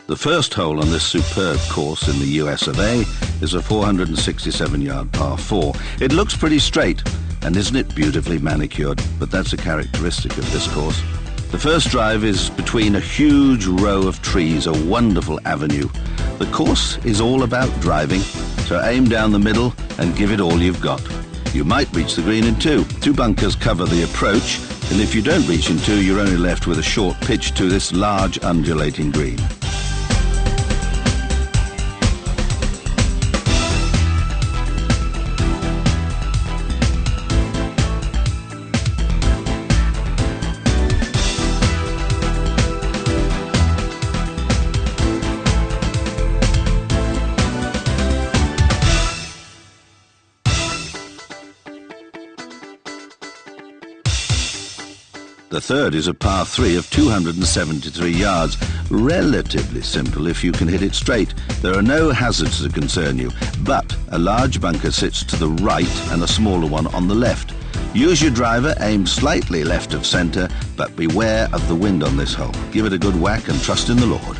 Speaker 3: The first hole on this superb course in the US of A is a 467-yard par 4. It looks pretty straight, and isn't it beautifully manicured? But that's a characteristic of this course. The first drive is between a huge row of trees, a wonderful avenue. The course is all about driving, so aim down the middle and give it all you've got. You might reach the green in 2. 2 bunkers cover the approach, and if you don't reach in 2, you're only left with a short pitch to this large undulating green. The third is a par 3 of 273 yards. Relatively simple if you can hit it straight. There are no hazards to concern you, but a large bunker sits to the right and a smaller one on the left. Use your driver, aim slightly left of centre, but beware of the wind on this hole. Give it a good whack and trust in the Lord.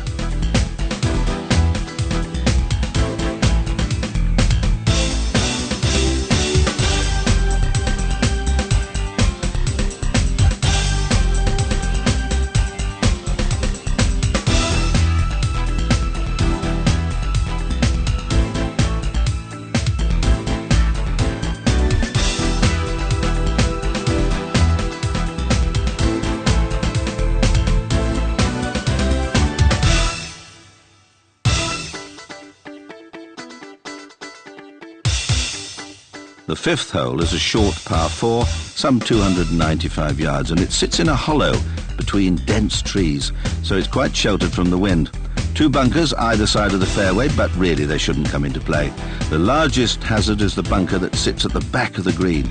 Speaker 3: The fifth hole is a short par 4, some 295 yards, and it sits in a hollow between dense trees, so it's quite sheltered from the wind. 2 bunkers either side of the fairway, but really they shouldn't come into play. The largest hazard is the bunker that sits at the back of the green.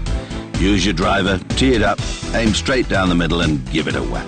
Speaker 3: Use your driver, tee it up, aim straight down the middle and give it a whack.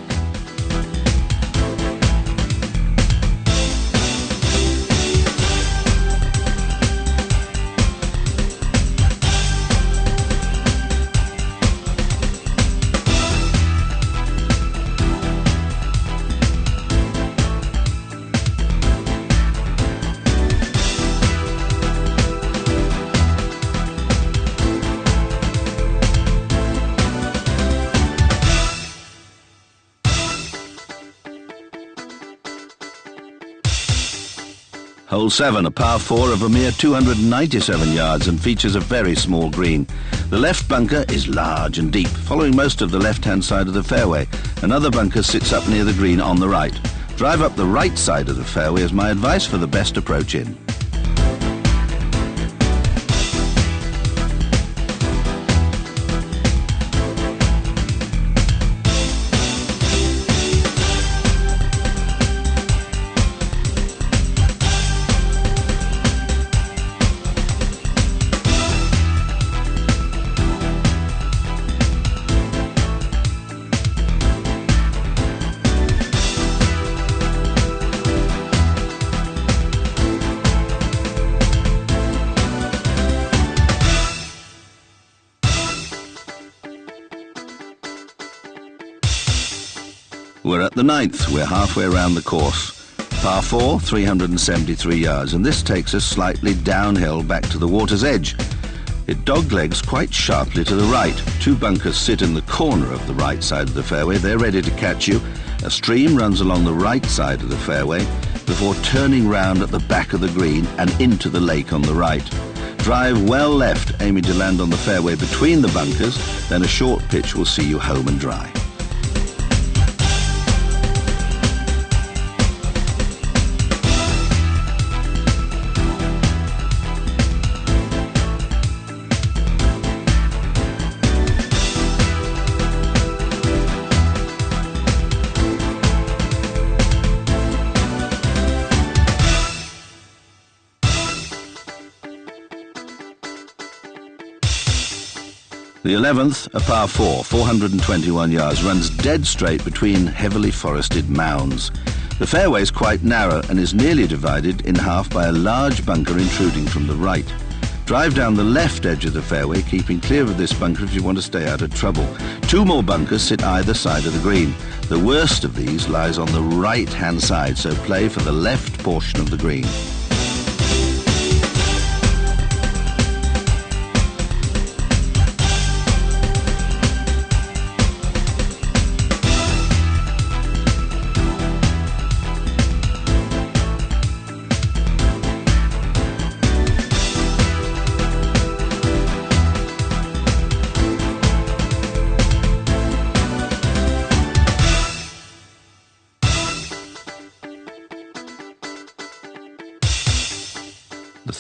Speaker 3: Hole 7, a par 4 of a mere 297 yards and features a very small green. The left bunker is large and deep, following most of the left-hand side of the fairway. Another bunker sits up near the green on the right. Drive up the right side of the fairway is my advice for the best approach in. We're at the 9th. We're halfway around the course. Par 4, 373 yards, and this takes us slightly downhill back to the water's edge. It doglegs quite sharply to the right. 2 bunkers sit in the corner of the right side of the fairway. They're ready to catch you. A stream runs along the right side of the fairway before turning round at the back of the green and into the lake on the right. Drive well left, aiming to land on the fairway between the bunkers, then a short pitch will see you home and dry. The 11th, a par 4, 421 yards, runs dead straight between heavily forested mounds. The fairway is quite narrow and is nearly divided in half by a large bunker intruding from the right. Drive down the left edge of the fairway, keeping clear of this bunker if you want to stay out of trouble. 2 more bunkers sit either side of the green. The worst of these lies on the right-hand side, so play for the left portion of the green.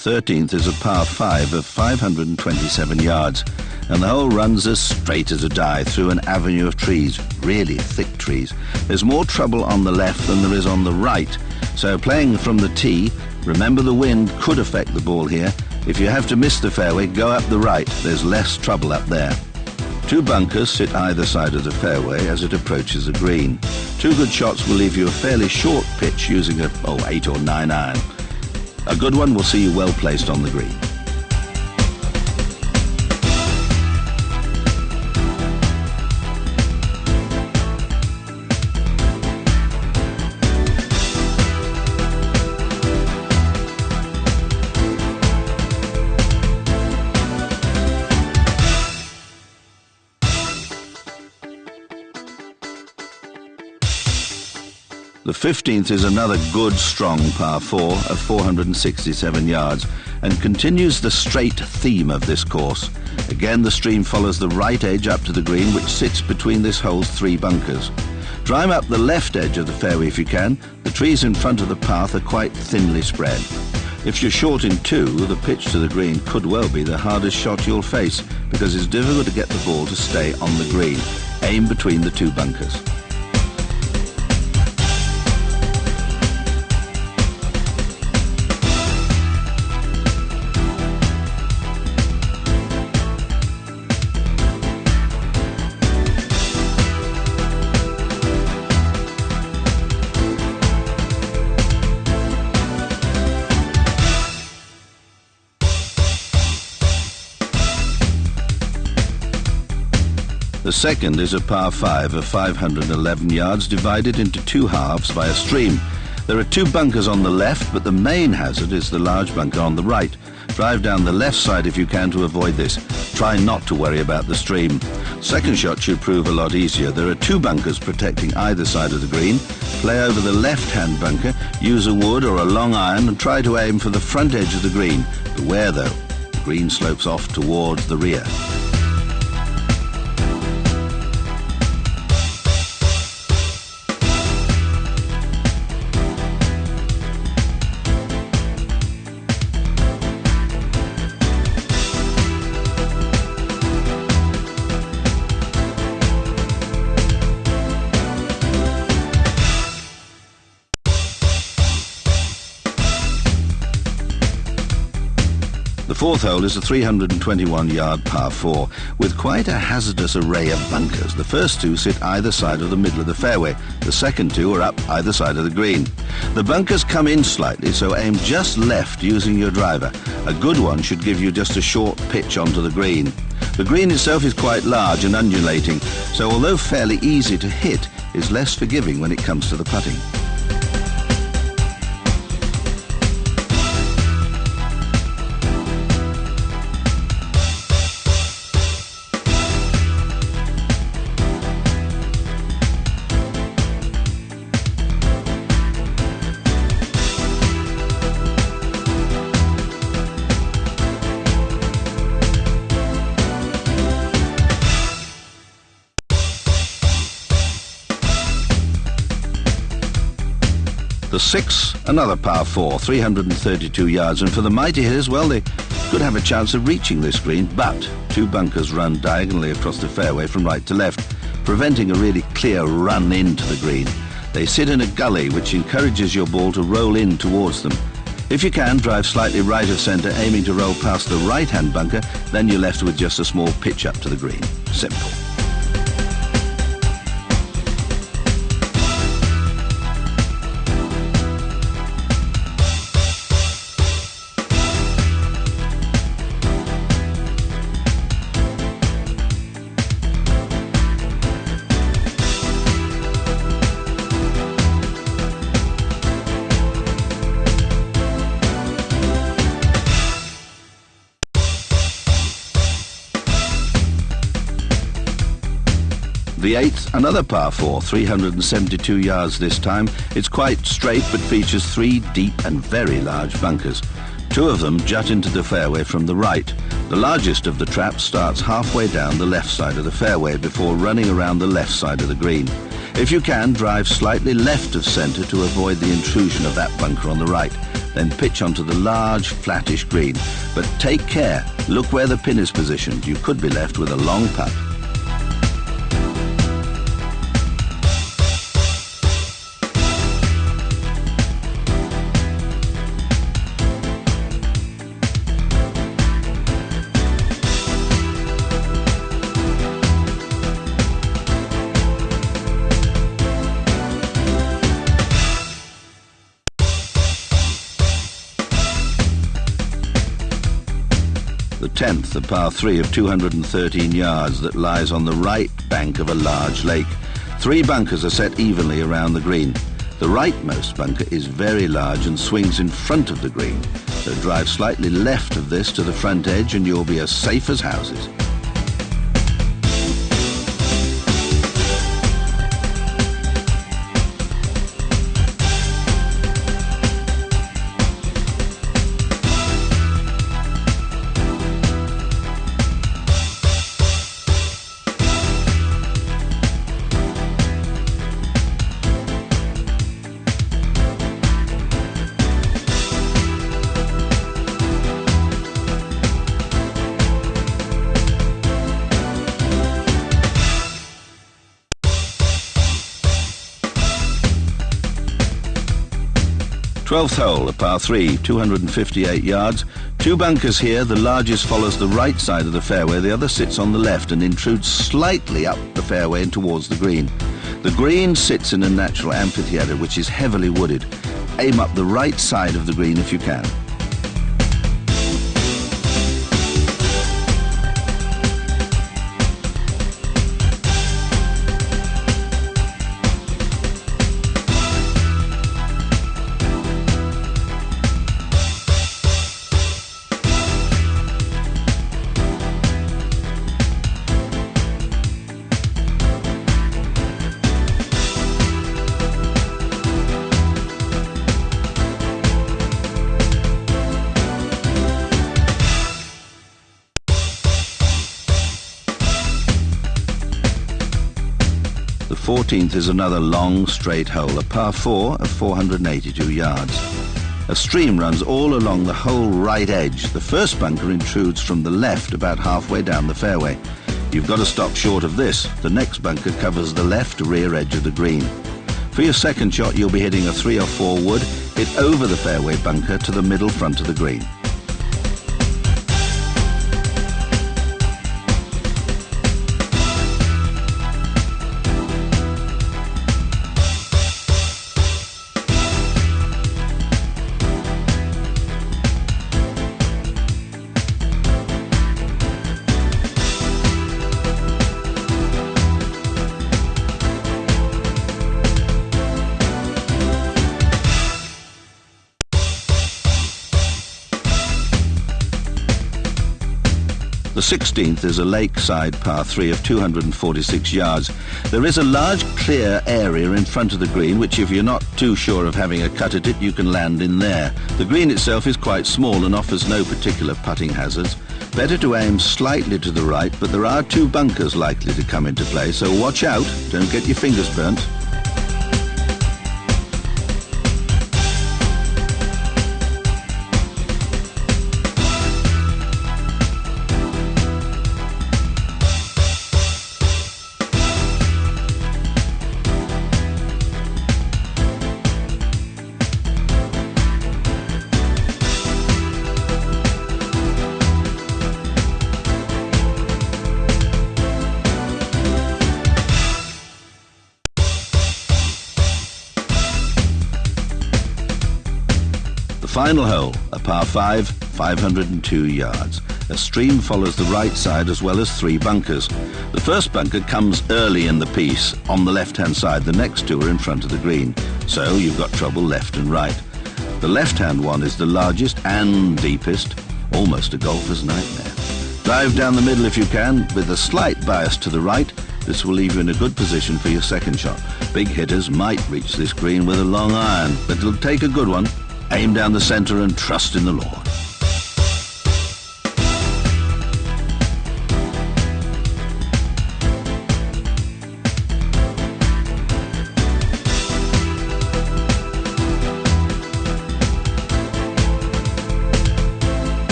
Speaker 3: 13th is a par 5 of 527 yards, and the hole runs as straight as a die through an avenue of trees, really thick trees. There's more trouble on the left than there is on the right, so playing from the tee, remember the wind could affect the ball here. If you have to miss the fairway, go up the right. There's less trouble up there. 2 bunkers sit either side of the fairway as it approaches the green. 2 good shots will leave you a fairly short pitch using a 8 or 9 iron. A good one will see you well placed on the green. The 15th is another good, strong par 4 of 467 yards and continues the straight theme of this course. Again, the stream follows the right edge up to the green, which sits between this hole's 3 bunkers. Drive up the left edge of the fairway if you can. The trees in front of the path are quite thinly spread. If you're short in 2, the pitch to the green could well be the hardest shot you'll face because it's difficult to get the ball to stay on the green. Aim between the 2 bunkers. The second is a par 5 of 511 yards divided into 2 halves by a stream. There are 2 bunkers on the left, but the main hazard is the large bunker on the right. Drive down the left side if you can to avoid this. Try not to worry about the stream. Second shot should prove a lot easier. There are 2 bunkers protecting either side of the green. Play over the left-hand bunker, use a wood or a long iron and try to aim for the front edge of the green. Beware though, the green slopes off towards the rear. The 4th hole is a 321-yard par 4 with quite a hazardous array of bunkers. The first 2 sit either side of the middle of the fairway. The second 2 are up either side of the green. The bunkers come in slightly, so aim just left using your driver. A good one should give you just a short pitch onto the green. The green itself is quite large and undulating, so although fairly easy to hit, is less forgiving when it comes to the putting. The 6th, another par 4, 332 yards, and for the mighty hitters, well, they could have a chance of reaching this green, but 2 bunkers run diagonally across the fairway from right to left, preventing a really clear run into the green. They sit in a gully which encourages your ball to roll in towards them. If you can, drive slightly right of centre, aiming to roll past the right-hand bunker, then you're left with just a small pitch up to the green. Simple. The 8th, another par 4, 372 yards this time. It's quite straight but features 3 deep and very large bunkers. 2 of them jut into the fairway from the right. The largest of the traps starts halfway down the left side of the fairway before running around the left side of the green. If you can, drive slightly left of centre to avoid the intrusion of that bunker on the right. Then pitch onto the large, flattish green. But take care. Look where the pin is positioned. You could be left with a long putt. The 10th, a par 3 of 213 yards that lies on the right bank of a large lake. 3 bunkers are set evenly around the green. The rightmost bunker is very large and swings in front of the green, so drive slightly left of this to the front edge and you'll be as safe as houses. Twelfth hole, a par 3, 258 yards. 2 bunkers here. The largest follows the right side of the fairway. The other sits on the left and intrudes slightly up the fairway and towards the green. The green sits in a natural amphitheatre which is heavily wooded. Aim up the right side of the green if you can. The 14th is another long, straight hole, a par 4 of 482 yards. A stream runs all along the whole right edge. The first bunker intrudes from the left about halfway down the fairway. You've got to stop short of this. The next bunker covers the left rear edge of the green. For your second shot, you'll be hitting a 3 or 4 wood, hit over the fairway bunker to the middle front of the green. The 16th is a lakeside par 3 of 246 yards. There is a large clear area in front of the green, which if you're not too sure of having a cut at it, you can land in there. The green itself is quite small and offers no particular putting hazards. Better to aim slightly to the right, but there are 2 bunkers likely to come into play, so watch out, don't get your fingers burnt. Final hole, a par 5, 502 yards. A stream follows the right side as well as 3 bunkers. The first bunker comes early in the piece on the left-hand side. The next 2 are in front of the green. So you've got trouble left and right. The left-hand one is the largest and deepest, almost a golfer's nightmare. Drive down the middle if you can, with a slight bias to the right. This will leave you in a good position for your second shot. Big hitters might reach this green with a long iron, but it'll take a good one. Aim down the centre and trust in the Lord.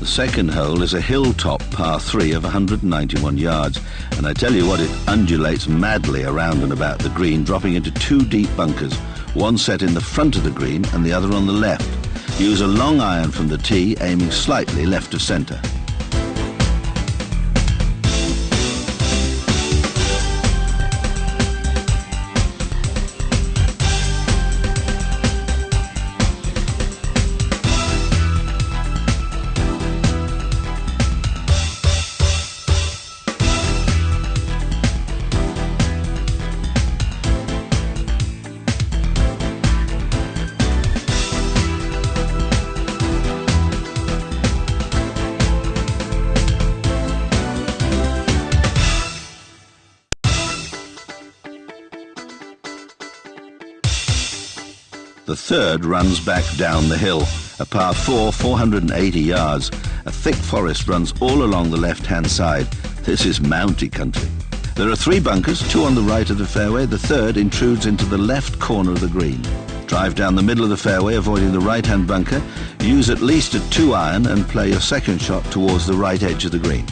Speaker 3: second hole is a hilltop par 3 of 191 yards, and I tell you what, it undulates madly around and about the green, dropping into two deep bunkers, one set in the front of the green and the other on the left. Use a long iron from the tee, aiming slightly left of centre. The third runs back down the hill, a par 4, 480 yards. A thick forest runs all along the left-hand side. This is mounty country. There are 3 bunkers, 2 on the right of the fairway. The third intrudes into the left corner of the green. Drive down the middle of the fairway, avoiding the right-hand bunker. Use at least a 2-iron and play your second shot towards the right edge of the green.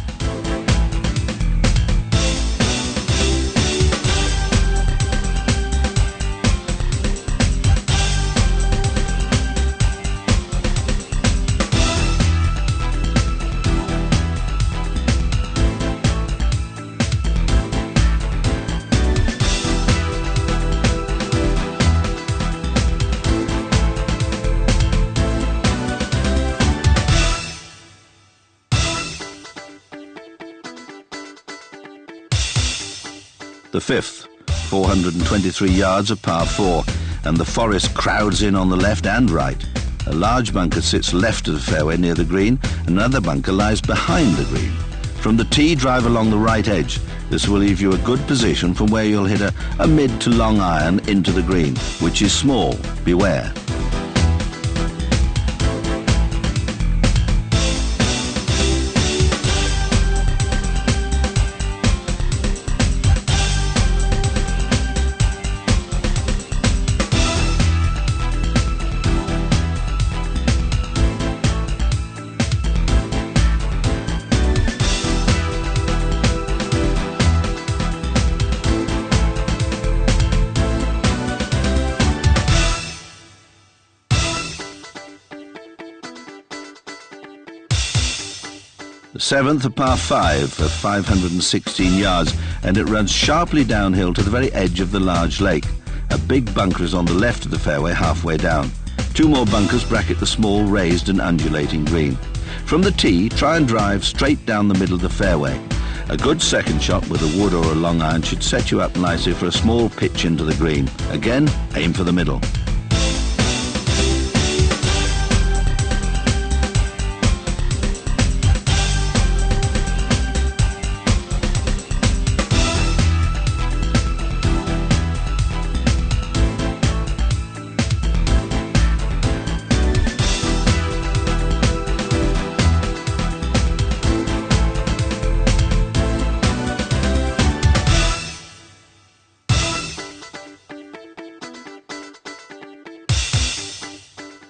Speaker 3: The fifth, 423 yards of par 4, and the forest crowds in on the left and right. A large bunker sits left of the fairway near the green, and another bunker lies behind the green. From the tee, drive along the right edge. This will leave you a good position from where you'll hit a mid to long iron into the green, which is small. Beware. The seventh, a par 5 of 516 yards, and it runs sharply downhill to the very edge of the large lake. A big bunker is on the left of the fairway, halfway down. 2 more bunkers bracket the small, raised and undulating green. From the tee, try and drive straight down the middle of the fairway. A good second shot with a wood or a long iron should set you up nicely for a small pitch into the green. Again, aim for the middle.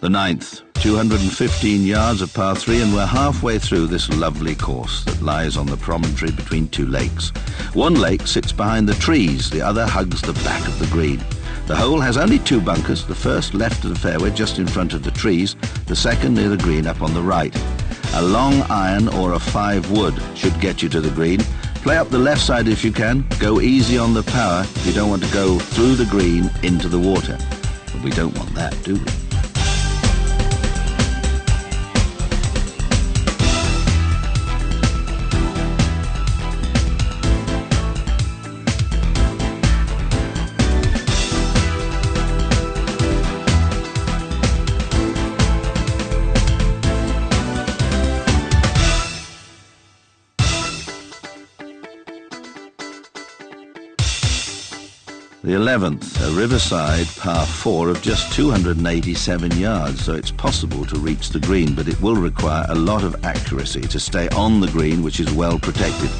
Speaker 3: The ninth, 215 yards of par 3, and we're halfway through this lovely course that lies on the promontory between 2 lakes. One lake sits behind the trees, the other hugs the back of the green. The hole has only 2 bunkers, the first left of the fairway just in front of the trees, the second near the green up on the right. A long iron or a 5 wood should get you to the green. Play up the left side if you can. Go easy on the power if you don't want to go through the green into the water. But we don't want that, do we? The 11th, a riverside par 4 of just 287 yards, so it's possible to reach the green, but it will require a lot of accuracy to stay on the green, which is well protected.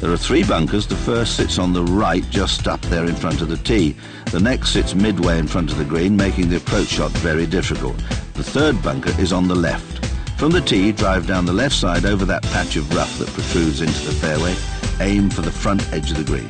Speaker 3: There are 3 bunkers. The first sits on the right, just up there in front of the tee. The next sits midway in front of the green, making the approach shot very difficult. The third bunker is on the left. From the tee, drive down the left side over that patch of rough that protrudes into the fairway. Aim for the front edge of the green.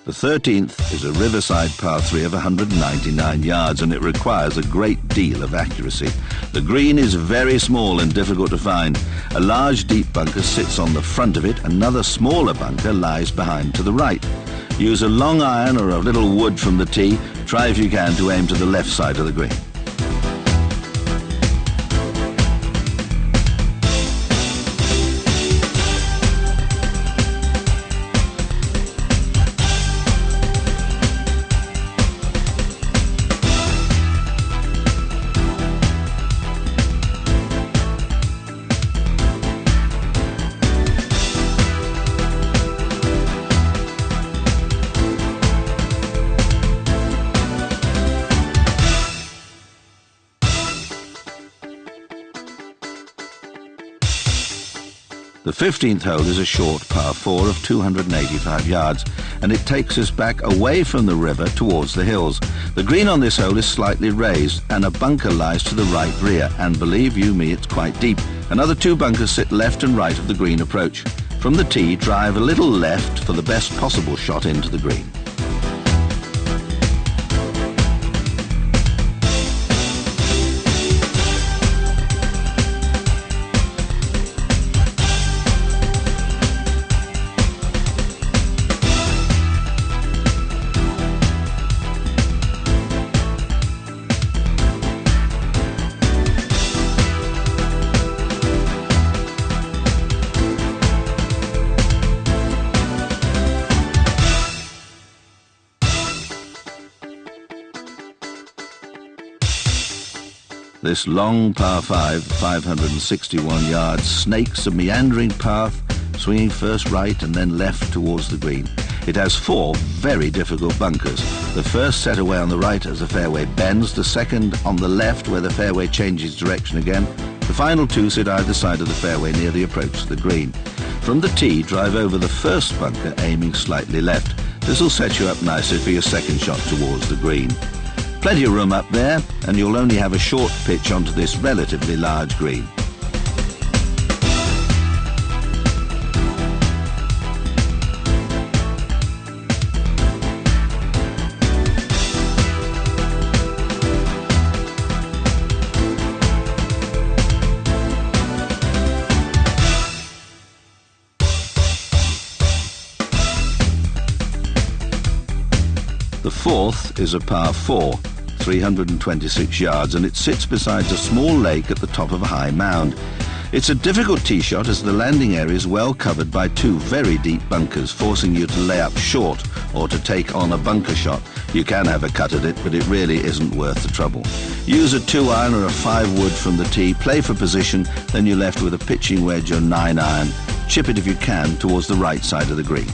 Speaker 3: The 13th is a riverside par 3 of 199 yards, and it requires a great deal of accuracy. The green is very small and difficult to find. A large deep bunker sits on the front of it. Another smaller bunker lies behind to the right. Use a long iron or a little wood from the tee. Try if you can to aim to the left side of the green. The 15th hole is a short par 4 of 285 yards, and it takes us back away from the river towards the hills. The green on this hole is slightly raised, and a bunker lies to the right rear, and believe you me, it's quite deep. Another 2 bunkers sit left and right of the green approach. From the tee, drive a little left for the best possible shot into the green. This long par 5, 561 yards, snakes a meandering path, swinging first right and then left towards the green. It has 4 very difficult bunkers. The first set away on the right as the fairway bends, the second on the left where the fairway changes direction again. The final 2 sit either side of the fairway near the approach to the green. From the tee, drive over the first bunker, aiming slightly left. This will set you up nicely for your second shot towards the green. Plenty of room up there, and you'll only have a short pitch onto this relatively large green. The 4th is a par 4, 326 yards, and it sits beside a small lake at the top of a high mound. It's a difficult tee shot as the landing area is well covered by 2 very deep bunkers, forcing you to lay up short or to take on a bunker shot. You can have a cut at it, but it really isn't worth the trouble. Use a 2-iron or a 5-wood from the tee, play for position, then you're left with a pitching wedge or 9-iron. Chip it if you can towards the right side of the green.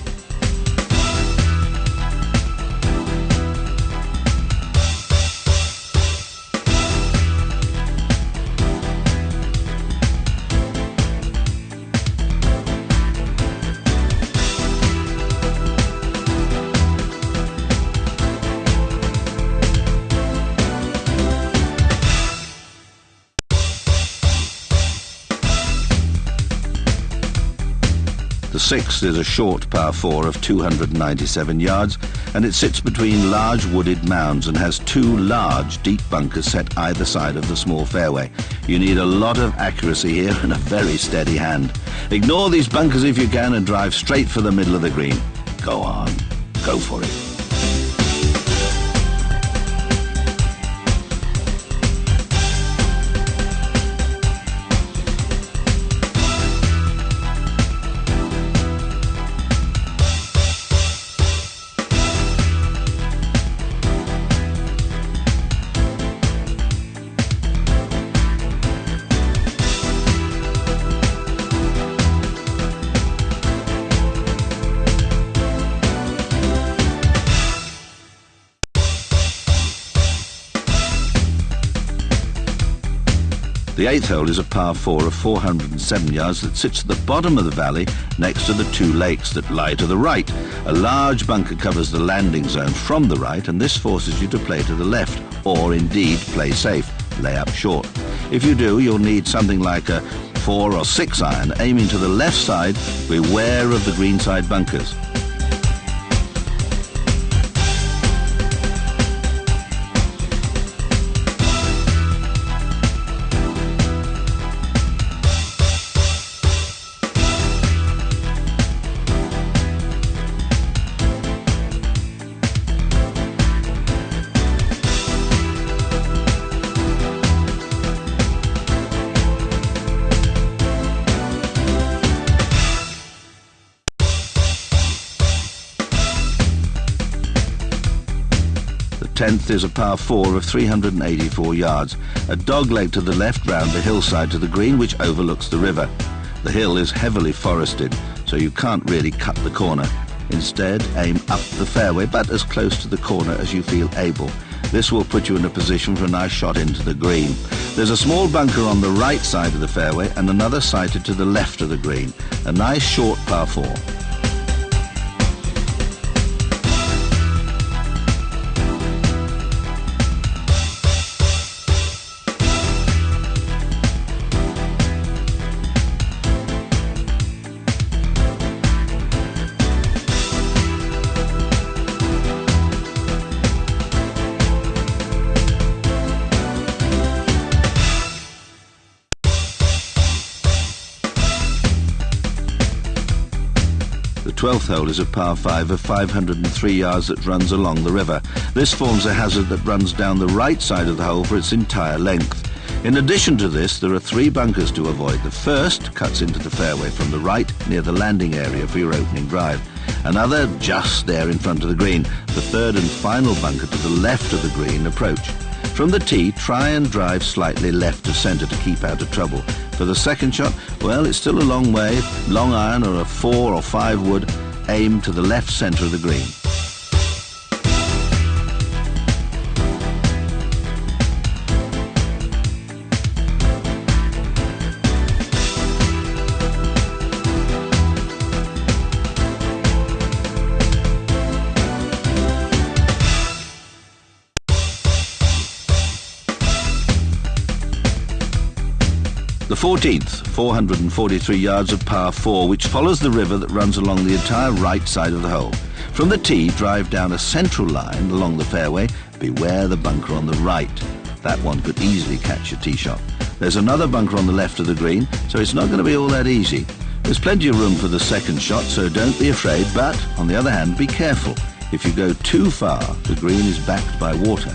Speaker 3: The 6th is a short par 4 of 297 yards, and it sits between large wooded mounds and has 2 large deep bunkers set either side of the small fairway. You need a lot of accuracy here and a very steady hand. Ignore these bunkers if you can and drive straight for the middle of the green. Go on, go for it. The 8th hole is a par 4 of 407 yards that sits at the bottom of the valley next to the two lakes that lie to the right. A large bunker covers the landing zone from the right, and this forces you to play to the left, or indeed play safe, lay up short. If you do, you'll need something like a 4 or 6 iron, aiming to the left side. Beware of the greenside bunkers. The 10th is a par 4 of 384 yards, a dogleg to the left round the hillside to the green, which overlooks the river. The hill is heavily forested, so you can't really cut the corner. Instead, aim up the fairway, but as close to the corner as you feel able. This will put you in a position for a nice shot into the green. There's a small bunker on the right side of the fairway and another sited to the left of the green. A nice short par 4. The 12th hole is a par 5 of 503 yards that runs along the river. This forms a hazard that runs down the right side of the hole for its entire length. In addition to this, there are 3 bunkers to avoid. The first cuts into the fairway from the right near the landing area for your opening drive. Another just there in front of the green. The third and final bunker to the left of the green approach. From the tee, try and drive slightly left of centre to keep out of trouble. For the second shot, well, it's still a long way. Long iron or a 4 or 5 wood, aim to the left centre of the green. The 14th, 443 yards of par 4, which follows the river that runs along the entire right side of the hole. From the tee, drive down a central line along the fairway. Beware the bunker on the right. That one could easily catch your tee shot. There's another bunker on the left of the green, so it's not going to be all that easy. There's plenty of room for the second shot, so don't be afraid, but on the other hand, be careful. If you go too far, the green is backed by water.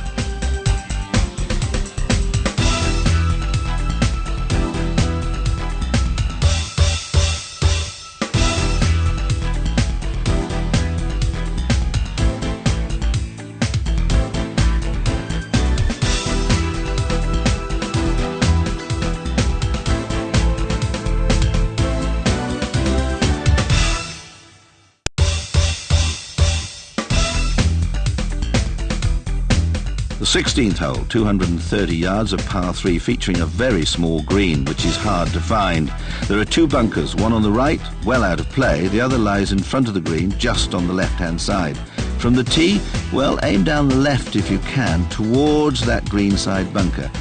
Speaker 3: The 16th hole, 230 yards of par 3, featuring a very small green, which is hard to find. There are 2 bunkers, one on the right, well out of play, the other lies in front of the green, just on the left-hand side. From the tee, well, aim down the left if you can, towards that greenside bunker.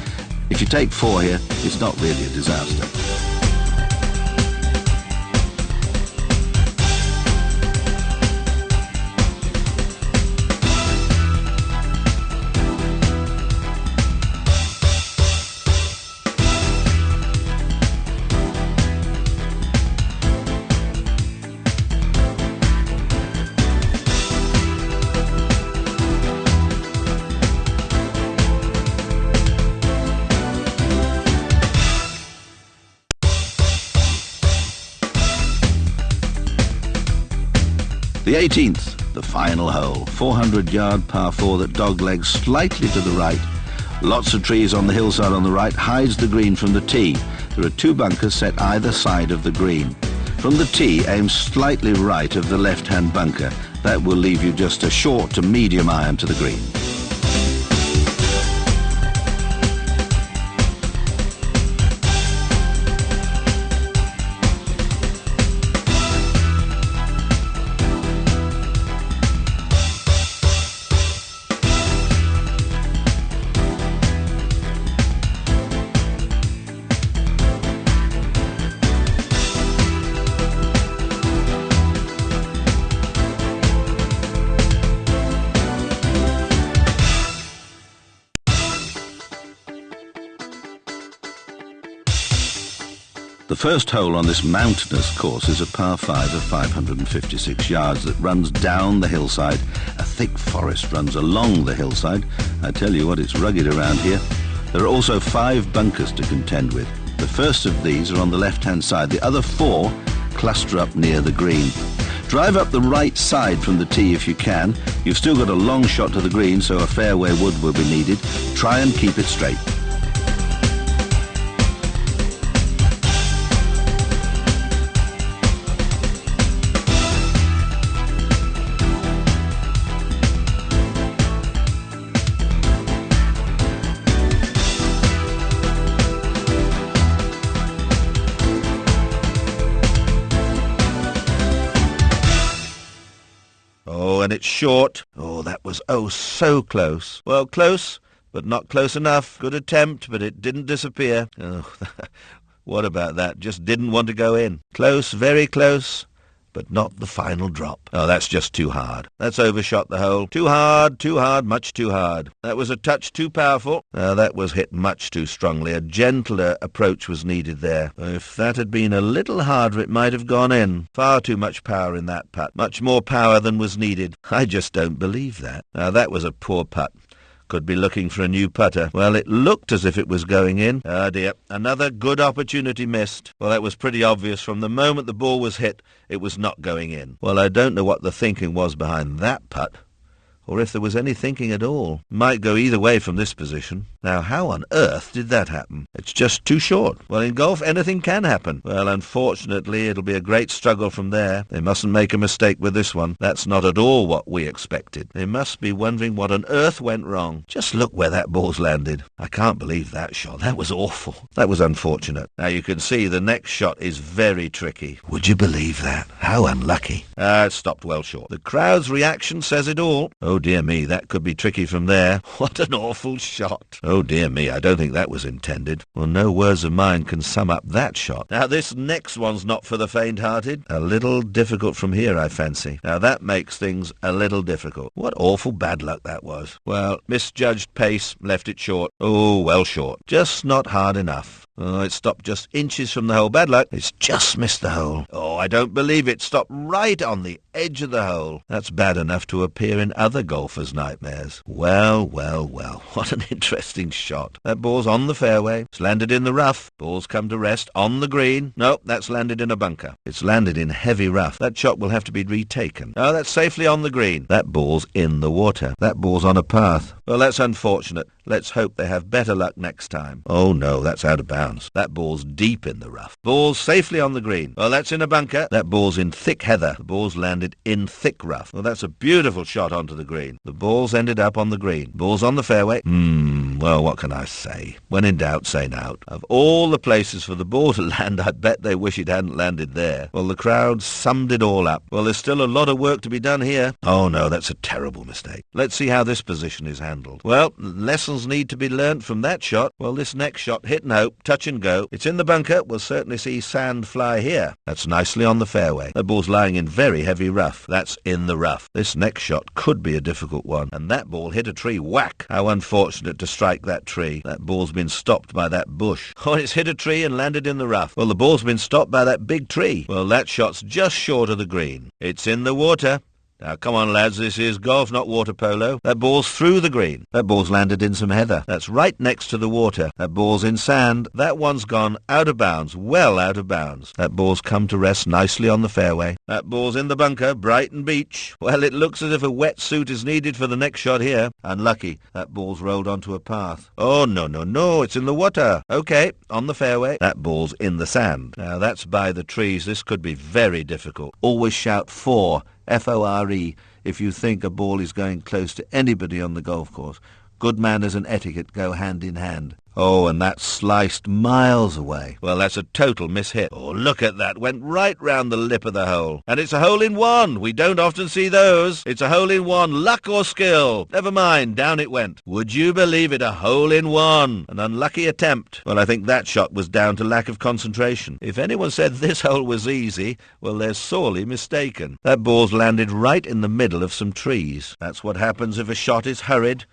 Speaker 3: If you take 4 here, it's not really a disaster. The 18th, the final hole, 400-yard par 4 that doglegs slightly to the right. Lots of trees on the hillside on the right, hides the green from the tee. There are 2 bunkers set either side of the green. From the tee, aim slightly right of the left-hand bunker. That will leave you just a short to medium iron to the green. first hole on this mountainous course is a par 5 of 556 yards that runs down the hillside. A thick forest runs along the hillside. I tell you what, it's rugged around here. There are also 5 bunkers to contend with. The first of these are on the left-hand side. The other 4 cluster up near the green. Drive up the right side from the tee if you can. You've still got a long shot to the green, so a fairway wood will be needed. Try and keep it straight. And it's short. Oh, that was so close. Well, close, but not close enough. Good attempt, but it didn't disappear. Oh, what about that? Just didn't want to go in. Close, very close, but not the final drop. Oh, that's just too hard. That's overshot the hole. Too hard, much too hard. That was a touch too powerful. That was hit much too strongly. A gentler approach was needed there. If that had been a little harder, it might have gone in. Far too much power in that putt. Much more power than was needed. I just don't believe that. That was a poor putt. Could be looking for a new putter. Well, it looked as if it was going in. Ah, dear. Another good opportunity missed. Well, that was pretty obvious. From the moment the ball was hit, it was not going in. Well, I don't know what the thinking was behind that putt, or if there was any thinking at all. Might go either way from this position. Now, how on earth did that happen? It's just too short. Well, in golf, anything can happen. Well, unfortunately, it'll be a great struggle from there. They mustn't make a mistake with this one. That's not at all what we expected. They must be wondering what on earth went wrong. Just look where that ball's landed. I can't believe that shot. That was awful. That was unfortunate. Now, you can see the next shot is very tricky. Would you believe that? How unlucky. It stopped well short. The crowd's reaction says it all. Oh, dear me, that could be tricky from there. What an awful shot. Oh, dear me, I don't think that was intended. Well, no words of mine can sum up that shot. Now, this next one's not for the faint-hearted. A little difficult from here, I fancy. Now, that makes things a little difficult. What awful bad luck that was. Well, misjudged pace, left it short. Oh, well short. Just not hard enough. Oh, it stopped just inches from the hole. Bad luck. It's just missed the hole. Oh, I don't believe it. Stopped right on the edge of the hole. That's bad enough to appear in other golfers' nightmares. Well, well, well. What an interesting shot. That ball's on the fairway. It's landed in the rough. Ball's come to rest on the green. No, that's landed in a bunker. It's landed in heavy rough. That shot will have to be retaken. Oh, that's safely on the green. That ball's in the water. That ball's on a path. Well, that's unfortunate. Let's hope they have better luck next time. Oh, no, that's out of bounds. That ball's deep in the rough. Ball's safely on the green. Well, that's in a bunker. That ball's in thick heather. The ball's landed in thick rough. Well, that's a beautiful shot onto the green. The ball's ended up on the green. Ball's on the fairway. Well, what can I say? When in doubt, say out. Of all the places for the ball to land, I bet they wish it hadn't landed there. Well, the crowd summed it all up. Well, there's still a lot of work to be done here. Oh, no, that's a terrible mistake. Let's see how this position is handled. Well, lessons need to be learnt from that shot. Well, this next shot, hit and hope, touch and go. It's in the bunker. We'll certainly see sand fly here. That's nicely on the fairway. The ball's lying in very heavy rough. That's in the rough. This next shot could be a difficult one. And that ball hit a tree. Whack! How unfortunate to strike that tree. That ball's been stopped by that bush. Oh, it's hit a tree and landed in the rough. Well, the ball's been stopped by that big tree. Well, that shot's just short of the green. It's in the water. Now, come on, lads, this is golf, not water polo. That ball's through the green. That ball's landed in some heather. That's right next to the water. That ball's in sand. That one's gone out of bounds, well out of bounds. That ball's come to rest nicely on the fairway. That ball's in the bunker, Brighton Beach. Well, it looks as if a wetsuit is needed for the next shot here. Unlucky. That ball's rolled onto a path. Oh, no, it's in the water. Okay, on the fairway. That ball's in the sand. Now, that's by the trees. This could be very difficult. Always shout 4. F-O-R-E, if you think a ball is going close to anybody on the golf course. Good manners and etiquette go hand in hand. Oh, and that sliced miles away. Well, that's a total mishit. Oh, look at that. Went right round the lip of the hole. And it's a hole-in-one. We don't often see those. It's a hole-in-one. Luck or skill? Never mind. Down it went. Would you believe it? A hole-in-one. An unlucky attempt. Well, I think that shot was down to lack of concentration. If anyone said this hole was easy, well, they're sorely mistaken. That ball's landed right in the middle of some trees. That's what happens if a shot is hurried.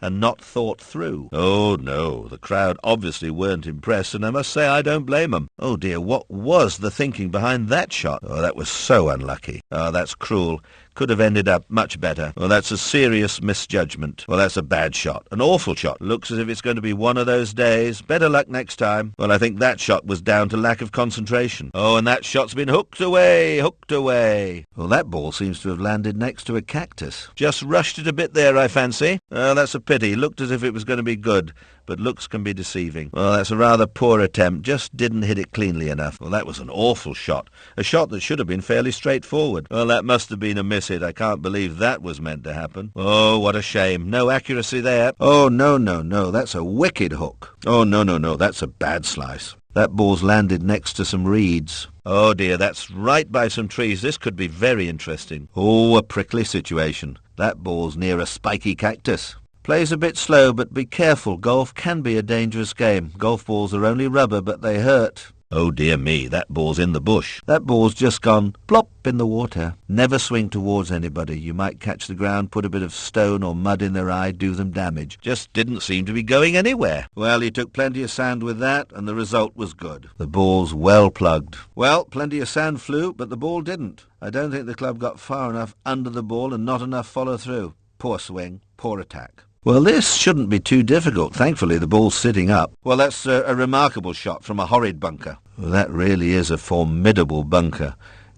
Speaker 3: and not thought through. Oh, no, the crowd obviously weren't impressed, and I must say I don't blame them. Oh, dear, what was the thinking behind that shot? Oh, that was so unlucky. Oh, that's cruel. Could have ended up much better. Well, that's a serious misjudgment. Well, that's a bad shot. An awful shot. Looks as if it's going to be one of those days. Better luck next time. Well, I think that shot was down to lack of concentration. Oh, and that shot's been hooked away, hooked away. Well, that ball seems to have landed next to a cactus. Just rushed it a bit there, I fancy. Oh, that's a pity. Looked as if it was going to be good, but looks can be deceiving. Well, that's a rather poor attempt. Just didn't hit it cleanly enough. Well, that was an awful shot. A shot that should have been fairly straightforward. Well, that must have been a miss hit. I can't believe that was meant to happen. Oh, what a shame. No accuracy there. Oh, no, no, no. That's a wicked hook. Oh, no, no, no. That's a bad slice. That ball's landed next to some reeds. Oh, dear, that's right by some trees. This could be very interesting. Oh, a prickly situation. That ball's near a spiky cactus. Plays a bit slow, but be careful. Golf can be a dangerous game. Golf balls are only rubber, but they hurt. Oh, dear me, that ball's in the bush. That ball's just gone plop in the water. Never swing towards anybody. You might catch the ground, put a bit of stone or mud in their eye, do them damage. Just didn't seem to be going anywhere. Well, he took plenty of sand with that, and the result was good. The ball's well plugged. Well, plenty of sand flew, but the ball didn't. I don't think the club got far enough under the ball and not enough follow through. Poor swing, poor attack. Well, this shouldn't be too difficult. Thankfully, the ball's sitting up. Well, that's a remarkable shot from a horrid bunker. Well, that really is a formidable bunker.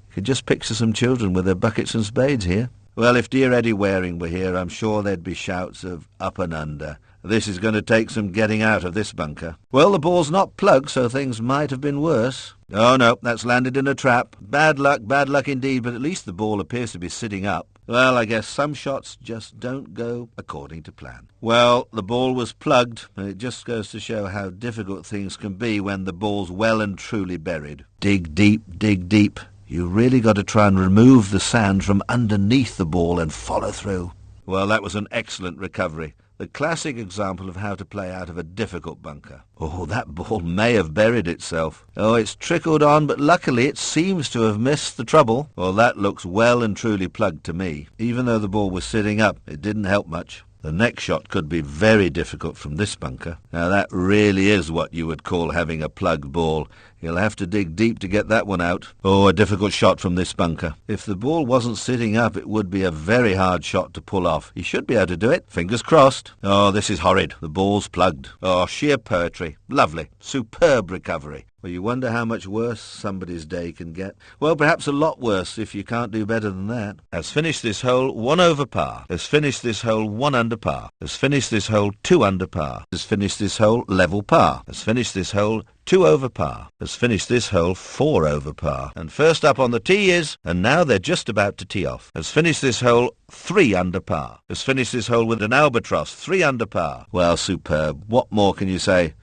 Speaker 3: You could just picture some children with their buckets and spades here. Well, if dear Eddie Waring were here, I'm sure there'd be shouts of up and under. This is going to take some getting out of this bunker. Well, the ball's not plugged, so things might have been worse. Oh, no, that's landed in a trap. Bad luck indeed, but at least the ball appears to be sitting up. Well, I guess some shots just don't go according to plan. Well, the ball was plugged, and it just goes to show how difficult things can be when the ball's well and truly buried. Dig deep, dig deep. You really got to try and remove the sand from underneath the ball and follow through. Well, that was an excellent recovery. The classic example of how to play out of a difficult bunker. Oh, that ball may have buried itself. Oh, it's trickled on, but luckily it seems to have missed the trouble. Well, that looks well and truly plugged to me. Even though the ball was sitting up, it didn't help much. The next shot could be very difficult from this bunker. Now, that really is what you would call having a plugged ball. You'll have to dig deep to get that one out. Oh, a difficult shot from this bunker. If the ball wasn't sitting up, it would be a very hard shot to pull off. He should be able to do it. Fingers crossed. Oh, this is horrid. The ball's plugged. Oh, sheer poetry. Lovely. Superb recovery. Well, you wonder how much worse somebody's day can get. Well, perhaps a lot worse if you can't do better than that. Has finished this hole 1 over par. Has finished this hole 1 under par. Has finished this hole 2 under par. Has finished this hole level par. Has finished this hole 2 over par. Has finished this hole 4 over par. And first up on the tee is, and now they're just about to tee off. Has finished this hole 3 under par. Has finished this hole with an albatross 3 under par. Well, superb. What more can you say?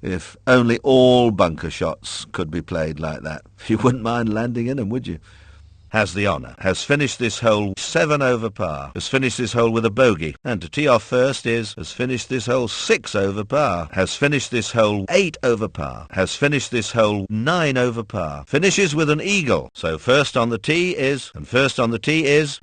Speaker 3: If only all bunker shots could be played like that. You wouldn't mind landing in them, would you? Has the honour. Has finished this hole 7 over par. Has finished this hole with a bogey. And to tee off first is, has finished this hole 6 over par. Has finished this hole 8 over par. Has finished this hole 9 over par. Finishes with an eagle. So first on the tee is,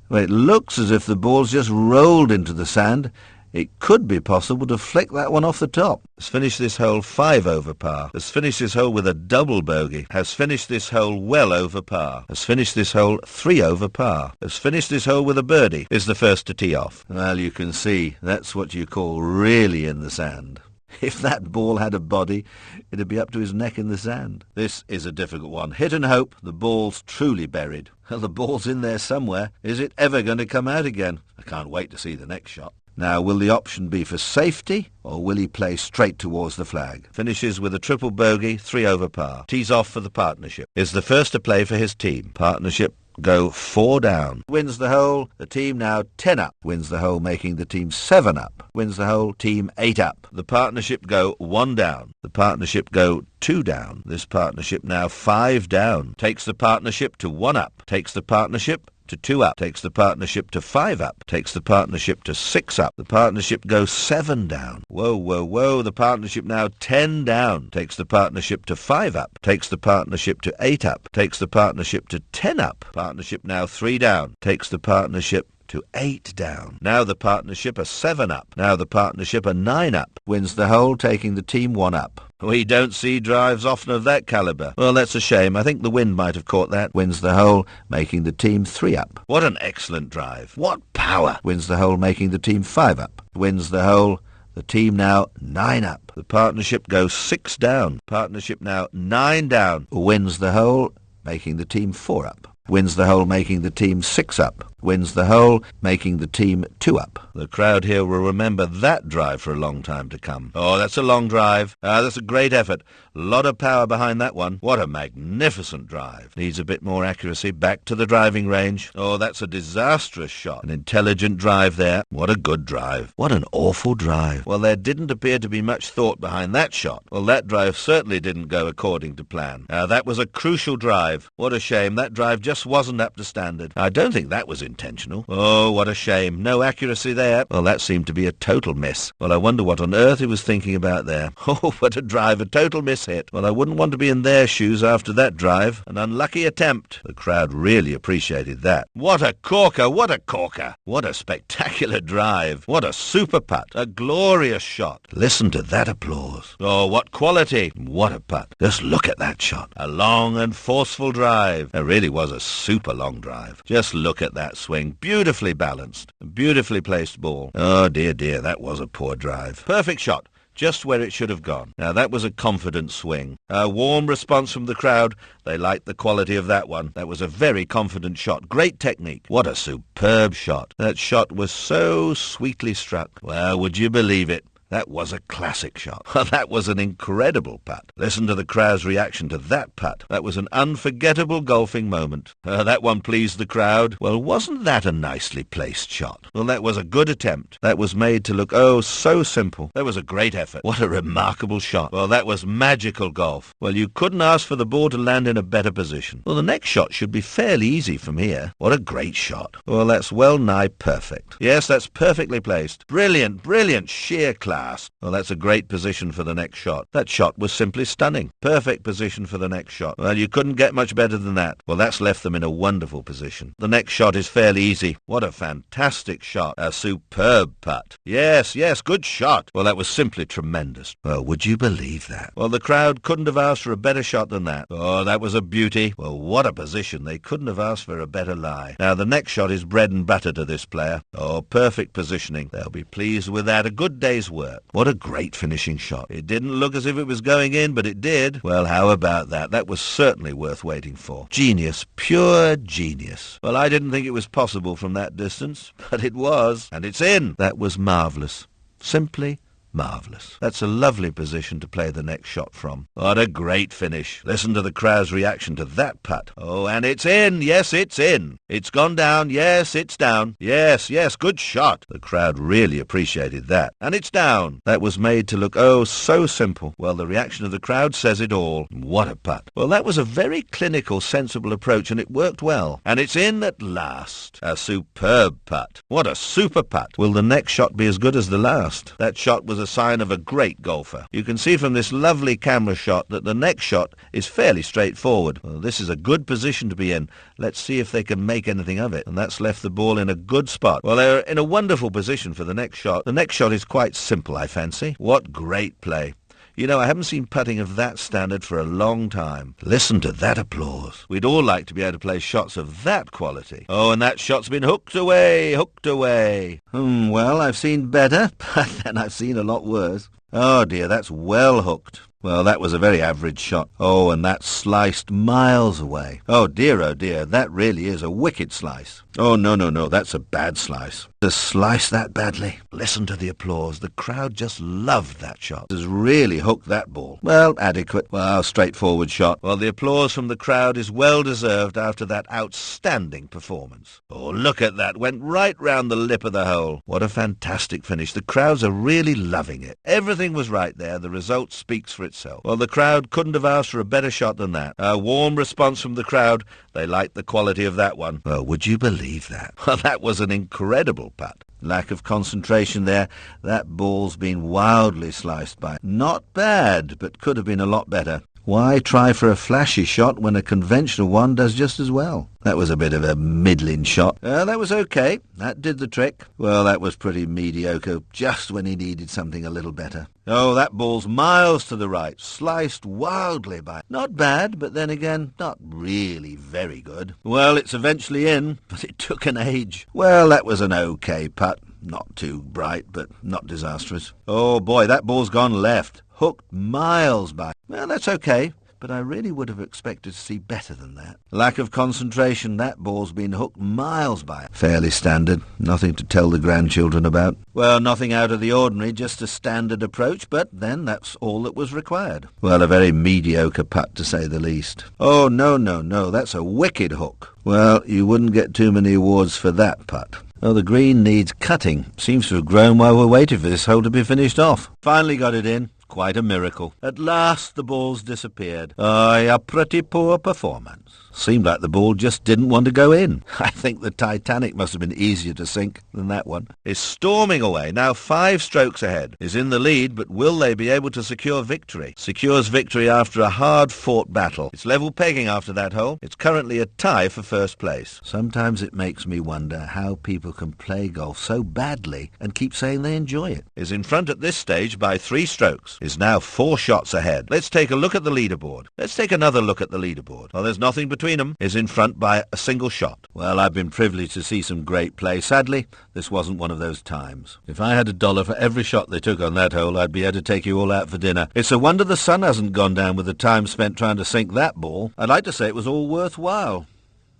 Speaker 3: well, it looks as if the ball's just rolled into the sand. It could be possible to flick that one off the top. Has finished this hole 5 over par. Has finished this hole with a double bogey. Has finished this hole well over par. Has finished this hole 3 over par. Has finished this hole with a birdie. Is the first to tee off. Well, you can see that's what you call really in the sand. If that ball had a body, it'd be up to his neck in the sand. This is a difficult one. Hit and hope. The ball's truly buried. Well, the ball's in there somewhere. Is it ever going to come out again? I can't wait to see the next shot. Now, will the option be for safety, or will he play straight towards the flag? Finishes with a triple bogey, 3 over par. Tees off for the partnership. Is the first to play for his team. Partnership go 4 down. Wins the hole, the team now 10 up. Wins the hole, making the team 7 up. Wins the hole, team 8 up. The partnership go 1 down. The partnership go 2 down. This partnership now 5 down. Takes the partnership to 1 up. Takes the partnership to 2 up. Takes the partnership to 5 up. Takes the partnership to 6 up. The partnership goes 7 down. Whoa, whoa, whoa. The partnership now 10 down. Takes the partnership to 5 up. Takes the partnership to 8 up. Takes the partnership to 10 up. Partnership now 3 down. Takes the partnership to 8 down. Now the partnership are 7 up. Now the partnership are 9 up. Wins the hole, taking the team 1 up. We don't see drives often of that calibre. Well, that's a shame. I think the wind might have caught that. Wins the hole, making the team 3 up. What an excellent drive. What power. Wins the hole, making the team 5 up. Wins the hole. The team now 9 up. The partnership goes 6 down. Partnership now 9 down. Wins the hole, making the team 4 up. Wins the hole, making the team 6 up. Wins the hole, making the team 2 up. The crowd here will remember that drive for a long time to come. Oh, that's a long drive. That's a great effort. Lot of power behind that one. What a magnificent drive. Needs a bit more accuracy. Back to the driving range. Oh, that's a disastrous shot. An intelligent drive there. What a good drive. What an awful drive. Well, there didn't appear to be much thought behind that shot. Well, that drive certainly didn't go according to plan. That was a crucial drive. What a shame. That drive just wasn't up to standard. I don't think that was intentional. Oh, what a shame. No accuracy there. Well, that seemed to be a total miss. Well, I wonder what on earth he was thinking about there. Oh, what a drive. A total miss hit. Well, I wouldn't want to be in their shoes after that drive. An unlucky attempt. The crowd really appreciated that. What a corker. What a corker. What a spectacular drive. What a super putt. A glorious shot. Listen to that applause. Oh, what quality. What a putt. Just look at that shot. A long and forceful drive. It really was a super long drive. Just look at that swing. Beautifully balanced. A beautifully placed ball. Oh, dear, dear. That was a poor drive. Perfect shot. Just where it should have gone. Now, that was a confident swing. A warm response from the crowd. They liked the quality of that one. That was a very confident shot. Great technique. What a superb shot. That shot was so sweetly struck. Well, would you believe it? That was a classic shot. That was an incredible putt. Listen to the crowd's reaction to that putt. That was an unforgettable golfing moment. That one pleased the crowd. Well, wasn't that a nicely placed shot? Well, that was a good attempt. That was made to look, oh, so simple. That was a great effort. What a remarkable shot. Well, that was magical golf. Well, you couldn't ask for the ball to land in a better position. Well, the next shot should be fairly easy from here. What a great shot. Well, that's well nigh perfect. Yes, that's perfectly placed. Brilliant, brilliant, sheer class. Well, that's a great position for the next shot. That shot was simply stunning. Perfect position for the next shot. Well, you couldn't get much better than that. Well, that's left them in a wonderful position. The next shot is fairly easy. What a fantastic shot. A superb putt. Yes, yes, good shot. Well, that was simply tremendous. Well, would you believe that? Well, the crowd couldn't have asked for a better shot than that. Oh, that was a beauty. Well, what a position. They couldn't have asked for a better lie. Now, the next shot is bread and butter to this player. Oh, perfect positioning. They'll be pleased with that. A good day's work. What a great finishing shot. It didn't look as if it was going in, but it did. Well, how about that? That was certainly worth waiting for. Genius. Pure genius. Well, I didn't think it was possible from that distance, but it was. And it's in. That was marvellous. Simply marvellous. That's a lovely position to play the next shot from. What a great finish. Listen to the crowd's reaction to that putt. Oh, and it's in. Yes, it's in. It's gone down. Yes, it's down. Yes, yes, good shot. The crowd really appreciated that. And it's down. That was made to look, oh, so simple. Well, the reaction of the crowd says it all. What a putt. Well, that was a very clinical, sensible approach, and it worked well. And it's in at last. A superb putt. What a super putt. Will the next shot be as good as the last? That shot was a sign of a great golfer. You can see from this lovely camera shot that the next shot is fairly straightforward. Well, this is a good position to be in. Let's see if they can make anything of it. And that's left the ball in a good spot. Well, they're in a wonderful position for the next shot. The next shot is quite simple, I fancy. What great play. You know, I haven't seen putting of that standard for a long time. Listen to that applause. We'd all like to be able to play shots of that quality. Oh, and that shot's been hooked away, hooked away. Well, I've seen better, but then I've seen a lot worse. Oh, dear, that's well hooked. Well, that was a very average shot. Oh, and that sliced miles away. Oh, dear, that really is a wicked slice. Oh, no, that's a bad slice. To slice that badly. Listen to the applause. The crowd just loved that shot. Has really hooked that ball. Well, adequate. Well, straightforward shot. Well, the applause from the crowd is well deserved after that outstanding performance. Oh, look at that. Went right round the lip of the hole. What a fantastic finish. The crowds are really loving it. Everything was right there. The result speaks for itself. Well, the crowd couldn't have asked for a better shot than that. A warm response from the crowd. They liked the quality of that one. Well, would you believe that? Well, that was an incredible putt. Lack of concentration there. That ball's been wildly sliced by. Not bad, but could have been a lot better. Why try for a flashy shot when a conventional one does just as well? That was a bit of a middling shot. That was okay. That did the trick. Well, that was pretty mediocre, just when he needed something a little better. Oh, that ball's miles to the right, sliced wildly by. Not bad, but then again, not really very good. Well, it's eventually in, but it took an age. Well, that was an okay putt. Not too bright, but not disastrous. Oh boy, that ball's gone left. Hooked miles by. Well, that's okay, but I really would have expected to see better than that. Lack of concentration, that ball's been hooked miles by. Fairly standard, nothing to tell the grandchildren about. Well, nothing out of the ordinary, just a standard approach, but then that's all that was required. Well, a very mediocre putt, to say the least. Oh, no, that's a wicked hook. Well, you wouldn't get too many awards for that putt. Oh, the green needs cutting. Seems to have grown while we're waiting for this hole to be finished off. Finally got it in. Quite a miracle. At last the ball's disappeared. Aye, a pretty poor performance. Seemed like the ball just didn't want to go in. I think the Titanic must have been easier to sink than that one. Is storming away, now 5 strokes ahead. Is in the lead, but will they be able to secure victory? Secures victory after a hard-fought battle. It's level pegging after that hole. It's currently a tie for first place. Sometimes it makes me wonder how people can play golf so badly and keep saying they enjoy it. Is in front at this stage by 3 strokes. Is now 4 shots ahead. Let's take a look at the leaderboard. Let's take another look at the leaderboard. Well, there's nothing between them. Is in front by a single shot. Well, I've been privileged to see some great play. Sadly, this wasn't one of those times. If I had $1 for every shot they took on that hole, I'd be able to take you all out for dinner. It's a wonder the sun hasn't gone down with the time spent trying to sink that ball. I'd like to say it was all worthwhile,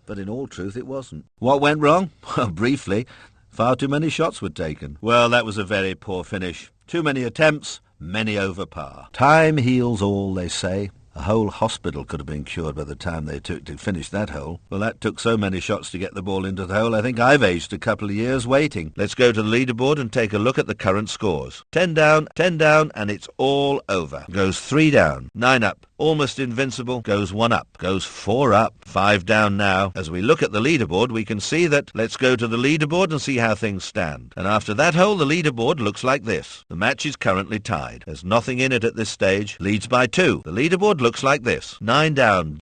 Speaker 3: but in all truth it wasn't. What went wrong? Well, briefly, far too many shots were taken. Well, that was a very poor finish. Too many attempts, many over par. Time heals all, they say. A whole hospital could have been cured by the time they took to finish that hole. Well, that took so many shots to get the ball into the hole, I think I've aged a couple of years waiting. Let's go to the leaderboard and take a look at the current scores. 10 down, and it's all over. Goes 3 down, 9 up. Almost invincible, goes 1 up, goes 4 up, 5 down now. As we look at the leaderboard, we can see that. Let's go to the leaderboard and see how things stand. And after that hole, the leaderboard looks like this. The match is currently tied. There's nothing in it at this stage. Leads by 2. The leaderboard looks like this. 9 down,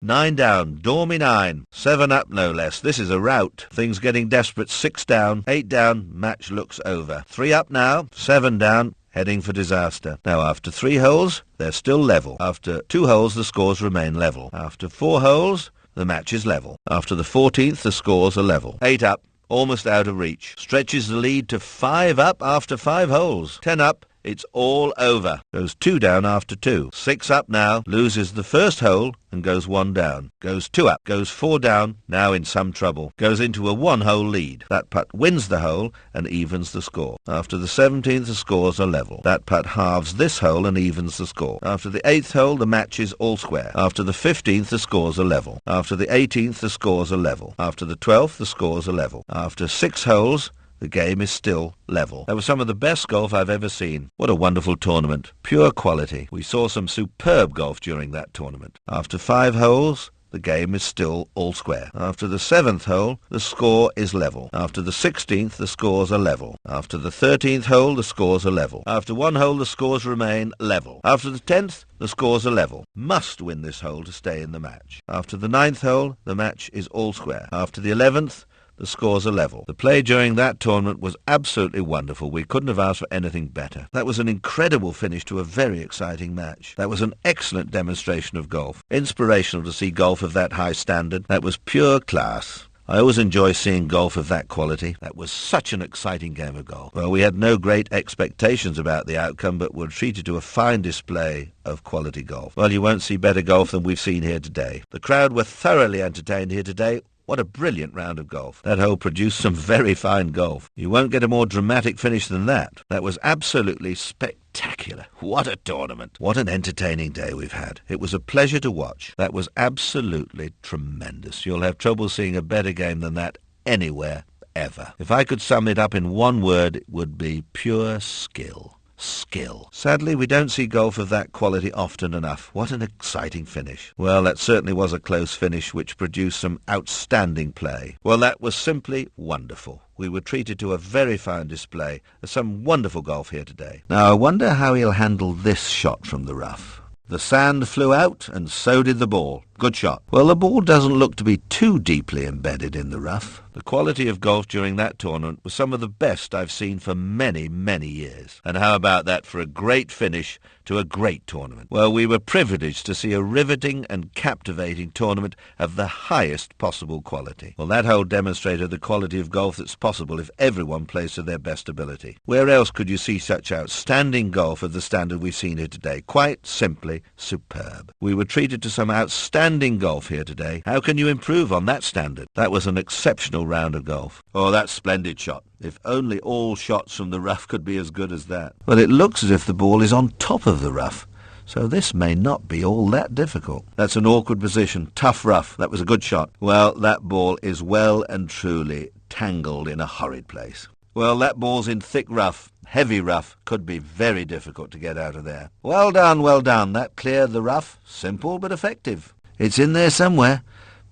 Speaker 3: Dormy 9. 7 up, no less. This is a rout. Things getting desperate. 6 down, 8 down, match looks over. 3 up now, 7 down. Heading for disaster. Now, after 3 holes, they're still level. After 2 holes, the scores remain level. After 4 holes, the match is level. After the 14th, the scores are level. 8 up, almost out of reach. Stretches the lead to 5 up after 5 holes. 10 up, it's all over. Goes 2 down after 2. 6 up now, loses the first hole and goes 1 down. Goes 2 up, goes 4 down, now in some trouble. Goes into a 1-hole lead. That putt wins the hole and evens the score. After the 17th, the scores are level. That putt halves this hole and evens the score. After the 8th hole, the match is all square. After the 15th, the scores are level. After the 18th, the scores are level. After the 12th, the scores are level. After 6 holes, the game is still level. That was some of the best golf I've ever seen. What a wonderful tournament. Pure quality. We saw some superb golf during that tournament. After 5 holes, the game is still all square. After the 7th hole, the score is level. After the 16th, the scores are level. After the 13th hole, the scores are level. After 1 hole, the scores remain level. After the 10th, the scores are level. Must win this hole to stay in the match. After the 9th hole, the match is all square. After the 11th, the scores are level. The play during that tournament was absolutely wonderful. We couldn't have asked for anything better. That was an incredible finish to a very exciting match. That was an excellent demonstration of golf. Inspirational to see golf of that high standard. That was pure class. I always enjoy seeing golf of that quality. That was such an exciting game of golf. Well, we had no great expectations about the outcome, but were treated to a fine display of quality golf. Well, you won't see better golf than we've seen here today. The crowd were thoroughly entertained here today. What a brilliant round of golf. That hole produced some very fine golf. You won't get a more dramatic finish than that. That was absolutely spectacular. What a tournament. What an entertaining day we've had. It was a pleasure to watch. That was absolutely tremendous. You'll have trouble seeing a better game than that anywhere, ever. If I could sum it up in one word, it would be pure skill. Skill. Sadly, we don't see golf of that quality often enough. What an exciting finish. Well, that certainly was a close finish which produced some outstanding play. Well, that was simply wonderful. We were treated to a very fine display. There's some wonderful golf here today. Now, I wonder how he'll handle this shot from the rough. The sand flew out, and so did the ball. Good shot. Well, the ball doesn't look to be too deeply embedded in the rough. The quality of golf during that tournament was some of the best I've seen for many, many years. And how about that for a great finish to a great tournament? Well, we were privileged to see a riveting and captivating tournament of the highest possible quality. Well, that hole demonstrated the quality of golf that's possible if everyone plays to their best ability. Where else could you see such outstanding golf of the standard we've seen here today? Quite simply superb. We were treated to some outstanding golf here today. How can you improve on that standard? That was an exceptional round of golf. Oh, that's splendid shot. If only all shots from the rough could be as good as that. Well, it looks as if the ball is on top of the rough, so this may not be all that difficult. That's an awkward position. Tough rough. That was a good shot. Well, that ball is well and truly tangled in a horrid place. Well, that ball's in thick rough. Heavy rough. Could be very difficult to get out of there. Well done, well done. That cleared the rough. Simple but effective. It's in there somewhere.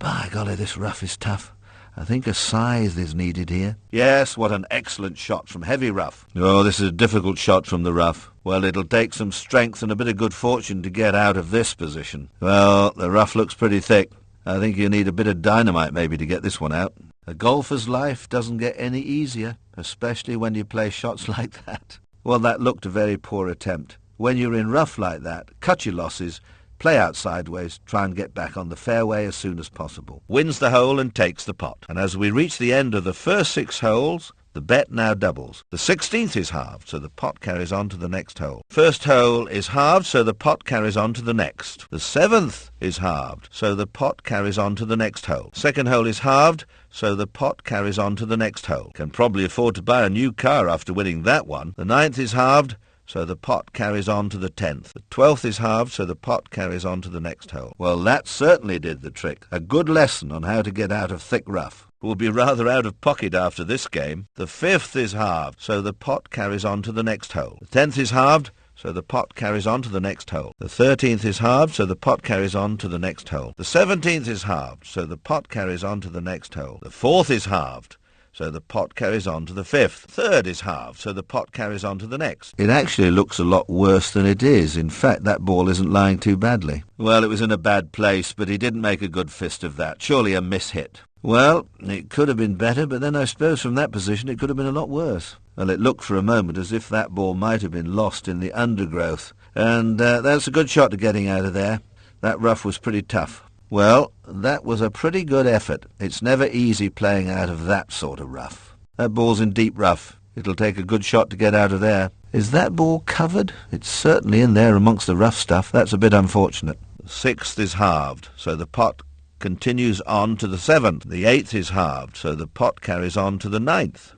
Speaker 3: By golly, this rough is tough. I think a scythe is needed here. Yes, what an excellent shot from heavy rough. Oh, this is a difficult shot from the rough. Well, it'll take some strength and a bit of good fortune to get out of this position. Well, the rough looks pretty thick. I think you need a bit of dynamite maybe to get this one out. A golfer's life doesn't get any easier, especially when you play shots like that. Well, that looked a very poor attempt. When you're in rough like that, cut your losses, play out sideways, try and get back on the fairway as soon as possible. Wins the hole and takes the pot. And as we reach the end of the first 6 holes, the bet now doubles. The 16th is halved, so the pot carries on to the next hole. First hole is halved, so the pot carries on to the next. The 7th is halved, so the pot carries on to the next hole. Second hole is halved, so the pot carries on to the next hole. Can probably afford to buy a new car after winning that one. The 9th is halved, so the pot carries on to the 10th. The 12th is halved, so the pot carries on to the next hole. Well, that certainly did the trick. A good lesson on how to get out of thick rough. We'll be rather out of pocket after this game. The 5th is halved, so the pot carries on to the next hole. The 10th is halved, so the pot carries on to the next hole. The 13th is halved, so the pot carries on to the next hole. The 17th is halved, so the pot carries on to the next hole. The 4th is halved, so the pot carries on to the 5th. Third is halved, so the pot carries on to the next. It actually looks a lot worse than it is. In fact, that ball isn't lying too badly. Well, it was in a bad place, but he didn't make a good fist of that. Surely a miss-hit. Well, it could have been better, but then I suppose from that position it could have been a lot worse. Well, it looked for a moment as if that ball might have been lost in the undergrowth. And that's a good shot to getting out of there. That rough was pretty tough. Well, that was a pretty good effort. It's never easy playing out of that sort of rough. That ball's in deep rough. It'll take a good shot to get out of there. Is that ball covered? It's certainly in there amongst the rough stuff. That's a bit unfortunate. The 6th is halved, so the pot continues on to the 7th. The 8th is halved, so the pot carries on to the 9th.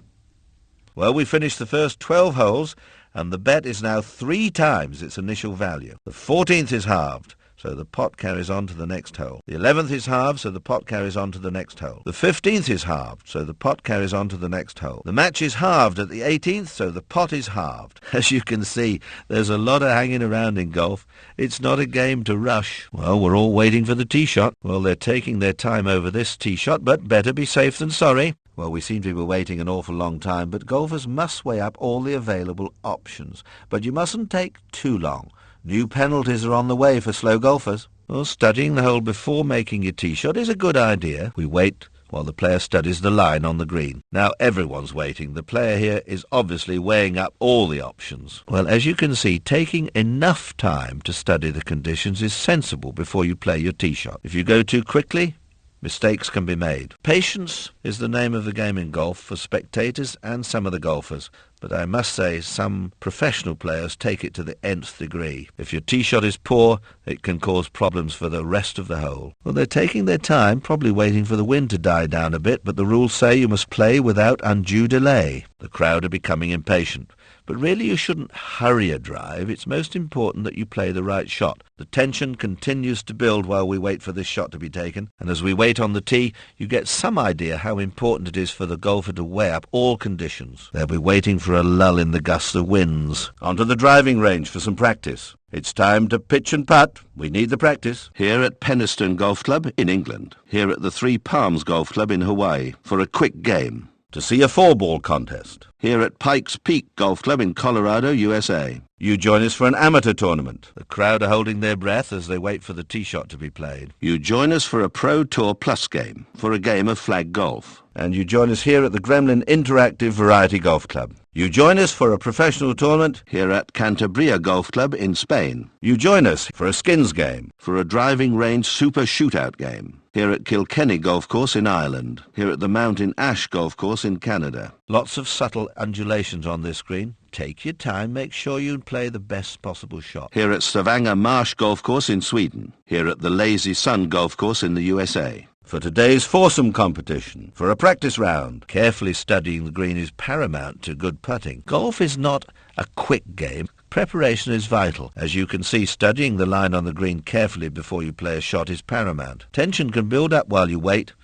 Speaker 3: Well, we finished the first 12 holes, and the bet is now 3 times its initial value. The 14th is halved, so the pot carries on to the next hole. The 11th is halved, so the pot carries on to the next hole. The 15th is halved, so the pot carries on to the next hole. The match is halved at the 18th, so the pot is halved. As you can see, there's a lot of hanging around in golf. It's not a game to rush. Well, we're all waiting for the tee shot. Well, they're taking their time over this tee shot, but better be safe than sorry. Well, we seem to be waiting an awful long time, but golfers must weigh up all the available options. But you mustn't take too long. New penalties are on the way for slow golfers. Well, studying the hole before making your tee shot is a good idea. We wait while the player studies the line on the green. Now everyone's waiting. The player here is obviously weighing up all the options. Well, as you can see, taking enough time to study the conditions is sensible before you play your tee shot. If you go too quickly, mistakes can be made. Patience is the name of the game in golf for spectators and some of the golfers. But I must say some professional players take it to the nth degree. If your tee shot is poor, it can cause problems for the rest of the hole. Well, they're taking their time, probably waiting for the wind to die down a bit, but the rules say you must play without undue delay. The crowd are becoming impatient. But really you shouldn't hurry a drive. It's most important that you play the right shot. The tension continues to build while we wait for this shot to be taken, and as we wait on the tee, you get some idea how important it is for the golfer to weigh up all conditions. They'll be waiting for a lull in the gusts of winds. Onto the driving range for some practice. It's time to pitch and putt. We need the practice. Here at Penistone Golf Club in England. Here at the Three Palms Golf Club in Hawaii for a quick game. To see a 4-ball contest. Here at Pikes Peak Golf Club in Colorado, USA. You join us for an amateur tournament. The crowd are holding their breath as they wait for the tee shot to be played. You join us for a Pro Tour Plus game, for a game of flag golf. And you join us here at the Gremlin Interactive Variety Golf Club. You join us for a professional tournament here at Cantabria Golf Club in Spain. You join us for a skins game, for a driving range super shootout game, here at Kilkenny Golf Course in Ireland, here at the Mountain Ash Golf Course in Canada. Lots of subtle undulations on this green. Take your time, make sure you play the best possible shot. Here at Stavanger Marsh Golf Course in Sweden, here at the Lazy Sun Golf Course in the USA. For today's foursome competition, for a practice round, carefully studying the green is paramount to good putting. Golf is not a quick game. Preparation is vital. As you can see, studying the line on the green carefully before you play a shot is paramount. Tension can build up while you wait.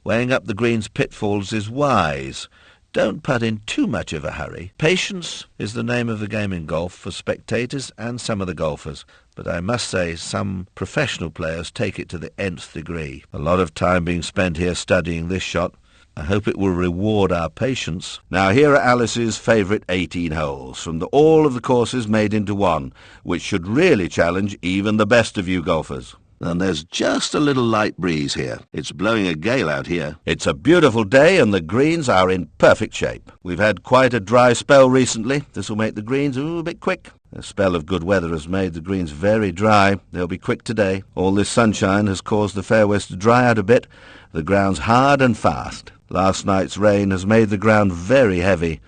Speaker 3: Weighing up the green's pitfalls is wise. Don't putt in too much of a hurry. Patience is the name of the game in golf for spectators and some of the golfers. But I must say some professional players take it to the nth degree. A lot of time being spent here studying this shot. I hope it will reward our patience. Now here are Alice's favourite 18 holes from all of the courses made into one, which should really challenge even the best of you golfers. And there's just a little light breeze here. It's blowing a gale out here. It's a beautiful day and the greens are in perfect shape. We've had quite a dry spell recently. This will make the greens a little bit quick. A spell of good weather has made the greens very dry. They'll be quick today. All this sunshine has caused the fairways to dry out a bit. The ground's hard and fast. Last night's rain has made the ground very heavy.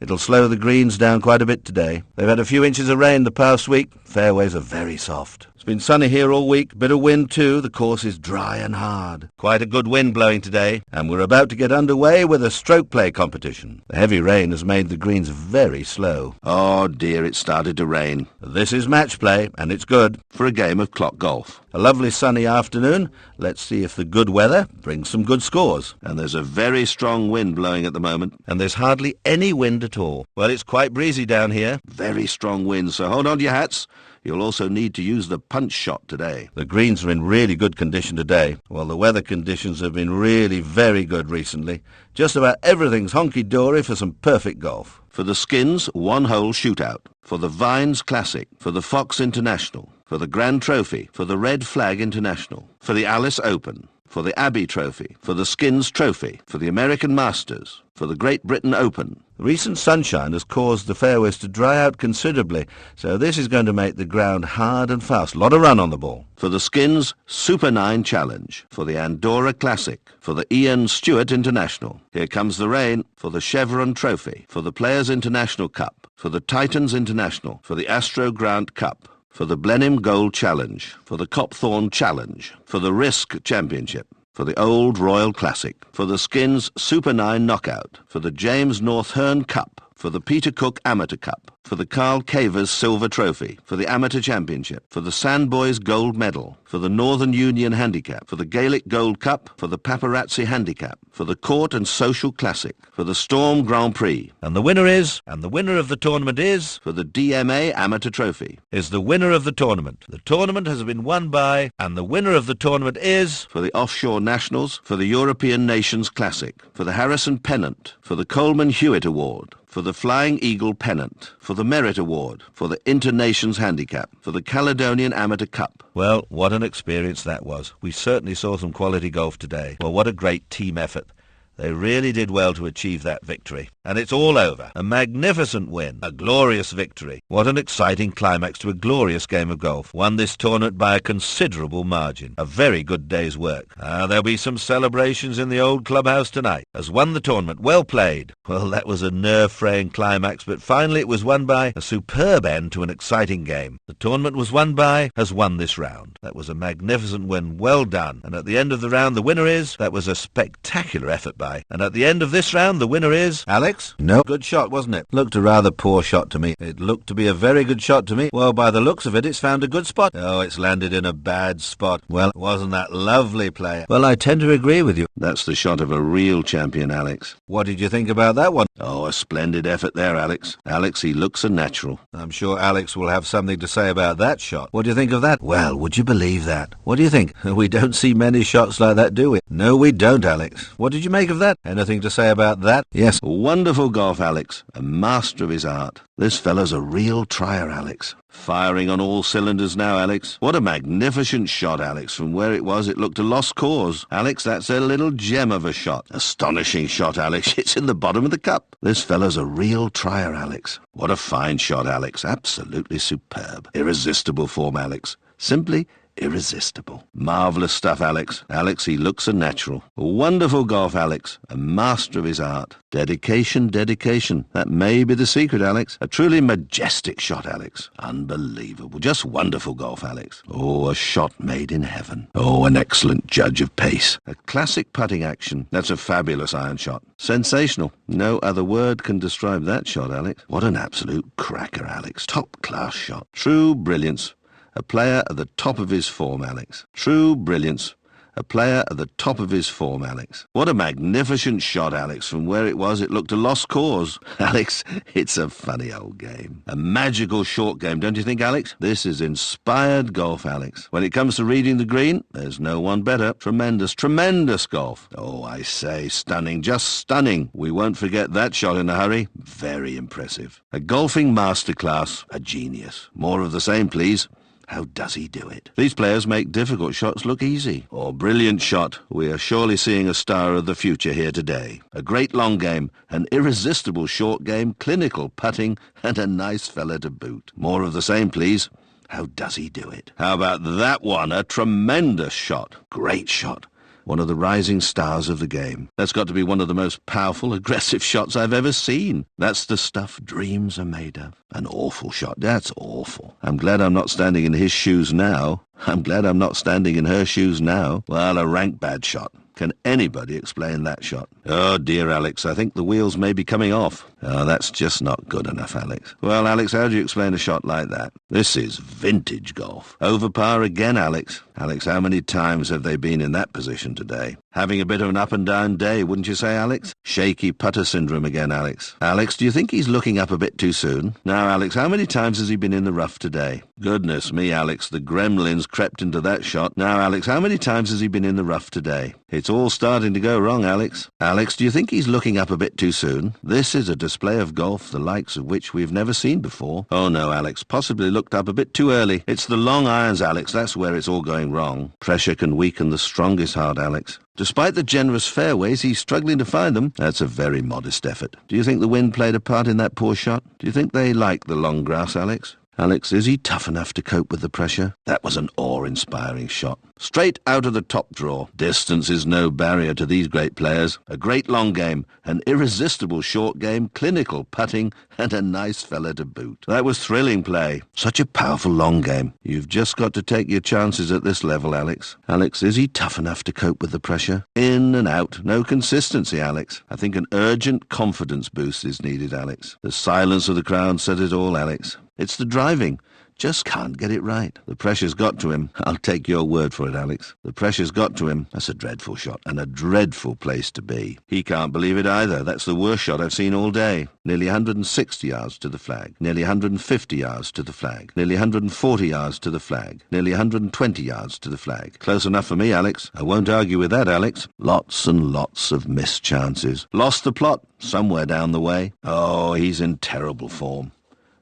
Speaker 3: It'll slow the greens down quite a bit today. They've had a few inches of rain the past week. Fairways are very soft. It's been sunny here all week. Bit of wind too. The course is dry and hard. Quite a good wind blowing today. And we're about to get underway with a stroke play competition. The heavy rain has made the greens very slow. Oh dear, it started to rain. This is match play, and it's good for a game of clock golf. A lovely sunny afternoon. Let's see if the good weather brings some good scores. And there's a very strong wind blowing at the moment. And there's hardly any wind at all. Well, it's quite breezy down here. Very strong wind, so hold on to your hats. You'll also need to use the punch shot today. The greens are in really good condition today. Well, the weather conditions have been really very good recently. Just about everything's honky-dory for some perfect golf. For the skins, one-hole shootout. For the Vines Classic. For the Fox International. For the Grand Trophy. For the Red Flag International. For the Alice Open. For the Abbey Trophy. For the Skins Trophy. For the American Masters. For the Great Britain Open. Recent sunshine has caused the fairways to dry out considerably, so this is going to make the ground hard and fast. A lot of run on the ball. For the Skins Super 9 Challenge. For the Andorra Classic. For the Ian Stewart International. Here comes the rain. For the Chevron Trophy. For the Players International Cup. For the Titans International. For the Astro Grant Cup. For the Blenheim Gold Challenge. For the Copthorne Challenge. For the Risk Championship. For the Old Royal Classic. For the Skins Super 9 Knockout. For the James Northern Cup. For the Peter Cook Amateur Cup. For the Carl Cavers Silver Trophy. For the Amateur Championship. For the Sandboys Gold Medal. For the Northern Union Handicap. For the Gaelic Gold Cup. For the Paparazzi Handicap. For the Court and Social Classic. For the Storm Grand Prix. And the winner of the tournament is... For the DMA Amateur Trophy. Is the winner of the tournament. The tournament has been won by... And the winner of the tournament is... For the Offshore Nationals. For the European Nations Classic. For the Harrison Pennant. For the Coleman Hewitt Award. For the Flying Eagle Pennant. For the Merit Award. For the Inter-Nations Handicap. For the Caledonian Amateur Cup. Well, what an experience that was. We certainly saw some quality golf today. Well, what a great team effort. They really did well to achieve that victory. And it's all over. A magnificent win. A glorious victory. What an exciting climax to a glorious game of golf. Won this tournament by a considerable margin. A very good day's work. There'll be some celebrations in the old clubhouse tonight. Has won the tournament. Well played. Well, that was a nerve-fraying climax, but finally it was won by a superb end to an exciting game. The tournament was won by, has won this round. That was a magnificent win. Well done. And at the end of the round, the winner is, that was a spectacular effort by. And at the end of this round, the winner is... Alex? No. Good shot, wasn't it? Looked a rather poor shot to me. It looked to be a very good shot to me. Well, by the looks of it, it's found a good spot. Oh, it's landed in a bad spot. Well, wasn't that lovely play? Well, I tend to agree with you. That's the shot of a real champion, Alex. What did you think about that one? Oh, a splendid effort there, Alex. Alex, he looks a natural. I'm sure Alex will have something to say about that shot. What do you think of that? Well, would you believe that? What do you think? We don't see many shots like that, do we? No, we don't, Alex. What did you make of of that? Anything to say about that? Yes. Wonderful golf, Alex. A master of his art. This fellow's a real trier, Alex. Firing on all cylinders now, Alex. What a magnificent shot, Alex. From where it was, it looked a lost cause. Alex, that's a little gem of a shot. Astonishing shot, Alex. It's in the bottom of the cup. This fellow's a real trier, Alex. What a fine shot, Alex. Absolutely superb. Irresistible form, Alex. Simply irresistible. Marvellous stuff, Alex. Alex, he looks a natural. Wonderful golf, Alex. A master of his art. Dedication, dedication. That may be the secret, Alex. A truly majestic shot, Alex. Unbelievable. Just wonderful golf, Alex. Oh, a shot made in heaven. Oh, an excellent judge of pace. A classic putting action. That's a fabulous iron shot. Sensational. No other word can describe that shot, Alex. What an absolute cracker, Alex. Top-class shot. True brilliance. A player at the top of his form, Alex. True brilliance. A player at the top of his form, Alex. What a magnificent shot, Alex. From where it was, it looked a lost cause. Alex, it's a funny old game. A magical short game, don't you think, Alex? This is inspired golf, Alex. When it comes to reading the green, there's no one better. Tremendous, tremendous golf. Oh, I say, stunning, just stunning. We won't forget that shot in a hurry. Very impressive. A golfing masterclass. A genius. More of the same, please. How does he do it? These players make difficult shots look easy. Oh, brilliant shot. We are surely seeing a star of the future here today. A great long game, an irresistible short game, clinical putting, and a nice fella to boot. More of the same, please. How does he do it? How about that one? A tremendous shot. Great shot. One of the rising stars of the game. That's got to be one of the most powerful, aggressive shots I've ever seen. That's the stuff dreams are made of. An awful shot. That's awful. I'm glad I'm not standing in his shoes now. I'm glad I'm not standing in her shoes now. Well, a rank bad shot. Can anybody explain that shot? Oh, dear, Alex, I think the wheels may be coming off. Oh, that's just not good enough, Alex. Well, Alex, how do you explain a shot like that? This is vintage golf. Over par again, Alex. Alex, how many times have they been in that position today? Having a bit of an up-and-down day, wouldn't you say, Alex? Shaky putter syndrome again, Alex. Alex, do you think he's looking up a bit too soon? Now, Alex, how many times has he been in the rough today? Goodness me, Alex, the gremlins crept into that shot. Now, Alex, how many times has he been in the rough today? It's all starting to go wrong, Alex. Alex, do you think he's looking up a bit too soon? This is a display of golf, the likes of which we've never seen before. Oh, no, Alex, possibly looked up a bit too early. It's the long irons, Alex, that's where it's all going wrong. Pressure can weaken the strongest heart, Alex. Despite the generous fairways, he's struggling to find them. That's a very modest effort. Do you think the wind played a part in that poor shot? Do you think they like the long grass, Alex? Alex, is he tough enough to cope with the pressure? That was an awe-inspiring shot. Straight out of the top draw. Distance is no barrier to these great players. A great long game, an irresistible short game, clinical putting, and a nice fella to boot. That was thrilling play. Such a powerful long game. You've just got to take your chances at this level, Alex. Alex, is he tough enough to cope with the pressure? In and out. No consistency, Alex. I think an urgent confidence boost is needed, Alex. The silence of the crowd said it all, Alex. It's the driving. Just can't get it right. The pressure's got to him. I'll take your word for it, Alex. The pressure's got to him. That's a dreadful shot and a dreadful place to be. He can't believe it either. That's the worst shot I've seen all day. Nearly 160 yards to the flag. Nearly 150 yards to the flag. Nearly 140 yards to the flag. Nearly 120 yards to the flag. Close enough for me, Alex. I won't argue with that, Alex. Lots and lots of missed chances. Lost the plot somewhere down the way. Oh, he's in terrible form.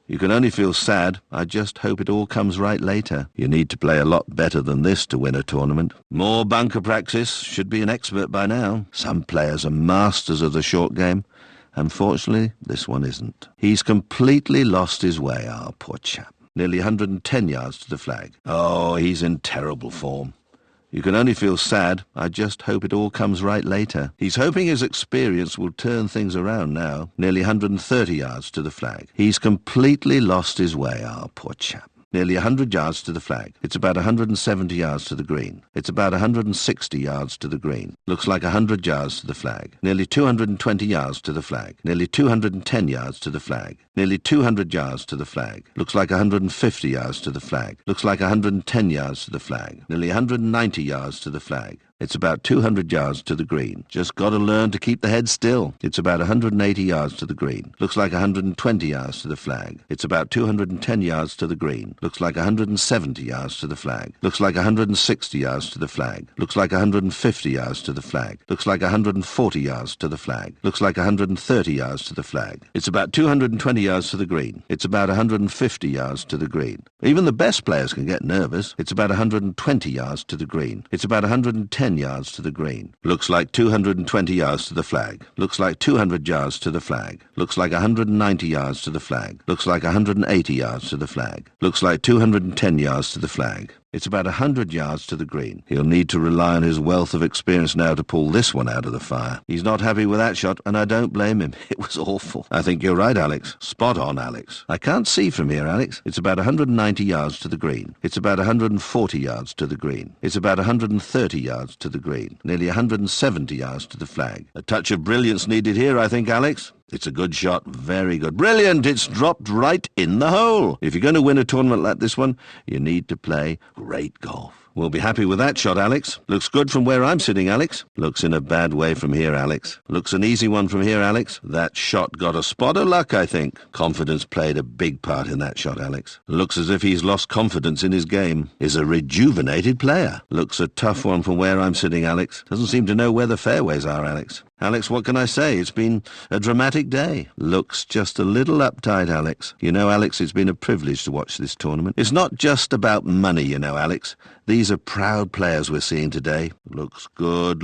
Speaker 3: You can only feel sad. I just hope it all comes right later. You need to play a lot better than this to win a tournament. More bunker practice. Should be an expert by now. Some players are masters of the short game. Unfortunately, this one isn't. He's completely lost his way, our poor chap. Nearly 110 yards to the flag. Oh, he's in terrible form. You can only feel sad. I just hope it all comes right later. He's hoping his experience will turn things around now. Nearly 130 yards to the flag. He's completely lost his way, our poor chap. Nearly 100 yards to the flag. It's about 170 yards to the green. It's about 160 yards to the green. Looks like 100 yards to the flag. Nearly 220 yards to the flag. Nearly 210 yards to the flag. Nearly 200 yards to the flag. Looks like 150 yards to the flag. Looks like 110 yards to the flag. Nearly 190 yards to the flag. It's about 200 yards to the green. Just got to learn to keep the head still. It's about 180 yards to the green. Looks like 120 yards to the flag. It's about 210 yards to the green. Looks like 170 yards to the flag. Looks like 160 yards to the flag. Looks like 150 yards to the flag. Looks like 140 yards to the flag. Looks like 130 yards to the flag. It's about 220 yards to the green. It's about 150 yards to the green. Even the best players can get nervous. It's about 120 yards to the green. It's about 110 yards to the green. Looks like 220 yards to the flag. Looks like 200 yards to the flag. Looks like 190 yards to the flag. Looks like 180 yards to the flag. Looks like 210 yards to the flag. It's about 100 yards to the green. He'll need to rely on his wealth of experience now to pull this one out of the fire. He's not happy with that shot, and I don't blame him. It was awful. I think you're right, Alex. Spot on, Alex. I can't see from here, Alex. It's about 190 yards to the green. It's about 140 yards to the green. It's about 130 yards to the green. Nearly 170 yards to the flag. A touch of brilliance needed here, I think, Alex. It's a good shot. Very good. Brilliant! It's dropped right in the hole. If you're going to win a tournament like this one, you need to play great golf. We'll be happy with that shot, Alex. Looks good from where I'm sitting, Alex. Looks in a bad way from here, Alex. Looks an easy one from here, Alex. That shot got a spot of luck, I think. Confidence played a big part in that shot, Alex. Looks as if he's lost confidence in his game. Is a rejuvenated player. Looks a tough one from where I'm sitting, Alex. Doesn't seem to know where the fairways are, Alex. Alex, what can I say? It's been a dramatic day. Looks just a little uptight, Alex. You know, Alex, it's been a privilege to watch this tournament. It's not just about money, you know, Alex. These are proud players we're seeing today. Looks good,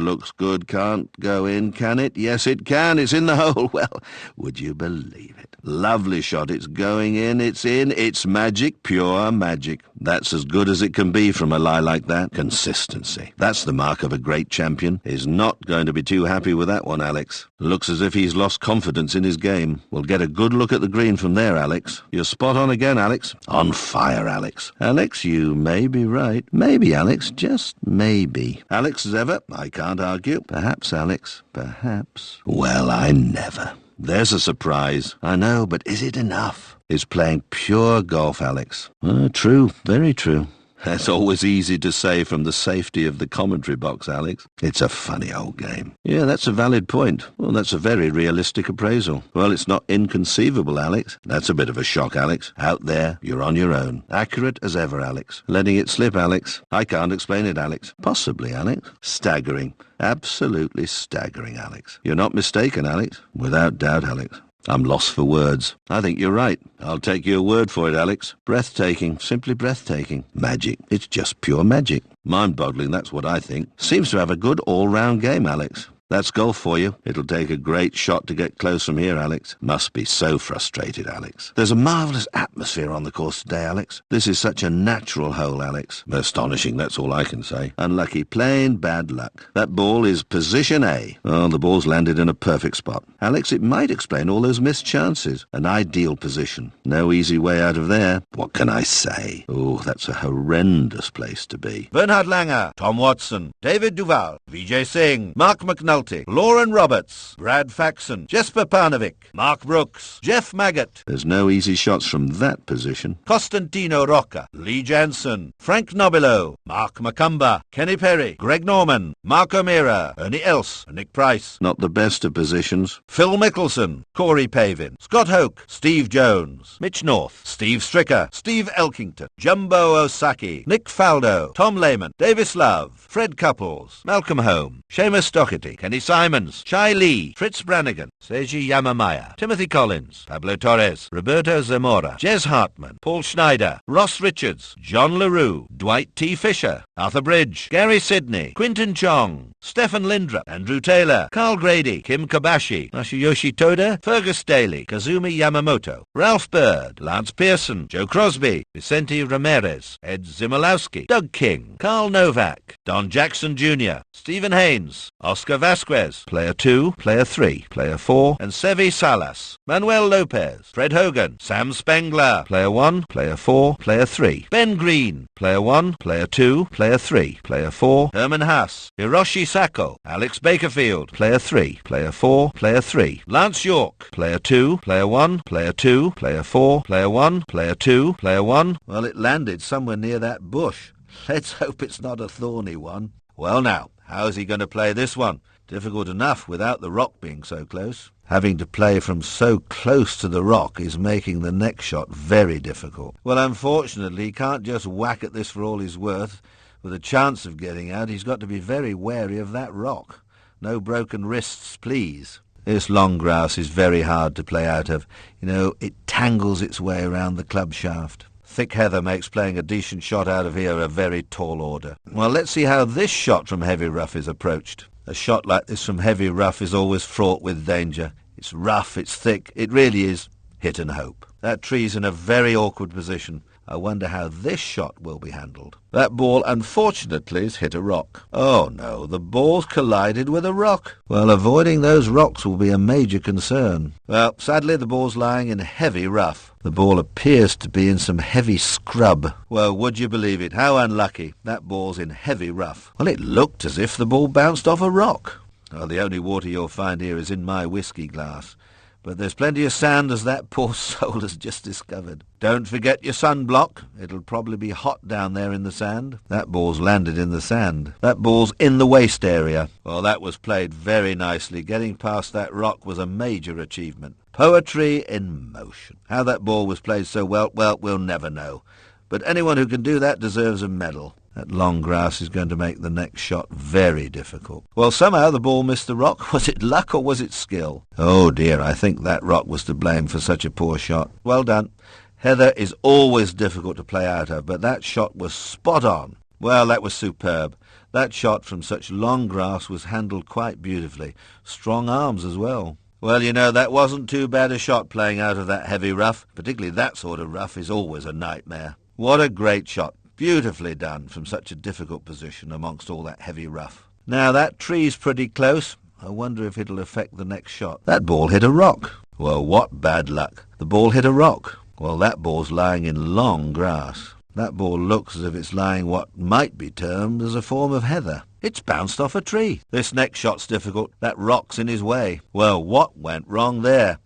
Speaker 3: can't go in, can it? Yes, it can. It's in the hole. Well, would you believe it? Lovely shot. It's going in. It's in. It's magic, pure magic. That's as good as it can be from a lie like that. Consistency. That's the mark of a great champion. He's not going to be too happy with that one, Alex. Looks as if he's lost confidence in his game. We'll get a good look at the green from there, Alex. You're spot on again, Alex. On fire, Alex. Alex, you may be right. Maybe, Alex, just maybe. Alex, as ever, I can't argue. Perhaps, Alex, perhaps. Well, I never. There's a surprise. I know, but is it enough? Is playing pure golf, Alex. True, very true. That's always easy to say from the safety of the commentary box, Alex. It's a funny old game. Yeah, that's a valid point. Well, that's a very realistic appraisal. Well, it's not inconceivable, Alex. That's a bit of a shock, Alex. Out there, you're on your own. Accurate as ever, Alex. Letting it slip, Alex. I can't explain it, Alex. Possibly, Alex. Staggering. Absolutely staggering, Alex. You're not mistaken, Alex. Without doubt, Alex. I'm lost for words. I think you're right. I'll take your word for it, Alex. Breathtaking. Simply breathtaking. Magic. It's just pure magic. Mind-boggling, that's what I think. Seems to have a good all-round game, Alex. That's golf for you. It'll take a great shot to get close from here, Alex. Must be so frustrated, Alex. There's a marvellous atmosphere on the course today, Alex. This is such a natural hole, Alex. Astonishing, that's all I can say. Unlucky, plain bad luck. That ball is position A. Oh, the ball's landed in a perfect spot. Alex, it might explain all those missed chances. An ideal position. No easy way out of there. What can I say? Oh, that's a horrendous place to be.
Speaker 4: Bernhard Langer, Tom Watson, David Duval, Vijay Singh, Mark McNulty, Lauren Roberts, Brad Faxon, Jesper Parnevik, Mark Brooks, Jeff Maggott.
Speaker 3: There's no easy shots from that position.
Speaker 4: Costantino Rocca, Lee Jansen, Frank Nobilo, Mark Macumba, Kenny Perry, Greg Norman, Mark O'Meara, Ernie Els, Nick Price.
Speaker 3: Not the best of positions.
Speaker 4: Phil Mickelson, Corey Pavin, Scott Hoke, Steve Jones, Mitch North, Steve Stricker, Steve Elkington, Jumbo Osaki, Nick Faldo, Tom Lehman, Davis Love, Fred Couples, Malcolm Home, Seamus Doherty, Kenny Simons, Shai Lee, Fritz Brannigan, Seiji Yamamaya, Timothy Collins, Pablo Torres, Roberto Zamora, Jez Hartman, Paul Schneider, Ross Richards, John LaRue, Dwight T. Fisher, Arthur Bridge, Gary Sidney, Quinton Chong, Stephen Lindrup, Andrew Taylor, Carl Grady, Kim Kobashi, Masayoshi Toda, Fergus Daly, Kazumi Yamamoto, Ralph Bird, Lance Pearson, Joe Crosby, Vicente Ramirez, Ed Zimolowski, Doug King, Carl Novak, Don Jackson Jr., Stephen Haynes, Oscar Vasquez, Player 2, Player 3, Player 4, and Sevi Salas, Manuel Lopez, Fred Hogan, Sam Spengler, Player 1, Player 4, Player 3, Ben Green, Player 1, Player 2, Player 3, Player 4, Herman Haas, Hiroshi Sako, Alex Bakerfield, Player 3, Player 4, Player 3, Lance York, Player 2, Player 1, Player 2, Player 4, Player 1, Player 2, Player 1. Well, it landed somewhere near that bush. Let's hope it's not a thorny one. Well now, How's he going to play this one? Difficult enough without the rock being so close. Having to play from so close to the rock is making the next shot very difficult. Well, unfortunately, he can't just whack at this for all he's worth. With a chance of getting out, he's got to be very wary of that rock. No broken wrists, please. This long grass is very hard to play out of. You know, it tangles its way around the club shaft. Thick heather makes playing a decent shot out of here a very tall order. Well, let's see how this shot from heavy rough is approached. A shot like this from heavy rough is always fraught with danger. It's rough, it's thick, it really is hit and hope. That tree's in a very awkward position. I wonder how this shot will be handled. That ball, unfortunately, has hit a rock. Oh no, the ball's collided with a rock. Well, avoiding those rocks will be a major concern. Well, sadly, the ball's lying in heavy rough. The ball appears to be in some heavy scrub. Well, would you believe it? How unlucky. That ball's in heavy rough. Well, it looked as if the ball bounced off a rock. Oh, the only water you'll find here is in my whiskey glass. But there's plenty of sand, as that poor soul has just discovered. Don't forget your sunblock. It'll probably be hot down there in the sand. That ball's landed in the sand. That ball's in the waist area. Well, that was played very nicely. Getting past that rock was a major achievement. Poetry in motion. How that ball was played so well, we'll never know. But anyone who can do that deserves a medal. That long grass is going to make the next shot very difficult. Well, somehow the ball missed the rock. Was it luck or was it skill? Oh dear, I think that rock was to blame for such a poor shot. Well done. Heather is always difficult to play out of, but that shot was spot on. Well, that was superb. That shot from such long grass was handled quite beautifully. Strong arms as well. Well, you know, that wasn't too bad a shot playing out of that heavy rough. Particularly that sort of rough is always a nightmare. What a great shot. Beautifully done from such a difficult position amongst all that heavy rough. Now, that tree's pretty close. I wonder if it'll affect the next shot. That ball hit a rock. Well, what bad luck. The ball hit a rock. Well, that ball's lying in long grass. That ball looks as if it's lying what might be termed as a form of heather. It's bounced off a tree. This next shot's difficult. That rock's in his way. Well, what went wrong there?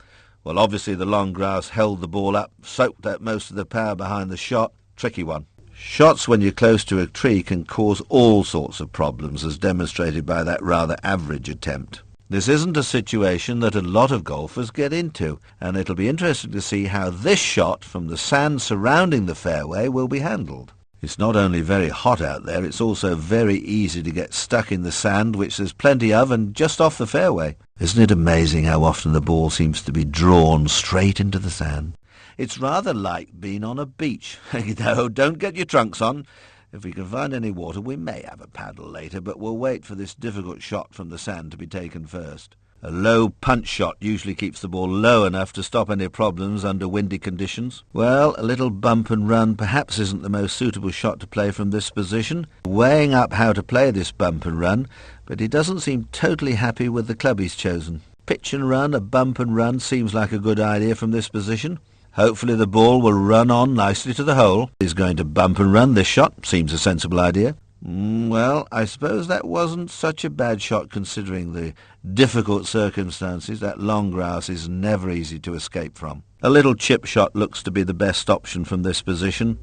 Speaker 4: Well, obviously the long grass held the ball up, soaked up most of the power behind the shot. Tricky one. Shots when you're close to a tree can cause all sorts of problems, as demonstrated by that rather average attempt. This isn't a situation that a lot of golfers get into, and it'll be interesting to see how this shot from the sand surrounding the fairway will be handled. It's not only very hot out there, it's also very easy to get stuck in the sand, which there's plenty of, and just off the fairway. Isn't it amazing how often the ball seems to be drawn straight into the sand? It's rather like being on a beach. No, don't get your trunks on. If we can find any water, we may have a paddle later, but we'll wait for this difficult shot from the sand to be taken first. A low punch shot usually keeps the ball low enough to stop any problems under windy conditions. Well, a little bump and run perhaps isn't the most suitable shot to play from this position. Weighing up how to play this bump and run, but he doesn't seem totally happy with the club he's chosen. Pitch and run, a bump and run seems like a good idea from this position. Hopefully the ball will run on nicely to the hole. He's going to bump and run this shot. Seems a sensible idea. Well, I suppose that wasn't such a bad shot considering the difficult circumstances. That long grass is never easy to escape from. A little chip shot looks to be the best option from this position,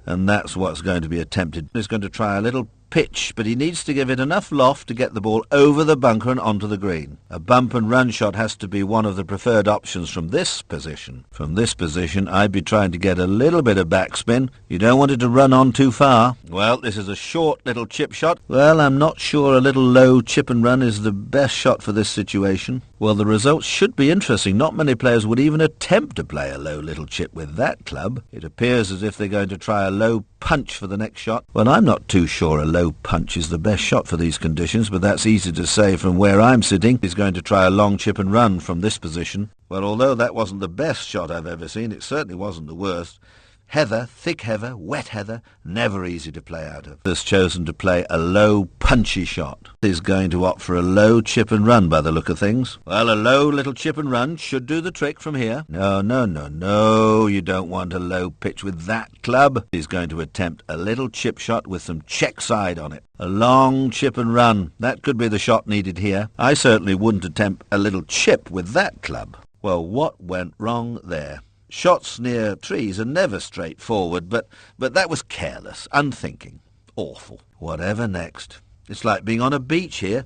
Speaker 4: and that's what's going to be attempted. He's going to try a little pitch, but he needs to give it enough loft to get the ball over the bunker and onto the green. A bump and run shot has to be one of the preferred options from this position. From this position, I'd be trying to get a little bit of backspin. You don't want it to run on too far. Well, this is a short little chip shot. Well, I'm not sure a little low chip and run is the best shot for this situation. Well, the results should be interesting. Not many players would even attempt to play a low little chip with that club. It appears as if they're going to try a low punch for the next shot. Well, I'm not too sure a low punch is the best shot for these conditions, but that's easy to say from where I'm sitting. He's going to try a long chip and run from this position. Well, although that wasn't the best shot I've ever seen, it certainly wasn't the worst. Heather, thick heather, wet heather, never easy to play out of. Has chosen to play a low, punchy shot. He's going to opt for a low chip and run by the look of things. Well, a low little chip and run should do the trick from here. No, you don't want a low pitch with that club. He's going to attempt a little chip shot with some check side on it. A long chip and run. That could be the shot needed here. I certainly wouldn't attempt a little chip with that club. Well, what went wrong there? Shots near trees are never straightforward, but that was careless, unthinking, awful. Whatever next? It's like being on a beach here,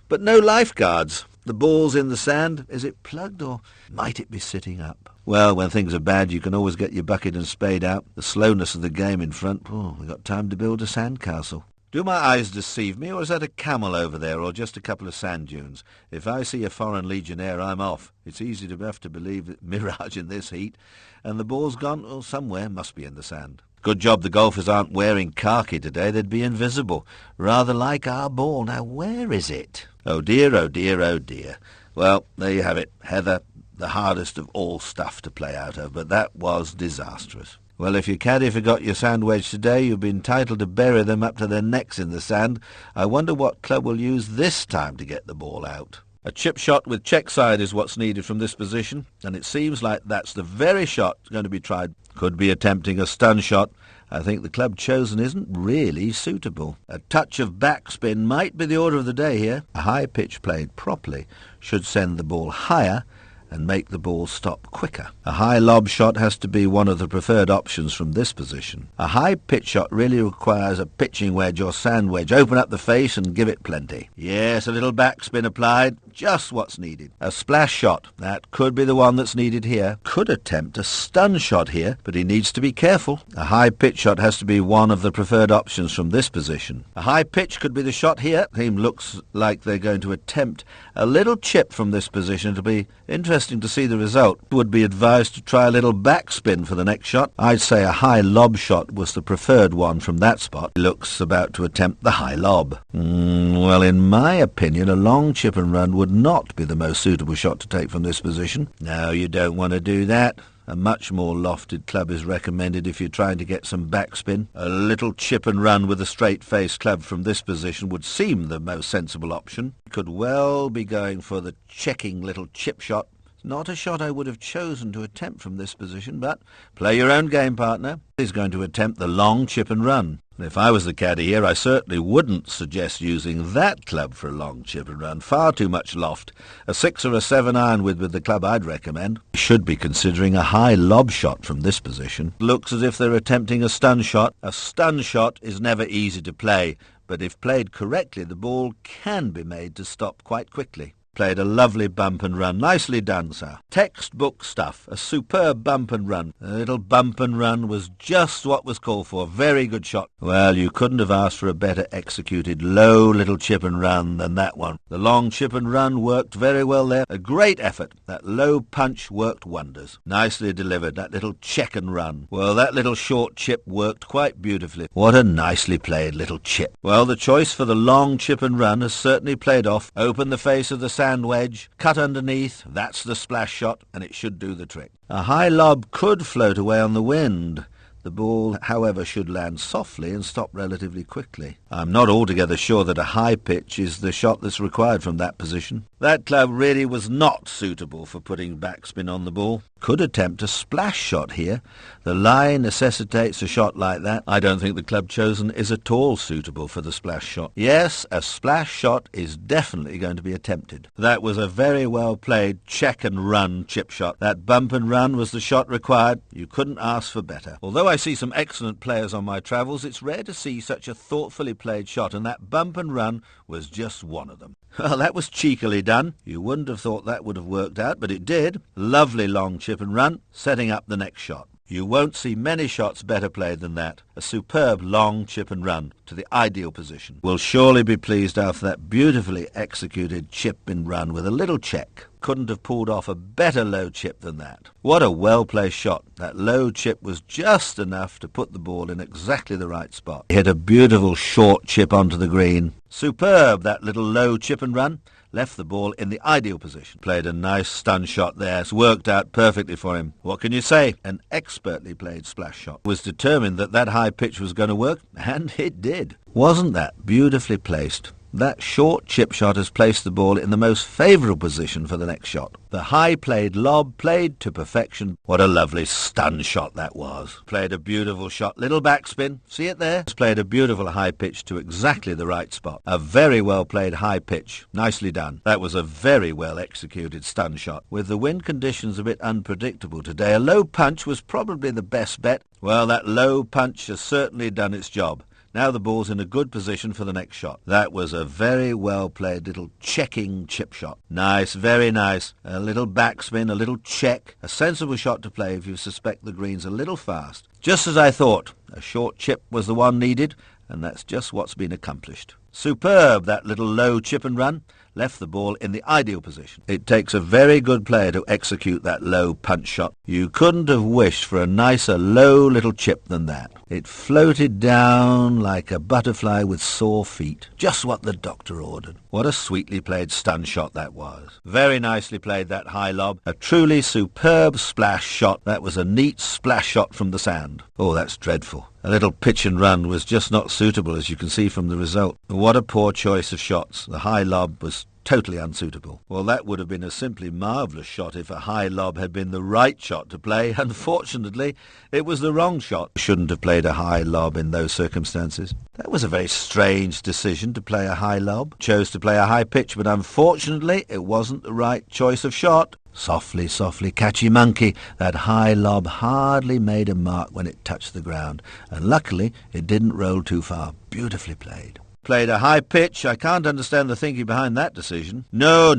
Speaker 4: but no lifeguards. The ball's in the sand. Is it plugged or might it be sitting up? Well, when things are bad, you can always get your bucket and spade out. The slowness of the game in front. We've got time to build a sandcastle. Do my eyes deceive me, or is that a camel over there, or just a couple of sand dunes? If I see a foreign legionnaire, I'm off. It's easy enough to believe that mirage in this heat. And the ball's gone, well, somewhere, must be in the sand. Good job the golfers aren't wearing khaki today. They'd be invisible. Rather like our ball. Now, where is it? Oh dear, oh dear, oh dear. Well, there you have it, Heather. The hardest of all stuff to play out of, but that was disastrous. Well, if your caddy forgot your sand wedge today, you'll be entitled to bury them up to their necks in the sand. I wonder what club will use this time to get the ball out. A chip shot with check side is what's needed from this position, and it seems like that's the very shot going to be tried. Could be attempting a stun shot. I think the club chosen isn't really suitable. A touch of backspin might be the order of the day here. A high pitch played properly should send the ball higher and make the ball stop quicker. A high lob shot has to be one of the preferred options from this position. A high pitch shot really requires a pitching wedge or sand wedge. Open up the face and give it plenty. Yes, a little backspin applied. Just what's needed. A splash shot. That could be the one that's needed here. Could attempt a stun shot here, but he needs to be careful. A high pitch shot has to be one of the preferred options from this position. A high pitch could be the shot here. Team looks like they're going to attempt a little chip from this position. It'll be interesting to see the result. Would be advised to try a little backspin for the next shot. I'd say a high lob shot was the preferred one from that spot. He looks about to attempt the high lob. Well, in my opinion, a long chip and run would not be the most suitable shot to take from this position. No, you don't want to do that. A much more lofted club is recommended if you're trying to get some backspin. A little chip and run with a straight-face club from this position would seem the most sensible option. Could well be going for the checking little chip shot. Not a shot I would have chosen to attempt from this position, but play your own game, partner. He's going to attempt the long chip and run. If I was the caddy here, I certainly wouldn't suggest using that club for a long chip and run. Far too much loft. A 6 or a 7 iron with the club I'd recommend. Should be considering a high lob shot from this position. Looks as if they're attempting a stun shot. A stun shot is never easy to play, but if played correctly, the ball can be made to stop quite quickly. Played a lovely bump and run. Nicely done, sir. Textbook stuff. A superb bump and run. A little bump and run was just what was called for. Very good shot. Well, you couldn't have asked for a better executed low little chip and run than that one. The long chip and run worked very well there. A great effort. That low punch worked wonders. Nicely delivered. That little check and run. Well, that little short chip worked quite beautifully. What a nicely played little chip. Well, the choice for the long chip and run has certainly played off. Open the face of the sand wedge, cut underneath, that's the splash shot, and it should do the trick. A high lob could float away on the wind. The ball, however, should land softly and stop relatively quickly. I'm not altogether sure that a high pitch is the shot that's required from that position. That club really was not suitable for putting backspin on the ball. Could attempt a splash shot here. The lie necessitates a shot like that. I don't think the club chosen is at all suitable for the splash shot. Yes, a splash shot is definitely going to be attempted. That was a very well played check and run chip shot. That bump and run was the shot required. You couldn't ask for better. Although I see some excellent players on my travels, it's rare to see such a thoughtfully played shot, and that bump and run was just one of them. Well, that was cheekily done. You wouldn't have thought that would have worked out, but it did. Lovely long chip and run, setting up the next shot. You won't see many shots better played than that. A superb long chip and run to the ideal position. Will surely be pleased after that beautifully executed chip and run with a little check. Couldn't have pulled off a better low chip than that. What a well-placed shot. That low chip was just enough to put the ball in exactly the right spot. Hit a beautiful short chip onto the green. Superb, that little low chip and run. Left the ball in the ideal position. Played a nice stun shot there. It's worked out perfectly for him. What can you say? An expertly played splash shot. Was determined that that high pitch was going to work, and it did. Wasn't that beautifully placed? That short chip shot has placed the ball in the most favourable position for the next shot. The high played lob played to perfection. What a lovely stun shot that was. Played a beautiful shot. Little backspin. See it there? Played a beautiful high pitch to exactly the right spot. A very well played high pitch. Nicely done. That was a very well executed stun shot. With the wind conditions a bit unpredictable today, a low punch was probably the best bet. Well, that low punch has certainly done its job. Now the ball's in a good position for the next shot. That was a very well played little checking chip shot. Nice, very nice. A little backspin, a little check. A sensible shot to play if you suspect the green's a little fast. Just as I thought. A short chip was the one needed, and that's just what's been accomplished. Superb, that little low chip and run. Left the ball in the ideal position. It takes a very good player to execute that low punch shot. You couldn't have wished for a nicer low little chip than that. It floated down like a butterfly with sore feet. Just what the doctor ordered. What a sweetly played stun shot that was. Very nicely played, that high lob. A truly superb splash shot. That was a neat splash shot from the sand. Oh, that's dreadful. A little pitch and run was just not suitable, as you can see from the result. What a poor choice of shots. The high lob was totally unsuitable. Well, that would have been a simply marvellous shot if a high lob had been the right shot to play. Unfortunately, it was the wrong shot. Shouldn't have played a high lob in those circumstances. That was a very strange decision to play a high lob. Chose to play a high pitch, but unfortunately it wasn't the right choice of shot. Softly, softly, catchy monkey. That high lob hardly made a mark when it touched the ground, and luckily it didn't roll too far. Beautifully played. Played a high pitch. I can't understand the thinking behind that decision. No.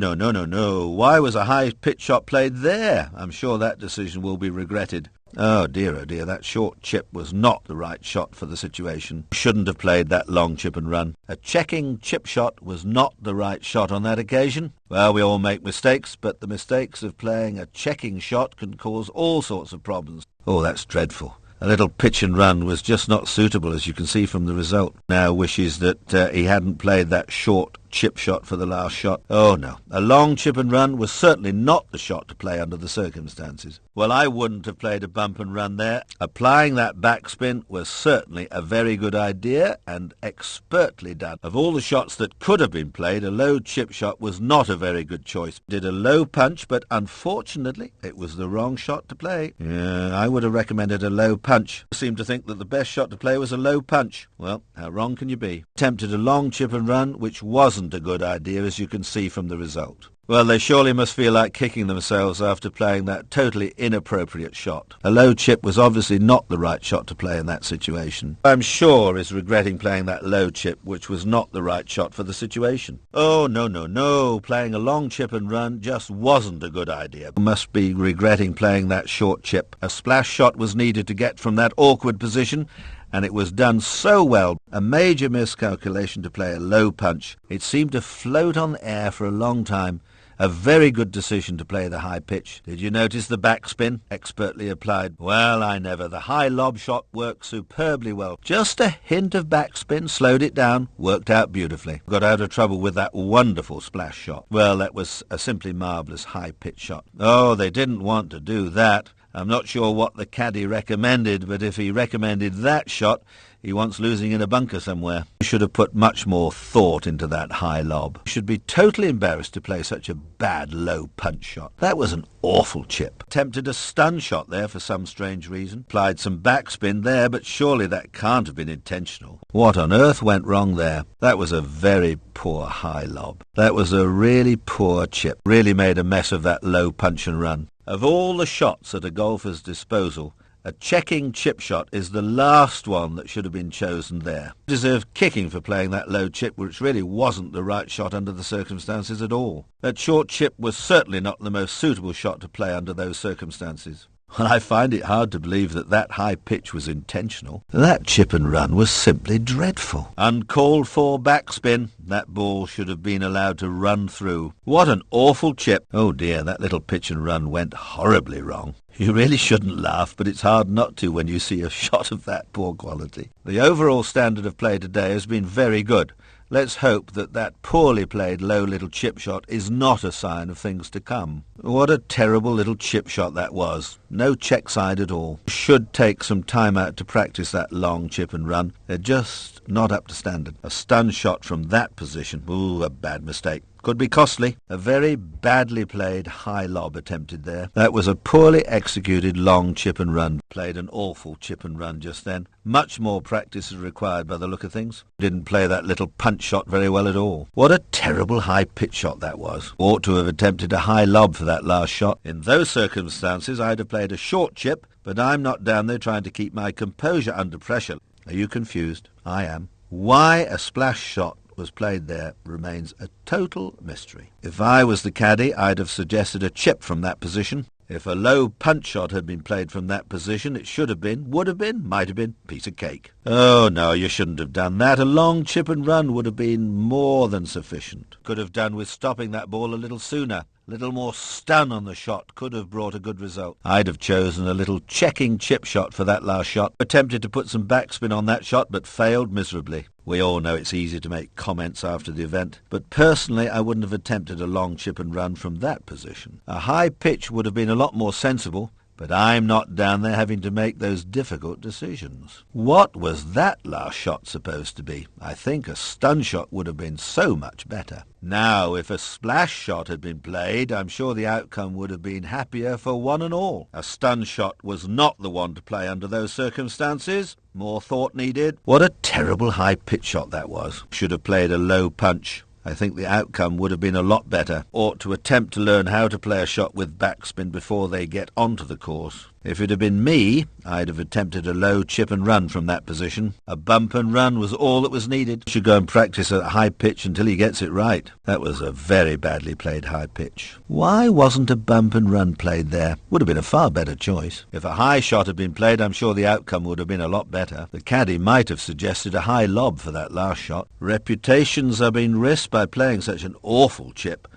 Speaker 4: Why was a high pitch shot played there? I'm sure that decision will be regretted. Oh dear, that short chip was not the right shot for the situation. Shouldn't have played that long chip and run. A checking chip shot was not the right shot on that occasion. Well, we all make mistakes, but the mistakes of playing a checking shot can cause all sorts of problems. Oh, that's dreadful. A little pitch and run was just not suitable, as you can see from the result. Now wishes that he hadn't played that short chip shot for the last shot. Oh no, a long chip and run was certainly not the shot to play under the circumstances. Well, I wouldn't have played a bump and run there. Applying that backspin was certainly a very good idea and expertly done. Of all the shots that could have been played, a low chip shot was not a very good choice. Did a low punch, but unfortunately it was the wrong shot to play. Yeah, I would have recommended a low punch. I seem to think that the best shot to play was a low punch. Well, how wrong can you be? Attempted a long chip and run, which wasn't a good idea, as you can see from the result. Well, they surely must feel like kicking themselves after playing that totally inappropriate shot. A low chip was obviously not the right shot to play in that situation. I'm sure is regretting playing that low chip, which was not the right shot for the situation. Oh, no. Playing a long chip and run just wasn't a good idea. Must be regretting playing that short chip. A splash shot was needed to get from that awkward position, and it was done so well. A major miscalculation to play a low punch. It seemed to float on the air for a long time. A very good decision to play the high pitch. Did you notice the backspin? Expertly applied. Well, I never. The high lob shot worked superbly well. Just a hint of backspin slowed it down. Worked out beautifully. Got out of trouble with that wonderful splash shot. Well, that was a simply marvellous high pitch shot. Oh, they didn't want to do that. I'm not sure what the caddy recommended, but if he recommended that shot, he wants losing in a bunker somewhere. He should have put much more thought into that high lob. He should be totally embarrassed to play such a bad low punch shot. That was an awful chip. Attempted a stun shot there for some strange reason. Applied some backspin there, but surely that can't have been intentional. What on earth went wrong there? That was a very poor high lob. That was a really poor chip. Really made a mess of that low punch and run. Of all the shots at a golfer's disposal, a checking chip shot is the last one that should have been chosen there. Deserved kicking for playing that low chip, which really wasn't the right shot under the circumstances at all. That short chip was certainly not the most suitable shot to play under those circumstances. Well, I find it hard to believe that that high pitch was intentional. That chip and run was simply dreadful. Uncalled for backspin. That ball should have been allowed to run through. What an awful chip. Oh dear, that little pitch and run went horribly wrong. You really shouldn't laugh, but it's hard not to when you see a shot of that poor quality. The overall standard of play today has been very good. Let's hope that that poorly played low little chip shot is not a sign of things to come. What a terrible little chip shot that was. No check side at all. Should take some time out to practice that long chip and run. They're just not up to standard. A stun shot from that position. Ooh, a bad mistake. Could be costly. A very badly played high lob attempted there. That was a poorly executed long chip and run. Played an awful chip and run just then. Much more practice is required by the look of things. Didn't play that little punch shot very well at all. What a terrible high pitch shot that was. Ought to have attempted a high lob for that last shot. In those circumstances, I'd have played a short chip, but I'm not down there trying to keep my composure under pressure. Are you confused? I am. Why a splash shot was played there remains a total mystery. If I was the caddy, I'd have suggested a chip from that position. If a low punch shot had been played from that position, it should have been, would have been, might have been, piece of cake. Oh, no, you shouldn't have done that. A long chip and run would have been more than sufficient. Could have done with stopping that ball a little sooner. A little more stun on the shot could have brought a good result. I'd have chosen a little checking chip shot for that last shot. Attempted to put some backspin on that shot, but failed miserably. We all know it's easy to make comments after the event, but personally I wouldn't have attempted a long chip and run from that position. A high pitch would have been a lot more sensible, but I'm not down there having to make those difficult decisions. What was that last shot supposed to be? I think a stun shot would have been so much better. Now, if a splash shot had been played, I'm sure the outcome would have been happier for one and all. A stun shot was not the one to play under those circumstances. More thought needed. What a terrible high pitch shot that was. Should have played a low punch. I think the outcome would have been a lot better. Ought to attempt to learn how to play a shot with backspin before they get onto the course. If it had been me, I'd have attempted a low chip and run from that position. A bump and run was all that was needed. Should go and practice at a high pitch until he gets it right. That was a very badly played high pitch. Why wasn't a bump and run played there? Would have been a far better choice. If a high shot had been played, I'm sure the outcome would have been a lot better. The caddy might have suggested a high lob for that last shot. Reputations are being risked by playing such an awful chip.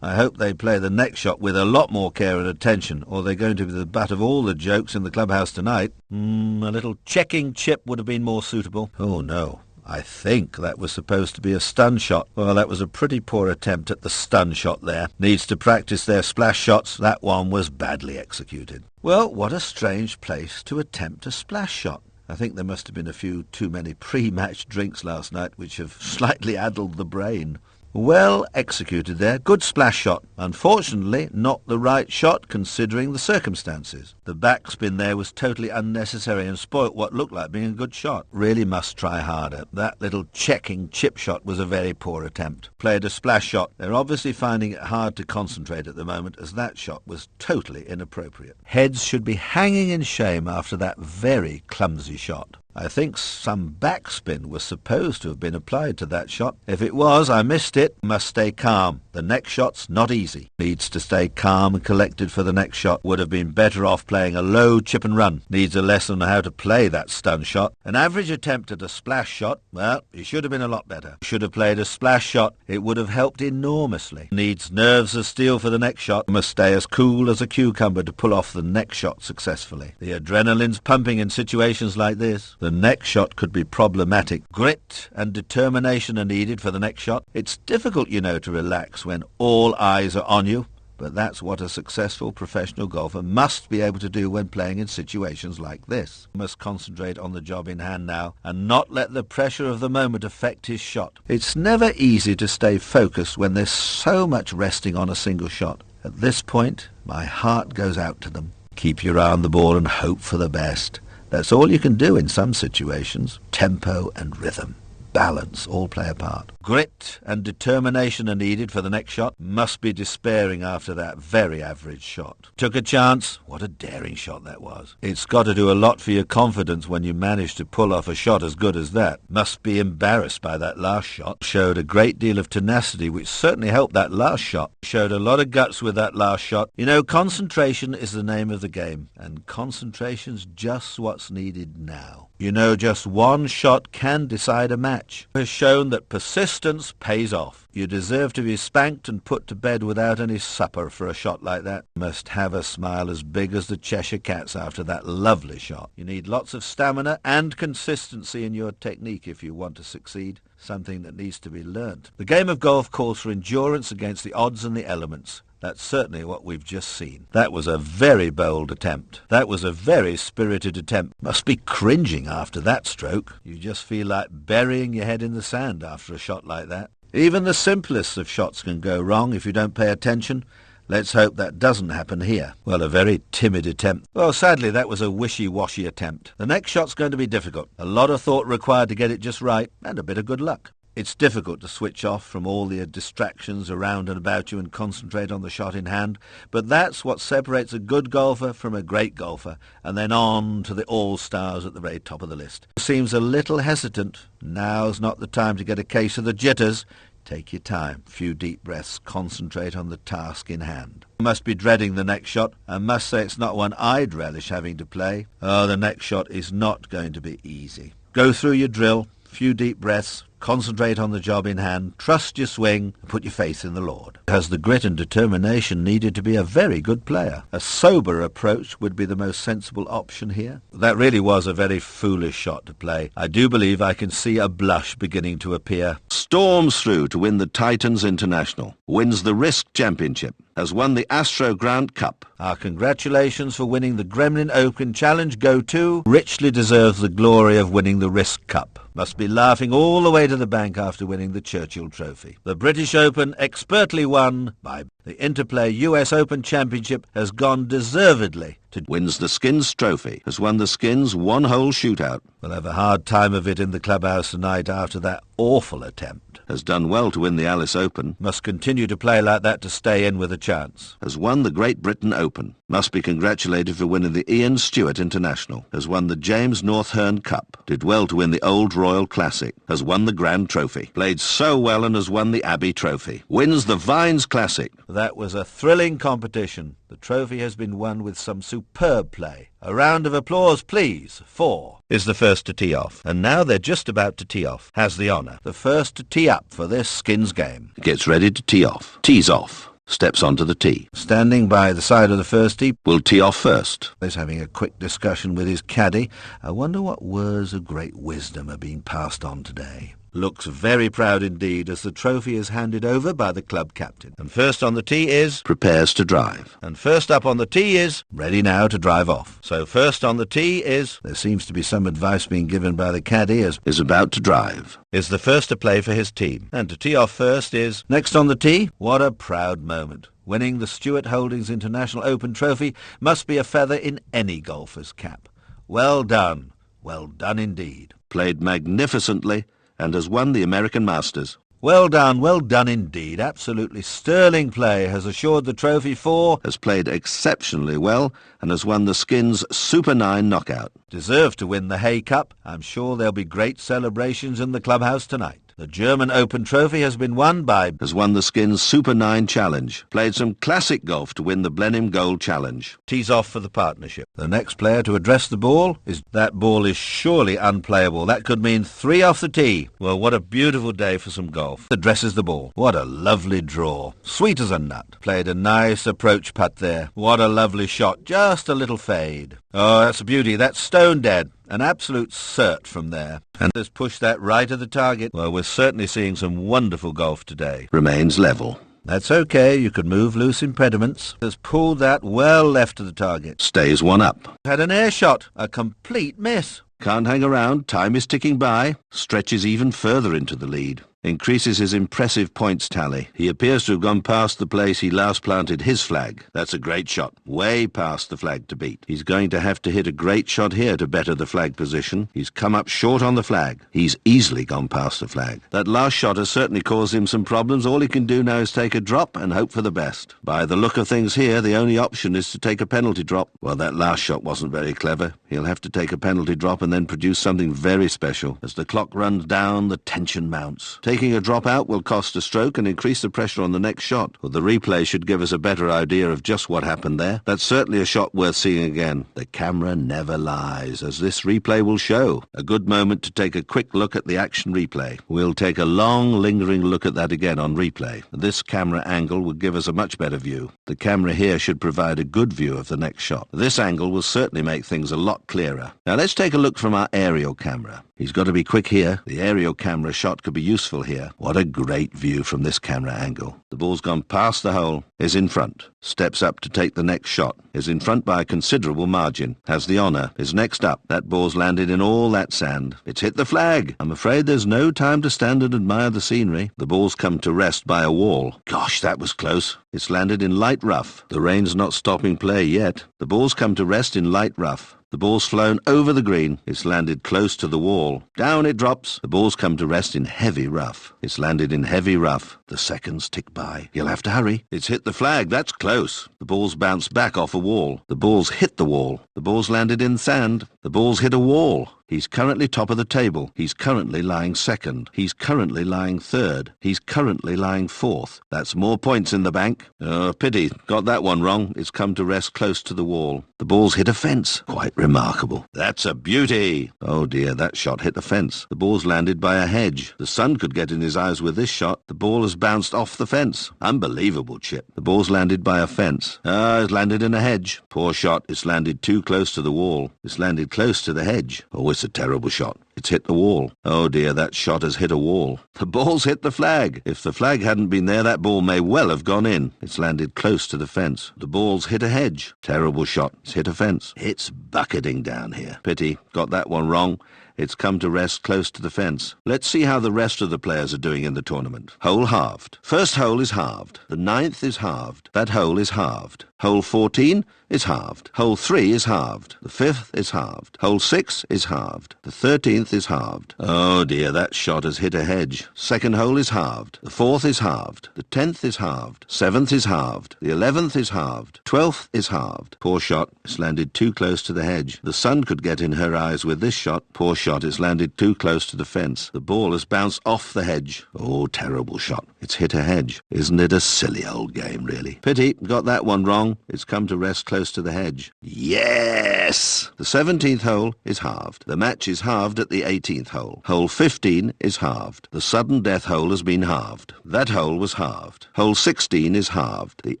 Speaker 4: I hope they play the next shot with a lot more care and attention, or they're going to be the butt of all the jokes in the clubhouse tonight. A little checking chip would have been more suitable. Oh, no. I think that was supposed to be a stun shot. Well, that was a pretty poor attempt at the stun shot there. Needs to practice their splash shots. That one was badly executed. Well, what a strange place to attempt a splash shot. I think there must have been a few too many pre-match drinks last night which have slightly addled the brain. Well executed there. Good splash shot. Unfortunately, not the right shot considering the circumstances. The backspin there was totally unnecessary and spoilt what looked like being a good shot. Really must try harder. That little checking chip shot was a very poor attempt. Played a splash shot. They're obviously finding it hard to concentrate at the moment as that shot was totally inappropriate. Heads should be hanging in shame after that very clumsy shot. I think some backspin was supposed to have been applied to that shot. If it was, I missed it. Must stay calm. The next shot's not easy. Needs to stay calm and collected for the next shot. Would have been better off playing a low chip and run. Needs a lesson on how to play that stun shot. An average attempt at a splash shot, well, it should have been a lot better. Should have played a splash shot. It would have helped enormously. Needs nerves of steel for the next shot. Must stay as cool as a cucumber to pull off the next shot successfully. The adrenaline's pumping in situations like this. The next shot could be problematic. Grit and determination are needed for the next shot. It's difficult, you know, to relax when all eyes are on you, but that's what a successful professional golfer must be able to do when playing in situations like this. He must concentrate on the job in hand now and not let the pressure of the moment affect his shot. It's never easy to stay focused when there's so much resting on a single shot. At this point, my heart goes out to them. Keep your eye on the ball and hope for the best. That's all you can do in some situations. Tempo and rhythm, balance all play a part. Grit and determination are needed for the next shot. Must be despairing after that very average shot. Took a chance. What a daring shot that was. It's got to do a lot for your confidence when you manage to pull off a shot as good as that. Must be embarrassed by that last shot. Showed a great deal of tenacity, which certainly helped that last shot. Showed a lot of guts with that last shot. You know, concentration is the name of the game, and concentration's just what's needed now. You know, just one shot can decide a match. It has shown that persistence pays off. You deserve to be spanked and put to bed without any supper for a shot like that. Must have a smile as big as the Cheshire Cat's after that lovely shot. You need lots of stamina and consistency in your technique if you want to succeed, something that needs to be learnt. The game of golf calls for endurance against the odds and the elements. That's certainly what we've just seen. That was a very bold attempt. That was a very spirited attempt. Must be cringing after that stroke. You just feel like burying your head in the sand after a shot like that. Even the simplest of shots can go wrong if you don't pay attention. Let's hope that doesn't happen here. Well, a very timid attempt. Well, sadly, that was a wishy-washy attempt. The next shot's going to be difficult. A lot of thought required to get it just right, and a bit of good luck. It's difficult to switch off from all the distractions around and about you and concentrate on the shot in hand, but that's what separates a good golfer from a great golfer, and then on to the all-stars at the very top of the list. Seems a little hesitant. Now's not the time to get a case of the jitters. Take your time, few deep breaths, concentrate on the task in hand. You must be dreading the next shot. I must say it's not one I'd relish having to play. Oh, the next shot is not going to be easy. Go through your drill, few deep breaths, concentrate on the job in hand, trust your swing, and put your faith in the Lord. Has the grit and determination needed to be a very good player. A sober approach would be the most sensible option here. That really was a very foolish shot to play. I do believe I can see a blush beginning to appear.
Speaker 3: Storms through to win the Titans International. Wins the Risk Championship. Has won the Astro Grant Cup.
Speaker 4: Our congratulations for winning the Gremlin Open Challenge go to. Richly deserves the glory of winning the Risk Cup. Must be laughing all the way to the bank after winning the Churchill Trophy. The British Open, expertly won by the Interplay US Open Championship, has gone deservedly to
Speaker 3: Wins the Skins Trophy. Has won the Skins one-hole shootout.
Speaker 4: We'll have a hard time of it in the clubhouse tonight after that awful attempt.
Speaker 3: Has done well to win the Alice Open.
Speaker 4: Must continue to play like that to stay in with a chance.
Speaker 3: Has won the Great Britain Open. Must be congratulated for winning the Ian Stewart International. Has won the James Northern Cup. Did well to win the Old Royal Classic. Has won the Grand Trophy. Played so well and has won the Abbey Trophy. Wins the Vines Classic.
Speaker 4: That was a thrilling competition. The trophy has been won with some superb play. A round of applause, please, for is the first to tee off. And now they're just about to tee off. Has the honour. The first to tee up for this Skins game.
Speaker 3: Gets ready to tee off. Tees off. Steps onto the tee.
Speaker 4: Standing by the side of the first tee.
Speaker 3: Will tee off first.
Speaker 4: He's having a quick discussion with his caddy. I wonder what words of great wisdom are being passed on today. Looks very proud indeed as the trophy is handed over by the club captain. And first on the tee is
Speaker 3: Prepares to drive.
Speaker 4: And first up on the tee is ready now to drive off. So first on the tee is, there seems to be some advice being given by the caddy as
Speaker 3: Is about to drive.
Speaker 4: is the first to play for his team. And to tee off first is next on the tee. What a proud moment. Winning the Stuart Holdings International Open Trophy must be a feather in any golfer's cap. Well done. Well done indeed.
Speaker 3: Played magnificently and has won the American Masters.
Speaker 4: Well done indeed. Absolutely sterling play has assured the trophy for
Speaker 3: Has played exceptionally well and has won the Skins Super 9 knockout.
Speaker 4: deserved to win the Hay Cup. I'm sure there'll be great celebrations in the clubhouse tonight. The German Open Trophy has been won by
Speaker 3: Has won the Skins Super 9 Challenge. Played some classic golf to win the Blenheim Gold Challenge.
Speaker 4: tees off for the partnership. The next player to address the ball is that ball is surely unplayable. That could mean 3 off the tee. Well, what a beautiful day for some golf. Addresses the ball. What a lovely draw. Sweet as a nut. Played a nice approach putt there. What a lovely shot. Just a little fade. Oh, that's a beauty. That's stone dead. An absolute cert from there. And has pushed that right at the target. Well, we're certainly seeing some wonderful golf today.
Speaker 3: Remains level.
Speaker 4: That's okay. You can move loose impediments. Has pulled that well left of the target.
Speaker 3: Stays one up.
Speaker 4: Had an air shot. A complete miss.
Speaker 3: Can't hang around. Time is ticking by. Stretches even further into the lead. Increases his impressive points tally. He appears to have gone past the place he last planted his flag. That's a great shot. Way past the flag to beat. He's going to have to hit a great shot here to better the flag position. He's come up short on the flag. He's easily gone past the flag. That last shot has certainly caused him some problems. All he can do now is take a drop and hope for the best. By the look of things here, the only option is to take a penalty drop. Well, that last shot wasn't very clever. He'll have to take a penalty drop and then produce something very special. As the clock runs down, the tension mounts. Taking a drop out will cost a stroke and increase the pressure on the next shot. Well, the replay should give us a better idea of just what happened there. That's certainly a shot worth seeing again. The camera never lies, as this replay will show. A good moment to take a quick look at the action replay. We'll take a long, lingering look at that again on replay. This camera angle will give us a much better view. The camera here should provide a good view of the next shot. This angle will certainly make things a lot clearer. Now let's take a look from our aerial camera. He's got to be quick here. The aerial camera shot could be useful here. What a great view from this camera angle. The ball's gone past the hole, is in front. steps up to take the next shot, is in front by a considerable margin, has the honour, is next up. That ball's landed in all that sand. It's hit the flag. I'm afraid there's no time to stand and admire the scenery. The ball's come to rest by a wall. Gosh, that was close. It's landed in light rough. The rain's not stopping play yet. The ball's come to rest in light rough. The ball's flown over the green. It's landed close to the wall. Down it drops. The ball's come to rest in heavy rough. It's landed in heavy rough. The seconds tick by. You'll have to hurry. It's hit the flag. That's close. The ball's bounced back off a wall. The ball's hit the wall. The ball's landed in sand. The ball's hit a wall. He's currently top of the table. He's currently lying second. He's currently lying third. He's currently lying fourth. That's more points in the bank. Oh, pity. Got that one wrong. It's come to rest close to the wall. The ball's hit a fence. Quite remarkable. That's a beauty. Oh dear, that shot hit the fence. The ball's landed by a hedge. The sun could get in his eyes with this shot. The ball has bounced off the fence. Unbelievable, Chip. The ball's landed by a fence. It's landed in a hedge. Poor shot. It's landed too close to the wall. It's landed close to the hedge. Oh, it's a terrible shot. It's hit the wall. Oh dear, that shot has hit a wall. The ball's hit the flag. If the flag hadn't been there, that ball may well have gone in. It's landed close to the fence. The ball's hit a hedge. Terrible shot. It's hit a fence. It's bucketing down here. Pity. Got that one wrong. It's come to rest close to the fence. Let's see how the rest of the players are doing in the tournament. Hole halved. First hole is halved. The 9th is halved. That hole is halved. Hole 14 is halved. Hole 3 is halved. The 5th is halved. Hole 6 is halved. The 13th is halved. Oh dear, that shot has hit a hedge. Second hole is halved. The 4th is halved. The 10th is halved. 7th is halved. The 11th is halved. 12th is halved. Poor shot. It's landed too close to the hedge. The sun could get in her eyes with this shot. Poor shot. It's landed too close to the fence. The ball has bounced off the hedge. Oh, terrible shot. It's hit a hedge. Isn't it a silly old game, really? Pity. Got that one wrong. It's come to rest close to the hedge. Yes! The 17th hole is halved. The match is halved at the 18th hole. Hole 15 is halved. The sudden death hole has been halved. That hole was halved. Hole 16 is halved. The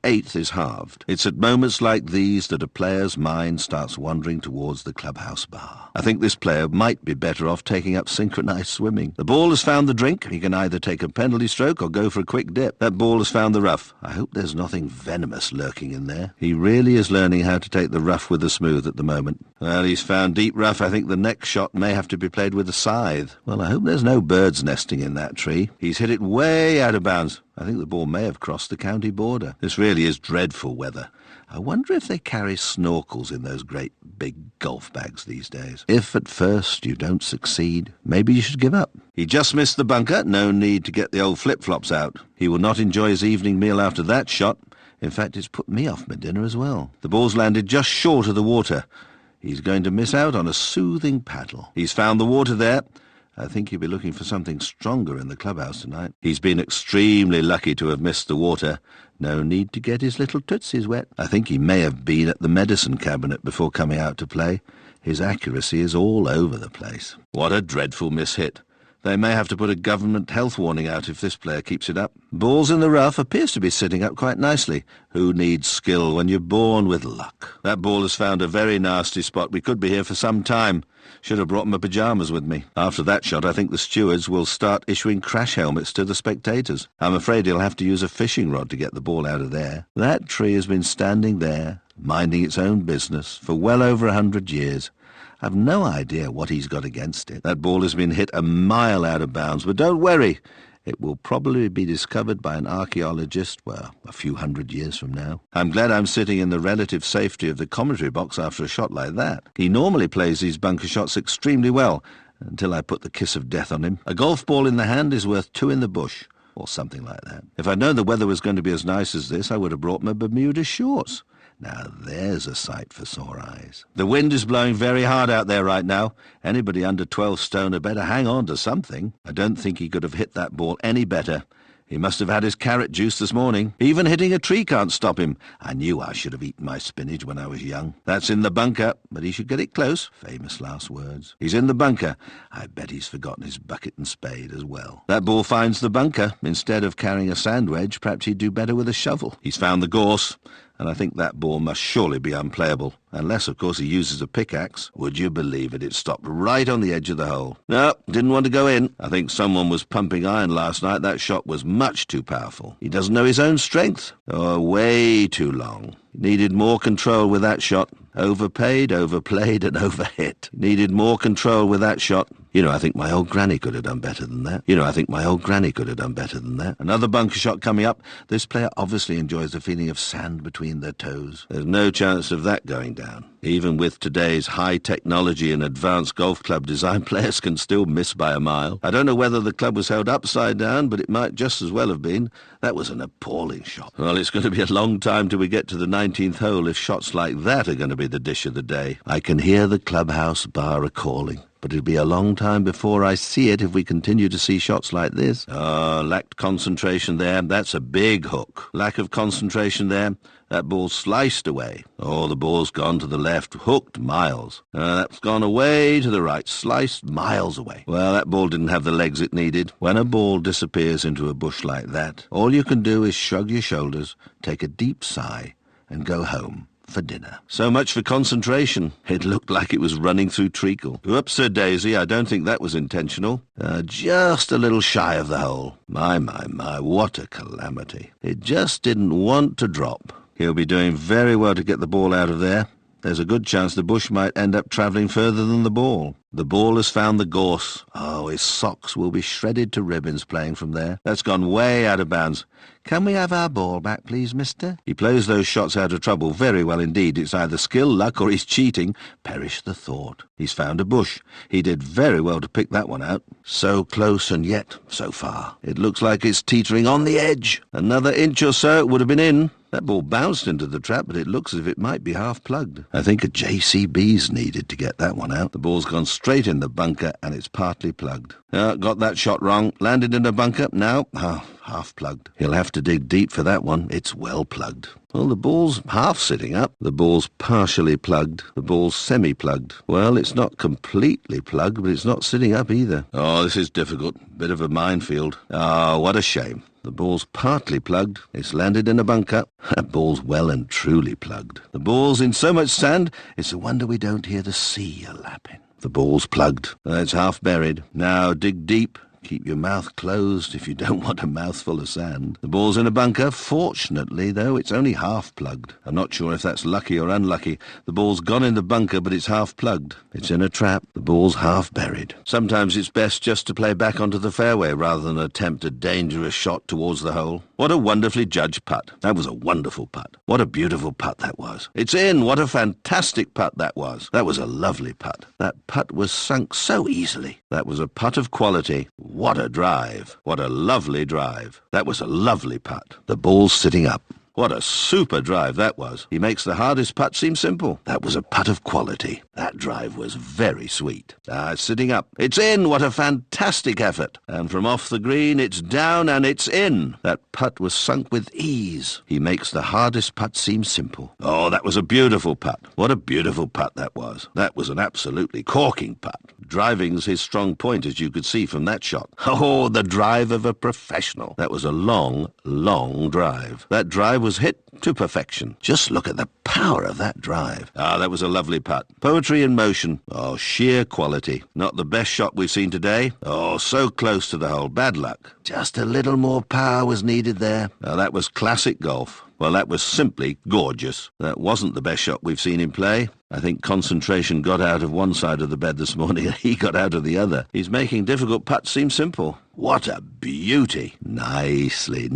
Speaker 3: 8th is halved. It's at moments like these that a player's mind starts wandering towards the clubhouse bar. I think this player might be better off taking up synchronized swimming. The ball has found the drink. He can either take a penalty stroke or go for a quick dip. That ball has found the rough. I hope there's nothing venomous lurking in there. He really is learning how to take the rough with the smooth at the moment. Well, he's found deep rough. I think the next shot may have to be played with a scythe. Well, I hope there's no birds nesting in that tree. He's hit it way out of bounds. I think the ball may have crossed the county border. This really is dreadful weather. I wonder if they carry snorkels in those great big golf bags these days. If at first you don't succeed, maybe you should give up. He just missed the bunker. No need to get the old flip-flops out. He will not enjoy his evening meal after that shot. In fact, it's put me off my dinner as well. The ball's landed just short of the water. He's going to miss out on a soothing paddle. He's found the water there. I think he'll be looking for something stronger in the clubhouse tonight. He's been extremely lucky to have missed the water. No need to get his little tootsies wet. I think he may have been at the medicine cabinet before coming out to play. His accuracy is all over the place. What a dreadful miss-hit. They may have to put a government health warning out if this player keeps it up. Balls in the rough appears to be sitting up quite nicely. Who needs skill when you're born with luck? That ball has found a very nasty spot. We could be here for some time. Should have brought my pyjamas with me. After that shot, I think the stewards will start issuing crash helmets to the spectators. I'm afraid he'll have to use a fishing rod to get the ball out of there. That tree has been standing there, minding its own business, for well over 100 years. I've no idea what he's got against it. That ball has been hit a mile out of bounds, but don't worry. It will probably be discovered by an archaeologist, well, a few hundred years from now. I'm glad I'm sitting in the relative safety of the commentary box after a shot like that. He normally plays these bunker shots extremely well, until I put the kiss of death on him. A golf ball in the hand is worth 2 in the bush, or something like that. If I'd known the weather was going to be as nice as this, I would have brought my Bermuda shorts. Now there's a sight for sore eyes. The wind is blowing very hard out there right now. Anybody under 12 stone had better hang on to something. I don't think he could have hit that ball any better. He must have had his carrot juice this morning. Even hitting a tree can't stop him. I knew I should have eaten my spinach when I was young. That's in the bunker, but he should get it close. Famous last words. He's in the bunker. I bet he's forgotten his bucket and spade as well. That ball finds the bunker. Instead of carrying a sand wedge, perhaps he'd do better with a shovel. He's found the gorse. and I think that ball must surely be unplayable. Unless, of course, he uses a pickaxe. Would you believe it? It stopped right on the edge of the hole. No, didn't want to go in. I think someone was pumping iron last night. That shot was much too powerful. He doesn't know his own strength. Oh, way too long. Needed more control with that shot. Overpaid, overplayed, and overhit. Needed more control with that shot. I think my old granny could have done better than that. Another bunker shot coming up. This player obviously enjoys the feeling of sand between their toes. There's no chance of that going down. Even with today's high technology and advanced golf club design, players can still miss by a mile. I don't know whether the club was held upside down, but it might just as well have been. That was an appalling shot. Well, it's going to be a long time till we get to the 19th hole if shots like that are going to be the dish of the day. I can hear the clubhouse bar a-calling. But it'll be a long time before I see it if we continue to see shots like this. Lacked concentration there. That's a big hook. Lack of concentration there. That ball sliced away. Oh, the ball's gone to the left. Hooked miles. That's gone away to the right. Sliced miles away. Well, that ball didn't have the legs it needed. When a ball disappears into a bush like that, all you can do is shrug your shoulders, take a deep sigh, and go home for dinner. So much for concentration. It looked like it was running through treacle. Whoops-a-daisy, I don't think that was intentional. Just a little shy of the hole. My, what a calamity. It just didn't want to drop. He'll be doing very well to get the ball out of there. There's a good chance the bush might end up travelling further than the ball. The ball has found the gorse. Oh, his socks will be shredded to ribbons playing from there. That's gone way out of bounds. Can we have our ball back, please, mister? He plays those shots out of trouble very well indeed. It's either skill, luck, or he's cheating. Perish the thought. He's found a bush. He did very well to pick that one out. So close and yet so far. It looks like it's teetering on the edge. Another inch or so it would have been in. That ball bounced into the trap, but it looks as if it might be half plugged. I think a JCB's needed to get that one out. The ball's gone straight in the bunker, and it's partly plugged. Got that shot wrong. Landed in a bunker. Now, half plugged. He'll have to dig deep for that one. It's well plugged. Well, the ball's half sitting up. The ball's partially plugged. The ball's semi-plugged. Well, it's not completely plugged, but it's not sitting up either. Oh, this is difficult. Bit of a minefield. Oh, what a shame. The ball's partly plugged. It's landed in a bunker. That ball's well and truly plugged. The ball's in so much sand, it's a wonder we don't hear the sea a-lapping. The ball's plugged. It's half buried. Now dig deep. Keep your mouth closed if you don't want a mouthful of sand. The ball's in a bunker. Fortunately, though, it's only half plugged. I'm not sure if that's lucky or unlucky. The ball's gone in the bunker, but it's half plugged. It's in a trap. The ball's half buried. Sometimes it's best just to play back onto the fairway rather than attempt a dangerous shot towards the hole. What a wonderfully judged putt. That was a wonderful putt. What a beautiful putt that was. It's in. What a fantastic putt that was. That was a lovely putt. That putt was sunk so easily. That was a putt of quality. What a drive. What a lovely drive. That was a lovely putt. The ball's sitting up. What a super drive that was. He makes the hardest putt seem simple. That was a putt of quality. That drive was very sweet. It's sitting up. It's in. What a fantastic effort. And from off the green, it's down and it's in. That putt was sunk with ease. He makes the hardest putt seem simple. Oh, that was a beautiful putt. What a beautiful putt that was. That was an absolutely corking putt. Driving's his strong point, as you could see from that shot. Oh, the drive of a professional. That was a long, long drive. That drive was hit to perfection. Just look at the power of that drive. That was a lovely putt. Poetry in motion. Oh, sheer quality. Not the best shot we've seen today. Oh, so close to the hole. Bad luck. Just a little more power was needed there. That was classic golf. Well, that was simply gorgeous. That wasn't the best shot we've seen him play. I think concentration got out of one side of the bed this morning and he got out of the other. He's making difficult putts seem simple. What a beauty. Nicely,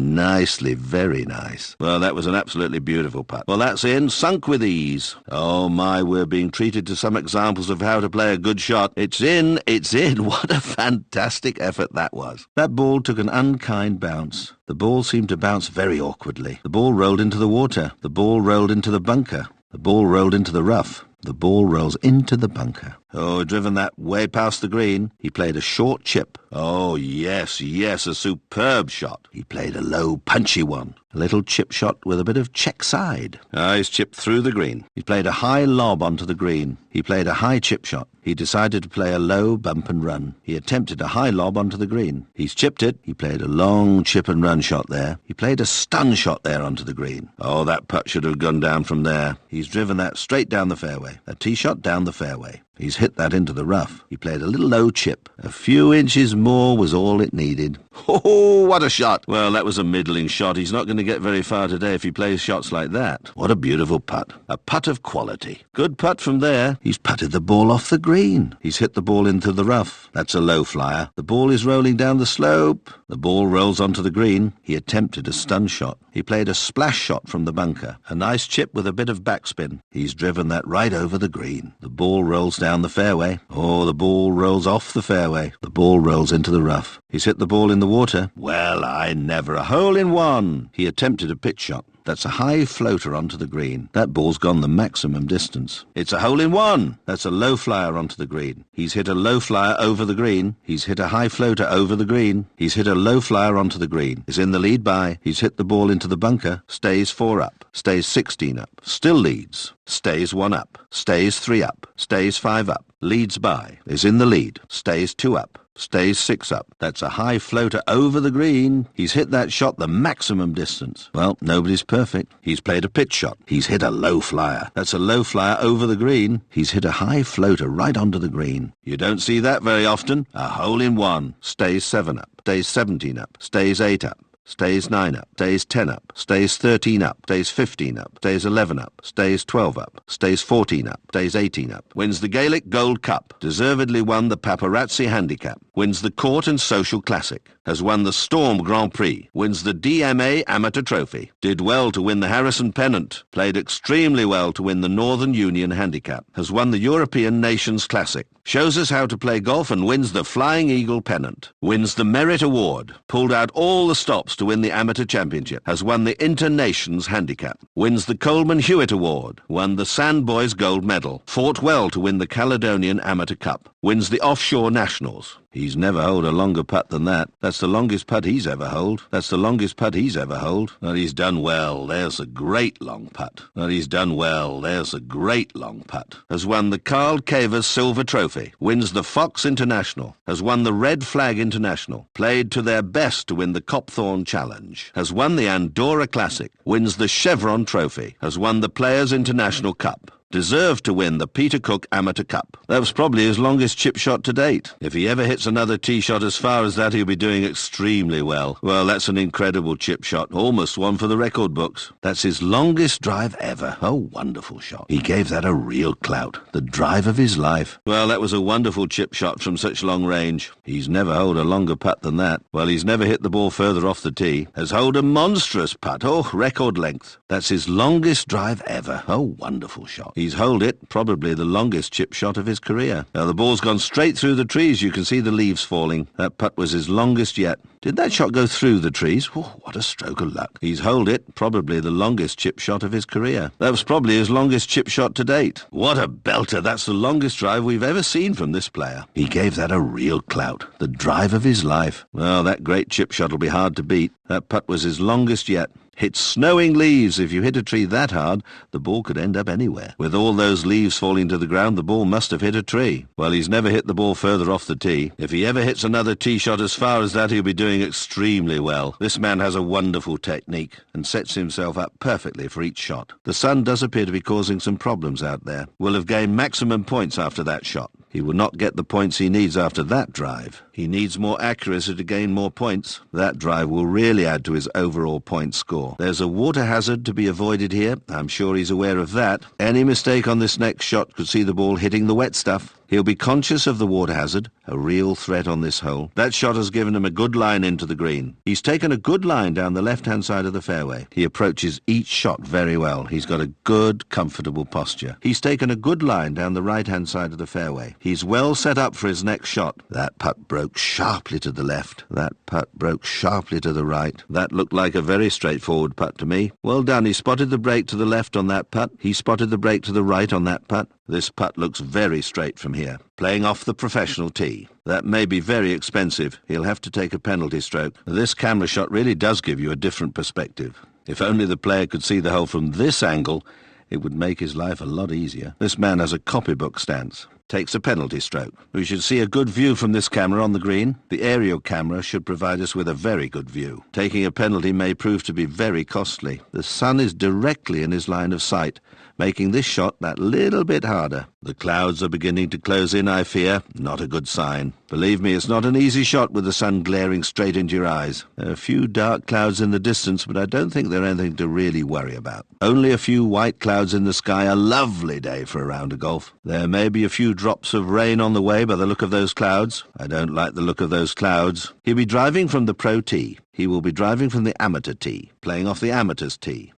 Speaker 3: very nice. Well, that was an absolutely beautiful putt. Well, that's in, sunk with ease. Oh my, we're being treated to some examples of how to play a good shot. It's in. What a fantastic effort that was. That ball took an unkind bounce. The ball seemed to bounce very awkwardly. The ball rolled into the water. The ball rolled into the bunker. The ball rolled into the rough. The ball rolls into the bunker. Oh, driven that way past the green. He played a short chip. Oh, yes, a superb shot. He played a low, punchy one. A little chip shot with a bit of check side. He's chipped through the green. He played a high lob onto the green. He played a high chip shot. He decided to play a low bump and run. He attempted a high lob onto the green. He's chipped it. He played a long chip and run shot there. He played a stun shot there onto the green. Oh, that putt should have gone down from there. He's driven that straight down the fairway. A tee shot down the fairway. He's hit that into the rough. He played a little low chip. A few inches more was all it needed. Oh, what a shot! Well, that was a middling shot. He's not going to get very far today if he plays shots like that. What a beautiful putt. A putt of quality. Good putt from there. He's putted the ball off the green. He's hit the ball into the rough. That's a low flyer. The ball is rolling down the slope. The ball rolls onto the green. He attempted a stun shot. He played a splash shot from the bunker. A nice chip with a bit of backspin. He's driven that right over the green. The ball rolls down the fairway. Oh, the ball rolls off the fairway. The ball rolls into the rough. He's hit the ball in the water. Well, I never. A hole in one. He attempted a pitch shot. That's a high floater onto the green. That ball's gone the maximum distance. It's a hole in one. That's a low flyer onto the green. He's hit a low flyer over the green. He's hit a high floater over the green. He's hit a low flyer onto the green. Is in the lead by. He's hit the ball into the bunker. Stays 4 up. Stays 16 up. Still leads. Stays 1 up. Stays 3 up. Stays 5 up. Leads by. Is in the lead. Stays 2 up. Stays 6 up. That's a high floater over the green. He's hit that shot the maximum distance. Well, nobody's perfect. He's played a pitch shot. He's hit a low flyer. That's a low flyer over the green. He's hit a high floater right onto the green. You don't see that very often. A hole in one. Stays 7 up. Stays 17 up. Stays 8 up. Stays 9 up, stays 10 up, stays 13 up, stays 15 up, stays 11 up, stays 12 up, stays 14 up, stays 18 up. Wins the Gaelic Gold Cup, deservedly won the Paparazzi Handicap, wins the Court and Social Classic, has won the Storm Grand Prix, wins the DMA Amateur Trophy, did well to win the Harrison Pennant, played extremely well to win the Northern Union Handicap, has won the European Nations Classic, shows us how to play golf and wins the Flying Eagle Pennant, wins the Merit Award, pulled out all the stops to win the Amateur Championship, has won the Inter-Nations Handicap, wins the Coleman Hewitt Award, won the Sandboys Gold Medal, fought well to win the Caledonian Amateur Cup, wins the Offshore Nationals. He's never holed a longer putt than that. That's the longest putt he's ever holed. That's the longest putt he's ever holed. Well, he's done well. There's a great long putt. Well, he's done well. There's a great long putt. Has won the Carl Cavers Silver Trophy. Wins the Fox International. Has won the Red Flag International. Played to their best to win the Copthorne Challenge. Has won the Andorra Classic. Wins the Chevron Trophy. Has won the Players International Cup. Deserved to win the Peter Cook Amateur Cup. That was probably his longest chip shot to date. If he ever hits another tee shot as far as that, he'll be doing extremely well. Well, that's an incredible chip shot. Almost one for the record books. That's his longest drive ever. A wonderful shot. He gave that a real clout. The drive of his life. Well, that was a wonderful chip shot from such long range. He's never holed a longer putt than that. Well, he's never hit the ball further off the tee. Has holed a monstrous putt. Oh, record length. That's his longest drive ever. A wonderful shot. He's holed it, probably the longest chip shot of his career. Now, the ball's gone straight through the trees. You can see the leaves falling. That putt was his longest yet. Did that shot go through the trees? Oh, what a stroke of luck. He's holed it, probably the longest chip shot of his career. That was probably his longest chip shot to date. What a belter. That's the longest drive we've ever seen from this player. He gave that a real clout. The drive of his life. Well, that great chip shot will be hard to beat. That putt was his longest yet. Hit snowing leaves. If you hit a tree that hard, the ball could end up anywhere. With all those leaves falling to the ground, the ball must have hit a tree. Well, he's never hit the ball further off the tee. If he ever hits another tee shot as far as that, he'll be doing extremely well. This man has a wonderful technique and sets himself up perfectly for each shot. The sun does appear to be causing some problems out there. Will have gained maximum points after that shot. He will not get the points he needs after that drive. He needs more accuracy to gain more points. That drive will really add to his overall point score. There's a water hazard to be avoided here. I'm sure he's aware of that. Any mistake on this next shot could see the ball hitting the wet stuff. He'll be conscious of the water hazard A real threat on this hole. That shot has given him a good line into the green. He's taken a good line down the left-hand side of the fairway. He approaches each shot very well. He's got a good, comfortable posture. He's taken a good line down the right-hand side of the fairway. He's well set up for his next shot. That putt broke sharply to the left. That putt broke sharply to the right. That looked like a very straightforward putt to me. Well done. He spotted the break to the left on that putt. He spotted the break to the right on that putt. This putt looks very straight from here. Playing off the professional tee. That may be very expensive. He'll have to take a penalty stroke. This camera shot really does give you a different perspective. If only the player could see the hole from this angle, it would make his life a lot easier. This man has a copybook stance. Takes a penalty stroke. We should see a good view from this camera on the green. The aerial camera should provide us with a very good view. Taking a penalty may prove to be very costly. The sun is directly in his line of sight, making this shot that little bit harder. The clouds are beginning to close in, I fear. Not a good sign. Believe me, it's not an easy shot with the sun glaring straight into your eyes. There are a few dark clouds in the distance, but I don't think they're anything to really worry about. Only a few white clouds in the sky. A lovely day for a round of golf. There may be a few drops of rain on the way by the look of those clouds. I don't like the look of those clouds. He'll be driving from the pro tee. He will be driving from the amateur tee, playing off the amateur's tee.